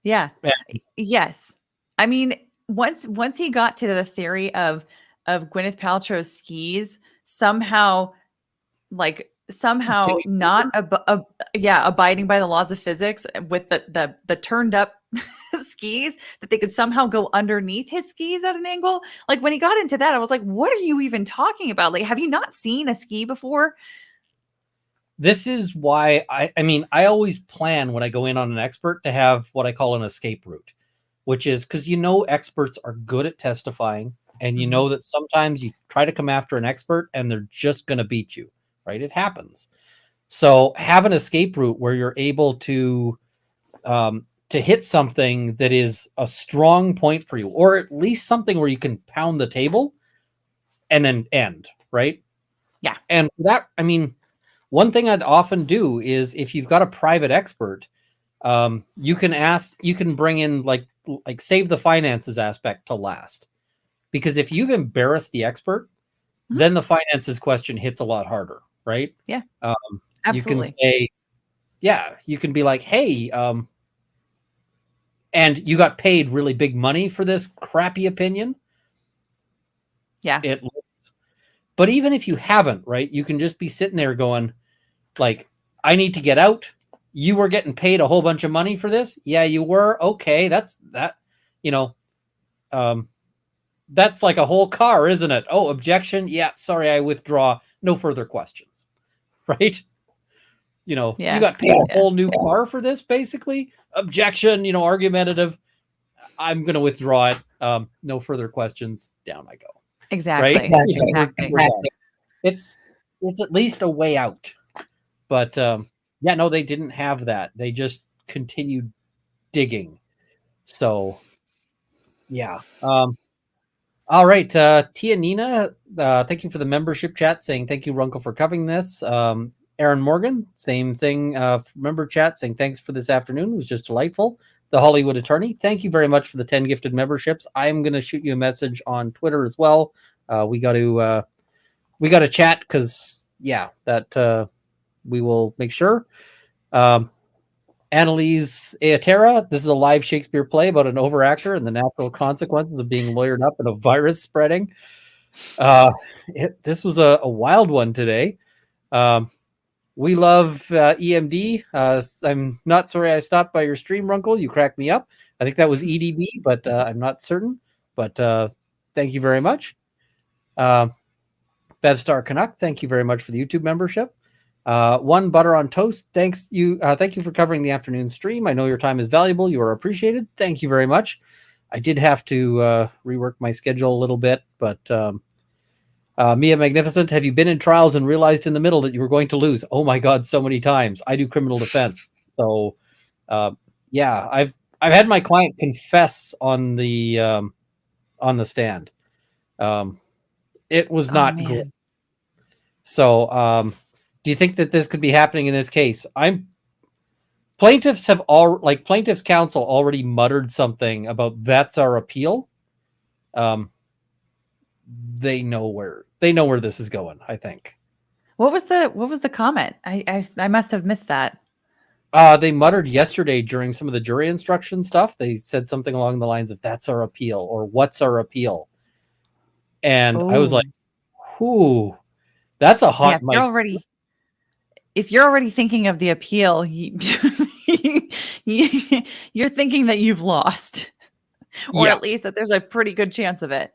Yes. I mean, once he got to the theory of Gwyneth Paltrow's skis somehow not abiding by the laws of physics with the turned up skis, that they could somehow go underneath his skis at an angle. Like, when he got into that, I was like, what are you even talking about? Like, have you not seen a ski before? This is why I always plan when I go in on an expert to have what I call an escape route, which is because experts are good at testifying, and that sometimes you try to come after an expert and they're just going to beat you, right? It happens. So have an escape route where you're able to hit something that is a strong point for you, or at least something where you can pound the table and then end, right? Yeah. And for that, I mean, one thing I'd often do is if you've got a private expert, you can bring in like save the finances aspect to last. Because if you've embarrassed the expert, then the finances question hits a lot harder, right? Yeah. You can Absolutely. say, yeah, you can be like, hey, and you got paid really big money for this crappy opinion. Yeah. But even if you haven't, right, you can just be sitting there going, like, I need to get out. You were getting paid a whole bunch of money for this. Yeah, you were. Okay, that's that's like a whole car, isn't it? Oh, objection. Yeah, sorry, I withdraw. No further questions. Right? You got paid a whole new car for this, basically. Objection, argumentative. I'm going to withdraw it. No further questions. Down I go. Exactly. Right? Exactly. It's at least a way out. But no, they didn't have that. They just continued digging. So, yeah. All right. Tia Nina, thank you for the membership chat saying thank you, Runkle, for covering this. Aaron Morgan, same thing. Member chat saying thanks for this afternoon. It was just delightful. The Hollywood Attorney, thank you very much for the 10 gifted memberships. I'm going to shoot you a message on Twitter as well. We got to chat because, that we will make sure. Annalise Eatera, this is a live Shakespeare play about an overactor and the natural consequences of being lawyered up and a virus spreading. This was a wild one today. We love EMD. I'm not sorry I stopped by your stream, Runkle. You cracked me up. I think that was EDB, but I'm not certain. But thank you very much. Bevstar Canuck, thank you very much for the YouTube membership. One Butter on Toast, thank you for covering the afternoon stream. I know your time is valuable. You are appreciated. Thank you very much. I did have to rework my schedule a little bit, but Mia Magnificent, have you been in trials and realized in the middle that you were going to lose? Oh my God, so many times. I do criminal defense, so I've had my client confess on the stand. It was not good. So, do you think that this could be happening in this case? Plaintiffs counsel already muttered something about that's our appeal. They know where this is going, I think. What was the comment? I must have missed that. They muttered yesterday during some of the jury instruction stuff. They said something along the lines of that's our appeal or what's our appeal. And I was like, whoo, that's a hot mic. If you're already thinking of the appeal, you're thinking that you've lost, or at least that there's a pretty good chance of it.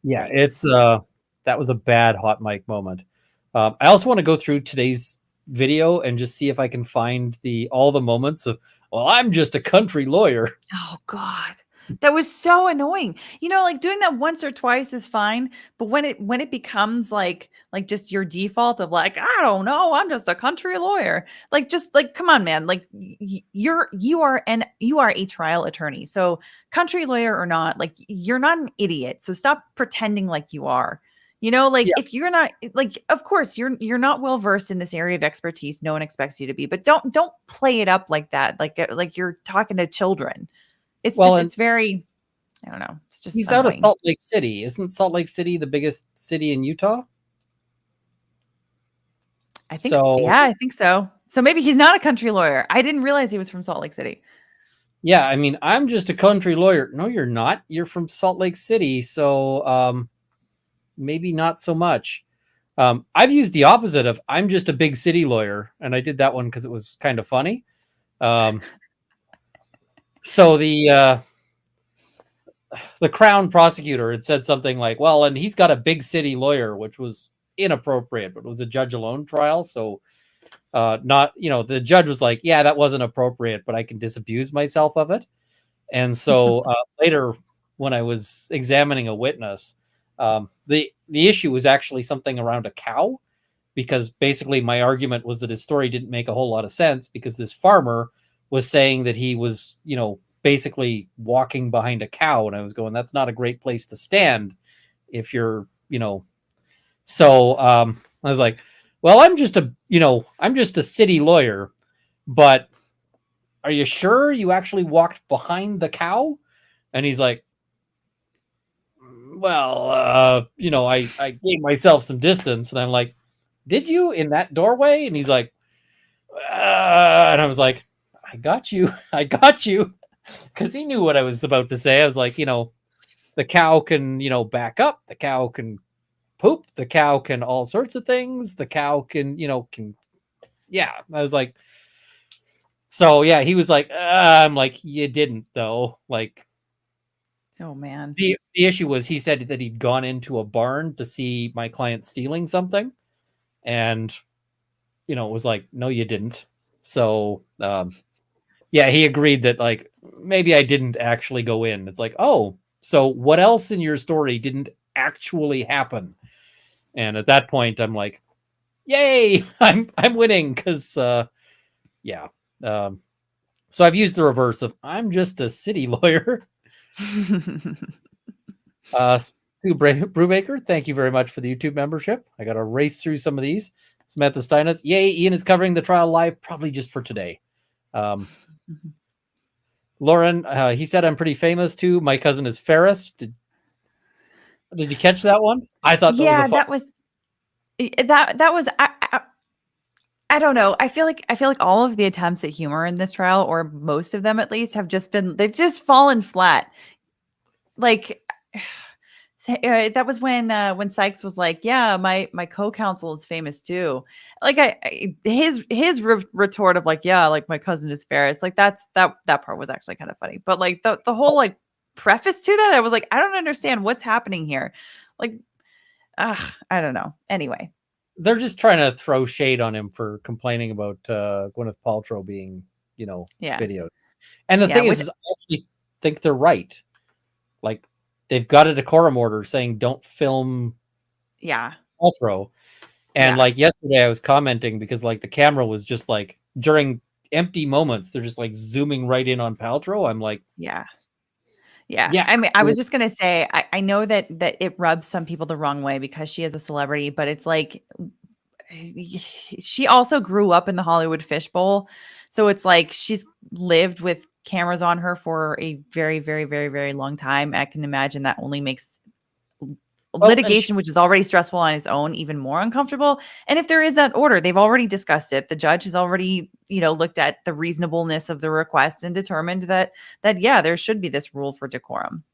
Yeah, it's that was a bad hot mic moment. I also want to go through today's video and just see if I can find all the moments of, well, I'm just a country lawyer. Oh God. That was so annoying. Like doing that once or twice is fine, but when it becomes like just your default of like, I don't know, I'm just a country lawyer. Like just like, come on, man. Like you are a trial attorney. So country lawyer or not, like you're not an idiot. So stop pretending like you are. If you're not, like, of course you're not well versed in this area of expertise. No one expects you to be, but don't play it up like that. Like you're talking to children. It's very, I don't know. It's just he's annoying. Out of Salt Lake City. Isn't Salt Lake City the biggest city in Utah? I think so. Yeah, I think so. So maybe he's not a country lawyer. I didn't realize he was from Salt Lake City. Yeah, I mean, I'm just a country lawyer. No, you're not. You're from Salt Lake City, so maybe not so much. I've used the opposite of I'm just a big city lawyer, and I did that one because it was kind of funny. So the Crown prosecutor had said something like, well, and he's got a big city lawyer, which was inappropriate, but it was a judge alone trial. So the judge was like, yeah, that wasn't appropriate, but I can disabuse myself of it. And so later when I was examining a witness, the issue was actually something around a cow, because basically my argument was that his story didn't make a whole lot of sense because this farmer was saying that he was, basically walking behind a cow. And I was going, that's not a great place to stand if you're, So I was like, well, I'm just a city lawyer, but are you sure you actually walked behind the cow? And he's like, well, I gave myself some distance. And I'm like, did you in that doorway? And he's like, and I was like, I got you. I got you. Because he knew what I was about to say. I was like, the cow can, back up. The cow can poop. The cow can all sorts of things. The cow can, yeah. I was like, so yeah, he was like, I'm like, you didn't though. Like, Oh man. the issue was he said that he'd gone into a barn to see my client stealing something. And, it was like, no, you didn't. So, yeah, he agreed that like, maybe I didn't actually go in. It's like, oh, so what else in your story didn't actually happen? And at that point, I'm like, yay, I'm winning. Cause, yeah. So I've used the reverse of I'm just a city lawyer. Sue Brubaker, thank you very much for the YouTube membership. I got to race through some of these. Samantha Steinas, yay, Ian is covering the trial live, probably just for today. Lauren, he said I'm pretty famous too. My cousin is Ferris. Did you catch that one? I thought that was I don't know. I feel like all of the attempts at humor in this trial, or most of them at least, they've just fallen flat. Like that was when Sykes was like, "Yeah, my co-counsel is famous too." Like his retort of like, "Yeah, like my cousin is Ferris." Like that part was actually kind of funny. But like the whole like preface to that, I was like, I don't understand what's happening here. Like, I don't know. Anyway. They're just trying to throw shade on him for complaining about Gwyneth Paltrow being, videoed. And the thing is, I actually think they're right. Like, they've got a decorum order saying don't film Paltrow. And like yesterday I was commenting because like the camera was just like during empty moments, they're just like zooming right in on Paltrow. I'm like, yeah. I mean, I was just going to say, I know that it rubs some people the wrong way because she is a celebrity, but it's like, she also grew up in the Hollywood fishbowl. So it's like, she's lived with cameras on her for a very, very, very, very long time. I can imagine that only makes litigation, which is already stressful on its own, even more uncomfortable. And if there is that order, they've already discussed it. The judge has already, looked at the reasonableness of the request and determined that yeah, there should be this rule for decorum.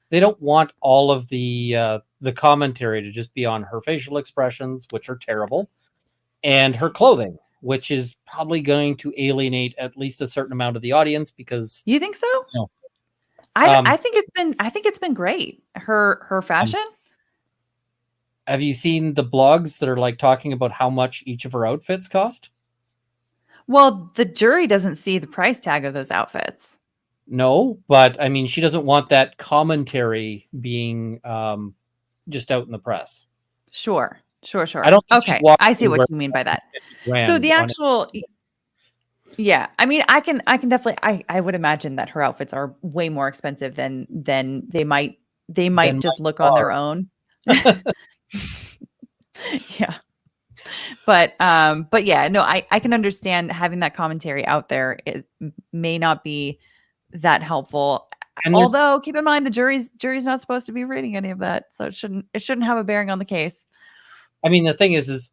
They don't want all of the commentary to just be on her facial expressions, which are terrible, and her clothing, which is probably going to alienate at least a certain amount of the audience. Because you think so? No. I think it's been great. Her fashion. Have you seen the blogs that are like talking about how much each of her outfits cost? Well, the jury doesn't see the price tag of those outfits. No, but I mean, she doesn't want that commentary being just out in the press. Sure. I don't think okay. I see what you mean by that. So the actual, yeah, I mean, I can definitely, I would imagine that her outfits are way more expensive than they might just look on their own. Yeah. But yeah, no, I can understand having that commentary out there may not be that helpful. And although keep in mind the jury's not supposed to be reading any of that, so it shouldn't have a bearing on the case. I mean, the thing is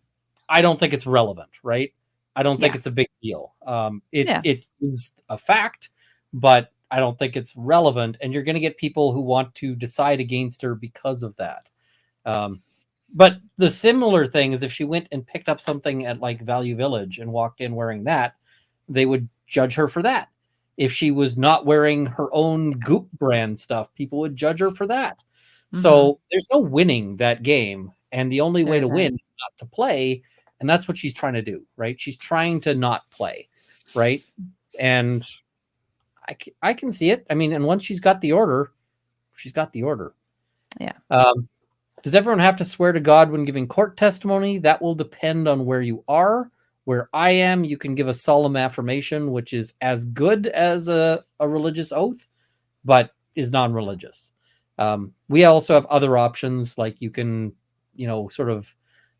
I don't think it's relevant, right? I don't think it's a big deal. It is a fact, but I don't think it's relevant, and you're going to get people who want to decide against her because of that. But the similar thing is if she went and picked up something at like Value Village and walked in wearing that, they would judge her for that. If she was not wearing her own Goop brand stuff, people would judge her for that. Mm-hmm. So there's no winning that game. And the only way to win is not to play. And that's what she's trying to do, right? She's trying to not play, right? And I can see it. I mean, and once she's got the order, she's got the order. Yeah. Does everyone have to swear to God when giving court testimony? That will depend on where you are. Where I am, you can give a solemn affirmation, which is as good as a religious oath, but is non-religious. We also have other options, like you can sort of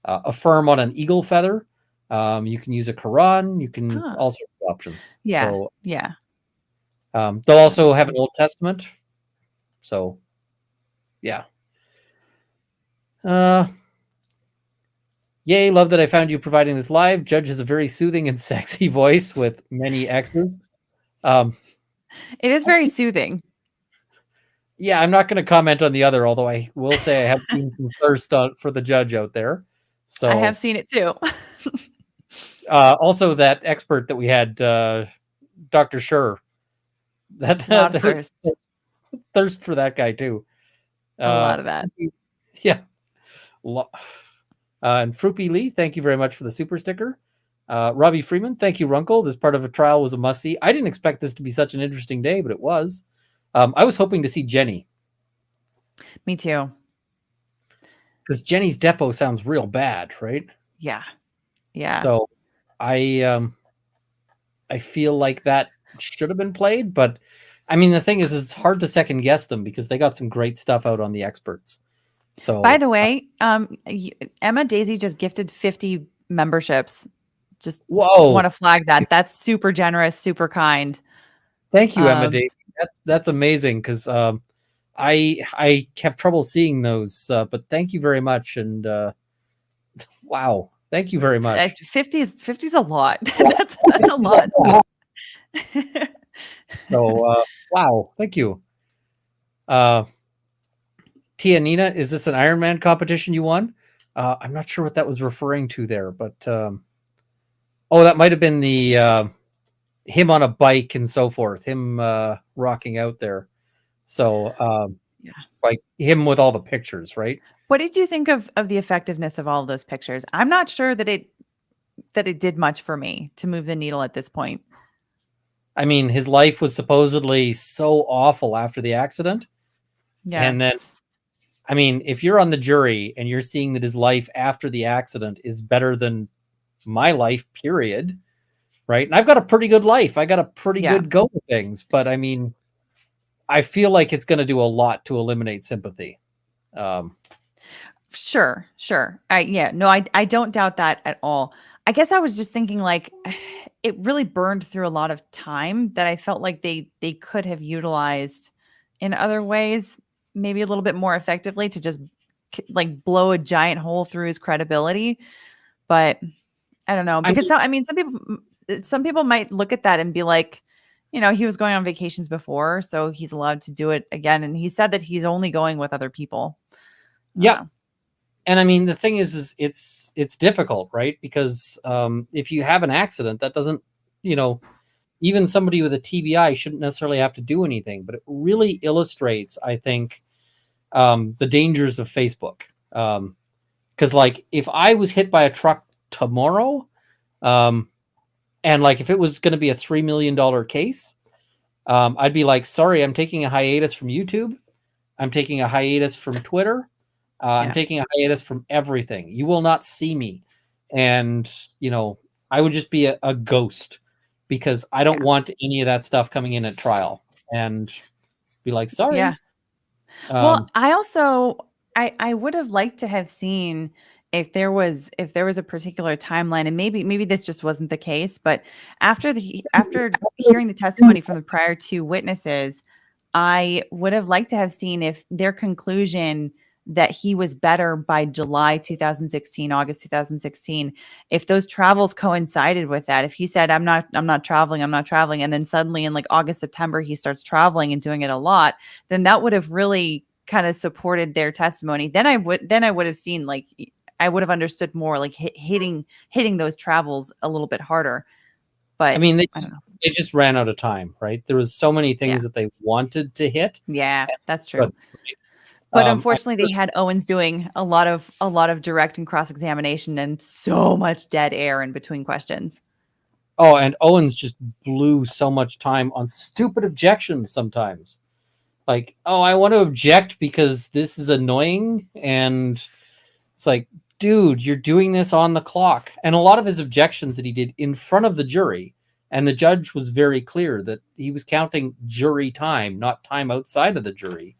affirm on an eagle feather. You can use a Quran. You can all sorts of options. Yeah. So, Yeah. they'll also have an Old Testament. So, yeah. Yay, love that I found you providing this live. Judge has a very soothing and sexy voice with many X's. It is very soothing. Yeah, I'm not going to comment on the other, although I will say I have seen some thirst for the judge out there. So I have seen it too. also that expert that we had, Dr. Schur, that there's thirst for that guy too. A lot of that. Yeah. And Fruppy Lee, thank you very much for the super sticker. Robbie Freeman, thank you, Runkle. This part of a trial was a must-see. I didn't expect this to be such an interesting day, but it was. I was hoping to see Jenny. Me too. Because Jenny's depot sounds real bad, right? Yeah. Yeah. So I feel like that should have been played, but I mean, the thing is it's hard to second guess them because they got some great stuff out on the experts. So, by the way, Emma Daisy just gifted 50 memberships. Just want to flag that. That's super generous, super kind. Thank you, Emma Daisy. That's amazing because I have trouble seeing those, but thank you very much. And wow, thank you very much. 50 is a lot. that's a lot. So wow, thank you. Tia Nina, is this an Ironman competition you won? I'm not sure what that was referring to there, but that might have been the him on a bike and so forth, him rocking out there. So yeah, like him with all the pictures, right? What did you think of the effectiveness of all of those pictures? I'm not sure that it did much for me to move the needle at this point. I mean, his life was supposedly so awful after the accident. Yeah. And then, I mean, if you're on the jury and you're seeing that his life after the accident is better than my life, period, right? And I've got a pretty good life. I got a pretty good go of things. But I mean, I feel like it's going to do a lot to eliminate sympathy. Sure. I don't doubt that at all. I guess I was just thinking like it really burned through a lot of time that I felt like they could have utilized in other ways, maybe a little bit more effectively to just like blow a giant hole through his credibility. But I don't know, because some people might look at that and be like, he was going on vacations before, so he's allowed to do it again. And he said that he's only going with other people. Yeah. And I mean, the thing is it's difficult, right? Because if you have an accident, that doesn't, even somebody with a TBI shouldn't necessarily have to do anything, but it really illustrates, I think, the dangers of Facebook. Because like if I was hit by a truck tomorrow, and like if it was going to be a $3 million case, I'd be like, sorry, I'm taking a hiatus from YouTube. I'm taking a hiatus from Twitter. I'm taking a hiatus from everything. You will not see me. And, I would just be a ghost because I don't want any of that stuff coming in at trial and be like, sorry. Yeah. Well, I also, I would have liked to have seen if there was a particular timeline, and maybe this just wasn't the case, but after hearing the testimony from the prior two witnesses, I would have liked to have seen if their conclusion that he was better by July 2016, August 2016, if those travels coincided with that. If he said, I'm not traveling, and then suddenly in like August, September, he starts traveling and doing it a lot, then that would have really kind of supported their testimony. Then I would have seen, like, I would have understood more, like hitting those travels a little bit harder. But I mean, they just ran out of time, right? There was so many things that they wanted to hit. Yeah, that's true. But unfortunately, they had Owens doing a lot of direct and cross-examination and so much dead air in between questions. Oh, and Owens just blew so much time on stupid objections sometimes. Like, oh, I want to object because this is annoying. And it's like, dude, you're doing this on the clock. And a lot of his objections that he did in front of the jury, and the judge was very clear that he was counting jury time, not time outside of the jury,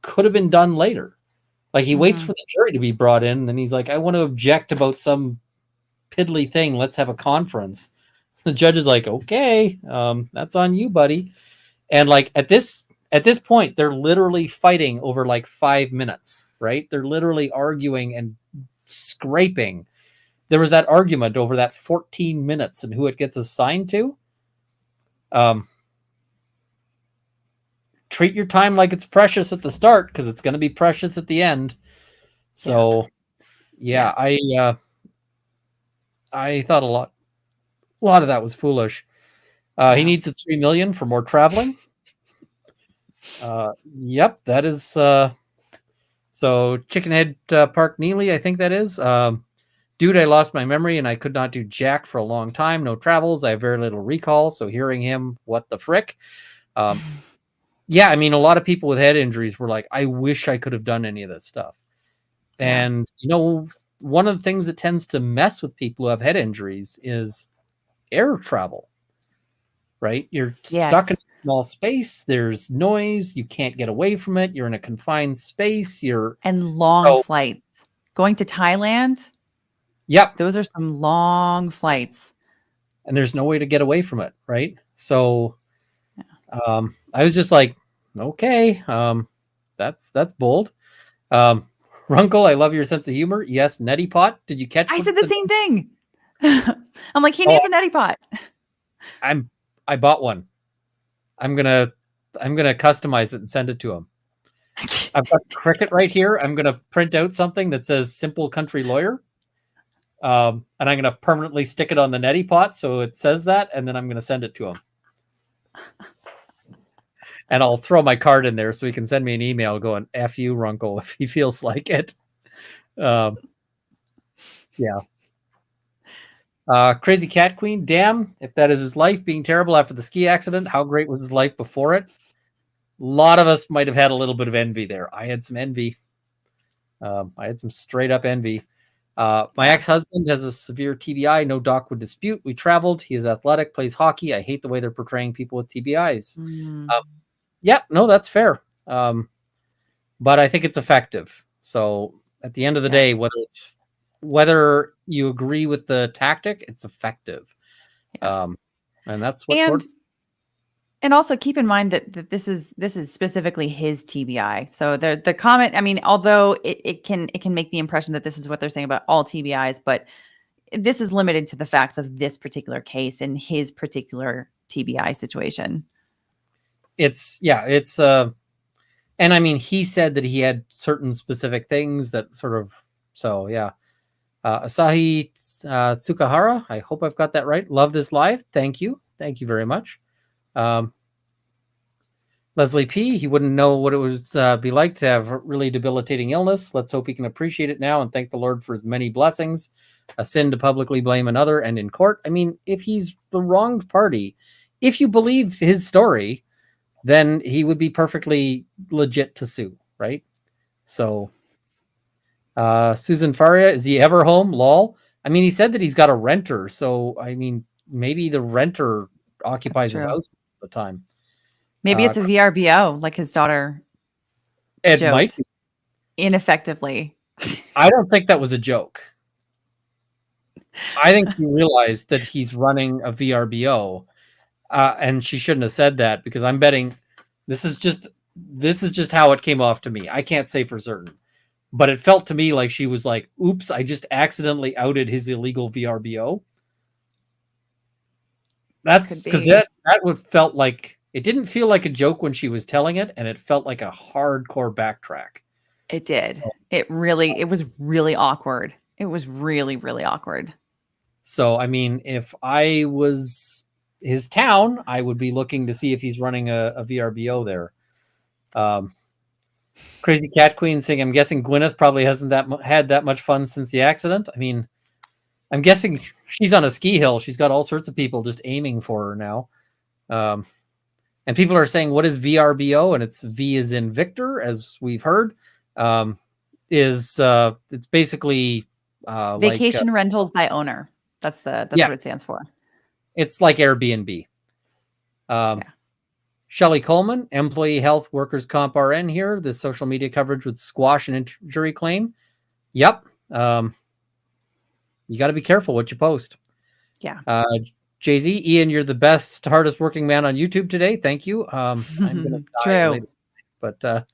could have been done later. Like he waits for the jury to be brought in, and then he's like, I want to object about some piddly thing. Let's have a conference. The judge is like, okay, that's on you, buddy. And like at this point, they're literally fighting over like 5 minutes, right? They're literally arguing and scraping. There was that argument over that 14 minutes and who it gets assigned to. Treat your time like it's precious at the start, because it's going to be precious at the end. So, yeah. I thought a lot of that was foolish. He needs $3 million for more traveling. Yep, that is. So Chickenhead Park Neely, I think that is. Dude, I lost my memory and I could not do jack for a long time. No travels. I have very little recall. So hearing him, what the frick? Yeah, I mean, a lot of people with head injuries were like, I wish I could have done any of that stuff. And, one of the things that tends to mess with people who have head injuries is air travel, right? You're stuck in a small space. There's noise. You can't get away from it. You're in a confined space. And long flights. Going to Thailand. Yep. Those are some long flights. And there's no way to get away from it, right? So I was just like, okay, that's bold. Runkle, I love your sense of humor. Yes, neti pot. Did you catch? I said the same thing. I'm like, he needs a neti pot. I bought one. I'm gonna customize it and send it to him. I've got Cricket right here. I'm gonna print out something that says "Simple Country Lawyer," and I'm gonna permanently stick it on the neti pot so it says that, and then I'm gonna send it to him. And I'll throw my card in there so he can send me an email going, F you, Runkle, if he feels like it. Yeah. Crazy Cat Queen, damn, if that is his life being terrible after the ski accident, how great was his life before it? A lot of us might have had a little bit of envy there. I had some envy. I had some straight up envy. My ex-husband has a severe TBI. No doc would dispute. We traveled. He is athletic, plays hockey. I hate the way they're portraying people with TBIs. Yeah, no, that's fair. But I think it's effective. So at the end of the day, whether you agree with the tactic, it's effective. And that's what and also keep in mind that this is specifically his TBI. So the comment, I mean, although it can make the impression that this is what they're saying about all TBIs, but this is limited to the facts of this particular case and his particular TBI situation. And I mean, he said that he had certain specific things that sort of, so yeah. Asahi Tsukahara, I hope I've got that right. Love this live. Thank you. Thank you very much. Leslie P, he wouldn't know what it would be like to have a really debilitating illness. Let's hope he can appreciate it now and thank the Lord for his many blessings. A sin to publicly blame another and in court. I mean, if he's the wronged party, if you believe his story, then he would be perfectly legit to sue, right? So, Susan Faria, is he ever home? Lol. I mean, he said that he's got a renter, so I mean, maybe the renter occupies his house all the time. Maybe it's a VRBO, like his daughter. It might be. Ineffectively. I don't think that was a joke. I think he realized that he's running a VRBO. And she shouldn't have said that, because I'm betting this is just how it came off to me. I can't say for certain, but it felt to me like she was like, oops, I just accidentally outed his illegal VRBO. That's because that would felt like, it didn't feel like a joke when she was telling it, and it felt like a hardcore backtrack. It did. So, it was really awkward. It was really, really awkward. So, I mean, if I was his town, I would be looking to see if he's running a VRBO there. Crazy Cat Queen saying, I'm guessing Gwyneth probably hasn't had that much fun since the accident. I mean, I'm guessing she's on a ski hill. She's got all sorts of people just aiming for her now. And people are saying, what is VRBO? And it's V as in Victor, as we've heard. It's basically vacation rentals by owner. That's what it stands for. It's like Airbnb. Shelley Coleman, employee health workers comp RN here. This social media coverage would squash an injury claim. Yep. You got to be careful what you post. Yeah. Jay-Z, Ian, you're the best, hardest working man on YouTube today. Thank you. I'm going to die True. later, but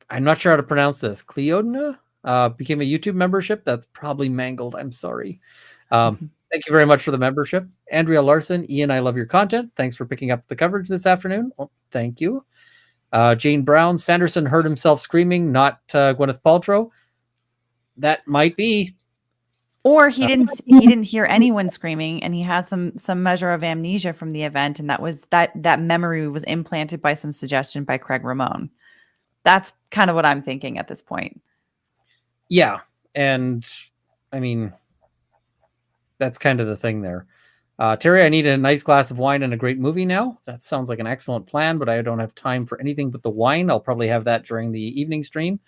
I'm not sure how to pronounce this. Cleodna became a YouTube membership. That's probably mangled. I'm sorry. Thank you very much for the membership. Andrea Larson, Ian, I love your content. Thanks for picking up the coverage this afternoon. Well, thank you. Jane Brown, Sanderson heard himself screaming, not Gwyneth Paltrow. That might be. Or he didn't hear anyone screaming, and he has some measure of amnesia from the event, and that memory was implanted by some suggestion by Craig Ramone. That's kind of what I'm thinking at this point. Yeah, and I mean, that's kind of the thing there. Terry, I need a nice glass of wine and a great movie now. That sounds like an excellent plan, but I don't have time for anything but the wine. I'll probably have that during the evening stream.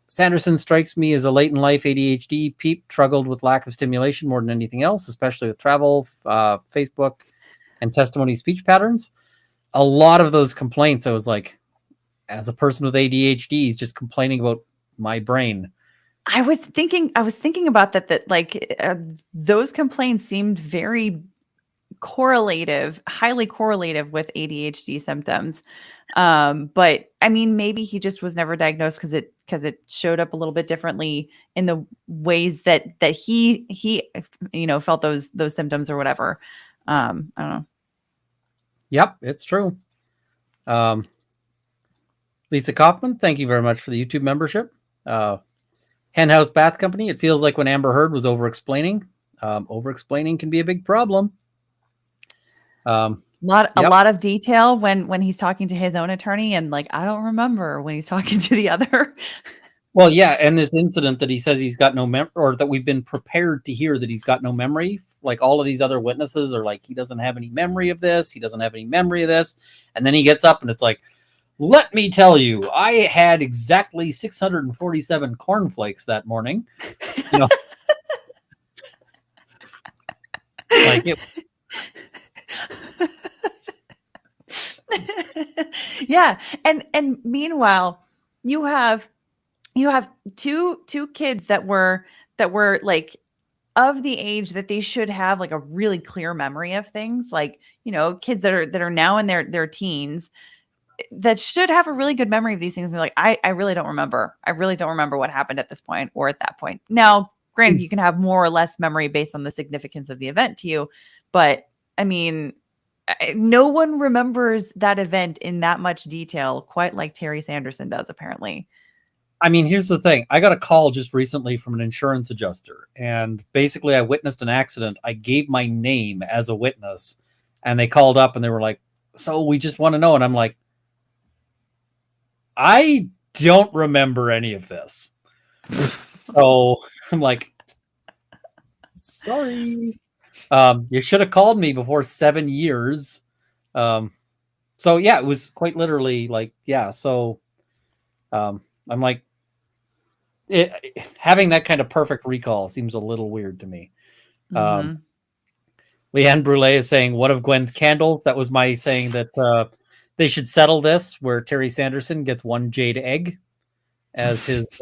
Sanderson strikes me as a late in life ADHD peep, struggled with lack of stimulation more than anything else, especially with travel, Facebook, and testimony speech patterns. A lot of those complaints, I was like, as a person with ADHD, he's just complaining about my brain. I was thinking about that like those complaints seemed very highly correlative with ADHD symptoms. But I mean, maybe he just was never diagnosed because it showed up a little bit differently in the ways that he felt those symptoms or whatever. I don't know. Yep, it's true. Lisa Kaufman, thank you very much for the YouTube membership. Henhouse Bath Company, it feels like when Amber Heard was over-explaining. Over-explaining can be a big problem. A lot of detail when he's talking to his own attorney, and like I don't remember when he's talking to the other. Well, yeah, and this incident that he says he's got no memory, or that we've been prepared to hear that he's got no memory. Like all of these other witnesses are like, he doesn't have any memory of this. He doesn't have any memory of this. And then he gets up and it's like, let me tell you, I had exactly 647 cornflakes that morning. You know, like it. Yeah, and meanwhile, you have two kids that were like of the age that they should have like a really clear memory of things, like kids that are now in their teens that should have a really good memory of these things. And they're like, I really don't remember. I really don't remember what happened at this point or at that point. Now, granted, you can have more or less memory based on the significance of the event to you, but I mean, no one remembers that event in that much detail quite like Terry Sanderson does, apparently. I mean, here's the thing. I got a call just recently from an insurance adjuster, and basically I witnessed an accident. I gave my name as a witness, and they called up and they were like, so we just want to know. And I'm like, I don't remember any of this. So I'm like, sorry. You should have called me before 7 years. So yeah, it was quite literally like, yeah. So I'm like, having that kind of perfect recall seems a little weird to me. Leanne Brule is saying, what of Gwen's candles? That was my saying that they should settle this where Terry Sanderson gets one jade egg as his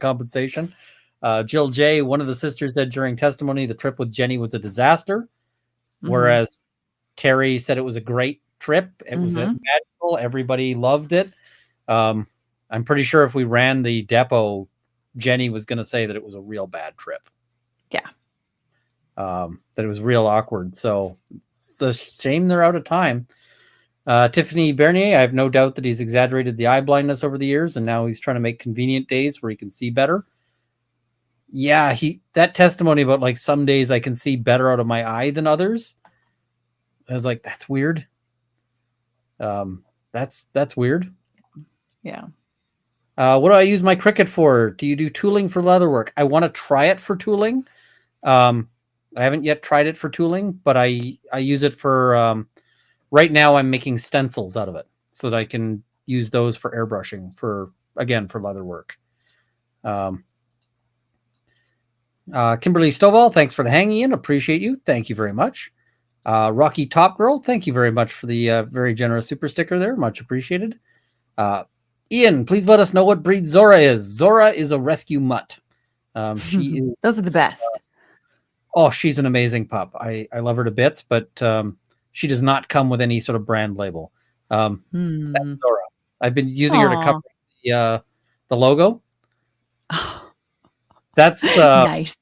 compensation. Jill J, one of the sisters, said during testimony the trip with Jenny was a disaster, whereas Terry said it was a great trip. It was magical. Everybody loved it. I'm pretty sure if we ran the depot, Jenny was going to say that it was a real bad trip. Yeah. That it was real awkward. So it's a shame they're out of time. Tiffany Bernier, I have no doubt that he's exaggerated the eye blindness over the years, and now he's trying to make convenient days where he can see better. Yeah, that testimony about like some days I can see better out of my eye than others. I was like, that's weird. That's weird. Yeah. What do I use my Cricut for? Do you do tooling for leatherwork? I want to try it for tooling. I haven't yet tried it for tooling, but I use it for right now I'm making stencils out of it so that I can use those for airbrushing for leatherwork. Kimberly Stovall, thanks for the hanging in. Appreciate you. Thank you very much. Rocky Top Girl, thank you very much for the very generous super sticker there. Much appreciated. Ian, please let us know what breed Zora is. Zora is a rescue mutt. She is. Those are the best. Oh, she's an amazing pup. I love her to bits, but she does not come with any sort of brand label. That's Zora. I've been using her to cover the logo. That's nice.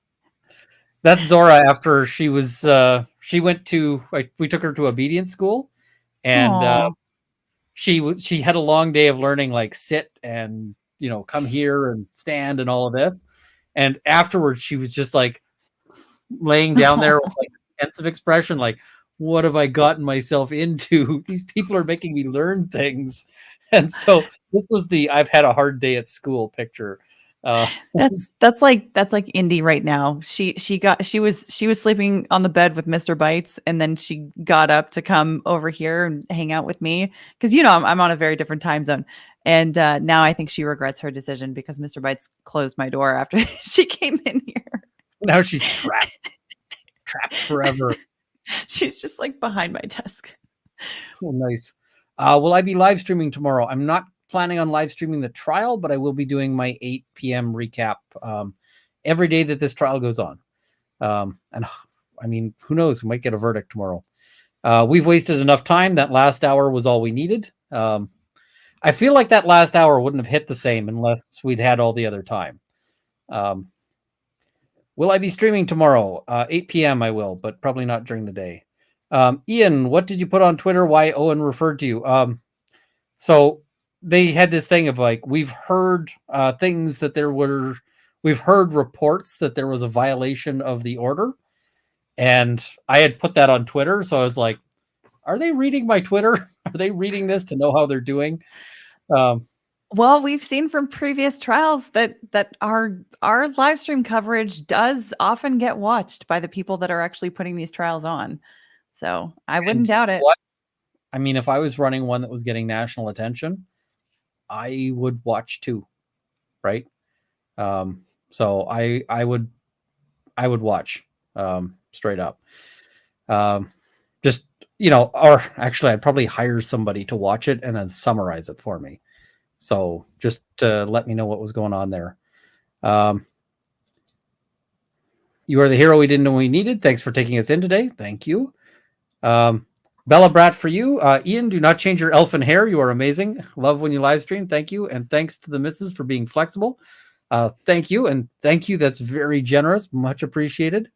That's Zora after she was she went to we took her to obedience school, and she had a long day of learning like sit and come here and stand and all of this, and afterwards she was just like laying down there with like a pensive expression, like, what have I gotten myself into? These people are making me learn things. And so this was the I've had a hard day at school picture. That's like Indy right now. She was sleeping on the bed with Mr. Bites, and then she got up to come over here and hang out with me because I'm on a very different time zone. And now I think she regrets her decision because Mr. Bites closed my door after she came in here. Now she's trapped forever. She's just like behind my desk. Oh, nice. Will I be live streaming tomorrow? I'm not planning on live streaming the trial, but I will be doing my 8 p.m. recap every day that this trial goes on. And I mean, who knows? We might get a verdict tomorrow. We've wasted enough time. That last hour was all we needed. I feel like that last hour wouldn't have hit the same unless we'd had all the other time. Will I be streaming tomorrow? 8 p.m. I will, but probably not during the day. Ian, what did you put on Twitter? Why Owen referred to you? So they had this thing of like, we've heard things that we've heard reports that there was a violation of the order. And I had put that on Twitter. So I was like, are they reading my Twitter? Are they reading this to know how they're doing? Well, we've seen from previous trials that our live stream coverage does often get watched by the people that are actually putting these trials on. So I wouldn't doubt it. I mean, if I was running one that was getting national attention, I would watch too, right? So I would watch straight up. Just or actually, I'd probably hire somebody to watch it and then summarize it for me. So just to let me know what was going on there. You are the hero we didn't know we needed. Thanks for taking us in today. Thank you. Bella Brat for you. Ian, do not change your elfin hair. You are amazing. Love when you live stream. Thank you. And thanks to the missus for being flexible. Thank you. And thank you. That's very generous. Much appreciated.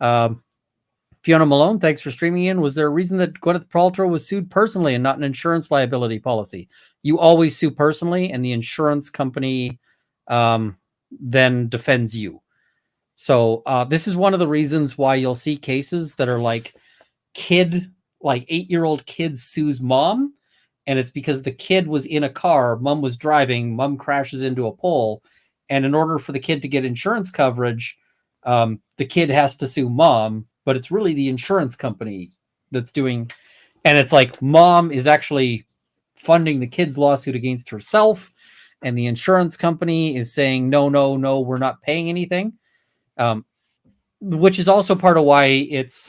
Fiona Malone, thanks for streaming in. Was there a reason that Gwyneth Paltrow was sued personally and not an insurance liability policy? You always sue personally, and the insurance company then defends you. So this is one of the reasons why you'll see cases that are like 8-year-old kid sues mom, and it's because the kid was in a car, mom was driving, mom crashes into a pole, and in order for the kid to get insurance coverage, the kid has to sue mom, but it's really the insurance company that's doing, and it's like mom is actually funding the kid's lawsuit against herself, and the insurance company is saying, no, we're not paying anything, which is also part of why it's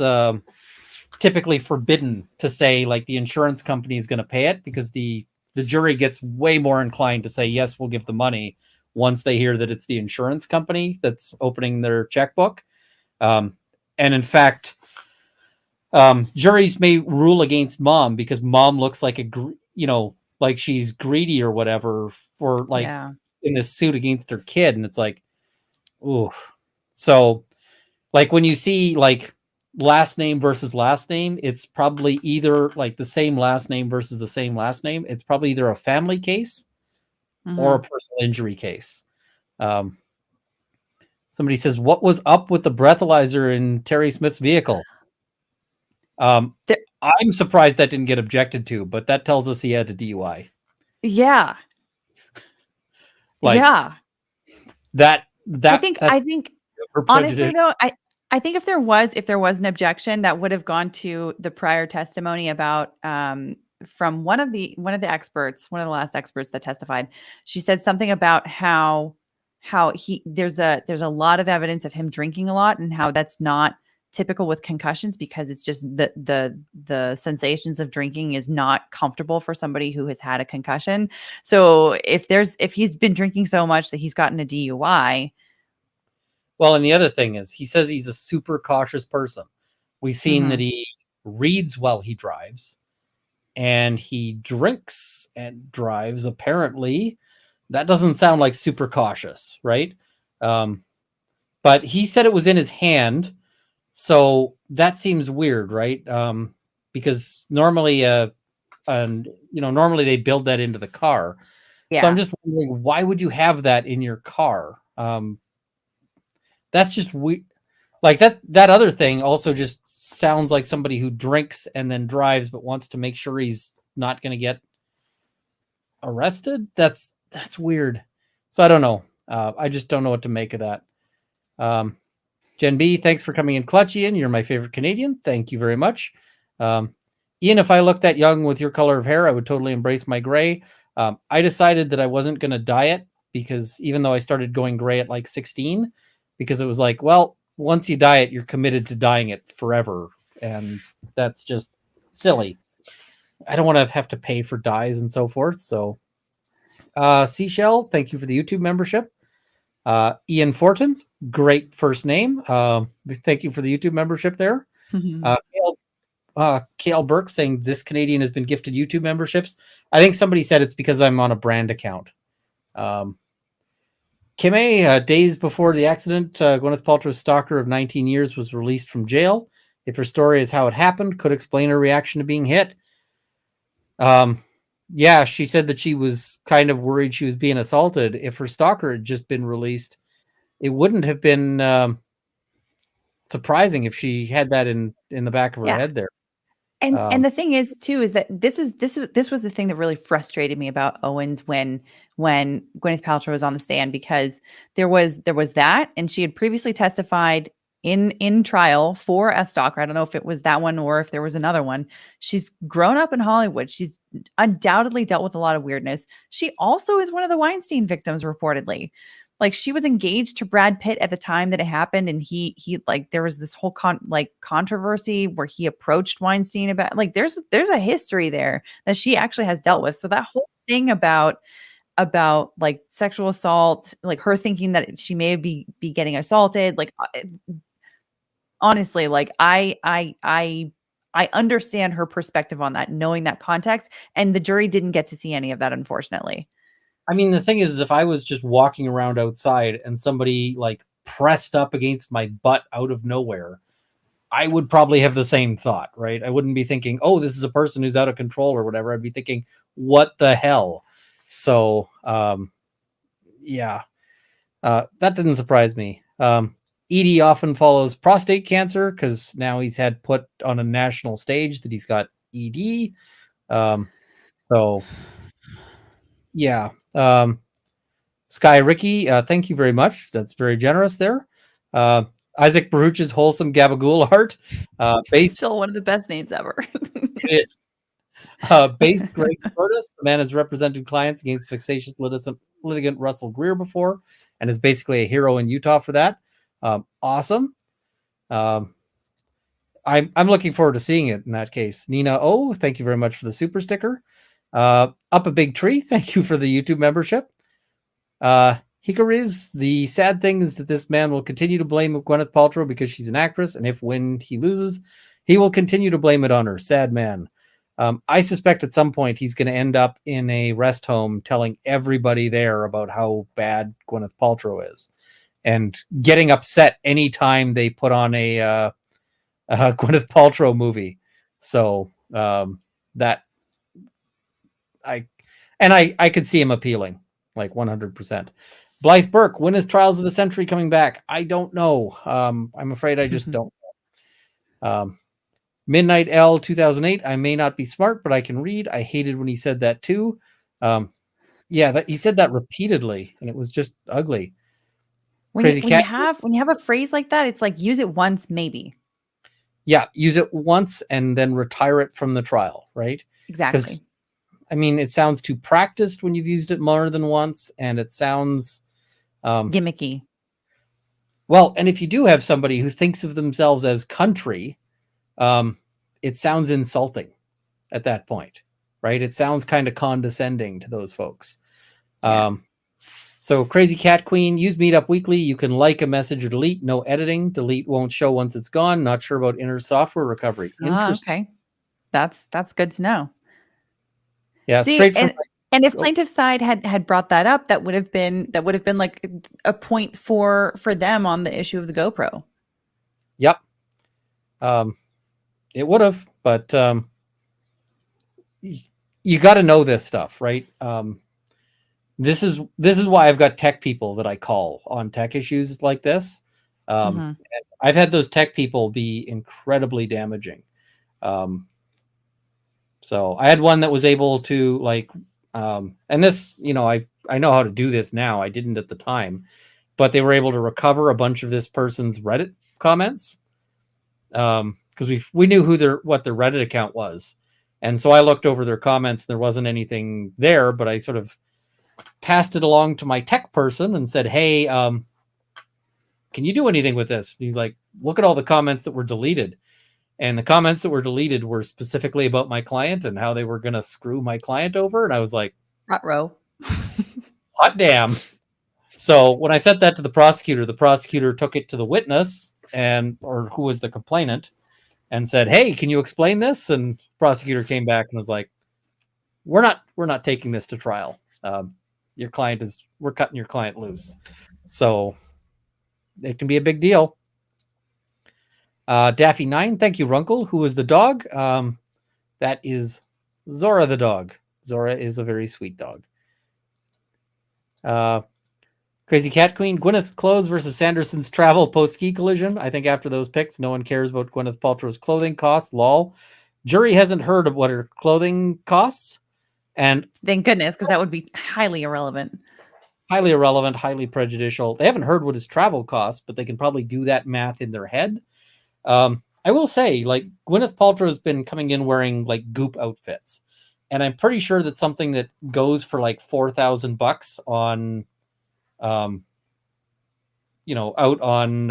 typically forbidden to say like the insurance company is going to pay it, because the jury gets way more inclined to say, yes, we'll give the money once they hear that it's the insurance company that's opening their checkbook. And in fact, juries may rule against mom because mom looks like like she's greedy or whatever for like in a suit against her kid. And it's like, ooh. So like when you see like last name versus last name, it's probably either like the same last name versus the same last name. It's probably either a family case or a personal injury case. Somebody says, what was up with the breathalyzer in Terry Smith's vehicle? I'm surprised that didn't get objected to, but that tells us he had a DUI. Yeah. Like, yeah. That I think honestly though, I think if there was an objection, that would have gone to the prior testimony about from one of the experts, one of the last experts that testified. She said something about how there's a lot of evidence of him drinking a lot, and how that's not typical with concussions, because it's just the sensations of drinking is not comfortable for somebody who has had a concussion. So if he's been drinking so much that he's gotten a DUI. Well, and the other thing is, he says he's a super cautious person. We've seen that he reads while he drives, and he drinks and drives. Apparently, that doesn't sound like super cautious, right? But he said it was in his hand, so that seems weird, right? Because normally, normally they build that into the car. Yeah. So I'm just wondering, why would you have that in your car? That's just weird. Like that other thing also just sounds like somebody who drinks and then drives, but wants to make sure he's not going to get arrested. That's weird. So I don't know. I just don't know what to make of that. Jen B, thanks for coming in clutch, Ian. You're my favorite Canadian. Thank you very much. Ian, if I looked that young with your color of hair, I would totally embrace my gray. I decided that I wasn't going to dye it, because even though I started going gray at like 16, because it was like, well, once you dye it, you're committed to dyeing it forever. And that's just silly. I don't want to have to pay for dyes and so forth. So Seashell, thank you for the YouTube membership. Ian Fortin, great first name. Thank you for the YouTube membership there. Kale Burke saying this Canadian has been gifted YouTube memberships. I think somebody said it's because I'm on a brand account. Kime, days before the accident, Gwyneth Paltrow's stalker of 19 years was released from jail. If her story is how it happened, could explain her reaction to being hit. Yeah, she said that she was kind of worried she was being assaulted. If her stalker had just been released, it wouldn't have been surprising if she had that in the back of her head there. And the thing is too, is that this was the thing that really frustrated me about Owens when Gwyneth Paltrow was on the stand, because there was that, and she had previously testified in trial for a stalker. I don't know if it was that one or if there was another one. She's grown up in Hollywood. She's undoubtedly dealt with a lot of weirdness. She also is one of the Weinstein victims, reportedly. Like, she was engaged to Brad Pitt at the time that it happened, and he like, there was this whole controversy where he approached Weinstein about, like, there's a history there that she actually has dealt with. So that whole thing about like sexual assault, like her thinking that she may be getting assaulted, like, honestly, like, I understand her perspective on that, knowing that context, and the jury didn't get to see any of that, unfortunately. I mean, the thing is, if I was just walking around outside and somebody like pressed up against my butt out of nowhere, I would probably have the same thought, right? I wouldn't be thinking, oh, this is a person who's out of control or whatever. I'd be thinking, what the hell? So, yeah, that didn't surprise me. Edie often follows prostate cancer because now he's had put on a national stage that he's got ED. So, yeah. Sky Ricky, thank you very much. That's very generous there. Isaac Baruch's wholesome gabagool art. Still one of the best names ever. It is. Base Greg Skordas. The man has represented clients against vexatious litigant Russell Greer before, and is basically a hero in Utah for that. Awesome. I'm looking forward to seeing it in that case. Nina O, thank you very much for the super sticker. Up a Big Tree, thank you for the YouTube membership. Hikariz, the sad thing is that this man will continue to blame Gwyneth Paltrow because she's an actress, and when he loses, he will continue to blame it on her. Sad man. I suspect at some point he's going to end up in a rest home telling everybody there about how bad Gwyneth Paltrow is, and getting upset anytime they put on a Gwyneth Paltrow movie. So that I could see him appealing, like 100%. Blythe Burke, when is Trials of the Century coming back? I don't know. I'm afraid I just don't know. Midnight L 2008, I may not be smart, but I can read. I hated when he said that too. Yeah, he said that repeatedly, and it was just ugly. When you have a phrase like that, it's like, use it once, maybe. Yeah, use it once and then retire it from the trial, right? Exactly. I mean, it sounds too practiced when you've used it more than once, and it sounds Gimmicky. Well, and if you do have somebody who thinks of themselves as country, it sounds insulting at that point, right? It sounds kind of condescending to those folks. So Crazy Cat Queen, use Meetup Weekly. You can like a message or delete. No editing. Delete won't show once it's gone. Not sure about inner software recovery. Interesting. Okay. That's good to know. Yeah, See, straight from and if plaintiff side had brought that up, that would have been like a point for them on the issue of the GoPro. Yep. It would have, but you got to know this stuff, right? This is why I've got tech people that I call on tech issues like this. And I've had those tech people be incredibly damaging. So I had one that was able to and this, I know how to do this now. I didn't at the time, but they were able to recover a bunch of this person's Reddit comments. Because we knew what their Reddit account was. And so I looked over their comments. There wasn't anything there, but I sort of passed it along to my tech person and said, hey, can you do anything with this? And he's like, look at all the comments that were deleted. And the comments that were deleted were specifically about my client and how they were going to screw my client over. And I was like, row. Hot damn. So when I sent that to the prosecutor took it to the witness or who was the complainant and said, hey, can you explain this? And the prosecutor came back and was like, we're not taking this to trial. We're cutting your client loose. So it can be a big deal. Daffy9, thank you, Runkle. Who is the dog? That is Zora the dog. Zora is a very sweet dog. Crazy Cat Queen, Gwyneth's clothes versus Sanderson's travel post-ski collision. I think after those picks, no one cares about Gwyneth Paltrow's clothing costs. Lol. Jury hasn't heard of what her clothing costs. And thank goodness, because that would be highly irrelevant. Highly irrelevant, highly prejudicial. They haven't heard what his travel costs, but they can probably do that math in their head. I will say, Gwyneth Paltrow has been coming in wearing Goop outfits, and I'm pretty sure that something that goes for $4,000 on, out on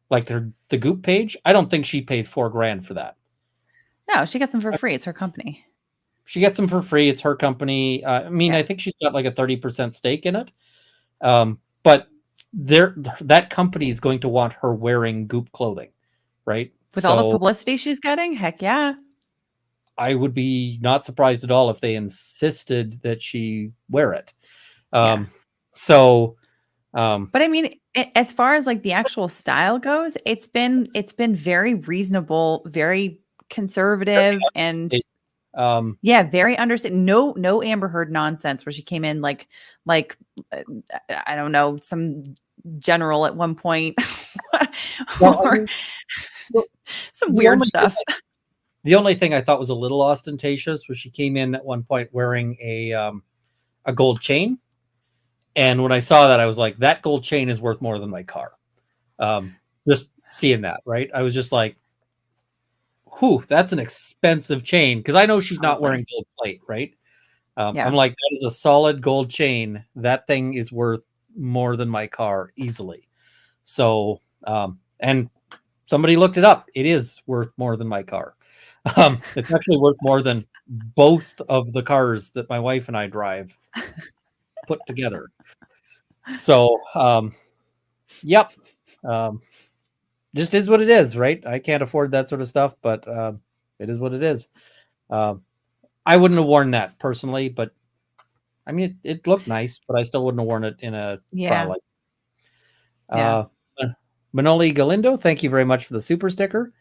the Goop page. I don't think she pays $4,000 for that. No, she gets them for free. It's her company. She gets them for free. It's her company. I think she's got a 30% stake in it. But that company is going to want her wearing Goop clothing, right? With all the publicity she's getting? Heck yeah. I would be not surprised at all if they insisted that she wear it. But I mean, as far as the actual style goes, it's been very reasonable, very conservative, and very understanding. No Amber Heard nonsense where she came in like I don't know, some general at one point or some weird stuff. The only thing I thought was a little ostentatious was she came in at one point wearing a gold chain. And when I saw that, I was like, that gold chain is worth more than my car. Just seeing that, right? I was just like, whew, that's an expensive chain. Because I know she's not wearing gold plate, right? I'm like, that is a solid gold chain. That thing is worth more than my car easily. So, and somebody looked it up. It is worth more than my car. It's actually worth more than both of the cars that my wife and I drive put together. So, yep. Just is what it is, right? I can't afford that sort of stuff, but it is what it is. I wouldn't have worn that personally, but I mean, it looked nice, but I still wouldn't have worn it in a trial like. Manoli Galindo, thank you very much for the super sticker.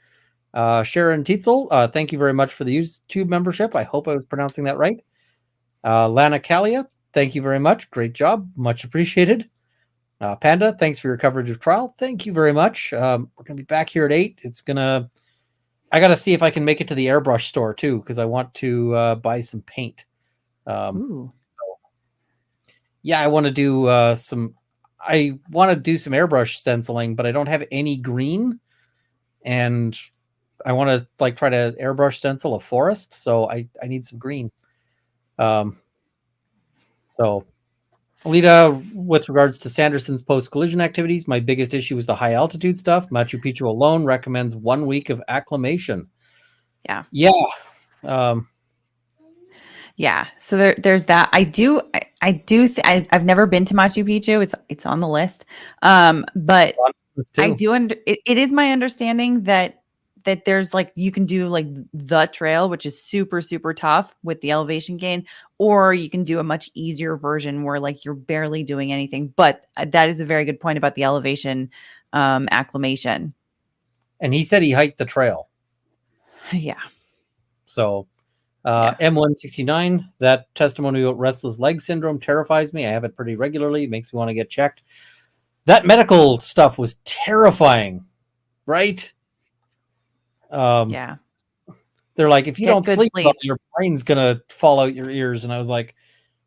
Sharon Tietzel, thank you very much for the YouTube membership. I hope I was pronouncing that right. Lana Kalia, thank you very much. Great job. Much appreciated. Panda, thanks for your coverage of trial. Thank you very much. We're going to be back here at 8. I got to see if I can make it to the airbrush store too, because I want to buy some paint. I want to do some airbrush stenciling, but I don't have any green, and I want to try to airbrush stencil a forest, so I need some green. So Alita, with regards to Sanderson's post-collision activities, my biggest issue was the high altitude stuff. Machu Picchu alone recommends 1 week of acclimation. Yeah. Yeah. Yeah. So there's that. I've never been to Machu Picchu. It's on the list. But I do. It is my understanding that there's like, you can do like the trail, which is super, super tough with the elevation gain, or you can do a much easier version where like you're barely doing anything. But that is a very good point about the elevation acclimation. And he said he hiked the trail. Yeah. So M169, that testimony about restless leg syndrome terrifies me. I have it pretty regularly. It makes me want to get checked. That medical stuff was terrifying, right? Yeah. They're like, if you Get don't good sleep, sleep. well, your brain's going to fall out your ears. And I was like,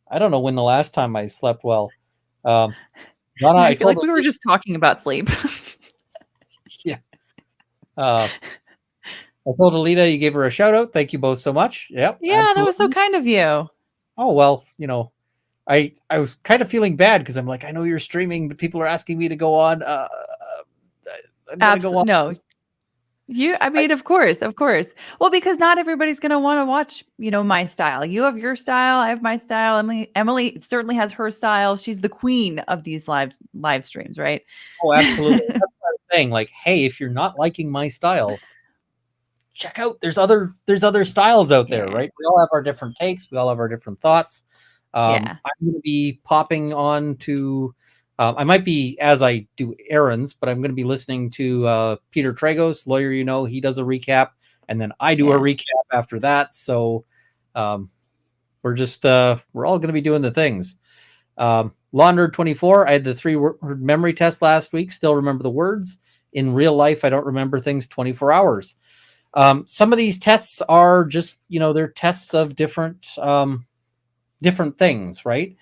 I don't know when the last time I slept well. Donna, I feel like we were just talking about sleep. Yeah. I told Alita you gave her a shout out. Thank you both so much. Yep. Yeah, absolutely. that was so kind of you. Oh, well, you know, I was kind of feeling bad because I'm like, I know you're streaming, but people are asking me to go on. I'm gonna go on. No. Of course. Well, because not everybody's going to want to watch, my style. You have your style. I have my style. Emily certainly has her style. She's the queen of these live streams, right? Oh, absolutely. That's what I'm saying. Like, hey, if you're not liking my style, check out. There's other styles out there, right? We all have our different takes. We all have our different thoughts. I'm going to be popping on to. I might be, as I do errands, but I'm going to be listening to Peter Tragos, lawyer. He does a recap, and then I do a recap after that. So we're all going to be doing the things. Law 24. I had the 3-word memory test last week. Still remember the words. In real life, I don't remember things 24 hours. Some of these tests are just, they're tests of different things, right?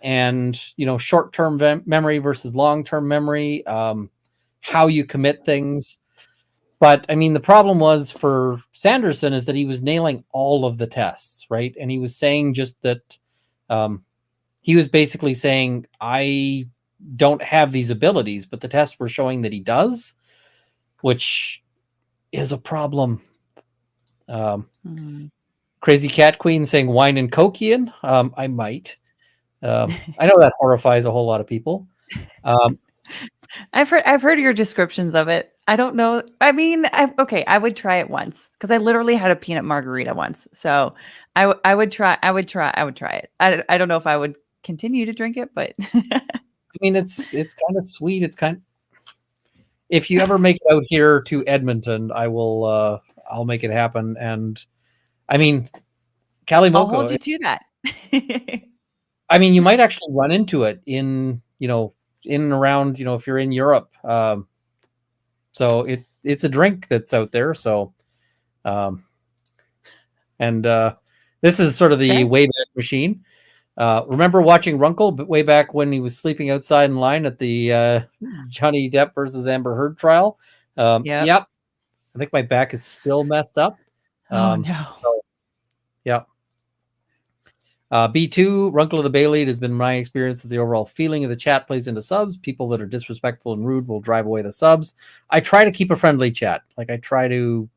And, short-term memory versus long-term memory, how you commit things. But I mean, the problem was for Sanderson is that he was nailing all of the tests, right? And he was saying just that he was basically saying, I don't have these abilities, but the tests were showing that he does, which is a problem. Crazy Cat Queen saying wine and coke, Ian. I might. I know that horrifies a whole lot of people. I've heard your descriptions of it. I don't know. I mean, I would try it once because I literally had a peanut margarita once. So I would try it. I don't know if I would continue to drink it, but I mean, it's kind of sweet. It's if you ever make it out here to Edmonton, I'll make it happen. And I mean, Kalimoko, I'll hold you to that. I mean, you might actually run into it in and around, if you're in Europe. So it's a drink that's out there. So, and this is sort of the Wayback Machine. Remember watching Runkle way back when he was sleeping outside in line at the Johnny Depp versus Amber Heard trial? Yep. I think my back is still messed up. Oh no. So, yeah. B2, Runkle of the Bailey, it has been my experience that the overall feeling of the chat plays into subs. People that are disrespectful and rude will drive away the subs. I try to keep a friendly chat. Like I try to,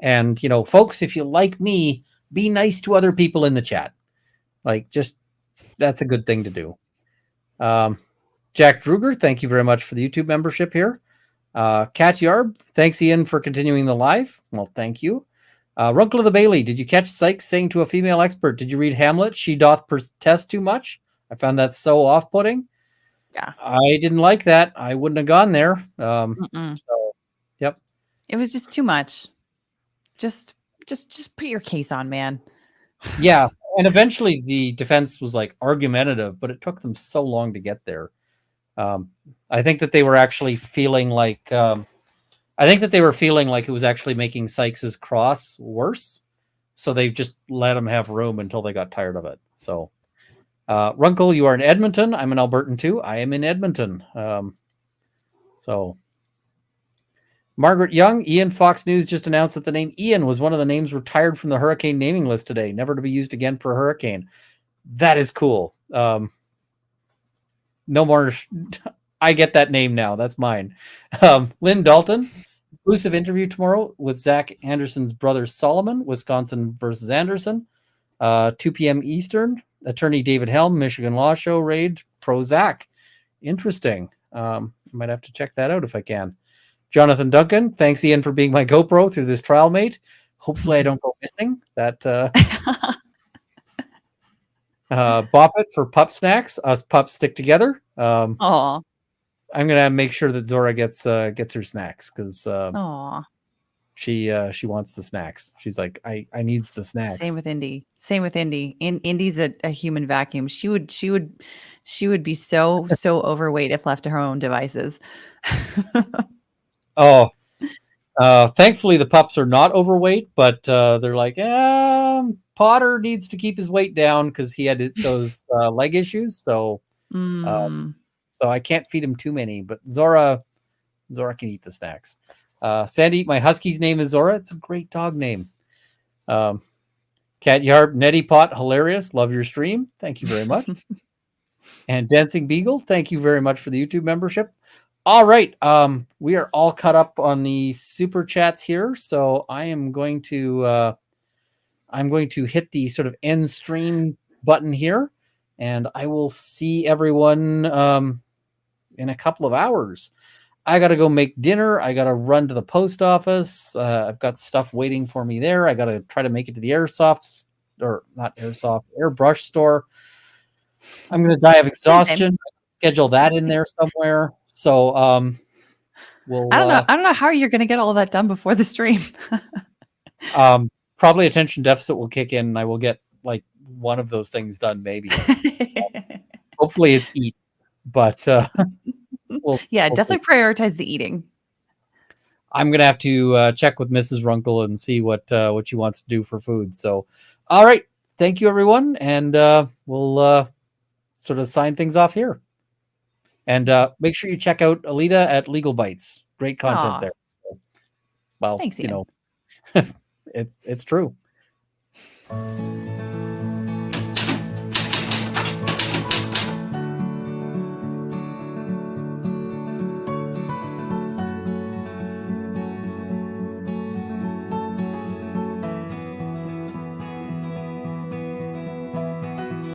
and folks, if you like me, be nice to other people in the chat. Like that's a good thing to do. Jack Druger, thank you very much for the YouTube membership here. Kat Yarb, thanks Ian for continuing the live. Well, thank you. Runkle of the Bailey, did you catch Sykes saying to a female expert, did you read Hamlet? She doth protest too much. I found that so off-putting. Yeah. I didn't like that. I wouldn't have gone there. So, yep. It was just too much. Just put your case on, man. Yeah. And eventually the defense was like argumentative, but it took them so long to get there. I think that they were actually feeling like, it was actually making Sykes's cross worse. So they just let him have room until they got tired of it. So, Runkle, you are in Edmonton. I'm in Alberton too. I am in Edmonton. So, Margaret Young, Ian, Fox News just announced that the name Ian was one of the names retired from the hurricane naming list today, never to be used again for a hurricane. That is cool. no more. I get that name now. That's mine. Lynn Dalton, exclusive interview tomorrow with Zach Anderson's brother Solomon, Wisconsin versus Anderson, 2 p.m. Eastern. Attorney David Helm, Michigan Law Show raid, pro Zach. Interesting. Might have to check that out if I can. Jonathan Duncan, thanks Ian for being my GoPro through this trial, mate. Hopefully I don't go missing. That Boppet for pup snacks. Us pups stick together. Aw. I'm gonna make sure that Zora gets her snacks because Aw. she wants the snacks. She's like, I needs the snacks. Same with Indy. Same with Indy. Indy's a human vacuum. She would be so overweight if left to her own devices. Oh, thankfully the pups are not overweight, but they're like, Potter needs to keep his weight down because he had those leg issues. So, so I can't feed him too many. But Zora can eat the snacks. Sandy, my husky's name is Zora. It's a great dog name. Cat Yarb, Nettie Pot, hilarious. Love your stream. Thank you very much. And Dancing Beagle, thank you very much for the YouTube membership. All right. We are all caught up on the super chats here. So I am going to hit the sort of end stream button here, and I will see everyone in a couple of hours. I got to go make dinner. I got to run to the post office. I've got stuff waiting for me there. I got to try to make it to the airbrush store. I'm going to die of exhaustion. Schedule that in there somewhere. So we'll. I don't know how you're going to get all of that done before the stream. Probably attention deficit will kick in, and I will get like one of those things done. Maybe. Hopefully, it's eat. But definitely prioritize the eating. I'm gonna have to check with Mrs. Runkle and see what she wants to do for food. So, all right, thank you everyone, and we'll sort of sign things off here. And make sure you check out Alita at Legal Bites. Great content there. So, well, thanks, you know, it's true.